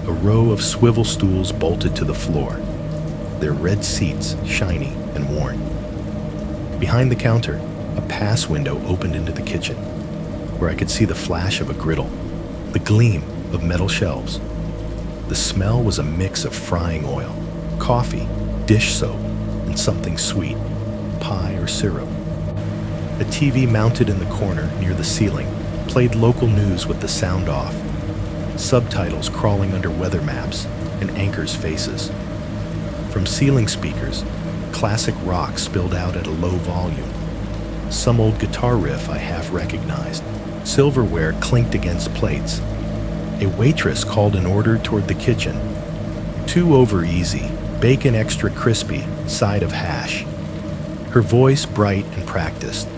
a row of swivel stools bolted to the floor, their red seats shiny and worn. Behind the counter, a pass window opened into the kitchen, where I could see the flash of a griddle, the gleam of metal shelves. The smell was a mix of frying oil, coffee, dish soap, and something sweet, pie or syrup. A TV mounted in the corner near the ceiling played local news with the sound off, subtitles crawling under weather maps and anchors' faces. From ceiling speakers, classic rock spilled out at a low volume. Some old guitar riff I half recognized. Silverware clinked against plates. A waitress called an order toward the kitchen. 2 over easy, bacon extra crispy, side of hash. Her voice bright and practiced.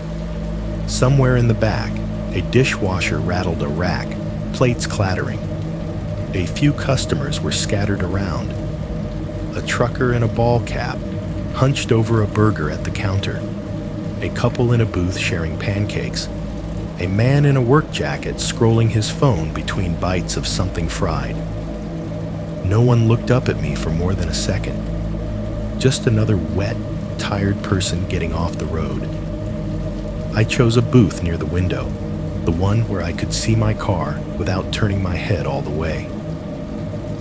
Somewhere in the back, a dishwasher rattled a rack, plates clattering. A few customers were scattered around. A trucker in a ball cap hunched over a burger at the counter. A couple in a booth sharing pancakes. A man in a work jacket scrolling his phone between bites of something fried. No one looked up at me for more than a second. Just another wet, tired person getting off the road. I chose a booth near the window, the one where I could see my car without turning my head all the way.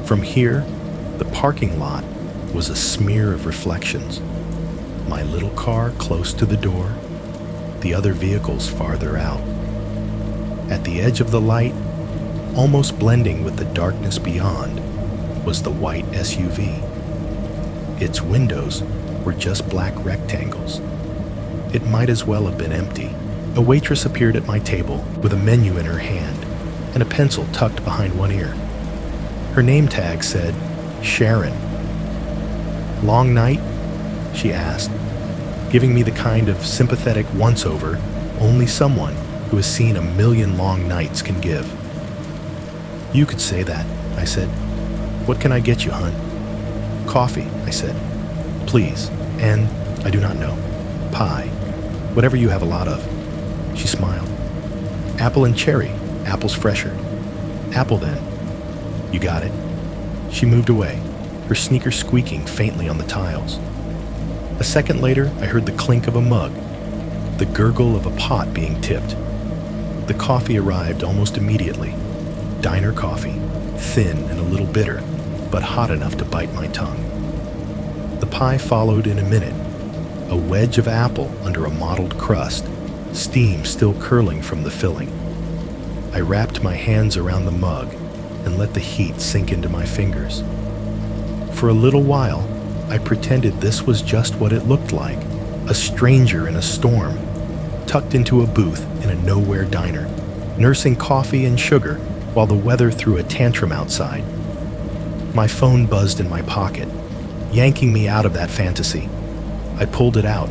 From here, the parking lot was a smear of reflections. My little car close to the door, the other vehicles farther out. At the edge of the light, almost blending with the darkness beyond, was the white SUV. Its windows were just black rectangles. It might as well have been empty. A waitress appeared at my table with a menu in her hand and a pencil tucked behind one ear. Her name tag said, Sharon. "Long night?" she asked, giving me the kind of sympathetic once-over only someone who has seen a million long nights can give. "You could say that," I said. "What can I get you, hon?" "Coffee," I said. "Please, and I do not know. Pie. Whatever you have a lot of." She smiled. "Apple and cherry. Apple's fresher." "Apple then." "You got it." She moved away, her sneakers squeaking faintly on the tiles. A second later, I heard the clink of a mug, the gurgle of a pot being tipped. The coffee arrived almost immediately. Diner coffee, thin and a little bitter, but hot enough to bite my tongue. The pie followed in a minute, a wedge of apple under a mottled crust, steam still curling from the filling. I wrapped my hands around the mug and let the heat sink into my fingers. For a little while, I pretended this was just what it looked like, a stranger in a storm, tucked into a booth in a nowhere diner, nursing coffee and sugar while the weather threw a tantrum outside. My phone buzzed in my pocket, yanking me out of that fantasy. I pulled it out.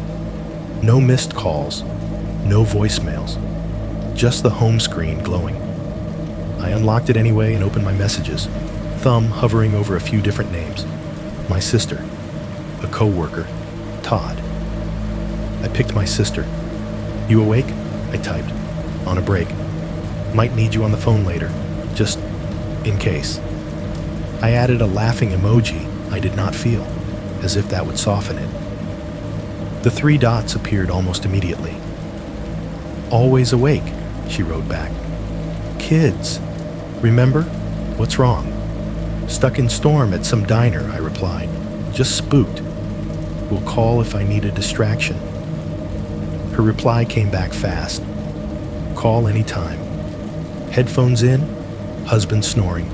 No missed calls, no voicemails, just the home screen glowing. I unlocked it anyway and opened my messages, thumb hovering over a few different names. My sister, a co-worker, Todd. I picked my sister. "You awake?" I typed. "On a break. Might need you on the phone later, just in case." I added a laughing emoji I did not feel, as if that would soften it. The 3 dots appeared almost immediately. "Always awake," she wrote back. "Kids. Remember? What's wrong?" "Stuck in storm at some diner," I replied. "Just spooked. Will call if I need a distraction." Her reply came back fast. "Call anytime. Headphones in, husband snoring.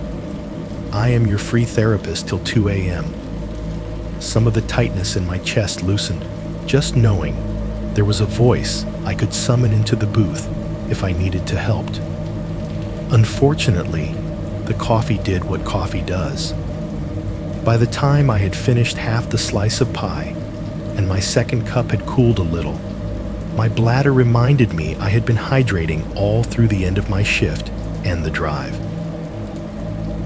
I am your free therapist till 2 a.m. Some of the tightness in my chest loosened, just knowing there was a voice I could summon into the booth if I needed to help. Unfortunately, the coffee did what coffee does. By the time I had finished half the slice of pie and my second cup had cooled a little, my bladder reminded me I had been hydrating all through the end of my shift and the drive.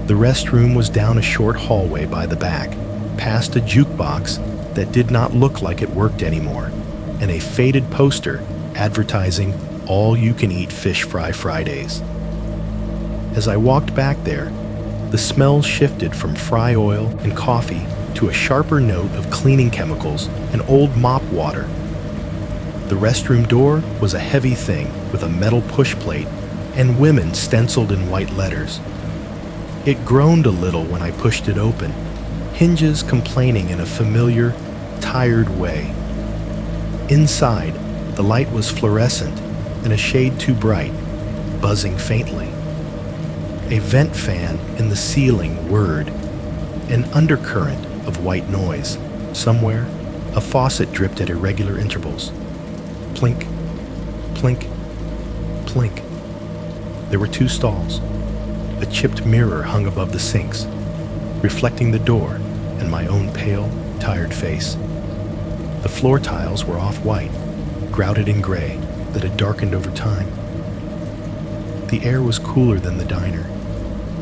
The restroom was down a short hallway by the back, past a jukebox that did not look like it worked anymore, and a faded poster advertising all-you-can-eat fish fry Fridays. As I walked back there, the smell shifted from fry oil and coffee to a sharper note of cleaning chemicals and old mop water. The restroom door was a heavy thing with a metal push plate and women stenciled in white letters. It groaned a little when I pushed it open, hinges complaining in a familiar, tired way. Inside, the light was fluorescent and a shade too bright, buzzing faintly. A vent fan in the ceiling whirred, an undercurrent of white noise. Somewhere, a faucet dripped at irregular intervals. Plink, plink, plink. There were 2 stalls. A chipped mirror hung above the sinks, reflecting the door and my own pale, tired face. The floor tiles were off-white, grouted in gray that had darkened over time. The air was cooler than the diner,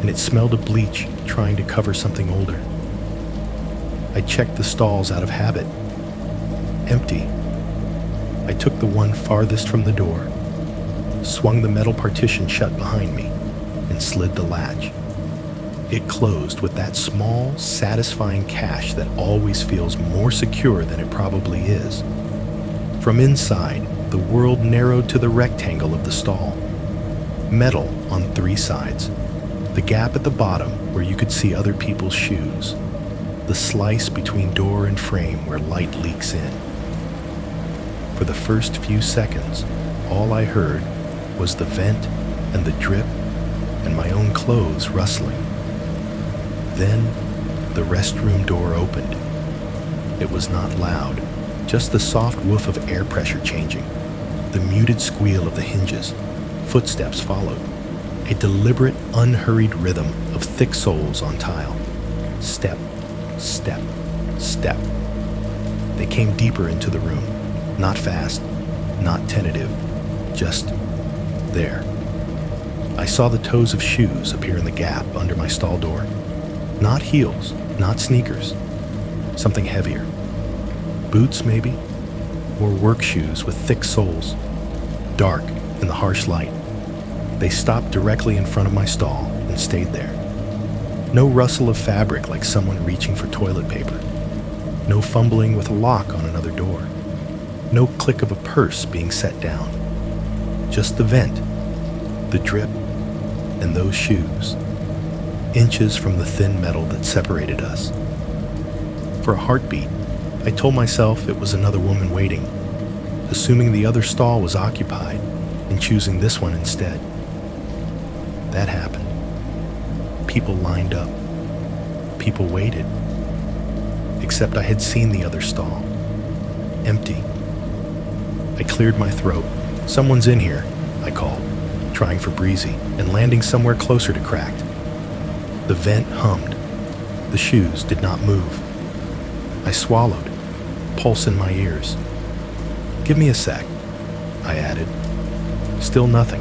and it smelled of bleach trying to cover something older. I checked the stalls out of habit. Empty. I took the one farthest from the door, swung the metal partition shut behind me, and slid the latch. It closed with that small, satisfying cash that always feels more secure than it probably is. From inside, the world narrowed to the rectangle of the stall. Metal on 3 sides. The gap at the bottom where you could see other people's shoes. The slice between door and frame where light leaks in. For the first few seconds, all I heard was the vent and the drip and my own clothes rustling. Then, the restroom door opened. It was not loud, just the soft woof of air pressure changing, the muted squeal of the hinges. Footsteps followed, a deliberate, unhurried rhythm of thick soles on tile. Step, step, step. They came deeper into the room, not fast, not tentative, just there. I saw the toes of shoes appear in the gap under my stall door. Not heels, not sneakers, something heavier. Boots, maybe, or work shoes with thick soles, dark in the harsh light. They stopped directly in front of my stall and stayed there. No rustle of fabric like someone reaching for toilet paper. No fumbling with a lock on another door. No click of a purse being set down. Just the vent, the drip, and those shoes, inches from the thin metal that separated us. For a heartbeat, I told myself it was another woman waiting, assuming the other stall was occupied and choosing this one instead. That happened. People lined up. People waited. Except I had seen the other stall. Empty. I cleared my throat. "Someone's in here," I called, trying for breezy and landing somewhere closer to cracked. The vent hummed. The shoes did not move. I swallowed, pulse in my ears. "Give me a sec," I added. Still nothing.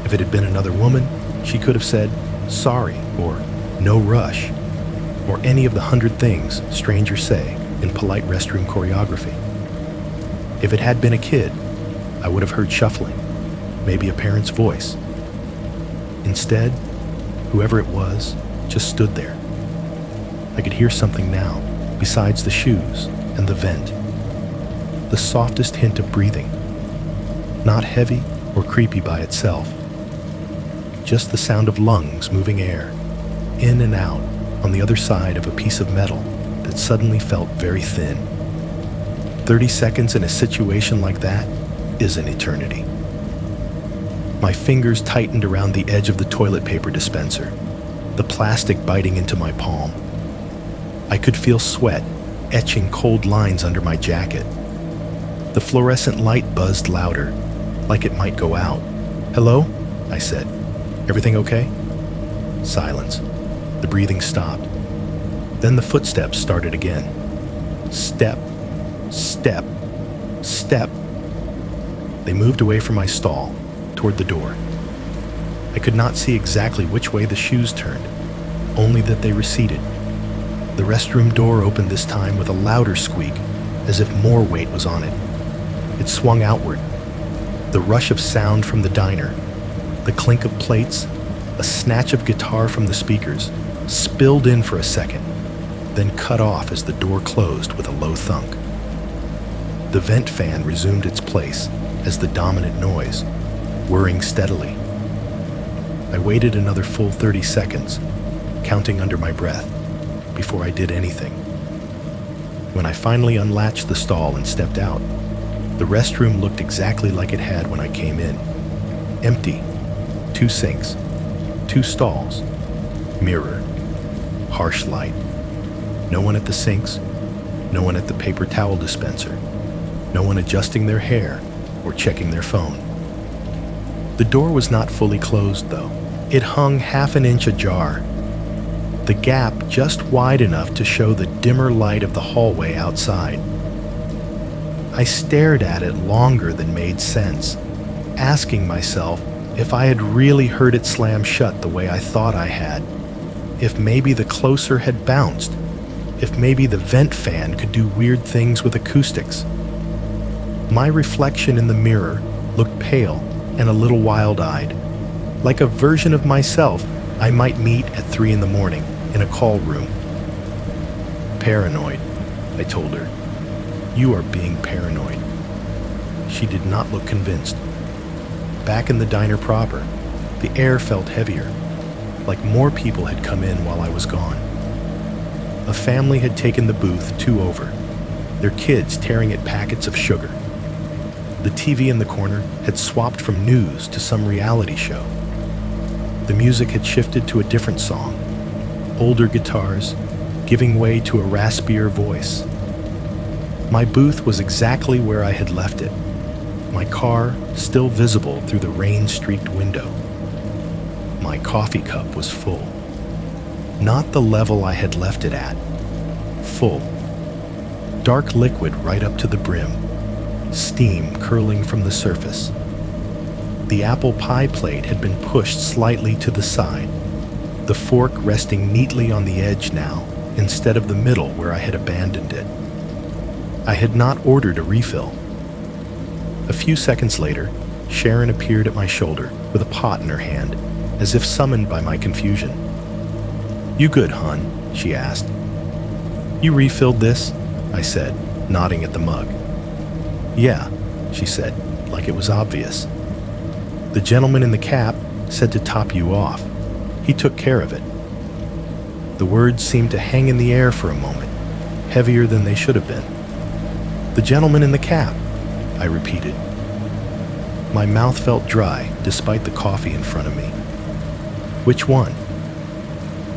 If it had been another woman, she could have said, "Sorry," or "No rush," or any of the 100 things strangers say in polite restroom choreography. If it had been a kid, I would have heard shuffling, maybe a parent's voice. Instead, whoever it was just stood there. I could hear something now, besides the shoes and the vent. The softest hint of breathing. Not heavy or creepy by itself. Just the sound of lungs moving air, in and out on the other side of a piece of metal that suddenly felt very thin. 30 seconds in a situation like that is an eternity. My fingers tightened around the edge of the toilet paper dispenser, the plastic biting into my palm. I could feel sweat etching cold lines under my jacket. The fluorescent light buzzed louder, like it might go out. "Hello?" I said. "Everything okay?" Silence. The breathing stopped. Then the footsteps started again. Step, step, step. They moved away from my stall, toward the door. I could not see exactly which way the shoes turned, only that they receded. The restroom door opened this time with a louder squeak, as if more weight was on it. It swung outward. The rush of sound from the diner, the clink of plates, a snatch of guitar from the speakers, spilled in for a second, then cut off as the door closed with a low thunk. The vent fan resumed its place as the dominant noise, whirring steadily. I waited another full 30 seconds, counting under my breath, before I did anything. When I finally unlatched the stall and stepped out, the restroom looked exactly like it had when I came in. Empty. 2 sinks. 2 stalls. Mirror. Harsh light. No one at the sinks. No one at the paper towel dispenser. No one adjusting their hair or checking their phone. The door was not fully closed, though. It hung half an inch ajar. The gap just wide enough to show the dimmer light of the hallway outside. I stared at it longer than made sense, asking myself if I had really heard it slam shut the way I thought I had, if maybe the closer had bounced, if maybe the vent fan could do weird things with acoustics. My reflection in the mirror looked pale and a little wild-eyed, like a version of myself I might meet at 3 in the morning in a call room. Paranoid, I told her. You are being paranoid. She did not look convinced. Back in the diner proper, the air felt heavier, like more people had come in while I was gone. A family had taken the booth 2 over, their kids tearing at packets of sugar. The TV in the corner had swapped from news to some reality show. The music had shifted to a different song, older guitars giving way to a raspier voice. My booth was exactly where I had left it, my car still visible through the rain-streaked window. My coffee cup was full. Not the level I had left it at. Full. Dark liquid right up to the brim, steam curling from the surface. The apple pie plate had been pushed slightly to the side, the fork resting neatly on the edge now, instead of the middle where I had abandoned it. I had not ordered a refill. A few seconds later, Sharon appeared at my shoulder with a pot in her hand, as if summoned by my confusion. "You good, hon?" she asked. "You refilled this?" I said, nodding at the mug. "Yeah," she said, like it was obvious. "The gentleman in the cap said to top you off. He took care of it." The words seemed to hang in the air for a moment, heavier than they should have been. "The gentleman in the cap," I repeated. My mouth felt dry despite the coffee in front of me. "Which one?"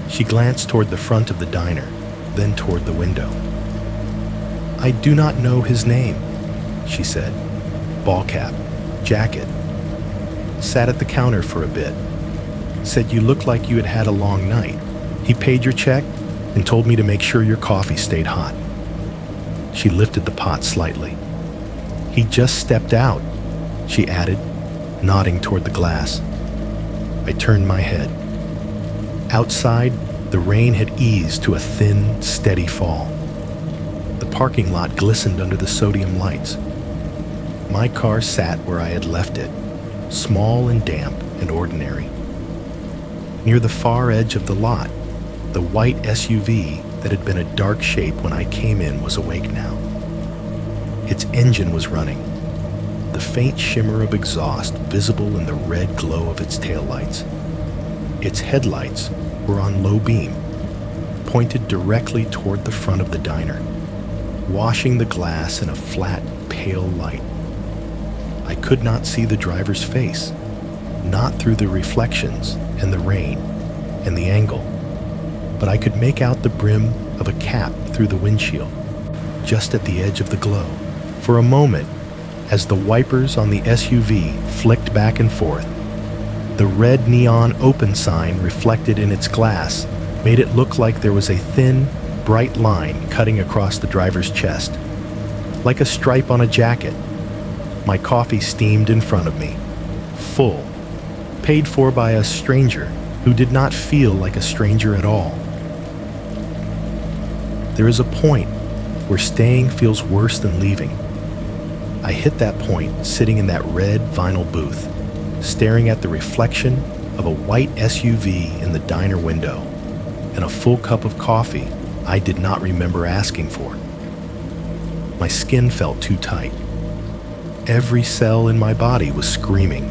She glanced toward the front of the diner, then toward the window. "I do not know his name," she said. "Ball cap, jacket. Sat at the counter for a bit. Said you looked like you had had a long night. He paid your check and told me to make sure your coffee stayed hot." She lifted the pot slightly. "He just stepped out," she added, nodding toward the glass. I turned my head. Outside, the rain had eased to a thin, steady fall. The parking lot glistened under the sodium lights. My car sat where I had left it, small and damp and ordinary. Near the far edge of the lot, the white SUV that had been a dark shape when I came in was awake now. Its engine was running, the faint shimmer of exhaust visible in the red glow of its taillights. Its headlights were on low beam, pointed directly toward the front of the diner, washing the glass in a flat, pale light. I could not see the driver's face, not through the reflections and the rain and the angle, but I could make out the brim of a cap through the windshield, just at the edge of the glow. For a moment, as the wipers on the SUV flicked back and forth, the red neon open sign reflected in its glass made it look like there was a thin, bright line cutting across the driver's chest, like a stripe on a jacket. My coffee steamed in front of me, full, paid for by a stranger who did not feel like a stranger at all. There is a point where staying feels worse than leaving. I hit that point sitting in that red vinyl booth, staring at the reflection of a white SUV in the diner window and a full cup of coffee I did not remember asking for. My skin felt too tight. Every cell in my body was screaming,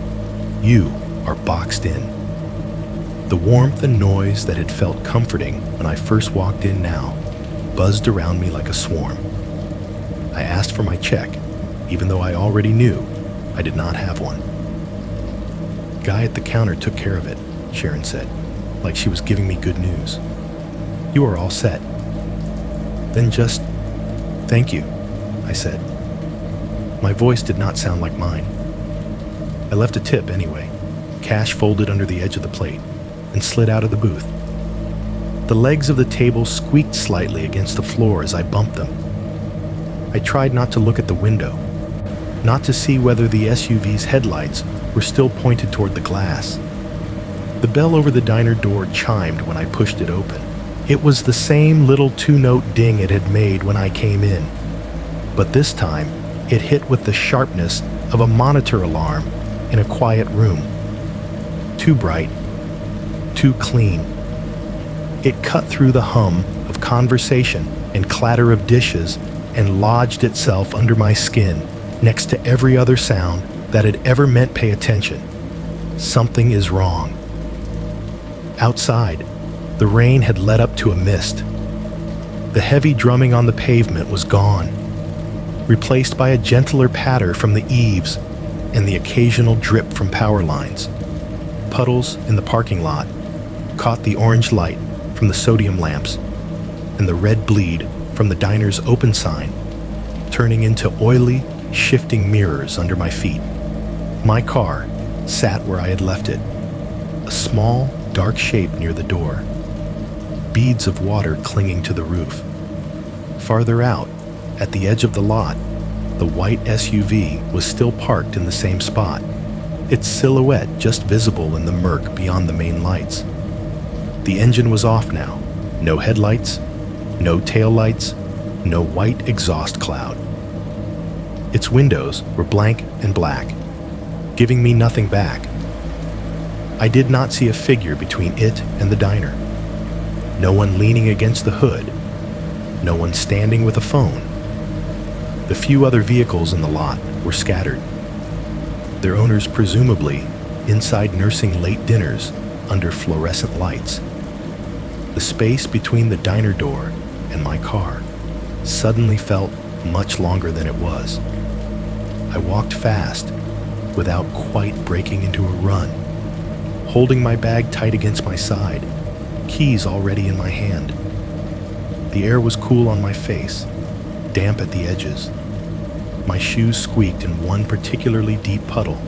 "You are boxed in." The warmth and noise that had felt comforting when I first walked in now buzzed around me like a swarm. I asked for my check, even though I already knew I did not have one. "Guy at the counter took care of it," Sharon said, like she was giving me good news. "You are all set." "Then just, thank you," I said. My voice did not sound like mine. I left a tip anyway, cash folded under the edge of the plate, and slid out of the booth. The legs of the table squeaked slightly against the floor as I bumped them. I tried not to look at the window, not to see whether the SUV's headlights were still pointed toward the glass. The bell over the diner door chimed when I pushed it open. It was the same little 2-note ding it had made when I came in, but this time it hit with the sharpness of a monitor alarm in a quiet room. Too bright, too clean. It cut through the hum of conversation and clatter of dishes and lodged itself under my skin next to every other sound that had ever meant pay attention. Something is wrong. Outside, the rain had led up to a mist. The heavy drumming on the pavement was gone, replaced by a gentler patter from the eaves and the occasional drip from power lines. Puddles in the parking lot caught the orange light from the sodium lamps and the red bleed from the diner's open sign, turning into oily, shifting mirrors under my feet. My car sat where I had left it, a small, dark shape near the door, beads of water clinging to the roof. Farther out, at the edge of the lot, the white SUV was still parked in the same spot, its silhouette just visible in the murk beyond the main lights. The engine was off now. No headlights, no taillights, no white exhaust cloud. Its windows were blank and black, giving me nothing back. I did not see a figure between it and the diner. No one leaning against the hood. No one standing with a phone. The few other vehicles in the lot were scattered, their owners presumably inside nursing late dinners under fluorescent lights. The space between the diner door and my car suddenly felt much longer than it was. I walked fast, without quite breaking into a run, holding my bag tight against my side, keys already in my hand. The air was cool on my face, damp at the edges. My shoes squeaked in one particularly deep puddle,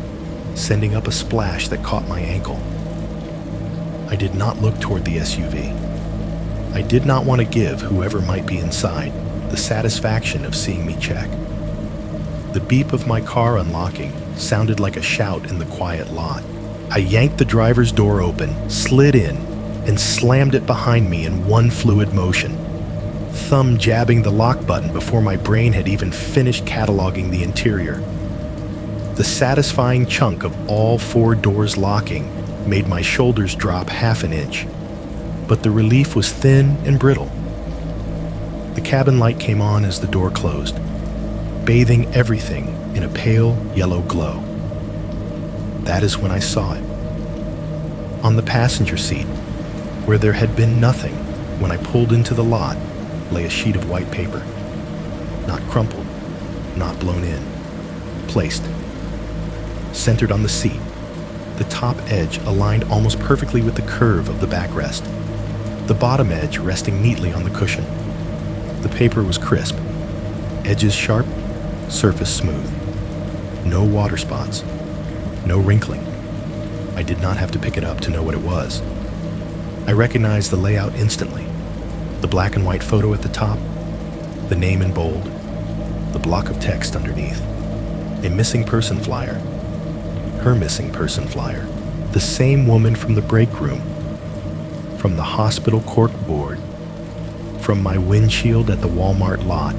sending up a splash that caught my ankle. I did not look toward the SUV. I did not want to give whoever might be inside the satisfaction of seeing me check. The beep of my car unlocking sounded like a shout in the quiet lot. I yanked the driver's door open, slid in, and slammed it behind me in one fluid motion, thumb jabbing the lock button before my brain had even finished cataloging the interior. The satisfying chunk of all four doors locking made my shoulders drop half an inch, but the relief was thin and brittle. The cabin light came on as the door closed, bathing everything in a pale yellow glow. That is when I saw it. On the passenger seat, where there had been nothing when I pulled into the lot, lay a sheet of white paper. Not crumpled, not blown in. Placed. Centered on the seat, the top edge aligned almost perfectly with the curve of the backrest, the bottom edge resting neatly on the cushion. The paper was crisp, edges sharp, surface smooth. No water spots, no wrinkling. I did not have to pick it up to know what it was. I recognized the layout instantly. The black and white photo at the top, the name in bold, the block of text underneath, a missing person flyer, her missing person flyer, the same woman from the break room, from the hospital cork board, from my windshield at the Walmart lot,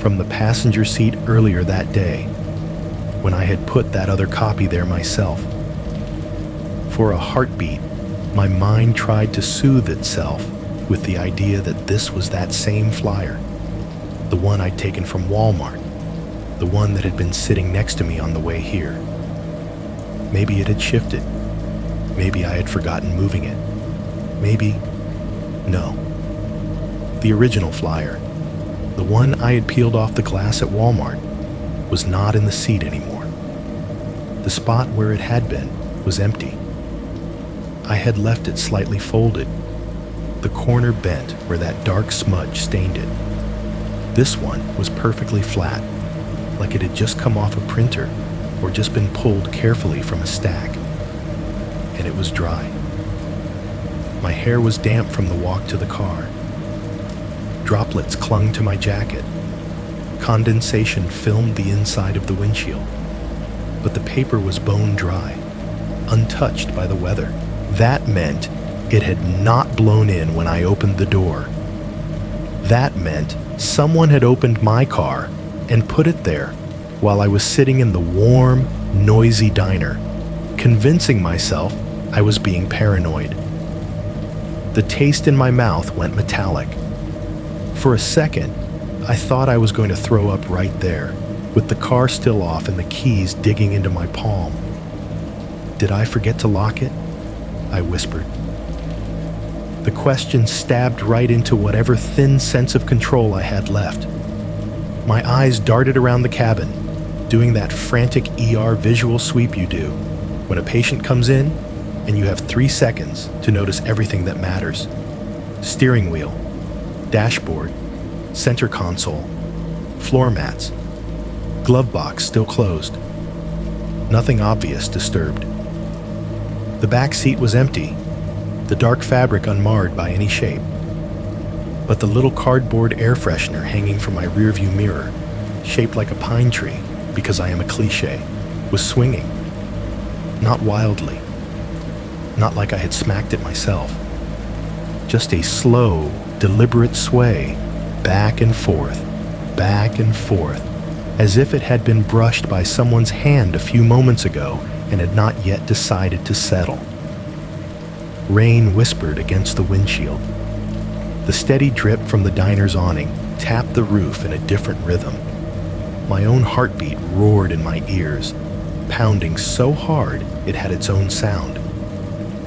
from the passenger seat earlier that day, when I had put that other copy there myself. For a heartbeat, my mind tried to soothe itself with the idea that this was that same flyer, the one I'd taken from Walmart, the one that had been sitting next to me on the way here. Maybe it had shifted. Maybe I had forgotten moving it. Maybe, no. The original flyer, the one I had peeled off the glass at Walmart, was not in the seat anymore. The spot where it had been was empty. I had left it slightly folded, the corner bent where that dark smudge stained it. This one was perfectly flat, like it had just come off a printer or just been pulled carefully from a stack. And it was dry. My hair was damp from the walk to the car. Droplets clung to my jacket. Condensation filmed the inside of the windshield. But the paper was bone dry, untouched by the weather. That meant it had not blown in when I opened the door. That meant someone had opened my car and put it there while I was sitting in the warm, noisy diner, convincing myself I was being paranoid. The taste in my mouth went metallic. For a second, I thought I was going to throw up right there, with the car still off and the keys digging into my palm. Did I forget to lock it? I whispered. The question stabbed right into whatever thin sense of control I had left. My eyes darted around the cabin, doing that frantic ER visual sweep you do when a patient comes in and you have 3 seconds to notice everything that matters. Steering wheel, dashboard, center console, floor mats, glove box still closed. Nothing obvious disturbed. The back seat was empty, the dark fabric unmarred by any shape. But the little cardboard air freshener hanging from my rearview mirror, shaped like a pine tree because I am a cliché, was swinging. Not wildly. Not like I had smacked it myself. Just a slow, deliberate sway, back and forth, as if it had been brushed by someone's hand a few moments ago and had not yet decided to settle. Rain whispered against the windshield. The steady drip from the diner's awning tapped the roof in a different rhythm. My own heartbeat roared in my ears, pounding so hard it had its own sound.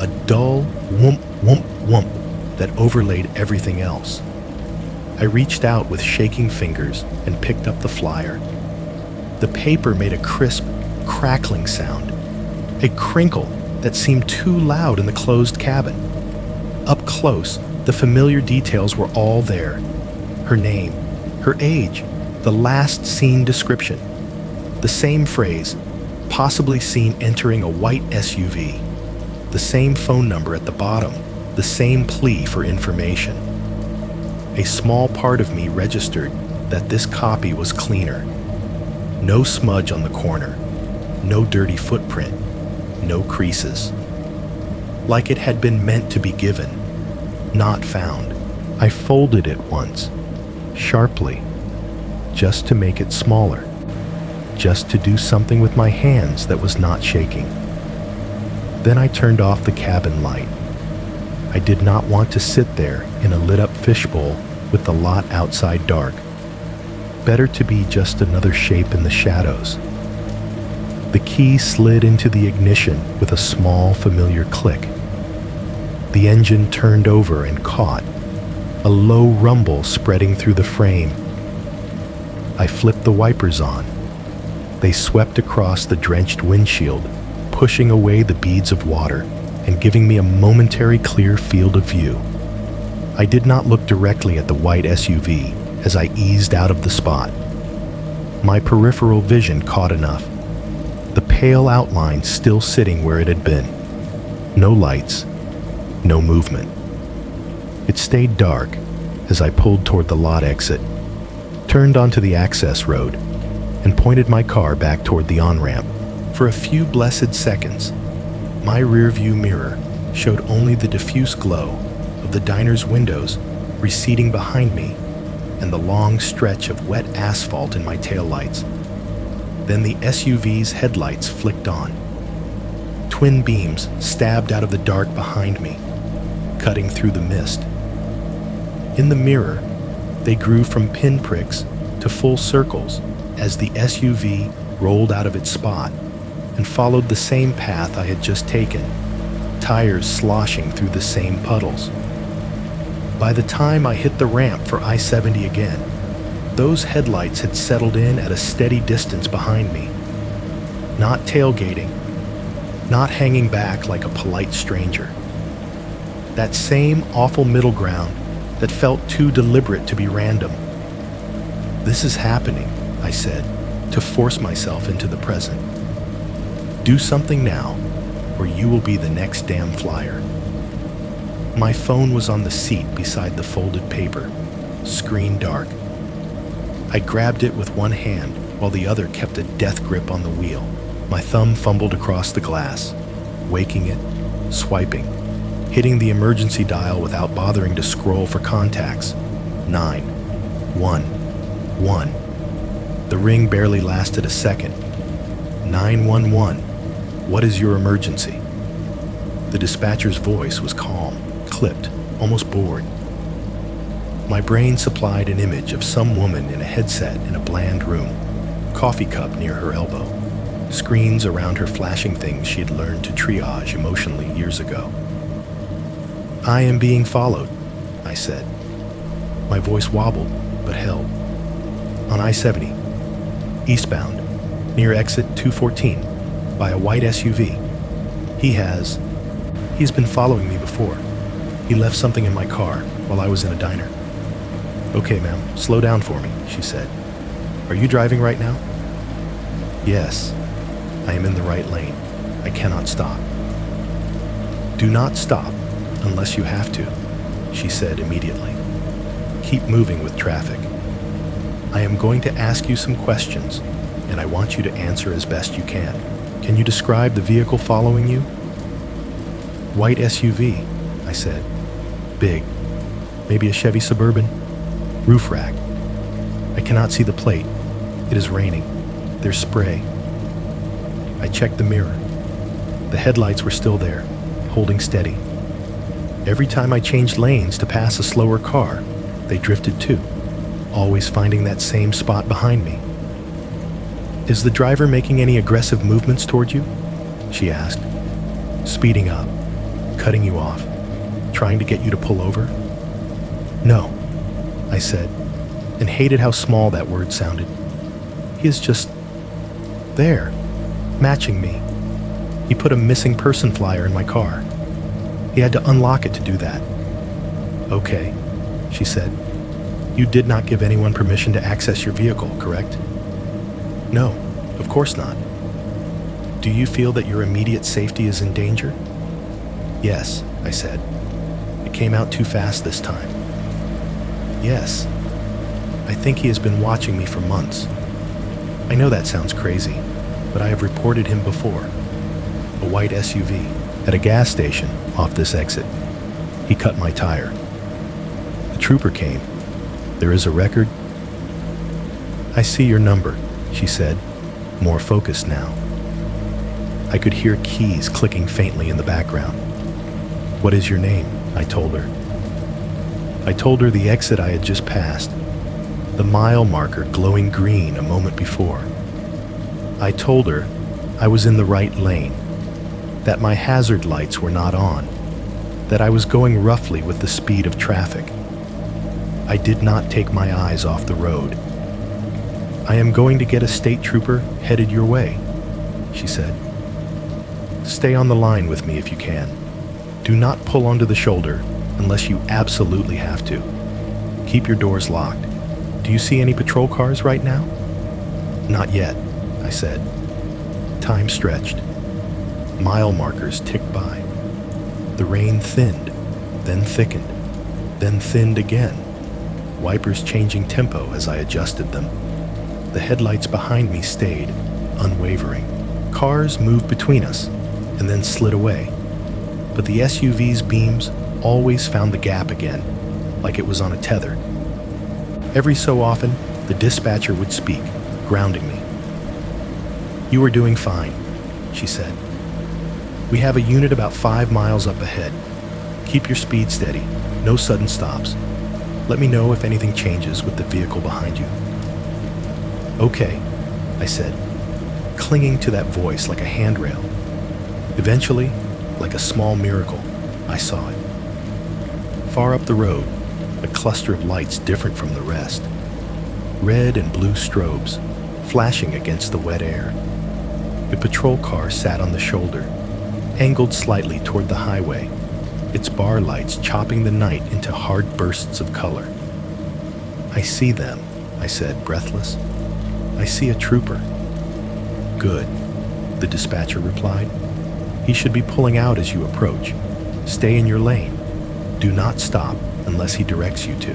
A dull whoomp, whoomp, whoomp that overlaid everything else. I reached out with shaking fingers and picked up the flyer. The paper made a crisp, crackling sound, a crinkle that seemed too loud in the closed cabin. Up close, the familiar details were all there. Her name, her age, the last seen description. The same phrase, possibly seen entering a white SUV. The same phone number at the bottom, the same plea for information. A small part of me registered that this copy was cleaner. No smudge on the corner, no dirty footprint, no creases. Like it had been meant to be given, not found. I folded it once, sharply, just to make it smaller, just to do something with my hands that was not shaking. Then I turned off the cabin light. I did not want to sit there in a lit-up fishbowl with the lot outside dark. Better to be just another shape in the shadows. The key slid into the ignition with a small, familiar click. The engine turned over and caught, a low rumble spreading through the frame. I flipped the wipers on. They swept across the drenched windshield, pushing away the beads of water and giving me a momentary clear field of view. I did not look directly at the white SUV as I eased out of the spot. My peripheral vision caught enough. The pale outline still sitting where it had been. No lights, no movement. It stayed dark as I pulled toward the lot exit, turned onto the access road, and pointed my car back toward the on-ramp. For a few blessed seconds, my rearview mirror showed only the diffuse glow of the diner's windows receding behind me and the long stretch of wet asphalt in my taillights. Then the SUV's headlights flicked on. Twin beams stabbed out of the dark behind me, cutting through the mist. In the mirror, they grew from pinpricks to full circles as the SUV rolled out of its spot and followed the same path I had just taken, tires sloshing through the same puddles. By the time I hit the ramp for I-70 again, those headlights had settled in at a steady distance behind me. Not tailgating, not hanging back like a polite stranger. That same awful middle ground that felt too deliberate to be random. This is happening, I said, to force myself into the present. Do something now, or you will be the next damn flyer. My phone was on the seat beside the folded paper, screen dark. I grabbed it with one hand while the other kept a death grip on the wheel. My thumb fumbled across the glass, waking it, swiping, hitting the emergency dial without bothering to scroll for contacts. 911. The ring barely lasted a second. 911. What is your emergency? The dispatcher's voice was calm, clipped, almost bored. My brain supplied an image of some woman in a headset in a bland room, coffee cup near her elbow, screens around her flashing things she had learned to triage emotionally years ago. "I am being followed," I said. My voice wobbled, but held. "On I-70, eastbound, near exit 214, by a white SUV. He's been following me before. He left something in my car while I was in a diner." "Okay, ma'am, slow down for me," she said. "Are you driving right now?" "Yes, I am in the right lane. I cannot stop." "Do not stop unless you have to," she said immediately. "Keep moving with traffic. I am going to ask you some questions, and I want you to answer as best you can. Can you describe the vehicle following you?" "White SUV," I said. "Big. Maybe a Chevy Suburban. Roof rack. I cannot see the plate. It is raining. There's spray." I checked the mirror. The headlights were still there, holding steady. Every time I changed lanes to pass a slower car, they drifted too, always finding that same spot behind me. "Is the driver making any aggressive movements toward you?" she asked. "Speeding up, cutting you off, trying to get you to pull over?" "No," I said, and hated how small that word sounded. "He is just there, matching me. He put a missing person flyer in my car. He had to unlock it to do that." "Okay," she said. "You did not give anyone permission to access your vehicle, correct?" "No, of course not." "Do you feel that your immediate safety is in danger?" "Yes," I said. "It came out too fast this time." "Yes. I think he has been watching me for months. I know that sounds crazy, but I have reported him before. A white SUV at a gas station off this exit. He cut my tire. The trooper came. There is a record." "I see your number," she said, more focused now. I could hear keys clicking faintly in the background. "What is your name?" I told her. I told her the exit I had just passed, the mile marker glowing green a moment before. I told her I was in the right lane, that my hazard lights were not on, that I was going roughly with the speed of traffic. I did not take my eyes off the road. "I am going to get a state trooper headed your way," she said. "Stay on the line with me if you can. Do not pull onto the shoulder unless you absolutely have to. Keep your doors locked. Do you see any patrol cars right now?" "Not yet," I said. Time stretched. Mile markers ticked by. The rain thinned, then thickened, then thinned again, wipers changing tempo as I adjusted them. The headlights behind me stayed, unwavering. Cars moved between us and then slid away, but the SUV's beams always found the gap again, like it was on a tether. Every so often, the dispatcher would speak, grounding me. "You are doing fine," she said. "We have a unit about 5 miles up ahead. Keep your speed steady, no sudden stops. Let me know if anything changes with the vehicle behind you." "Okay," I said, clinging to that voice like a handrail. Eventually, like a small miracle, I saw it. Far up the road, a cluster of lights different from the rest. Red and blue strobes, flashing against the wet air. A patrol car sat on the shoulder, angled slightly toward the highway, its bar lights chopping the night into hard bursts of color. "I see them," I said, breathless. "I see a trooper." "Good," the dispatcher replied. "He should be pulling out as you approach. Stay in your lane. Do not stop unless he directs you to."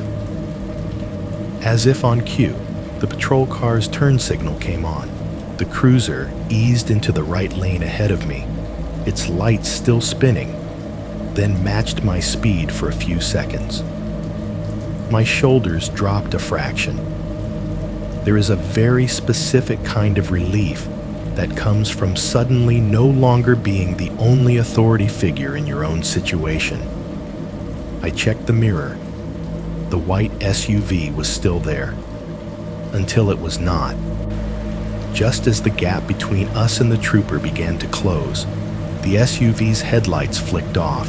As if on cue, the patrol car's turn signal came on. The cruiser eased into the right lane ahead of me, its lights still spinning, then matched my speed for a few seconds. My shoulders dropped a fraction. There is a very specific kind of relief that comes from suddenly no longer being the only authority figure in your own situation. I checked the mirror. The white SUV was still there, until it was not. Just as the gap between us and the trooper began to close, the SUV's headlights flicked off.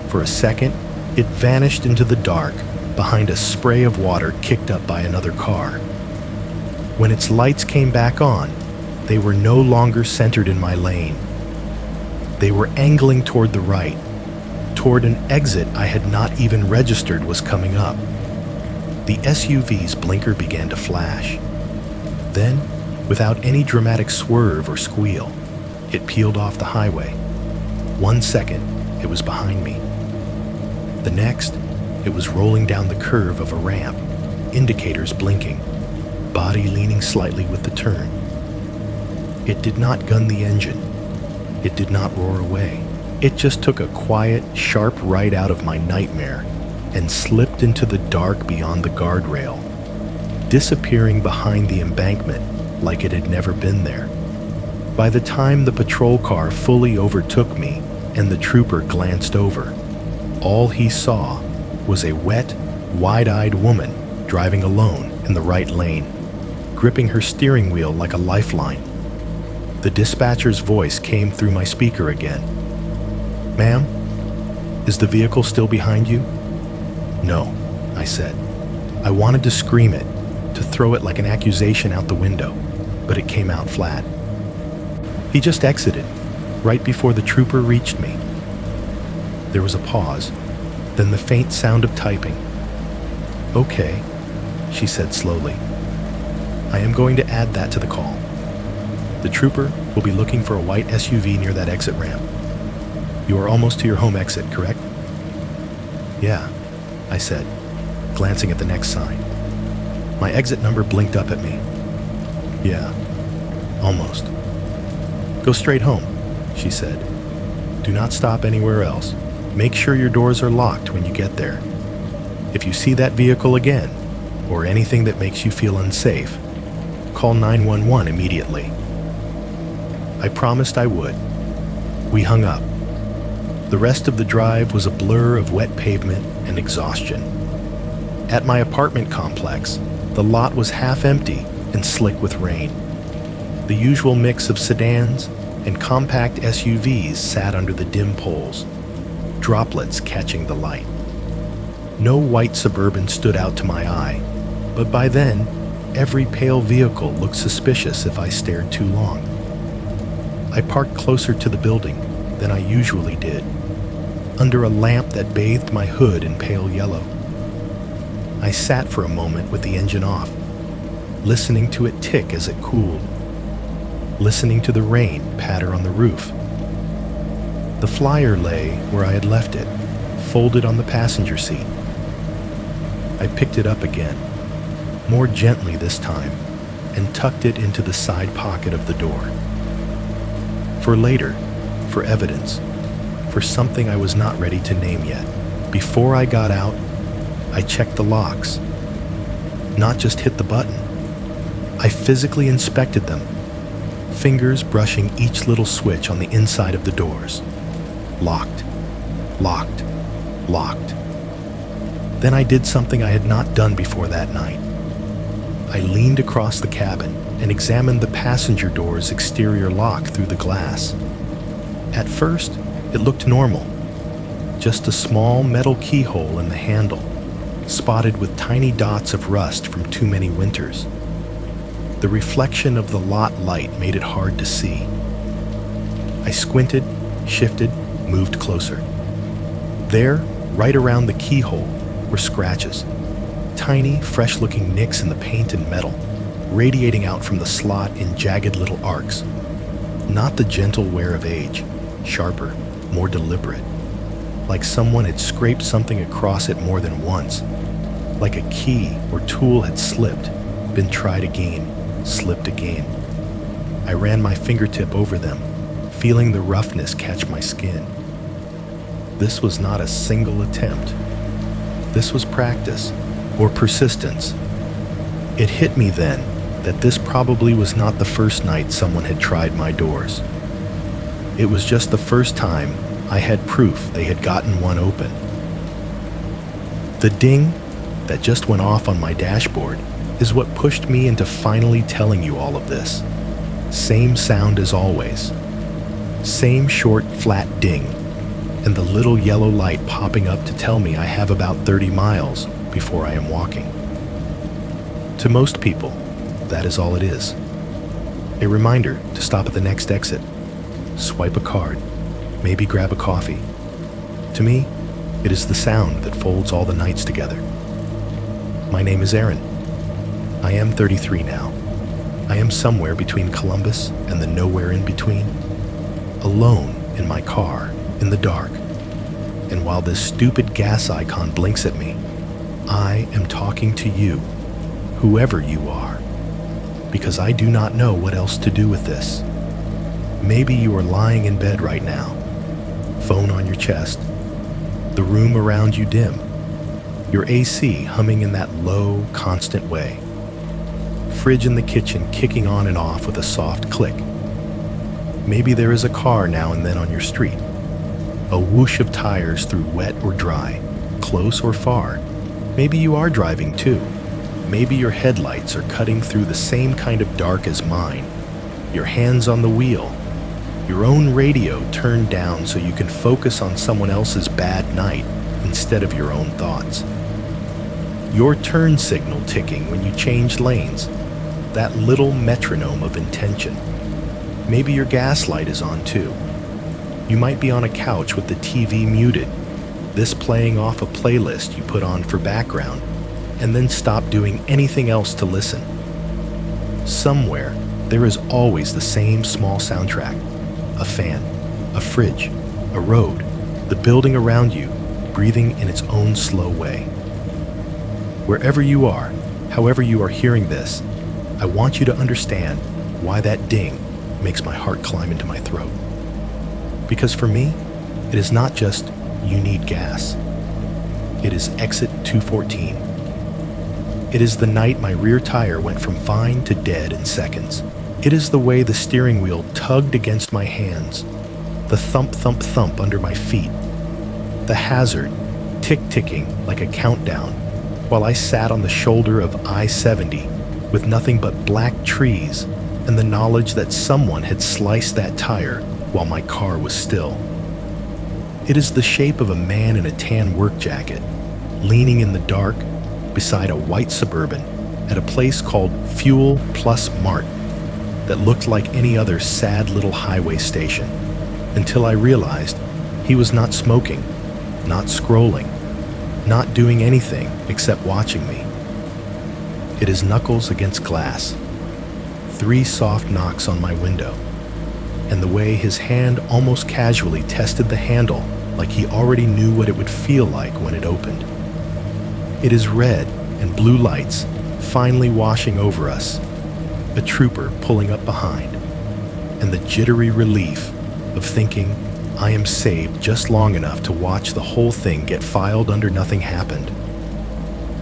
For a second, it vanished into the dark behind a spray of water kicked up by another car. When its lights came back on, they were no longer centered in my lane. They were angling toward the right, toward an exit I had not even registered was coming up. The SUV's blinker began to flash. Then, without any dramatic swerve or squeal, it peeled off the highway. 1 second, it was behind me. The next, it was rolling down the curve of a ramp, indicators blinking, body leaning slightly with the turn. It did not gun the engine. It did not roar away. It just took a quiet, sharp right out of my nightmare and slipped into the dark beyond the guardrail, disappearing behind the embankment like it had never been there. By the time the patrol car fully overtook me and the trooper glanced over, all he saw was a wet, wide-eyed woman driving alone in the right lane, gripping her steering wheel like a lifeline. The dispatcher's voice came through my speaker again. "Ma'am, is the vehicle still behind you?" "No," I said. I wanted to scream it, to throw it like an accusation out the window, but it came out flat. "He just exited, right before the trooper reached me." There was a pause, then the faint sound of typing. "Okay," she said slowly. "I am going to add that to the call. The trooper will be looking for a white SUV near that exit ramp. You are almost to your home exit, correct?" "Yeah," I said, glancing at the next sign. My exit number blinked up at me. "Yeah, almost." "Go straight home," she said. "Do not stop anywhere else. Make sure your doors are locked when you get there. If you see that vehicle again, or anything that makes you feel unsafe, call 911 immediately." I promised I would. We hung up. The rest of the drive was a blur of wet pavement and exhaustion. At my apartment complex, the lot was half empty and slick with rain. The usual mix of sedans and compact SUVs sat under the dim poles, droplets catching the light. No white Suburban stood out to my eye, but by then, every pale vehicle looked suspicious if I stared too long. I parked closer to the building than I usually did, under a lamp that bathed my hood in pale yellow. I sat for a moment with the engine off, listening to it tick as it cooled, listening to the rain patter on the roof. The flyer lay where I had left it, folded on the passenger seat. I picked it up again, more gently this time, and tucked it into the side pocket of the door. For later, for evidence, for something I was not ready to name yet. Before I got out, I checked the locks. Not just hit the button. I physically inspected them, fingers brushing each little switch on the inside of the doors. Locked, locked, locked. Then I did something I had not done before that night. I leaned across the cabin and examined the passenger door's exterior lock through the glass. At first, it looked normal. Just a small metal keyhole in the handle, spotted with tiny dots of rust from too many winters. The reflection of the lot light made it hard to see. I squinted, shifted, moved closer. There, right around the keyhole, were scratches. Tiny, fresh-looking nicks in the paint and metal, radiating out from the slot in jagged little arcs. Not the gentle wear of age, sharper, more deliberate. Like someone had scraped something across it more than once. Like a key or tool had slipped, been tried again, slipped again. I ran my fingertip over them, feeling the roughness catch my skin. This was not a single attempt. This was practice, or persistence. It hit me then, that this probably was not the first night someone had tried my doors. It was just the first time I had proof they had gotten one open. The ding that just went off on my dashboard is what pushed me into finally telling you all of this. Same sound as always. Same short, flat ding, and the little yellow light popping up to tell me I have about 30 miles before I am walking. To most people, that is all it is. A reminder to stop at the next exit, swipe a card, maybe grab a coffee. To me, it is the sound that folds all the nights together. My name is Aaron. I am 33 now. I am somewhere between Columbus and the nowhere in between, alone in my car in the dark. And while this stupid gas icon blinks at me, I am talking to you, whoever you are, because I do not know what else to do with this. Maybe you are lying in bed right now, phone on your chest, the room around you dim, your AC humming in that low, constant way, fridge in the kitchen kicking on and off with a soft click. Maybe there is a car now and then on your street, a whoosh of tires through wet or dry, close or far. Maybe you are driving too. Maybe your headlights are cutting through the same kind of dark as mine. Your hands on the wheel, your own radio turned down so you can focus on someone else's bad night instead of your own thoughts. Your turn signal ticking when you change lanes, that little metronome of intention. Maybe your gas light is on too. You might be on a couch with the TV muted, this playing off a playlist you put on for background, and then stop doing anything else to listen. Somewhere, there is always the same small soundtrack. A fan, a fridge, a road, the building around you, breathing in its own slow way. Wherever you are, however you are hearing this, I want you to understand why that ding makes my heart climb into my throat. Because for me, it is not just you need gas. It is exit 214. It is the night my rear tire went from fine to dead in seconds. It is the way the steering wheel tugged against my hands, the thump, thump, thump under my feet, the hazard tick-ticking like a countdown while I sat on the shoulder of I-70 with nothing but black trees and the knowledge that someone had sliced that tire while my car was still. It is the shape of a man in a tan work jacket, leaning in the dark beside a white Suburban at a place called Fuel Plus Mart that looked like any other sad little highway station, until I realized he was not smoking, not scrolling, not doing anything except watching me. It is knuckles against glass, 3 soft knocks on my window, and the way his hand almost casually tested the handle like he already knew what it would feel like when it opened. It is red and blue lights finally washing over us, a trooper pulling up behind, and the jittery relief of thinking I am saved just long enough to watch the whole thing get filed under nothing happened.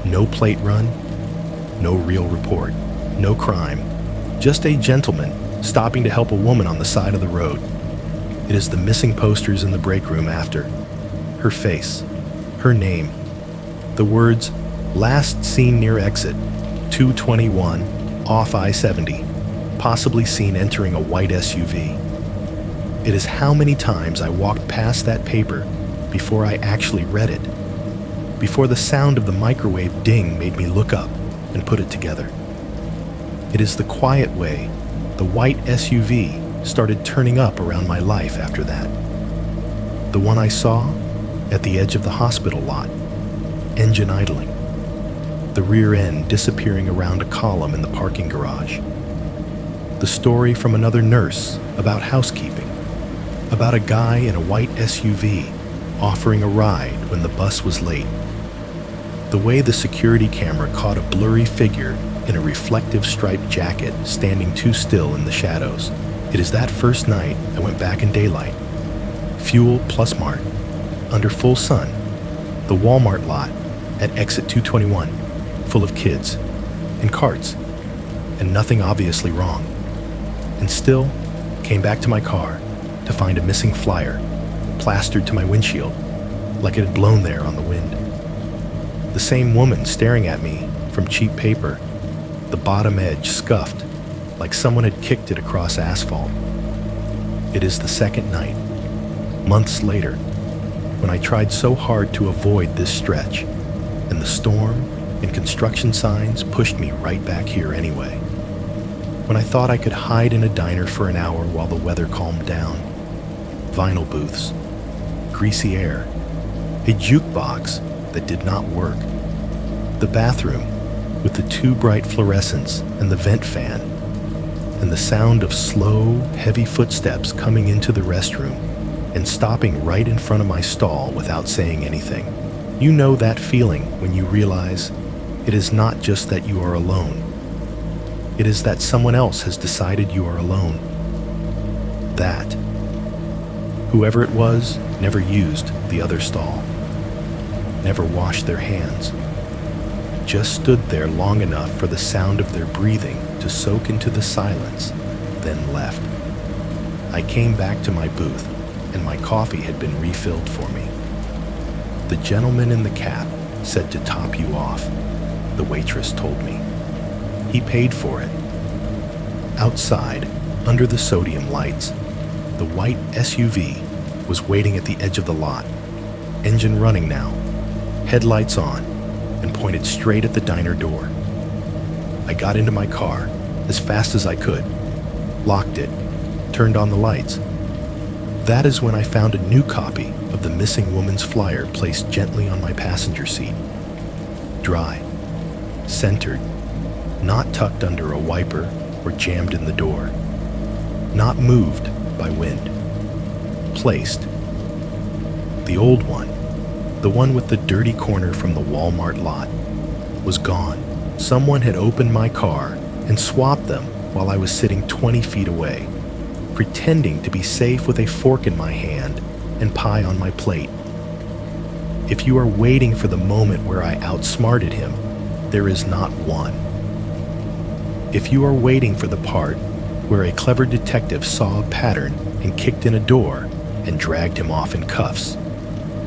No plate run, no real report, no crime, just a gentleman stopping to help a woman on the side of the road. It is the missing posters in the break room after, her face, her name, the words, last seen near exit, 221, off I-70, possibly seen entering a white SUV. It is how many times I walked past that paper before I actually read it, before the sound of the microwave ding made me look up and put it together. It is the quiet way the white SUV started turning up around my life after that. The one I saw at the edge of the hospital lot, engine idling, the rear end disappearing around a column in the parking garage. The story from another nurse about housekeeping, about a guy in a white SUV offering a ride when the bus was late. The way the security camera caught a blurry figure in a reflective striped jacket standing too still in the shadows. It is that first night I went back in daylight. Fuel Plus Mart, under full sun, the Walmart lot at exit 221, full of kids and carts, and nothing obviously wrong. And still, came back to my car to find a missing flyer plastered to my windshield like it had blown there on the wind. The same woman staring at me from cheap paper, the bottom edge scuffed like someone had kicked it across asphalt. It is the second night, months later, when I tried so hard to avoid this stretch, and the storm and construction signs pushed me right back here anyway. When I thought I could hide in a diner for an hour while the weather calmed down, vinyl booths, greasy air, a jukebox that did not work, the bathroom with the too bright fluorescents and the vent fan, and the sound of slow, heavy footsteps coming into the restroom and stopping right in front of my stall without saying anything. You know that feeling when you realize it is not just that you are alone. It is that someone else has decided you are alone. That whoever it was never used the other stall, never washed their hands, just stood there long enough for the sound of their breathing to soak into the silence, then left. I came back to my booth, and my coffee had been refilled for me. The gentleman in the cap said to top you off, the waitress told me. He paid for it. Outside, under the sodium lights, the white SUV was waiting at the edge of the lot, engine running now, headlights on, and pointed straight at the diner door. I got into my car as fast as I could, locked it, turned on the lights. That is when I found a new copy of the missing woman's flyer placed gently on my passenger seat. Dry, centered, not tucked under a wiper or jammed in the door, not moved by wind. Placed. The old one, the one with the dirty corner from the Walmart lot, was gone. Someone had opened my car and swapped them while I was sitting 20 feet away, pretending to be safe with a fork in my hand and pie on my plate. If you are waiting for the moment where I outsmarted him, there is not one. If you are waiting for the part where a clever detective saw a pattern and kicked in a door and dragged him off in cuffs,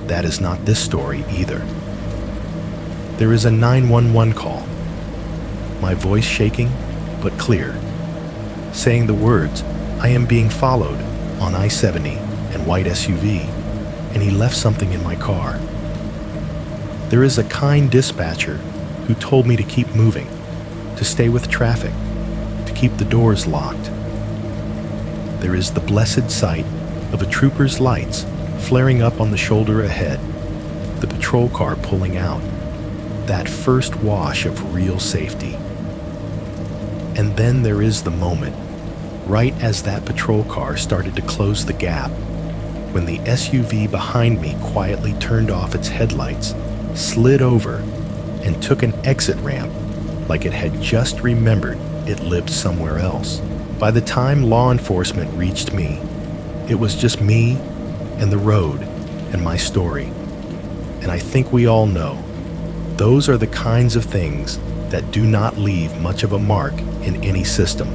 that is not this story either. There is a 911 call, my voice shaking but clear, saying the words, "I am being followed on I-70 and white SUV, and he left something in my car." There is a kind dispatcher who told me to keep moving, to stay with traffic, to keep the doors locked. There is the blessed sight of a trooper's lights flaring up on the shoulder ahead, the patrol car pulling out, that first wash of real safety. And then there is the moment, right as that patrol car started to close the gap, when the SUV behind me quietly turned off its headlights, slid over, and took an exit ramp like it had just remembered it lived somewhere else. By the time law enforcement reached me, it was just me and the road and my story. And I think we all know, those are the kinds of things that do not leave much of a mark in any system.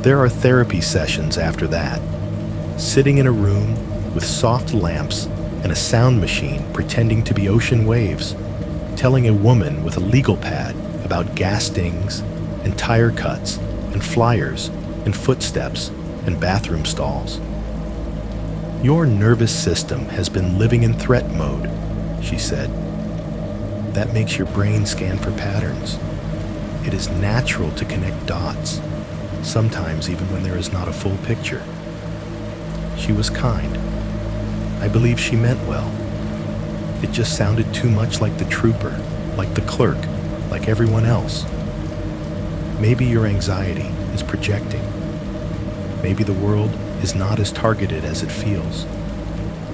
There are therapy sessions after that, sitting in a room with soft lamps and a sound machine pretending to be ocean waves, telling a woman with a legal pad about gas stings and tire cuts and flyers and footsteps and bathroom stalls. "Your nervous system has been living in threat mode," she said. "That makes your brain scan for patterns. It is natural to connect dots, sometimes even when there is not a full picture." She was kind. I believe she meant well. It just sounded too much like the trooper, like the clerk, like everyone else. Maybe your anxiety is projecting. Maybe the world is not as targeted as it feels.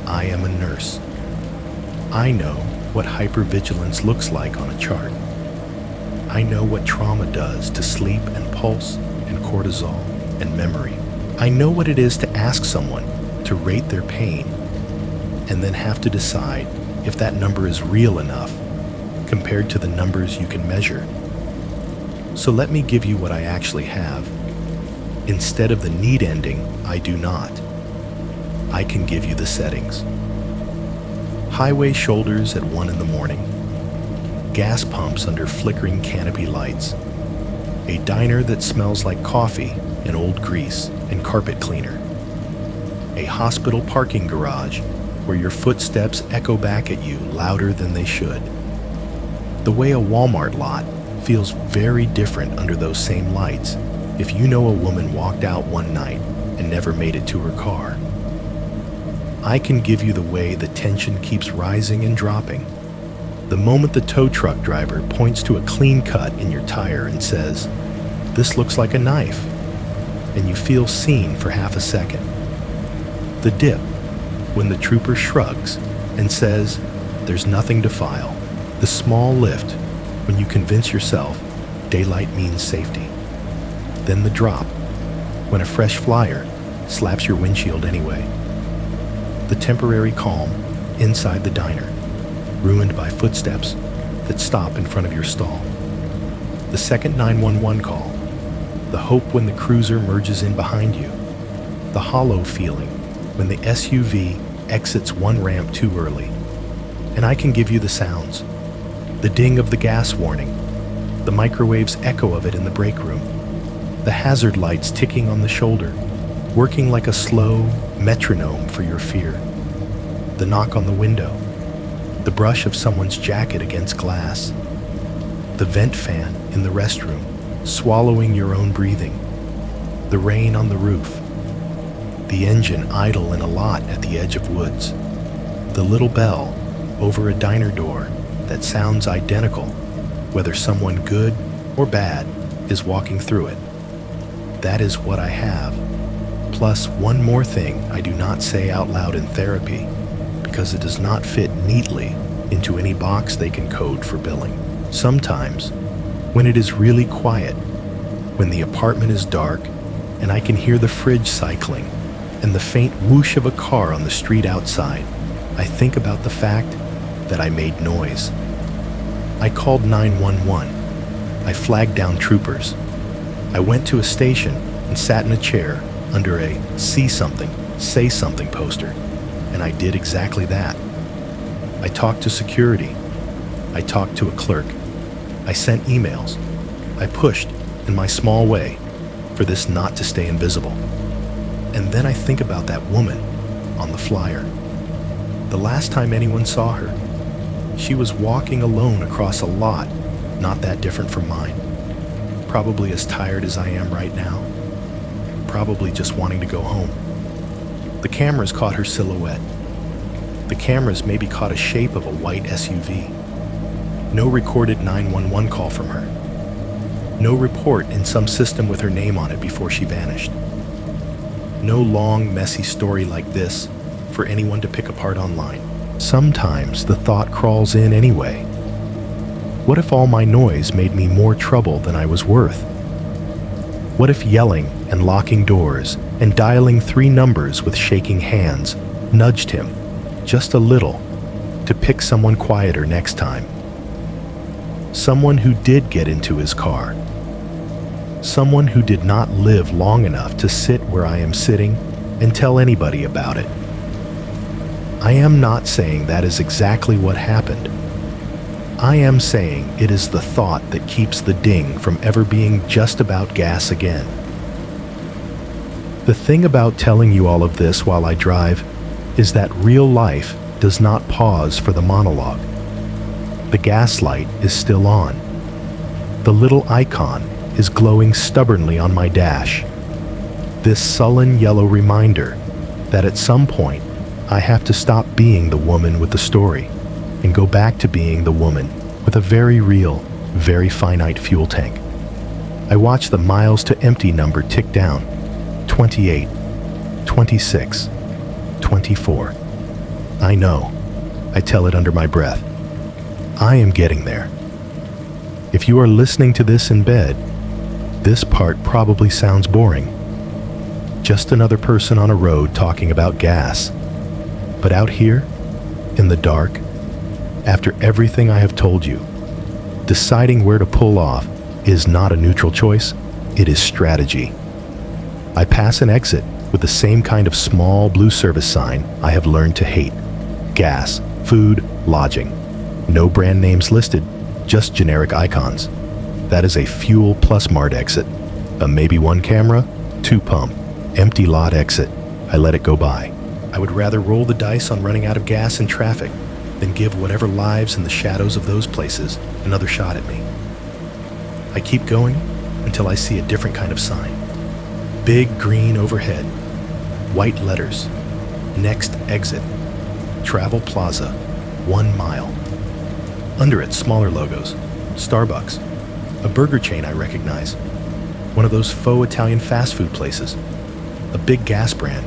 I am a nurse. I know what hypervigilance looks like on a chart. I know what trauma does to sleep and pulse and cortisol and memory. I know what it is to ask someone to rate their pain and then have to decide if that number is real enough compared to the numbers you can measure. So let me give you what I actually have. Instead of the need ending, I do not. I can give you the settings. Highway shoulders at 1 in the morning. Gas pumps under flickering canopy lights. A diner that smells like coffee and old grease and carpet cleaner. A hospital parking garage where your footsteps echo back at you louder than they should. The way a Walmart lot feels very different under those same lights if you know a woman walked out one night and never made it to her car. I can give you the way the tension keeps rising and dropping. The moment the tow truck driver points to a clean cut in your tire and says, "This looks like a knife," and you feel seen for half a second. The dip, when the trooper shrugs and says, "There's nothing to file." The small lift, when you convince yourself daylight means safety. Then the drop, when a fresh flyer slaps your windshield anyway. The temporary calm inside the diner, ruined by footsteps that stop in front of your stall. The second 911 call, the hope when the cruiser merges in behind you. The hollow feeling when the SUV exits one ramp too early. And I can give you the sounds. The ding of the gas warning, the microwave's echo of it in the break room, the hazard lights ticking on the shoulder, working like a slow metronome for your fear. The knock on the window, the brush of someone's jacket against glass, the vent fan in the restroom, swallowing your own breathing, the rain on the roof, the engine idle in a lot at the edge of woods, the little bell over a diner door that sounds identical, whether someone good or bad is walking through it. That is what I have. Plus one more thing I do not say out loud in therapy because it does not fit neatly into any box they can code for billing. Sometimes, when it is really quiet, when the apartment is dark and I can hear the fridge cycling and the faint whoosh of a car on the street outside, I think about the fact that I made noise. I called 911. I flagged down troopers. I went to a station and sat in a chair under a "see something, say something" poster, and I did exactly that. I talked to security. I talked to a clerk. I sent emails. I pushed, in my small way, for this not to stay invisible. And then I think about that woman on the flyer. The last time anyone saw her, she was walking alone across a lot not that different from mine. Probably as tired as I am right now. Probably just wanting to go home. The cameras caught her silhouette. The cameras maybe caught a shape of a white SUV. No recorded 911 call from her. No report in some system with her name on it before she vanished. No long, messy story like this for anyone to pick apart online. Sometimes the thought crawls in anyway. What if all my noise made me more trouble than I was worth? What if yelling and locking doors and dialing 3 numbers with shaking hands nudged him just a little to pick someone quieter next time? Someone who did get into his car. Someone who did not live long enough to sit where I am sitting and tell anybody about it. I am not saying that is exactly what happened. I am saying it is the thought that keeps the ding from ever being just about gas again. The thing about telling you all of this while I drive is that real life does not pause for the monologue. The gas light is still on. The little icon is glowing stubbornly on my dash. This sullen yellow reminder that at some point I have to stop being the woman with the story and go back to being the woman with a very real, very finite fuel tank. I watch the miles to empty number tick down. 28, 26, 24. I know. I tell it under my breath. I am getting there. If you are listening to this in bed, this part probably sounds boring. Just another person on a road talking about gas. But out here, in the dark, after everything I have told you, deciding where to pull off is not a neutral choice, it is strategy. I pass an exit with the same kind of small blue service sign I have learned to hate. Gas, food, lodging. No brand names listed, just generic icons. That is a Fuel Plus Mart exit. A maybe one camera, two pump, empty lot exit. I let it go by. I would rather roll the dice on running out of gas in traffic than give whatever lives in the shadows of those places another shot at me. I keep going until I see a different kind of sign. Big green overhead, white letters, next exit, Travel Plaza, 1 mile. Under it, smaller logos, Starbucks, a burger chain I recognize, one of those faux Italian fast food places, a big gas brand,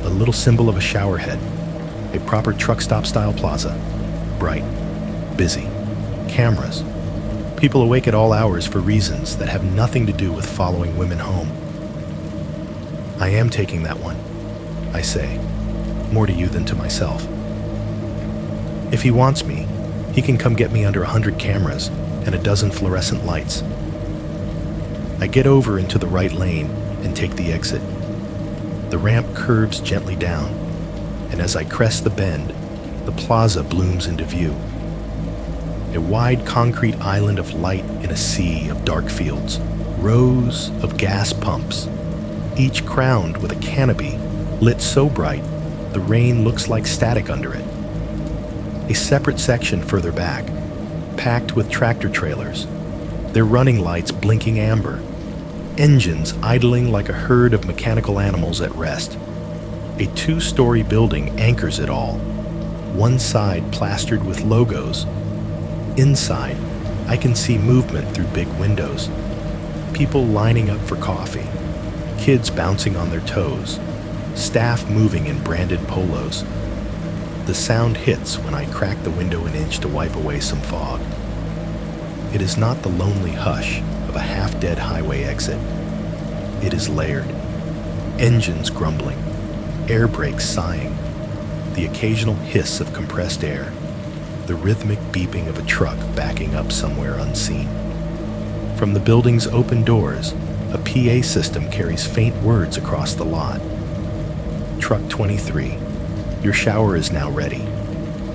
a little symbol of a shower head, a proper truck stop style plaza, bright, busy, cameras, people awake at all hours for reasons that have nothing to do with following women home. I am taking that one, I say, more to you than to myself. If he wants me, he can come get me under 100 cameras and a dozen fluorescent lights. I get over into the right lane and take the exit. The ramp curves gently down, and as I crest the bend, the plaza blooms into view. A wide concrete island of light in a sea of dark fields, rows of gas pumps, each crowned with a canopy lit so bright the rain looks like static under it. A separate section further back, packed with tractor trailers, their running lights blinking amber, engines idling like a herd of mechanical animals at rest. A 2-story building anchors it all, one side plastered with logos. Inside, I can see movement through big windows, people lining up for coffee, kids bouncing on their toes, staff moving in branded polos. The sound hits when I crack the window an inch to wipe away some fog. It is not the lonely hush of a half-dead highway exit. It is layered. Engines grumbling, air brakes sighing, the occasional hiss of compressed air, the rhythmic beeping of a truck backing up somewhere unseen. From the building's open doors, a PA system carries faint words across the lot. Truck 23, your shower is now ready.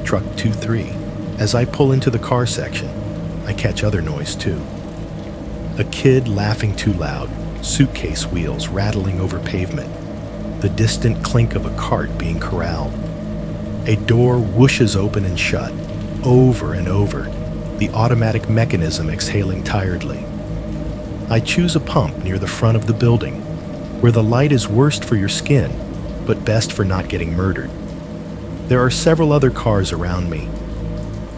Truck 23. As I pull into the car section, I catch other noise too. A kid laughing too loud, suitcase wheels rattling over pavement, the distant clink of a cart being corralled. A door whooshes open and shut, over and over, the automatic mechanism exhaling tiredly. I choose a pump near the front of the building, where the light is worst for your skin, but best for not getting murdered. There are several other cars around me.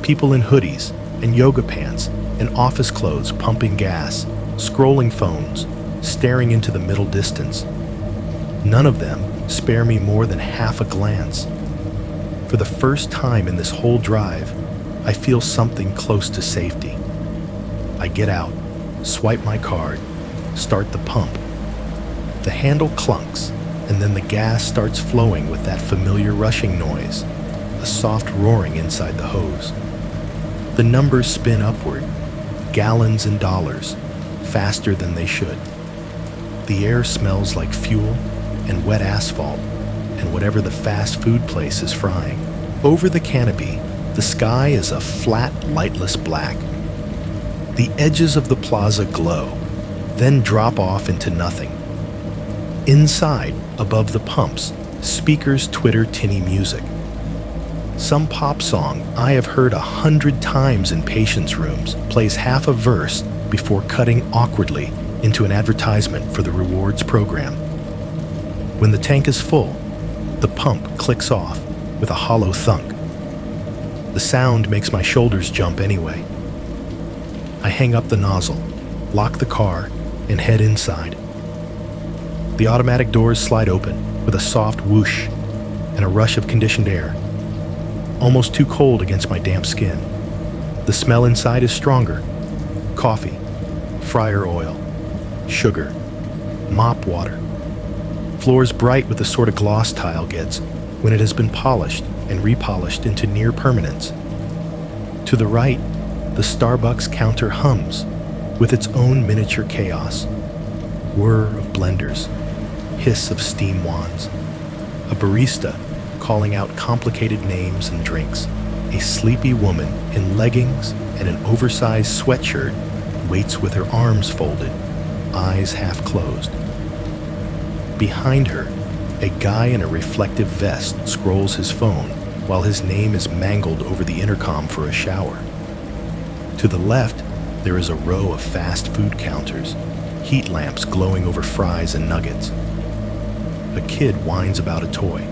People in hoodies and yoga pants and office clothes pumping gas, scrolling phones, staring into the middle distance. None of them spare me more than half a glance. For the first time in this whole drive, I feel something close to safety. I get out, swipe my card, start the pump. The handle clunks, and then the gas starts flowing with that familiar rushing noise, a soft roaring inside the hose. The numbers spin upward, gallons and dollars, faster than they should. The air smells like fuel and wet asphalt and whatever the fast food place is frying. Over the canopy, the sky is a flat, lightless black. The edges of the plaza glow, then drop off into nothing. Inside, above the pumps, speakers twitter tinny music. Some pop song I have heard 100 times in patients' rooms plays half a verse before cutting awkwardly into an advertisement for the rewards program. When the tank is full, the pump clicks off with a hollow thunk. The sound makes my shoulders jump anyway. I hang up the nozzle, lock the car, and head inside. The automatic doors slide open with a soft whoosh and a rush of conditioned air, almost too cold against my damp skin. The smell inside is stronger. Coffee, fryer oil, sugar, mop water. Floors bright with the sort of gloss tile gets when it has been polished and repolished into near permanence. To the right, the Starbucks counter hums, with its own miniature chaos. Whir of blenders, hiss of steam wands, a barista calling out complicated names and drinks, a sleepy woman in leggings and an oversized sweatshirt waits with her arms folded, eyes half closed. Behind her, a guy in a reflective vest scrolls his phone while his name is mangled over the intercom for a shower. To the left, there is a row of fast food counters, heat lamps glowing over fries and nuggets. A kid whines about a toy.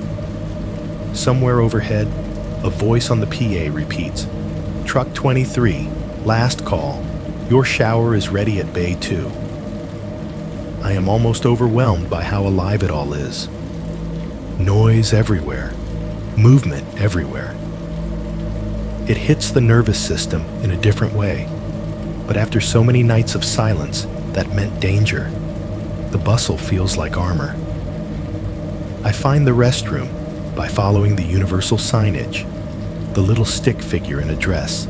Somewhere overhead, a voice on the PA repeats, "Truck 23, last call. Your shower is ready at Bay 2. I am almost overwhelmed by how alive it all is. Noise everywhere, movement everywhere. It hits the nervous system in a different way, but after so many nights of silence that meant danger, the bustle feels like armor. I find the restroom by following the universal signage, the little stick figure in a dress,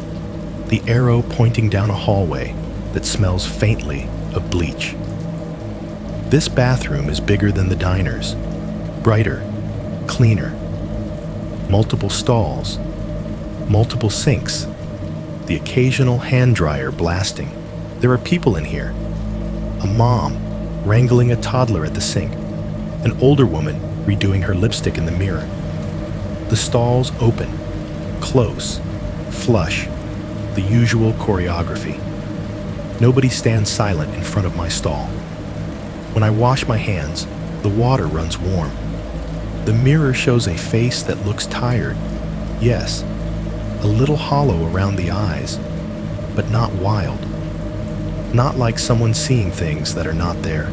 the arrow pointing down a hallway that smells faintly of bleach. This bathroom is bigger than the diners, brighter, cleaner. Multiple stalls, multiple sinks, the occasional hand dryer blasting. There are people in here. A mom wrangling a toddler at the sink, an older woman redoing her lipstick in the mirror. The stalls open, close, flush, the usual choreography. Nobody stands silent in front of my stall. When I wash my hands, the water runs warm. The mirror shows a face that looks tired, yes, a little hollow around the eyes, but not wild. Not like someone seeing things that are not there.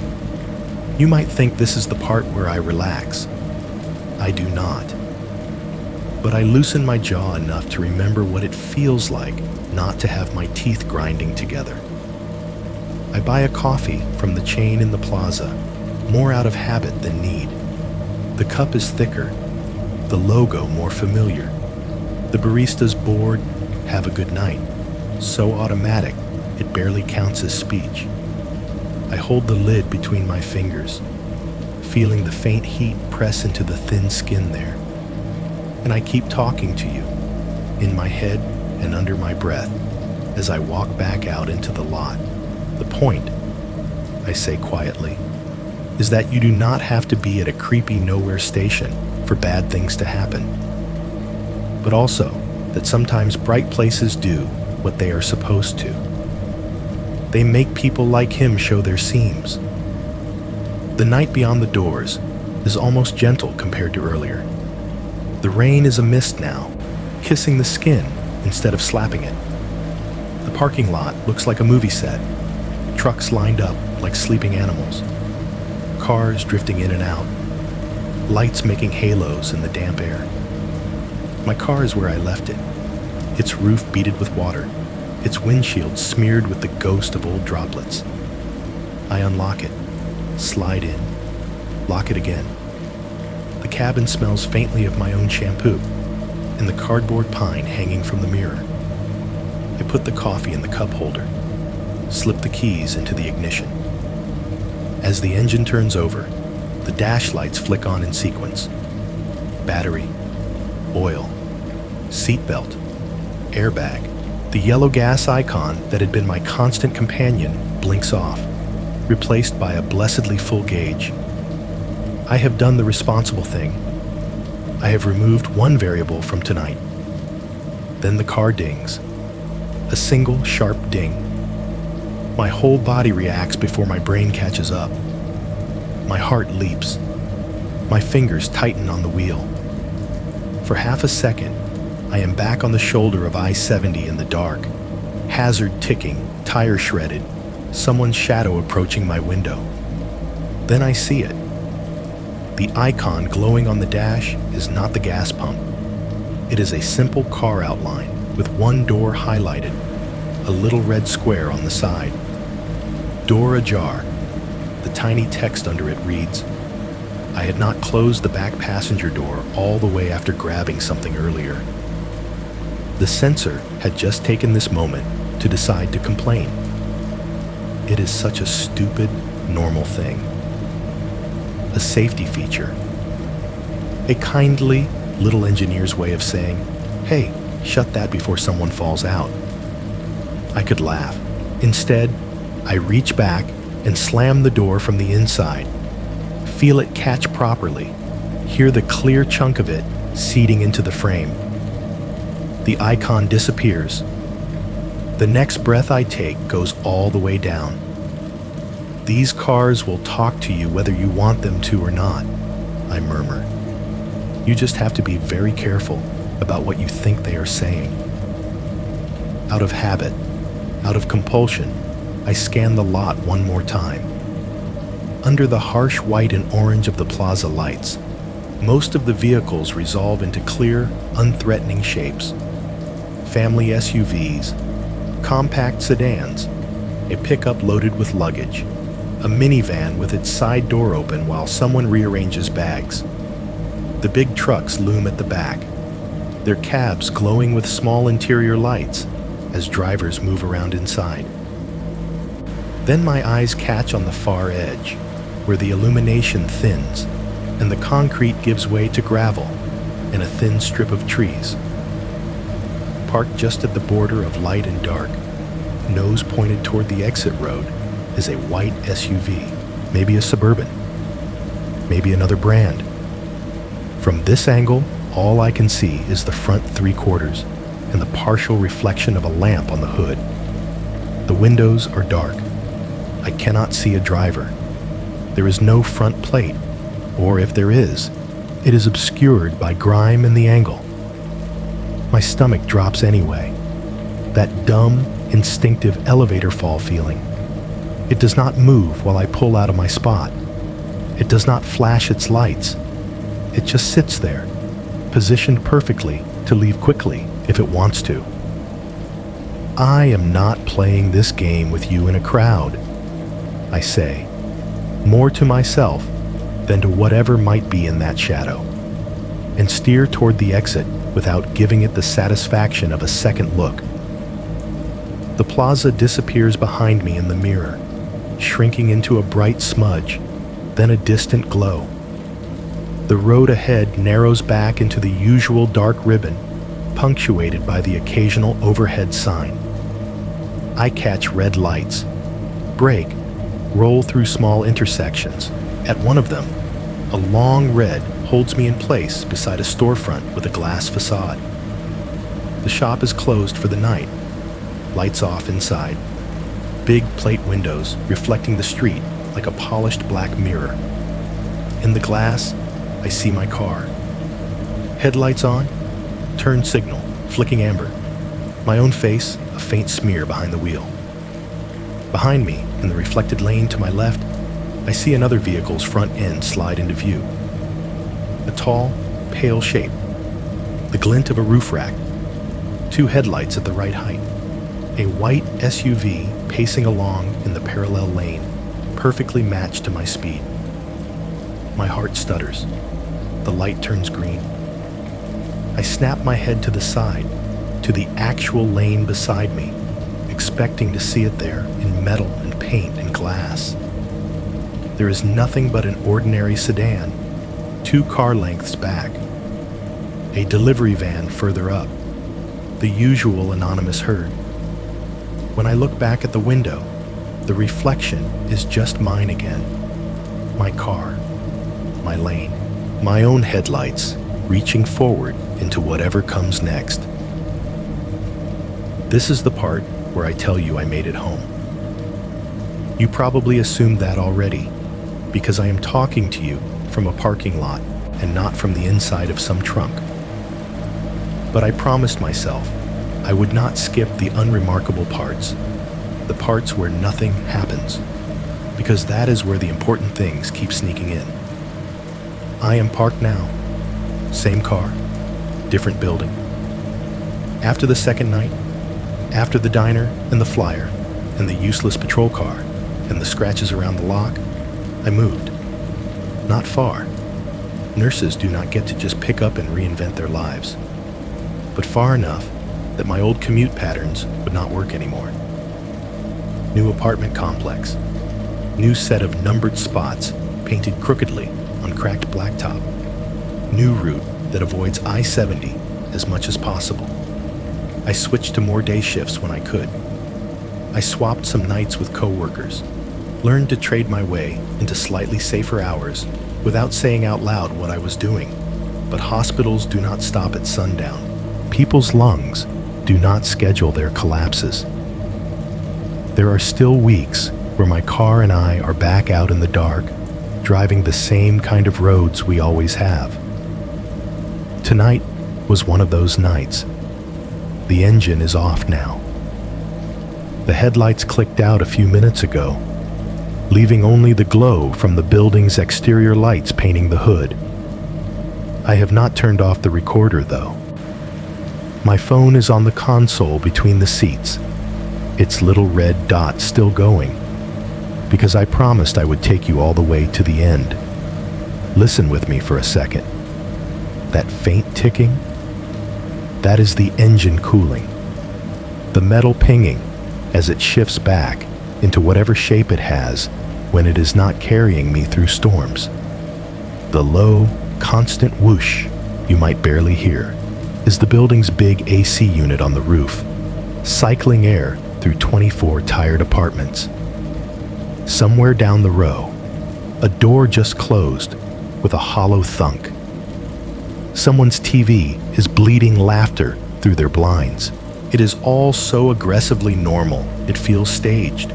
You might think this is the part where I relax. I do not. But I loosen my jaw enough to remember what it feels like not to have my teeth grinding together. I buy a coffee from the chain in the plaza, more out of habit than need. The cup is thicker, the logo more familiar. The barista's bored, "Have a good night," so automatic it barely counts as speech. I hold the lid between my fingers, feeling the faint heat press into the thin skin there. And I keep talking to you, in my head and under my breath, as I walk back out into the lot. The point, I say quietly, is that you do not have to be at a creepy nowhere station for bad things to happen. But also that sometimes bright places do what they are supposed to. They make people like him show their seams. The night beyond the doors is almost gentle compared to earlier. The rain is a mist now, kissing the skin instead of slapping it. The parking lot looks like a movie set, trucks lined up like sleeping animals, cars drifting in and out, lights making halos in the damp air. My car is where I left it, its roof beaded with water, its windshield smeared with the ghost of old droplets. I unlock it, slide in, lock it again. The cabin smells faintly of my own shampoo and the cardboard pine hanging from the mirror. I put the coffee in the cup holder, slip the keys into the ignition. As the engine turns over, the dash lights flick on in sequence. Battery, oil, seatbelt, airbag. The yellow gas icon that had been my constant companion blinks off, replaced by a blessedly full gauge. I have done the responsible thing. I have removed one variable from tonight. Then the car dings. A single sharp ding. My whole body reacts before my brain catches up. My heart leaps. My fingers tighten on the wheel. For half a second, I am back on the shoulder of I-70 in the dark. Hazard ticking, tire shredded, someone's shadow approaching my window. Then I see it. The icon glowing on the dash is not the gas pump. It is a simple car outline with one door highlighted, a little red square on the side. Door ajar. The tiny text under it reads, "I had not closed the back passenger door all the way after grabbing something earlier." The censor had just taken this moment to decide to complain. it is such a stupid, normal thing. A safety feature. A kindly little engineer's way of saying, "Hey, shut that before someone falls out." I could laugh. Instead, I reach back and slam the door from the inside. Feel it catch properly. Hear the clear chunk of it seeding into the frame. The icon disappears. The next breath I take goes all the way down. These cars will talk to you whether you want them to or not, I murmur. You just have to be very careful about what you think they are saying. Out of habit, out of compulsion, I scan the lot one more time. Under the harsh white and orange of the plaza lights, most of the vehicles resolve into clear, unthreatening shapes. Family SUVs, compact sedans, a pickup loaded with luggage, a minivan with its side door open while someone rearranges bags. The big trucks loom at the back, their cabs glowing with small interior lights as drivers move around inside. Then my eyes catch on the far edge, where the illumination thins and the concrete gives way to gravel and a thin strip of trees. Parked just at the border of light and dark, nose pointed toward the exit road, is a white SUV, maybe a Suburban, maybe another brand. From this angle, all I can see is the front three-quarters and the partial reflection of a lamp on the hood. The windows are dark. I cannot see a driver. There is no front plate, or if there is, it is obscured by grime and the angle. My stomach drops anyway. That dumb, instinctive elevator fall feeling. It does not move while I pull out of my spot. It does not flash its lights. It just sits there, positioned perfectly to leave quickly if it wants to. I am not playing this game with you in a crowd, I say, more to myself than to whatever might be in that shadow, and steer toward the exit without giving it the satisfaction of a second look. The plaza disappears behind me in the mirror, shrinking into a bright smudge, then a distant glow. The road ahead narrows back into the usual dark ribbon, punctuated by the occasional overhead sign. I catch red lights, brake, roll through small intersections. At one of them, a long red holds me in place beside a storefront with a glass facade. The shop is closed for the night, lights off inside. Big plate windows reflecting the street like a polished black mirror. In the glass, I see my car. Headlights on, turn signal, flicking amber. My own face, a faint smear behind the wheel. Behind me, in the reflected lane to my left, I see another vehicle's front end slide into view. A tall, pale shape. The glint of a roof rack. Two headlights at the right height. A white SUV pacing along in the parallel lane, perfectly matched to my speed. My heart stutters. The light turns green. I snap my head to the side, to the actual lane beside me, expecting to see it there in metal and paint and glass. There is nothing but an ordinary sedan, 2 car lengths back. A delivery van further up. The usual anonymous herd. When I look back at the window, the reflection is just mine again. My car, my lane, my own headlights reaching forward into whatever comes next. This is the part where I tell you I made it home. You probably assumed that already, because I am talking to you from a parking lot and not from the inside of some trunk. But I promised myself I would not skip the unremarkable parts, the parts where nothing happens, because that is where the important things keep sneaking in. I am parked now. Same car, different building. After the second night, after the diner and the flyer and the useless patrol car and the scratches around the lock, I moved. Not far. Nurses do not get to just pick up and reinvent their lives, but far enough that my old commute patterns would not work anymore. New apartment complex. New set of numbered spots painted crookedly on cracked blacktop. New route that avoids I-70 as much as possible. I switched to more day shifts when I could. I swapped some nights with coworkers, learned to trade my way into slightly safer hours without saying out loud what I was doing. But hospitals do not stop at sundown. People's lungs do not schedule their collapses. There are still weeks where my car and I are back out in the dark, driving the same kind of roads we always have. Tonight was one of those nights. The engine is off now. The headlights clicked out a few minutes ago, leaving only the glow from the building's exterior lights painting the hood. I have not turned off the recorder, though. My phone is on the console between the seats, its little red dot still going, because I promised I would take you all the way to the end. Listen with me for a second. That faint ticking? That is the engine cooling. The metal pinging as it shifts back into whatever shape it has when it is not carrying me through storms. The low, constant whoosh you might barely hear is the building's big AC unit on the roof, cycling air through 24 tired apartments. Somewhere down the row, a door just closed with a hollow thunk. Someone's TV is bleeding laughter through their blinds. It is all so aggressively normal, it feels staged.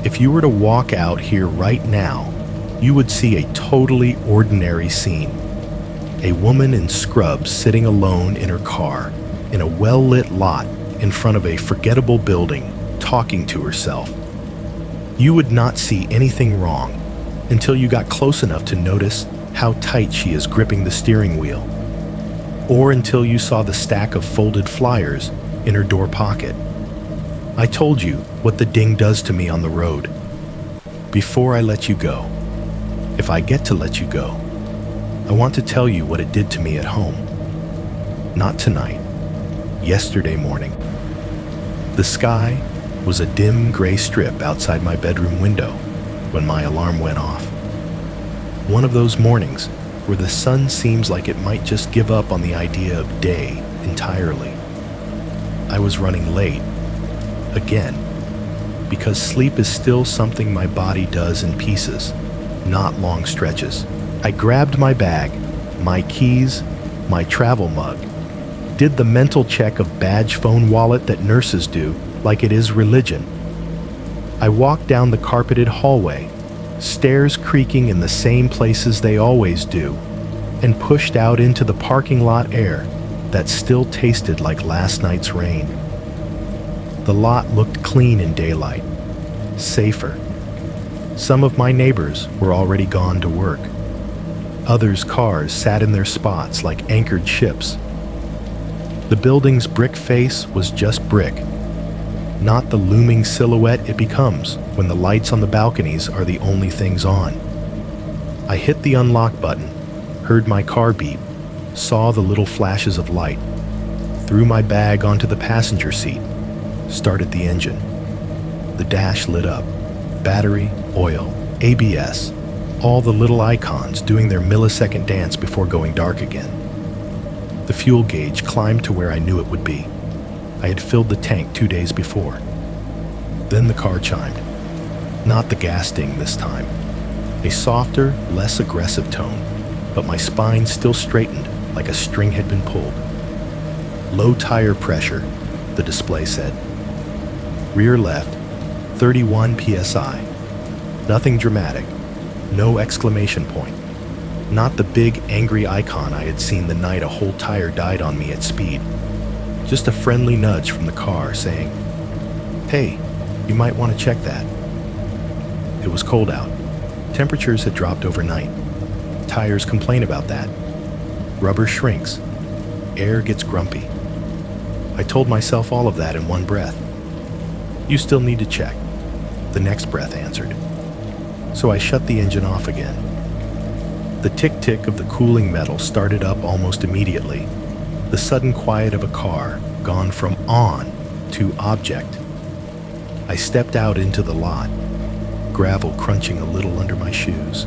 If you were to walk out here right now, you would see a totally ordinary scene. A woman in scrubs sitting alone in her car in a well-lit lot in front of a forgettable building, talking to herself. You would not see anything wrong until you got close enough to notice how tight she is gripping the steering wheel, or until you saw the stack of folded flyers in her door pocket. I told you what the ding does to me on the road. Before I let you go, if I get to let you go, I want to tell you what it did to me at home. Not tonight, yesterday morning. The sky was a dim gray strip outside my bedroom window when my alarm went off. One of those mornings where the sun seems like it might just give up on the idea of day entirely. I was running late, again, because sleep is still something my body does in pieces, not long stretches. I grabbed my bag, my keys, my travel mug, did the mental check of badge phone wallet that nurses do like it is religion. I walked down the carpeted hallway, stairs creaking in the same places they always do, and pushed out into the parking lot air that still tasted like last night's rain. The lot looked clean in daylight, safer. Some of my neighbors were already gone to work. Others' cars sat in their spots like anchored ships. The building's brick face was just brick, not the looming silhouette it becomes when the lights on the balconies are the only things on. I hit the unlock button, heard my car beep, saw the little flashes of light, threw my bag onto the passenger seat, started the engine. The dash lit up. Battery, oil, ABS, all the little icons doing their millisecond dance before going dark again. The fuel gauge climbed to where I knew it would be. I had filled the tank 2 days before. Then the car chimed. Not the gas ding this time. A softer, less aggressive tone, but my spine still straightened like a string had been pulled. Low tire pressure, the display said. Rear left, 31 psi. Nothing dramatic, no exclamation point. Not the big angry icon I had seen the night a whole tire died on me at speed. Just a friendly nudge from the car saying, "Hey, you might want to check that." It was cold out. Temperatures had dropped overnight. Tires complain about that. Rubber shrinks. Air gets grumpy. I told myself all of that in one breath. "You still need to check," the next breath answered. So I shut the engine off again. The tick-tick of the cooling metal started up almost immediately. The sudden quiet of a car gone from on to object. I stepped out into the lot, gravel crunching a little under my shoes.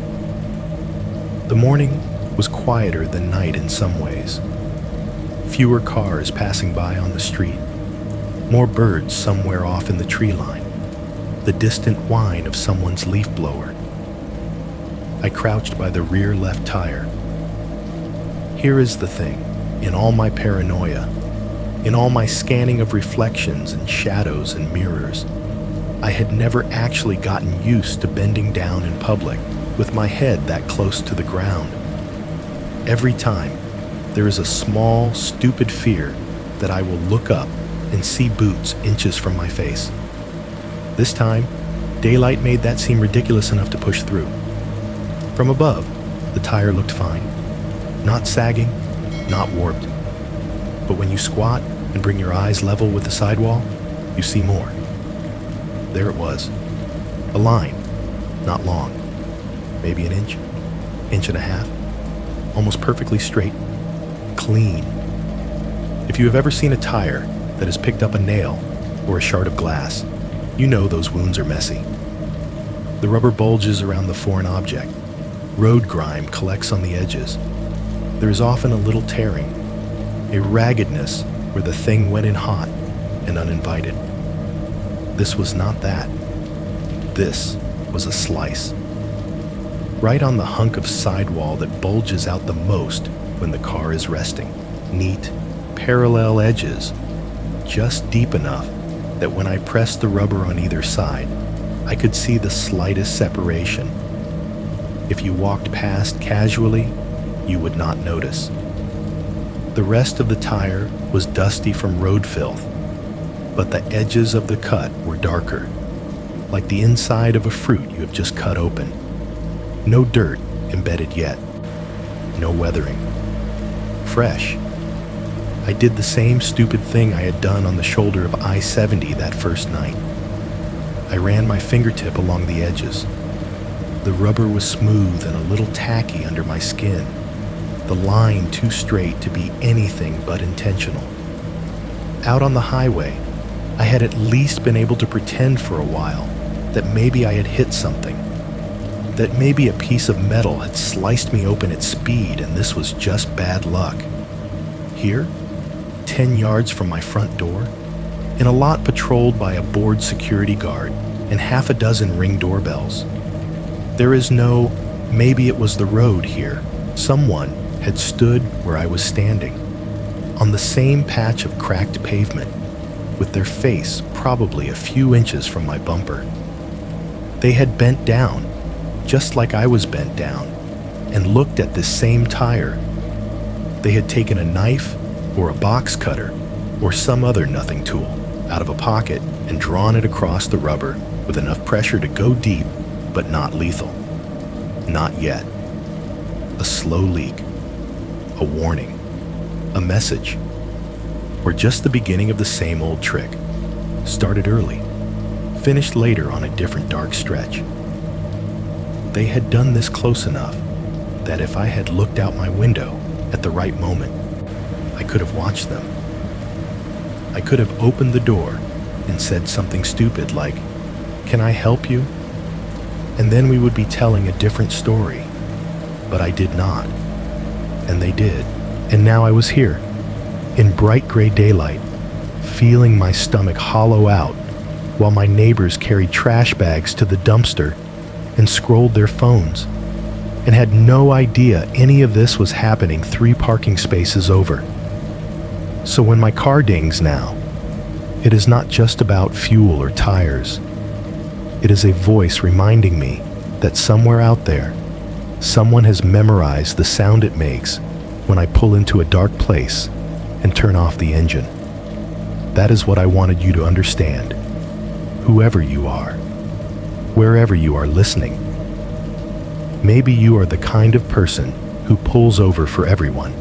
The morning was quieter than night in some ways. Fewer cars passing by on the street, more birds somewhere off in the tree line, the distant whine of someone's leaf blower. I crouched by the rear left tire. Here is the thing, in all my paranoia, in all my scanning of reflections and shadows and mirrors, I had never actually gotten used to bending down in public with my head that close to the ground. Every time, there is a small, stupid fear that I will look up and see boots inches from my face. This time, daylight made that seem ridiculous enough to push through. From above, the tire looked fine. Not sagging, not warped. But when you squat and bring your eyes level with the sidewall, you see more. There it was. A line, not long. Maybe an inch, inch and a half. Almost perfectly straight. Clean. If you have ever seen a tire that has picked up a nail or a shard of glass, you know those wounds are messy. The rubber bulges around the foreign object. Road grime collects on the edges. There is often a little tearing, a raggedness where the thing went in hot and uninvited. This was not that. This was a slice. Right on the hunk of sidewall that bulges out the most when the car is resting. Neat, parallel edges, just deep enough that when I pressed the rubber on either side, I could see the slightest separation. If you walked past casually, you would not notice. The rest of the tire was dusty from road filth, but the edges of the cut were darker, like the inside of a fruit you have just cut open. No dirt embedded yet. No weathering. Fresh. I did the same stupid thing I had done on the shoulder of I-70 that first night. I ran my fingertip along the edges. The rubber was smooth and a little tacky under my skin, the line too straight to be anything but intentional. Out on the highway, I had at least been able to pretend for a while that maybe I had hit something, that maybe a piece of metal had sliced me open at speed and this was just bad luck. Here, 10 yards from my front door, in a lot patrolled by a bored security guard and half a dozen Ring doorbells. There is no, maybe it was the road here. Someone had stood where I was standing, on the same patch of cracked pavement, with their face probably a few inches from my bumper. They had bent down, just like I was bent down, and looked at this same tire. They had taken a knife or a box cutter or some other nothing tool out of a pocket and drawn it across the rubber with enough pressure to go deep, but not lethal. Not yet. A slow leak. A warning. A message. Or just the beginning of the same old trick. Started early. Finished later on a different dark stretch. They had done this close enough that if I had looked out my window at the right moment, I could have watched them. I could have opened the door and said something stupid like, "Can I help you?" And then we would be telling a different story. But I did not. And they did. And now I was here, in bright gray daylight, feeling my stomach hollow out while my neighbors carried trash bags to the dumpster and scrolled their phones, and had no idea any of this was happening 3 parking spaces over. So when my car dings now, it is not just about fuel or tires. It is a voice reminding me that somewhere out there, someone has memorized the sound it makes when I pull into a dark place and turn off the engine. That is what I wanted you to understand, whoever you are, wherever you are listening. Maybe you are the kind of person who pulls over for everyone.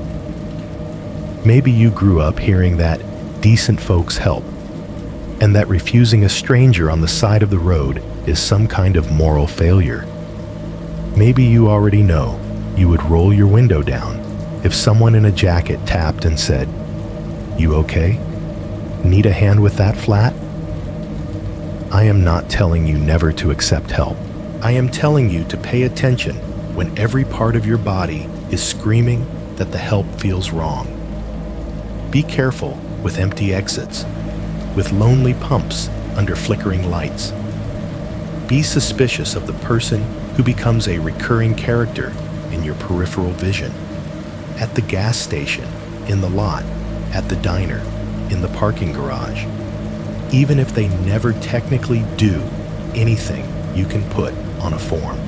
Maybe you grew up hearing that decent folks help, and that refusing a stranger on the side of the road is some kind of moral failure. Maybe you already know you would roll your window down if someone in a jacket tapped and said, "You okay? Need a hand with that flat?" I am not telling you never to accept help. I am telling you to pay attention when every part of your body is screaming that the help feels wrong. Be careful with empty exits, with lonely pumps under flickering lights. Be suspicious of the person who becomes a recurring character in your peripheral vision. At the gas station, in the lot, at the diner, in the parking garage. Even if they never technically do anything you can put on a form.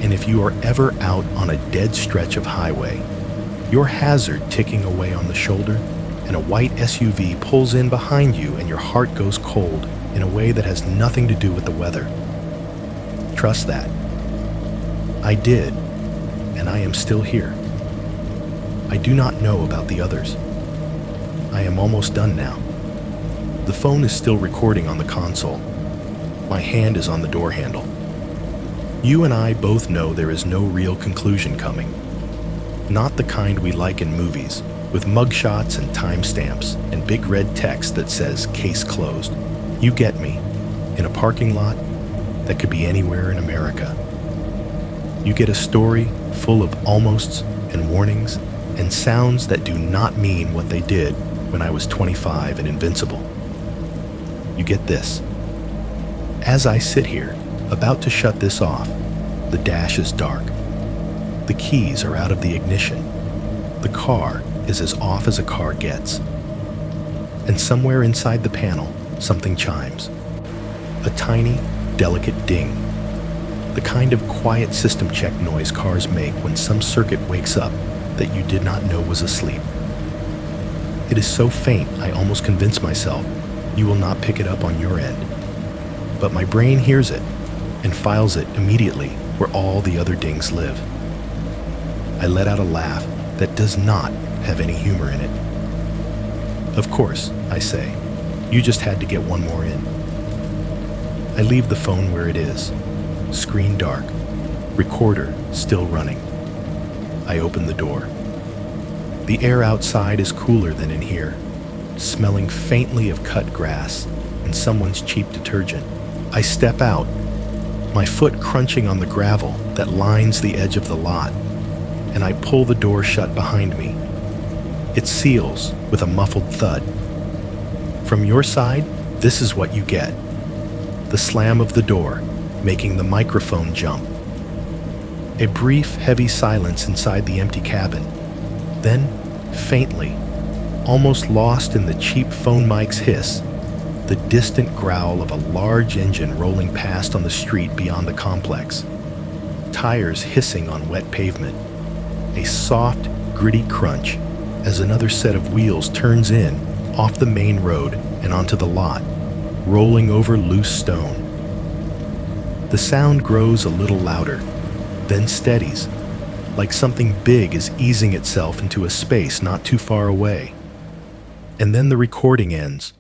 And if you are ever out on a dead stretch of highway, your hazard ticking away on the shoulder, and a white SUV pulls in behind you and your heart goes cold in a way that has nothing to do with the weather. Trust that. I did, and I am still here. I do not know about the others. I am almost done now. The phone is still recording on the console. My hand is on the door handle. You and I both know there is no real conclusion coming. Not the kind we like in movies, with mugshots and timestamps and big red text that says case closed. You get me. In a parking lot that could be anywhere in America. You get a story full of almosts and warnings and sounds that do not mean what they did when I was 25 and invincible. You get this. As I sit here, about to shut this off, the dash is dark. The keys are out of the ignition. The car is as off as a car gets. And somewhere inside the panel, something chimes. A tiny, delicate ding. The kind of quiet system check noise cars make when some circuit wakes up that you did not know was asleep. It is so faint, I almost convince myself you will not pick it up on your end. But my brain hears it and files it immediately where all the other dings live. I let out a laugh that does not have any humor in it. Of course, I say, you just had to get one more in. I leave the phone where it is, screen dark, recorder still running. I open the door. The air outside is cooler than in here, smelling faintly of cut grass and someone's cheap detergent. I step out, my foot crunching on the gravel that lines the edge of the lot, and I pull the door shut behind me. It seals with a muffled thud. From your side, this is what you get. The slam of the door, making the microphone jump. A brief, heavy silence inside the empty cabin. Then, faintly, almost lost in the cheap phone mic's hiss, the distant growl of a large engine rolling past on the street beyond the complex. Tires hissing on wet pavement. A soft, gritty crunch as another set of wheels turns in off the main road and onto the lot, rolling over loose stone. The sound grows a little louder, then steadies, like something big is easing itself into a space not too far away. And then the recording ends,